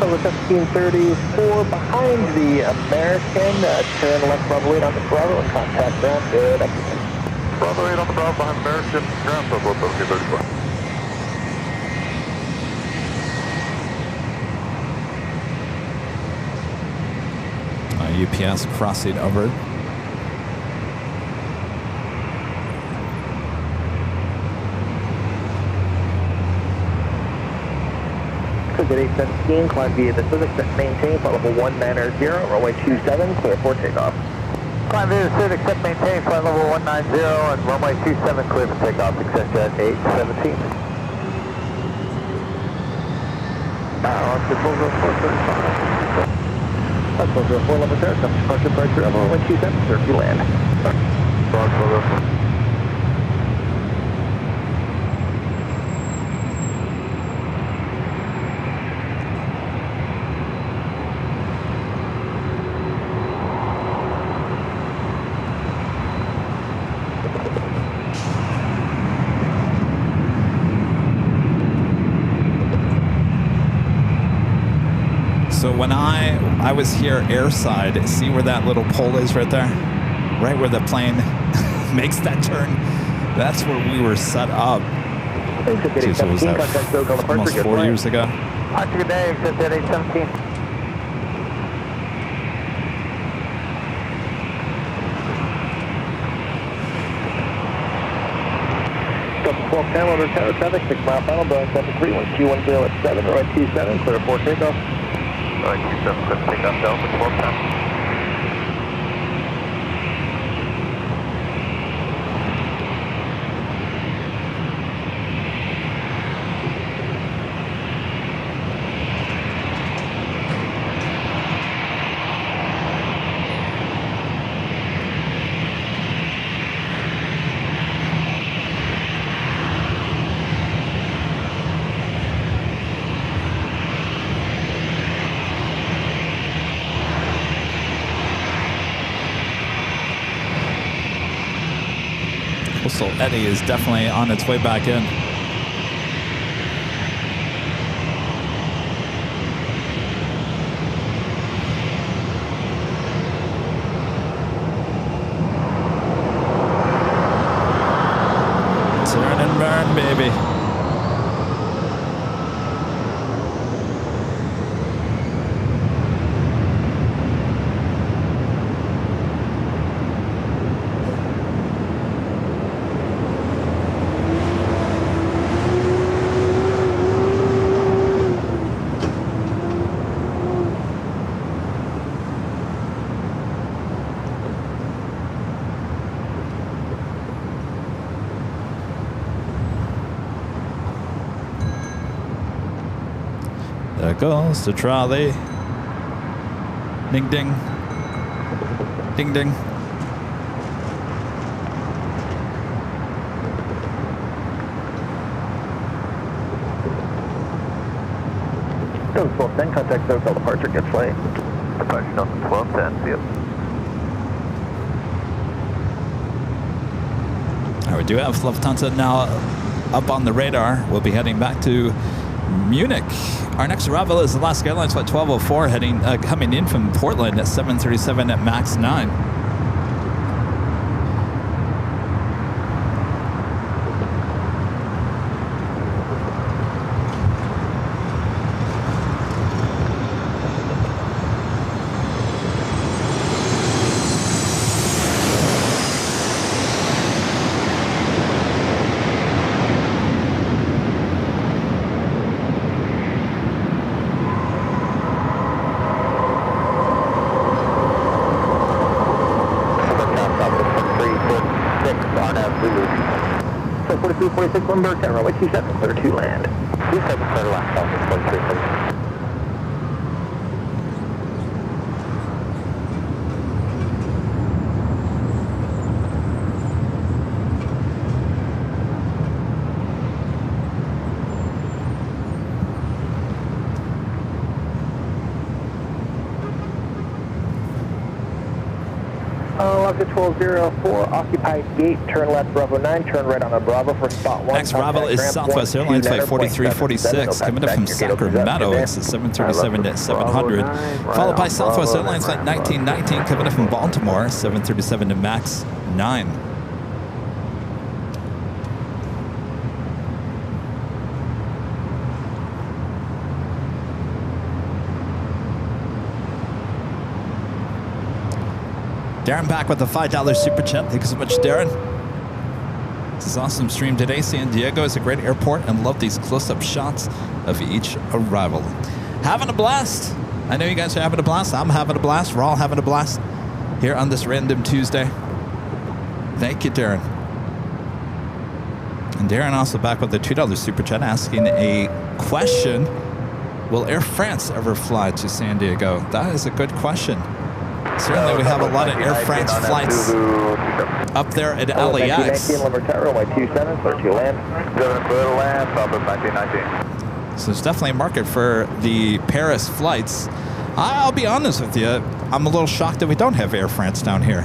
Over 1734 behind the American, turn left Bravo 8 on the Bravo and contact ground, good afternoon. Bravo 8 on the Bravo behind American, ground level 1734. UPS crossing over. At 817, climb via the Civic, set maintain, flight level 190, runway 27, clear for takeoff. Climb via the Civic, set maintain, flight level 190 and runway 27, clear for takeoff, success jet 817. On to 40435. That's 404 level 0, departure pressure level 127, sir, you land. So when I was here airside, see where that little pole is right there? Right where the plane makes that turn? That's where we were set up. Jeez, what was that? Almost 4 years ago. Roger, good day, exit at 817. Double 12 panel under tower traffic, 6 mile final, Boeing 731, Q10 at 7, runway 27, clear for takeoff. Alright, 27, clear for takeoff, Delta 12 panel. Coastal Eddie is definitely on its way back in. Turn and burn, baby. There goes the trolley. Ding, ding. Ding, ding. Delta 1210, contact Hotel departure, get flight. Departure Delta 1210, see you. All right, we do have Lufthansa now up on the radar. We'll be heading back to Munich. Our next arrival is Alaska Airlines flight 1204 coming in from Portland at 737 at MAX 9. 4346 Lindbergh, Tower, runway 27, clear to land. 27, clear to land, Southwest 4346. Locked 1204, occupied gate, turn left Bravo 9, turn right on a Bravo for spot 1. Next arrival is Southwest Airlines Flight 4346, coming up from Sacramento. It's a 737-700, followed by Southwest Airlines Flight 1919, coming up from Baltimore, 737 to MAX 9. Darren back with the $5 super chat. Thank you so much, Darren. This is an awesome stream today. San Diego is a great airport and love these close-up shots of each arrival. Having a blast. I know you guys are having a blast. I'm having a blast. We're all having a blast here on this random Tuesday. Thank you, Darren. And Darren also back with the $2 super chat asking a question. Will Air France ever fly to San Diego? That is a good question. Certainly, we have a lot of Air France flights up there at LAX. So there's definitely a market for the Paris flights. I'll be honest with you, I'm a little shocked that we don't have Air France down here.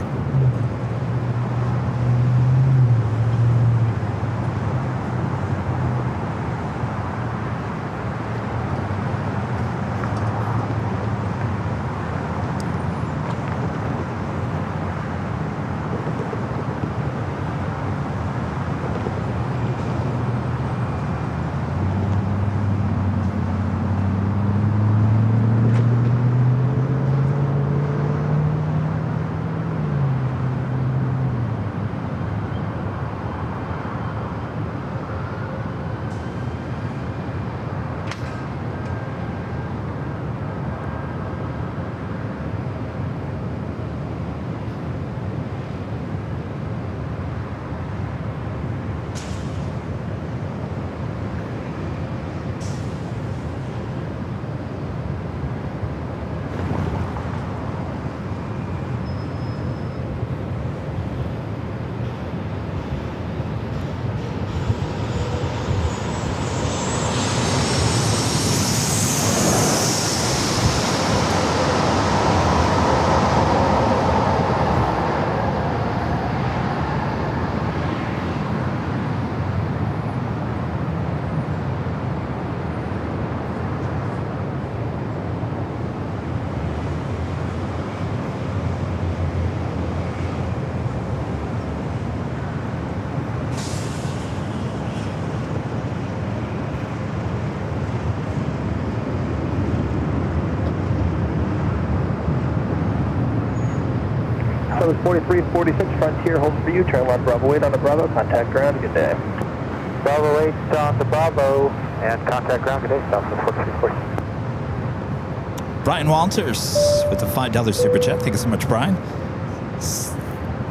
So it's 4346 Frontier, hold for you, turn left Bravo 8 on the Bravo, contact ground, good day. Bravo 8 on the Bravo, and contact ground, good day, Southwest 4346. Brian Walters with the $5 super chat. Thank you so much, Brian.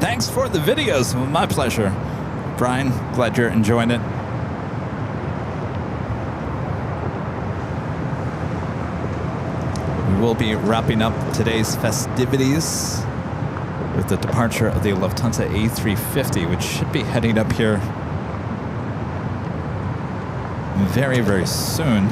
Thanks for the videos. My pleasure. Brian, glad you're enjoying it. We will be wrapping up today's festivities with the departure of the Lufthansa A350, which should be heading up here very, very soon.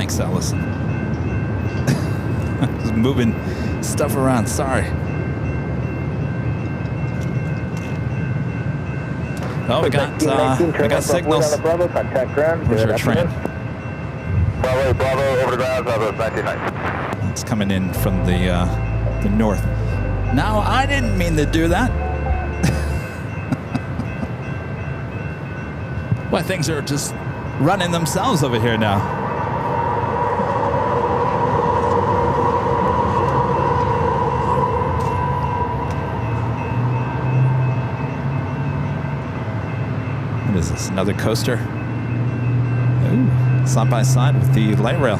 Thanks, Allison. Just moving stuff around. Sorry. Oh, we got signals. Bravo, contact ground. Where's our train? Bravo, over the ground, Bravo, 99. It's coming in from the north. Now, I didn't mean to do that. Well, things are just running themselves over here now. What is this? Another coaster? Ooh, side by side with the light rail.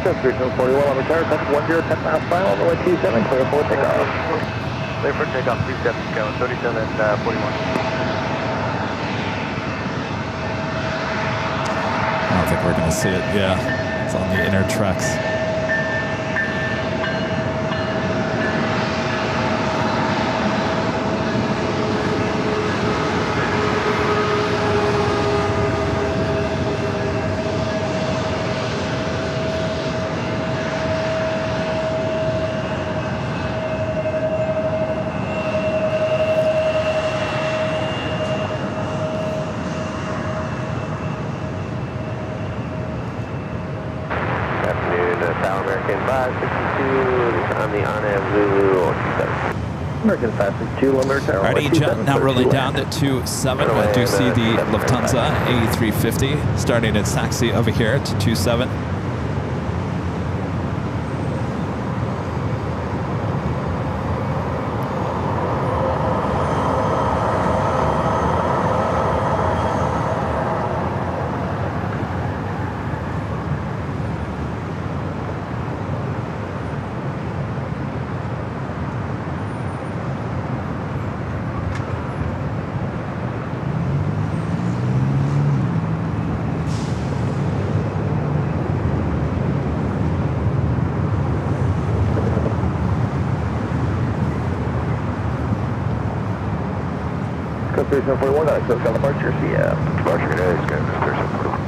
Discretion 41 on return, touch 10 miles final, runway 27, clear for takeoff. Clear for takeoff, 27, go, 37, 41. I don't think we're going to see it. Yeah, it's on the inner tracks. American Fastest 2, Limerick Tower. Alrighty, jet now rolling down to 27. I do see the Lufthansa A350 starting at taxi over here to 27. Discretion 41, so it's got departure, CM. Departure, it is good, Discretion 41.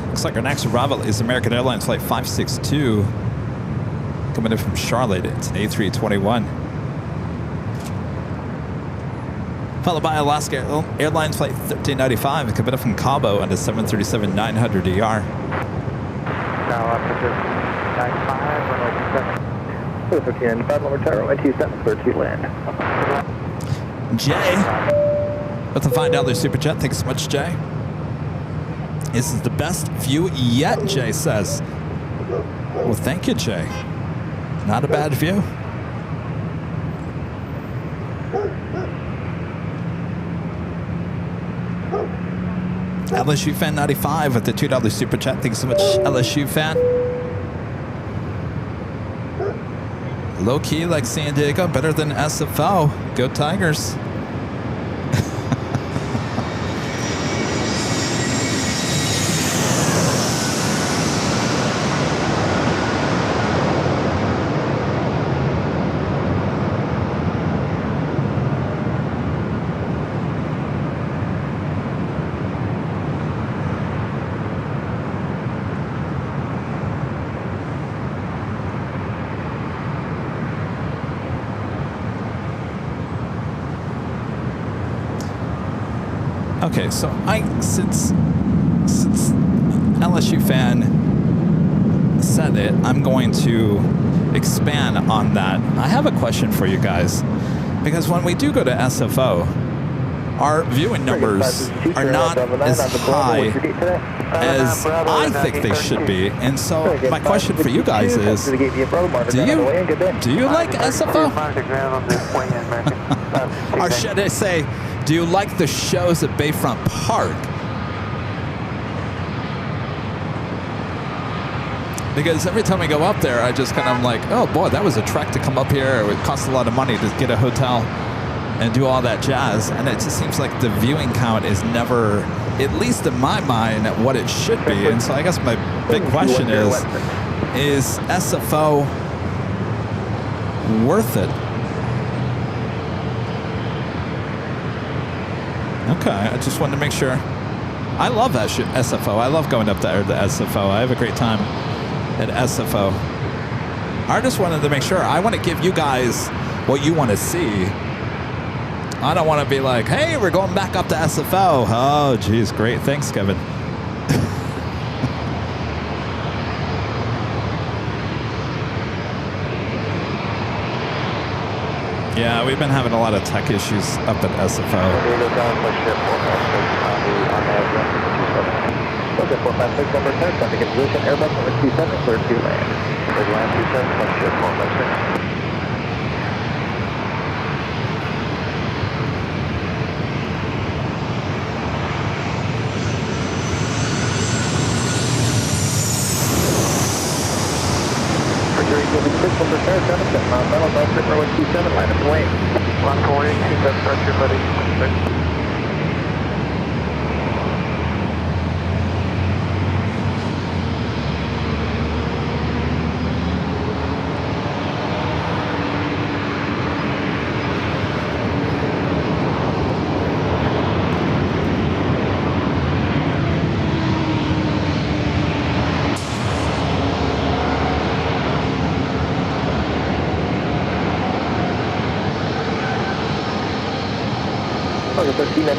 Looks like our next arrival is American Airlines Flight 562 coming in from Charlotte. It's an A321. Followed by Alaska Airlines Flight 1395 coming in from Cabo on the 737-900ER. Now up to 95, runway 27. 1395, Limerick Tower, runway 27, 13 land. Jay, with a $5 super chat. Thanks so much, Jay. This is the best view yet, Jay says. Well, thank you, Jay. Not a bad view. LSU Fan 95 with the $2 super chat. Thanks so much, LSU Fan. Low key like San Diego, better than SFO. Go Tigers. Okay, so since LSU fan said it, I'm going to expand on that. I have a question for you guys, because when we do go to SFO, our viewing numbers are not as high as I think they should be. And so my question for you guys is, do you like SFO? Or should I say, do you like the shows at Bayfront Park? Because every time I go up there, I just kind of like, oh boy, that was a trek to come up here. It would cost a lot of money to get a hotel and do all that jazz. And it just seems like the viewing count is never, at least in my mind, what it should be. And so I guess my big question is SFO worth it? Okay, I just wanted to make sure. I love that SFO. I love going up there to SFO. I have a great time at SFO. I just wanted to make sure. I want to give you guys what you want to see. I don't want to be like, hey, we're going back up to SFO. Oh, geez, great. Thanks, Kevin. Yeah, we've been having a lot of tech issues up at SFO. Okay, 456, number 10, traffic in position, Airbus number 27, clear to land. Clear to land 27, touch shift 456. Number 10, 7, mile balance, I'll sit runway 27, line up and wait. 140, 27, pressure, buddy.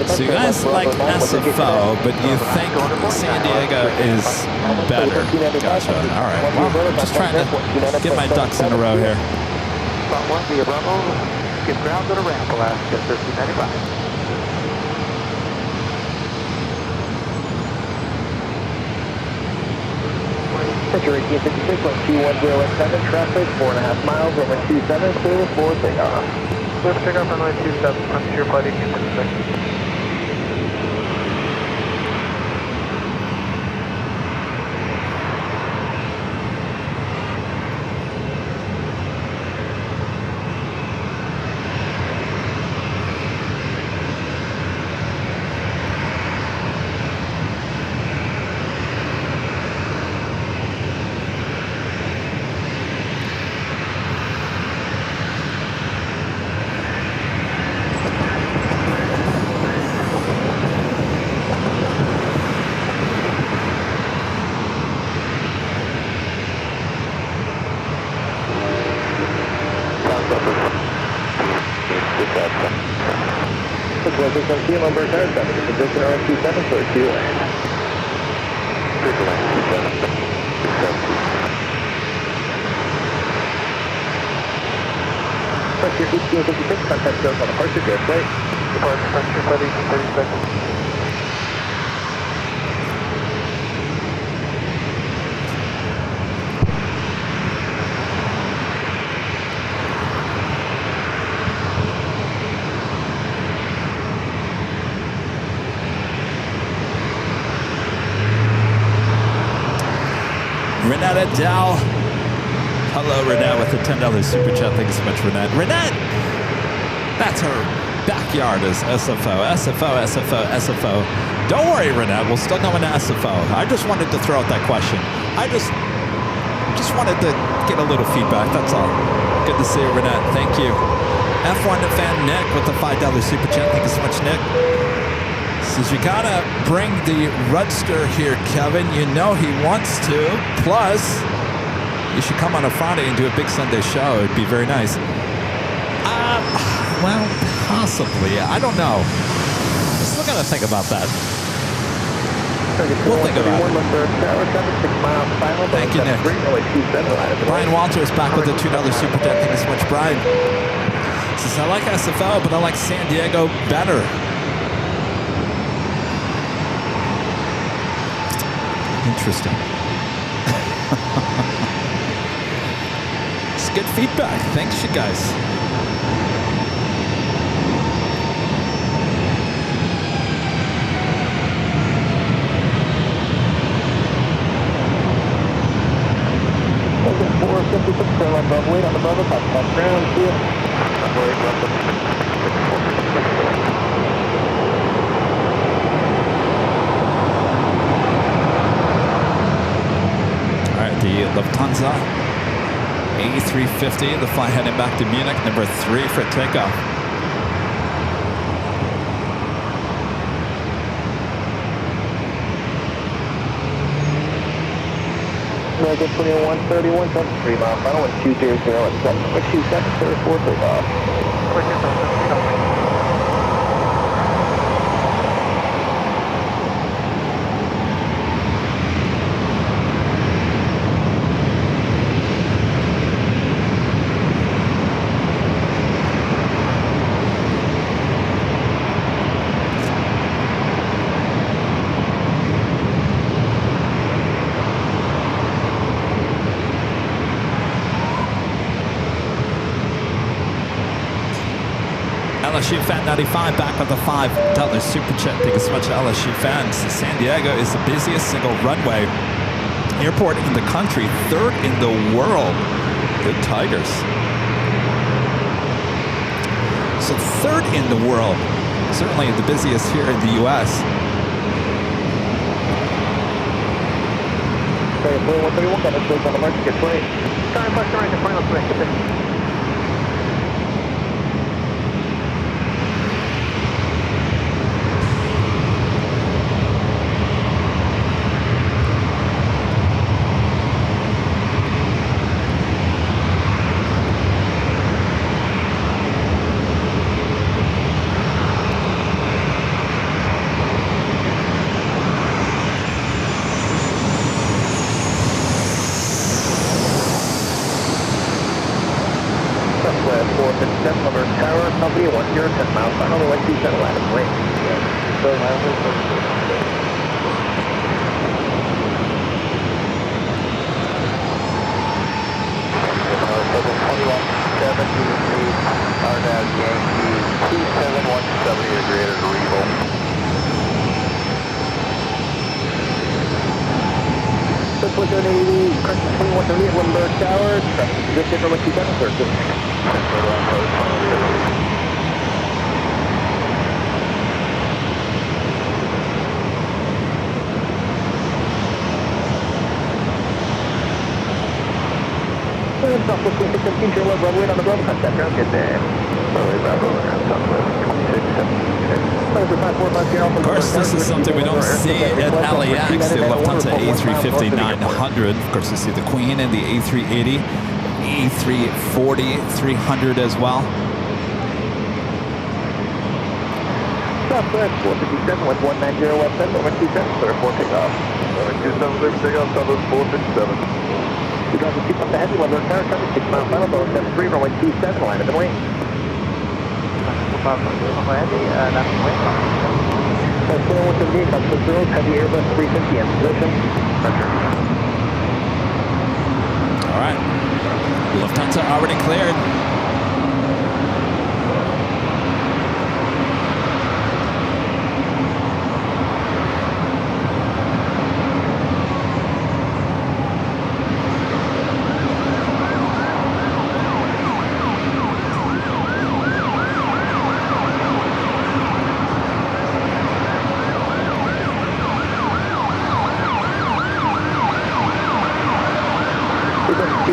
So you guys like SFO, but you think San Diego is better. Gotcha. All right. Well, I'm just trying to get my ducks in a row here. Spot 1 via Bravo. Skip ground to the ramp. Alaska 1395. Picture 1856, 2107, traffic, 4.5 miles, runway 27, clear for takeoff. Clear for takeoff, runway 27, I'm sure buddy, number 10, traffic in position around 27, clear to land. Clear to land 27. Pressure 1856, contact goes on departure, good flight. Departure, pressure, buddy, 30 seconds. Renetta Dow. Hello, Renette, with a $10 super chat. Thank you so much, Renette. Renette! That's her backyard is SFO. SFO. Don't worry, Renette. We'll still go into SFO. I just wanted to throw out that question. I just wanted to get a little feedback. That's all. Good to see you, Renette. Thank you. F1 to fan Nick with the $5 super chat. Thank you so much, Nick. Says you gotta bring the Rudster here, Kevin. You know he wants to. Plus, you should come on a Friday and do a big Sunday show. It'd be very nice. Well, possibly. I don't know. Just looking got to think about that. We'll think about it. Thank you, Nick. Brian Walters back with the $2 super chat. Thank you so much, Brian. Says, I like SFO, but I like San Diego better. Interesting. It's good feedback. Thanks, you guys. Wait on the Bravo, top ground, see ya. All right, the Lufthansa A350, the flight heading back to Munich, number 3 for takeoff. American 2131, 3 mile final, 1200 at 7.27, clear for takeoff. LSU Fan 95 back with the $5 super chat. Thank you so much, LSU fans. San Diego is the busiest single runway airport in the country, 3rd in the world. Good Tigers. So 3rd in the world. Certainly the busiest here in the U.S. Okay, 131, got a switch on the mark, get 20. Sorry, first right to final switch, get this. Company 10 miles final, the 127 line of wing. So RNAV Yankee 27170 or greater to Revo. This was an 80, correction 2130 at Lindbergh Tower, traffic position for 127, sir. Southwest 2617, turn left, runway on the Bravo, contact ground, good day. Runway Bravo, Southwest 2617. Of course, this is something we don't see at LAX, the Lufthansa A350-900. Of course, you see the Queen and the A380, A340-300 as well. Southwest 457 with 190 West End, 127, clear for takeoff. 276 takeoff, Southwest 457. We got the seat up ahead, weather tower, traffic 6 mile final, Boeing 73, runway 27, line of the wing. That's 4178, Southwest Road, heavy Airbus 350 in position. All right. Lufthansa already cleared.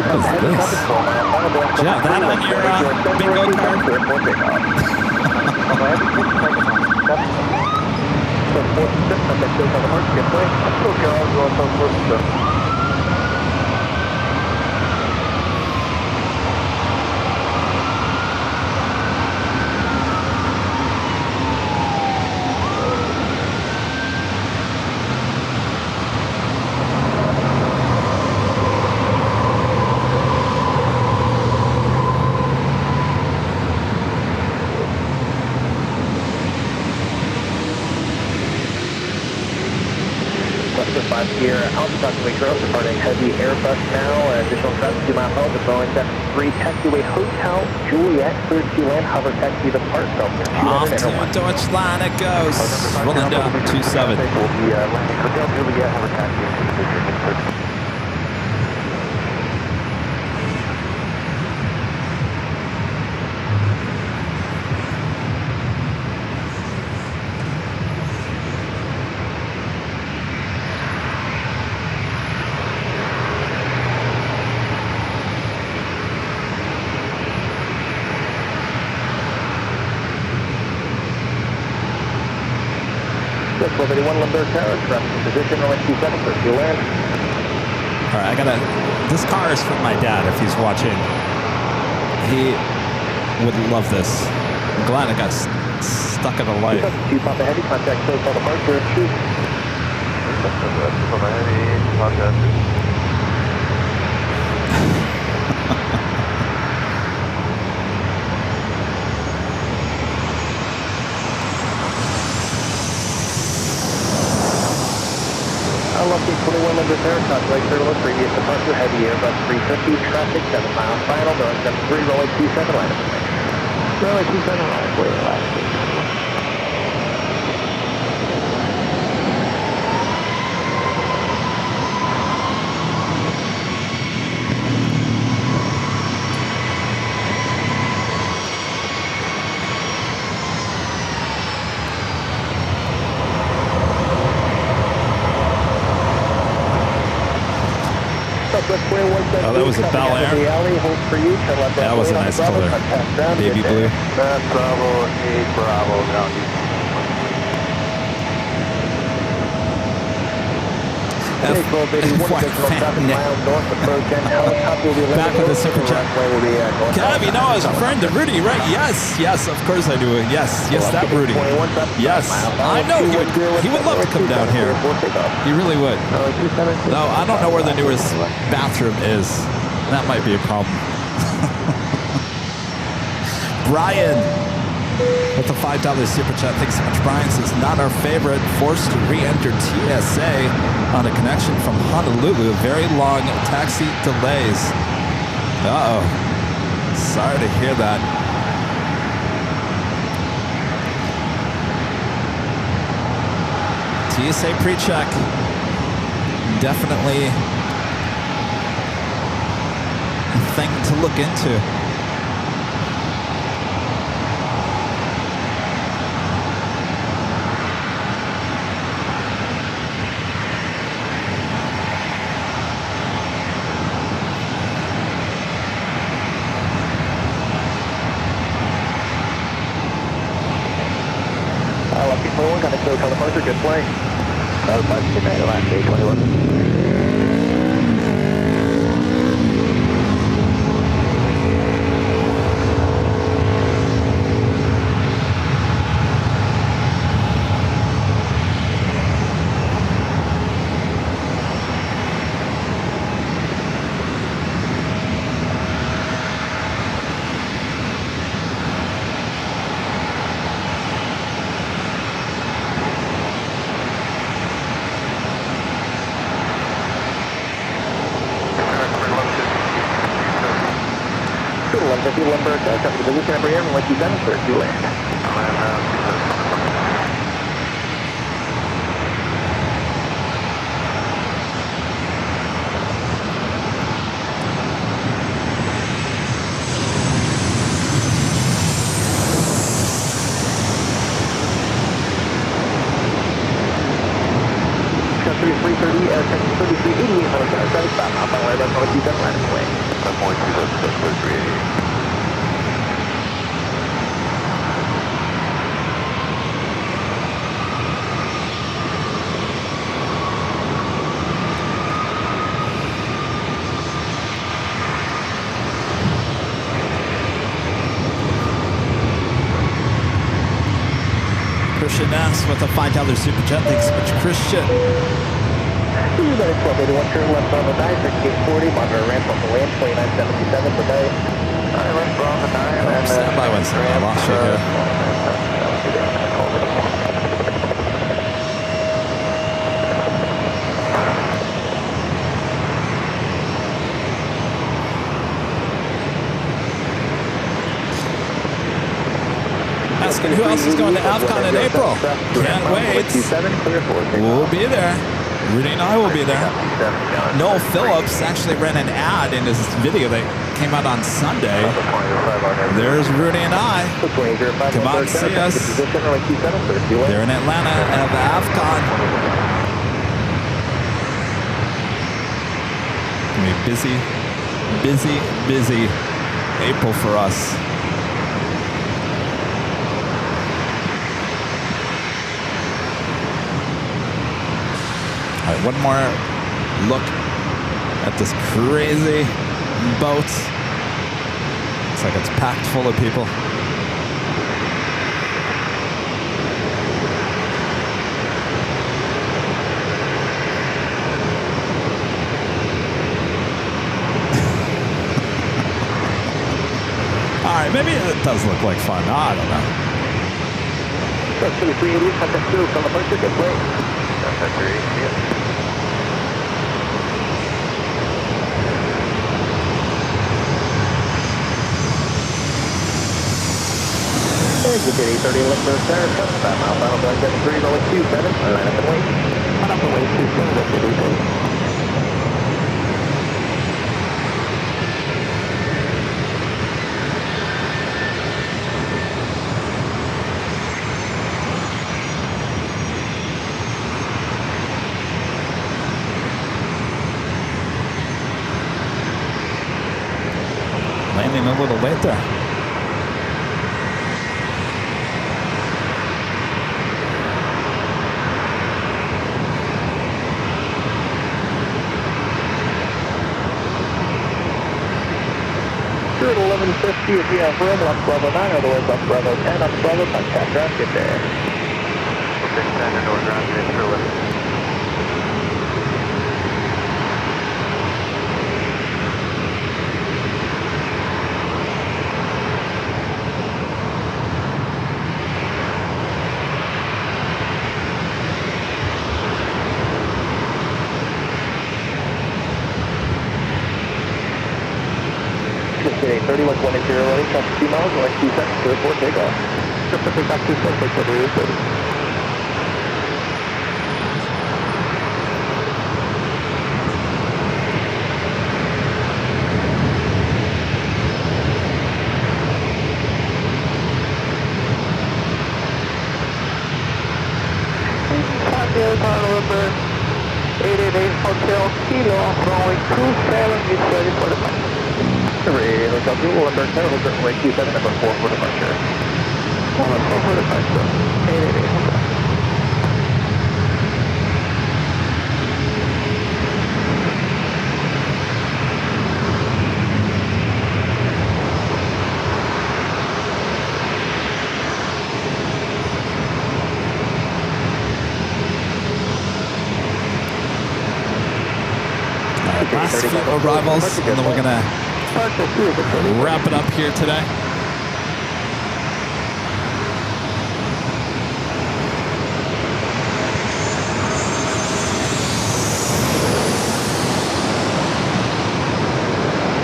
Do you have that on your bingo card? approximately gross, departing heavy Airbus now, additional traffic 2 mile hold, the Boeing 73 taxiway Hotel Juliet, cleared to land, hover taxi depart, Off to Deutschland it goes. Rolling down 27. We'll be landing Hotel Juliet, hover taxi into the district. One Limburg Tower, traffic in position, runway 27 for fuel land. All right, this car is from my dad if he's watching. He would love this. I'm glad I got stuck at a light. 2 Papa Heavy, contact Hotel departure, shoot. Papa Heavy, contact. Lucky 21 Limburg Tower, contact terminal, previous departure, heavy Airbus 350, traffic 7 miles final, Boeing 73, runway 27, line up. Runway 27, line up, wait, last week. Oh, that was a Bel Air. That was a nice color. Baby blue. Bravo, 8 Bravo, down Back with the super chat. Kev, you know I was referring to Rudy, right? Yes, of course I do. Yes, that Rudy. Yes, I know he would love to come down here. He really would. No, I don't know where the newest bathroom is. That might be a problem. Brian with the $5 super chat. Thanks so much, Brian. Says not our favorite. Forced to re-enter TSA on a connection from Honolulu. Very long taxi delays. Uh-oh. Sorry to hear that. TSA pre-check. Definitely a thing to look into. Got a Hotel departure, good play. That was 5 last day 21. Limburg, come to the position number here, once you've done, sir, to land. With a $5 super chat. Thanks so much, Christian. You got a 1281 turn left on the 9, 3840, monitor ramp on the land, 2977 per day. Left on the 9, and stand by one second. I lost you here. asking who else is going to AFCON in April. Can't wait. We'll be there. Rudy and I will be there. Noel Phillips actually ran an ad in his video that came out on Sunday. There's Rudy and I. Come out and see us. They're in Atlanta at the AFCON. It's going to be busy April for us. All right, one more look at this crazy boat. Looks like it's packed full of people. All right, maybe it does look like fun. I don't know. That's 380, contact 2 from the departure, good play. Contact 380, yeah. Exit 830, left to the center, trust that mile, final going 73, rolling 27, line up and wait. Line up and wait, 27, left to 830. Landing a little late there. At 11:50 if you have room, on Bravo 9, otherwise on Bravo 10, on Bravo, contact ground, get there. Okay, standard or ground, get through it. Get 830, 110, running, traffic 2 miles, going 2 seconds, clear for takeoff. Just to pick up 2 seconds, over here, 30. Santiago, November 888 Hotel Kilo, runway 27, get ready for departure. Hotel Google, number 10, runway 27, number 4 for departure. Number 4 for departure. 888 Hotel. Last few arrivals, and then we're going to wrap it up here today.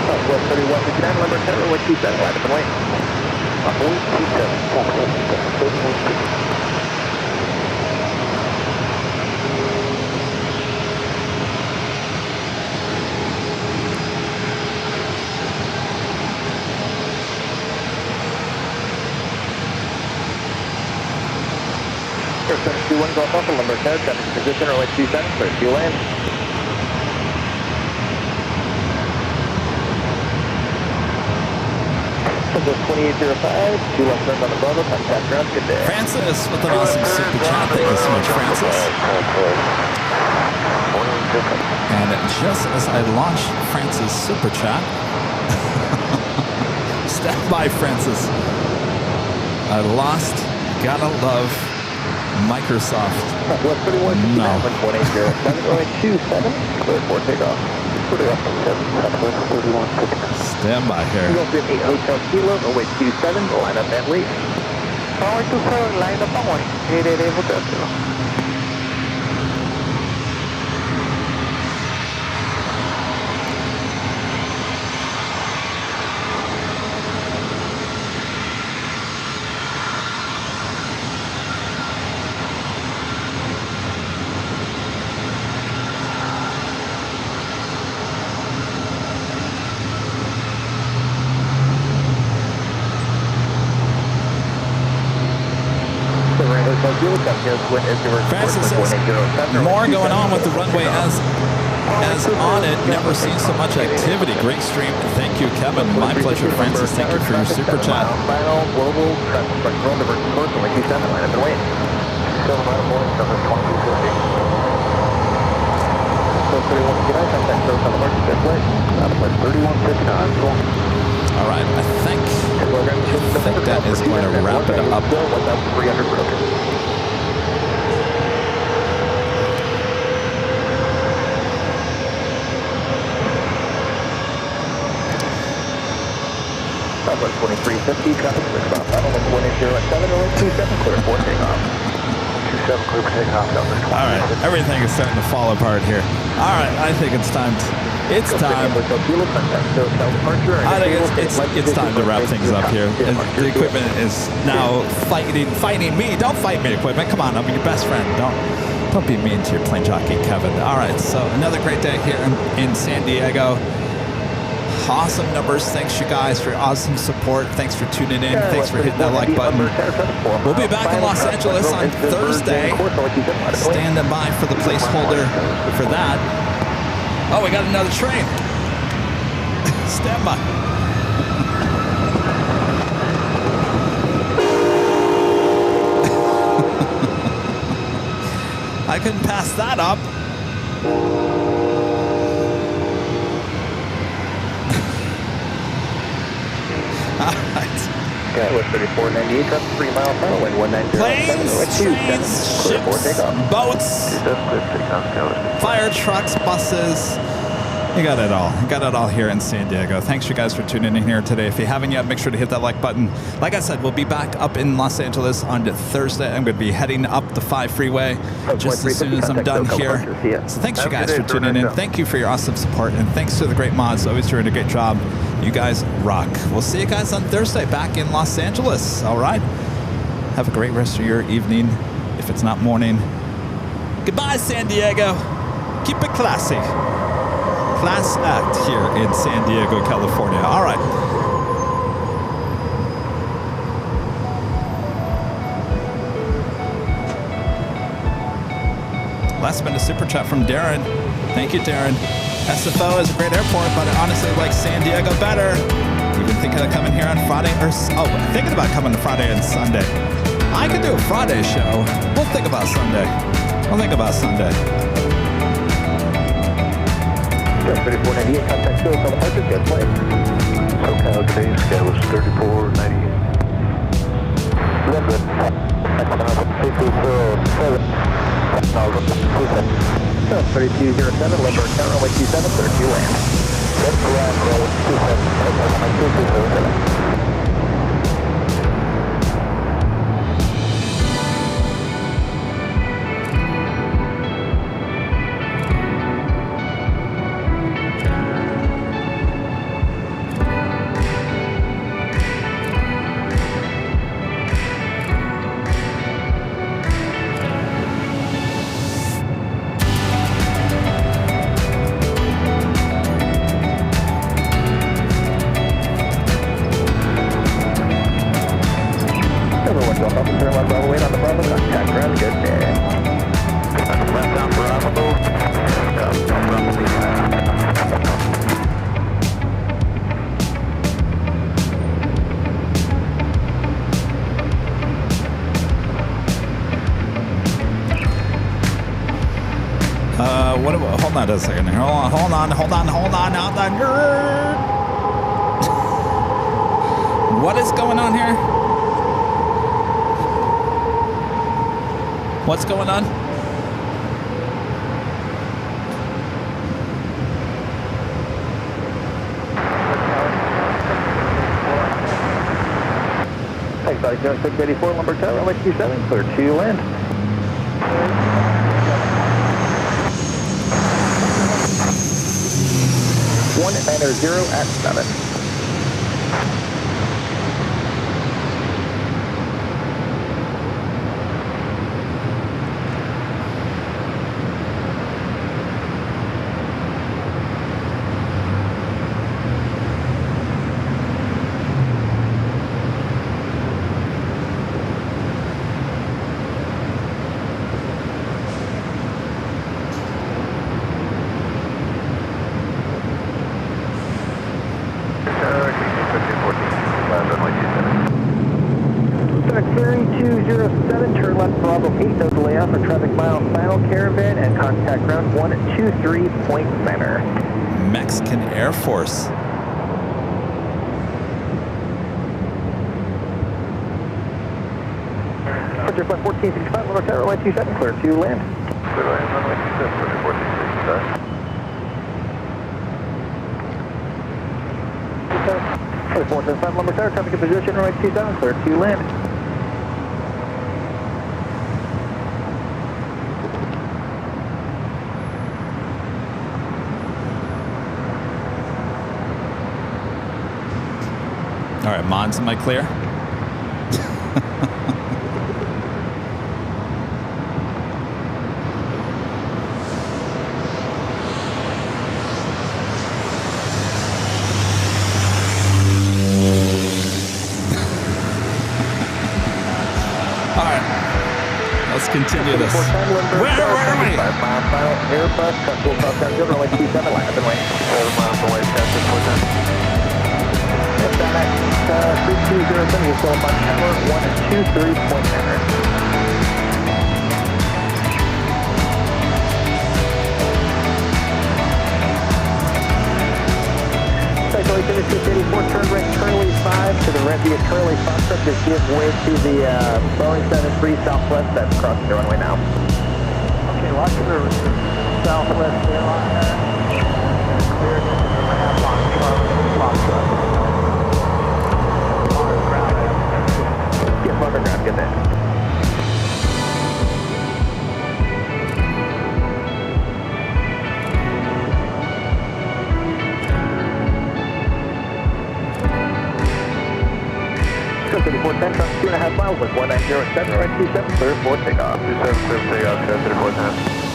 Southwest 31, 59, number 10, runway 27, line up and wait. Runway 27, First 721 Golf Alpha, number 10, 7 position, runway 27, clear to land. Southwest 2805, 2 left turns on the Bravo, contact ground, good day. Francis with an awesome super chat. Thank you so much, Francis. And just as I launch Francis super chat, stand by, Francis. I lost. Gotta love Microsoft. Southwest 31, No. 180, 27, clear for takeoff. Southwest 31, Stand by here. Eagle 58 Hotel Kilo, runway 27, line up and leave. Runway 27, line up and wait. 888 Hotel Kilo. Francis says, more going on with the runway as on it. Never seen so much activity. Great stream. Thank you, Kevin. My pleasure, Francis. Thank you for your super chat. Final global traffic control diversion course, runway 27, line up and wait. 7 mile morning, service 2250. So 31, good night, contact service on the market, good flight. Out of flight 3159, cool. All right, I think that is going to wrap it up. 1,300 broken. Southwest 2350, traffic 6 mile final, 180 runway 27, clear for takeoff. 27, clear for takeoff, Southwest 2350. All right, everything is starting to fall apart here. All right, I think it's time. It's time. I think it's time to wrap things up here. The equipment is now fighting me. Don't fight me, equipment. Come on, I'm your best friend. Don't be mean to your plane jockey, Kevin. All right, so another great day here in San Diego. Awesome numbers. Thanks, you guys, for your awesome support. Thanks for tuning in. Thanks for hitting that like button. We'll be back in Los Angeles on Thursday. Standing by for the placeholder for that. Oh, we got another train. Stand by. I couldn't pass that up. All right. Okay, with 3498, that's 3 mile final, wind 190. Planes, trains, ships, boats, fire trucks, buses. You got it all. You got it all here in San Diego. Thanks, you guys, for tuning in here today. If you haven't yet, make sure to hit that like button. Like I said, we'll be back up in Los Angeles on Thursday. I'm going to be heading up the 5 freeway just as soon as I'm done here. So thanks, you guys, for tuning in. Thank you for your awesome support, and thanks to the great mods. Always doing a great job. You guys rock. We'll see you guys on Thursday back in Los Angeles. All right. Have a great rest of your evening, if it's not morning. Goodbye, San Diego. Keep it classy. Class act here in San Diego, California. All right. Last minute super chat from Darren. Thank you, Darren. SFO is a great airport, but I honestly like San Diego better. You've been thinking of coming here on Friday, thinking about coming to Friday and Sunday. I could do a Friday show. We'll think about Sunday. We'll think about Sunday. 3498, contact service on the market, good flight. SoCal, today's scale is 3498. London, 3207, Limburg, Tower, runway 27, 32 land. That's the land, runway 27, 2207. Hold on a second here. Hold on. What is going on here? What's going on? Thanks, Body 684, Limburg Tower, runway 27, clear to land. One at 900 at 7. 123 point center. Mexican Air Force. Departure flight 1465, Limber Tower, runway 27, clear to land. Clear to land, runway 27, 1465. 475 Limber Tower, traffic in position, runway 27, clear to land. All right, Mons, am I clear? All right, let's continue this. Where are we? 5 miles final, Airbus, truck will cross down 0, runway 27, land and wing. 7 miles away, Captain, 410. Down at 3207, you're still about tower 123 point center. Cycle 8684, turn right, Curly 5 to the right via Curly Foxtrot. Just give way to the Boeing 73 Southwest that's crossing the runway now. Okay, watch the Southwest airliner. Cleared into the ramp on Charlie Foxtrot. Get underground, get that. Go 3410, truck 2.5 miles with 1907, right 27, clear for takeoff. 27, clear for takeoff, 3410.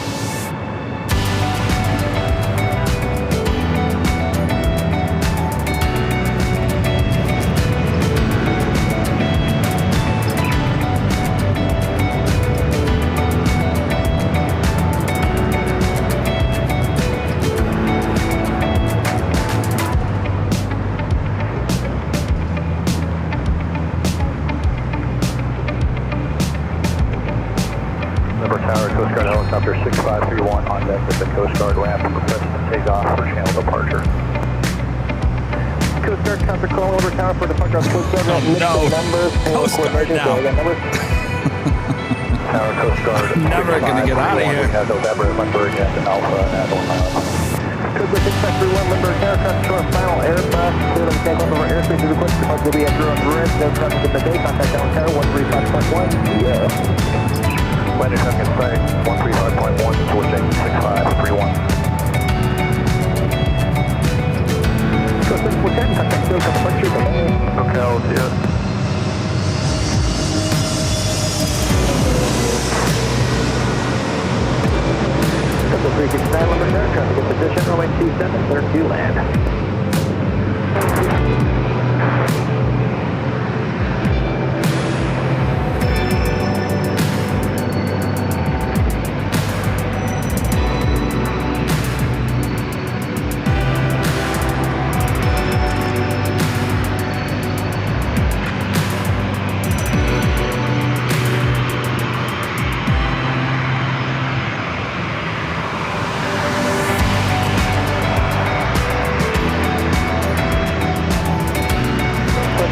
Helicopter 6531 on deck at the Coast Guard ramp, requesting takeoff for channel departure. Coast Guard counter call over tower for departure on Coast Guard. No. Numbers. Coast Guard now. Tower Coast Guard. Never gonna get out of here. Has November, Limburg, and Alpha, and Coast Guard 631, Limburg, tower control, final Airbus, clear to take over airspace is requested. Departure will be at Drone Red, no traffic in the day, contact down tower 135.1, landing second site, 135.1, switching 6531. Coast Guard 410, contact Bill, departure, Locales, yes. Coastal 369, Limburg, tower, traffic in position, runway 27, clear to land.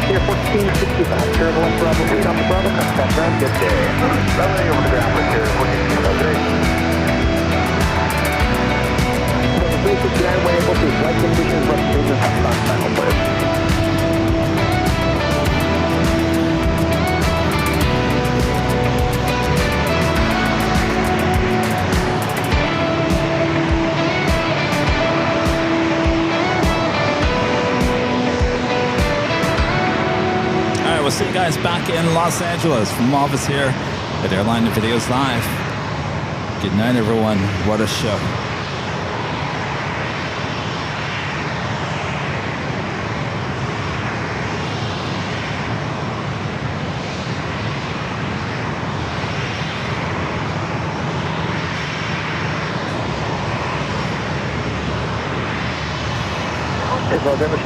Here 1465, turn left Bravo 3 off the Bravo, contact ground, good day. Runway over the ground with here, 1465. Number 369, we're able to flight conditions, rough changes, hot spot, final clear. We'll see you guys back in Los Angeles from office here at Airline Videos Live. Good night, everyone. What a show. As well as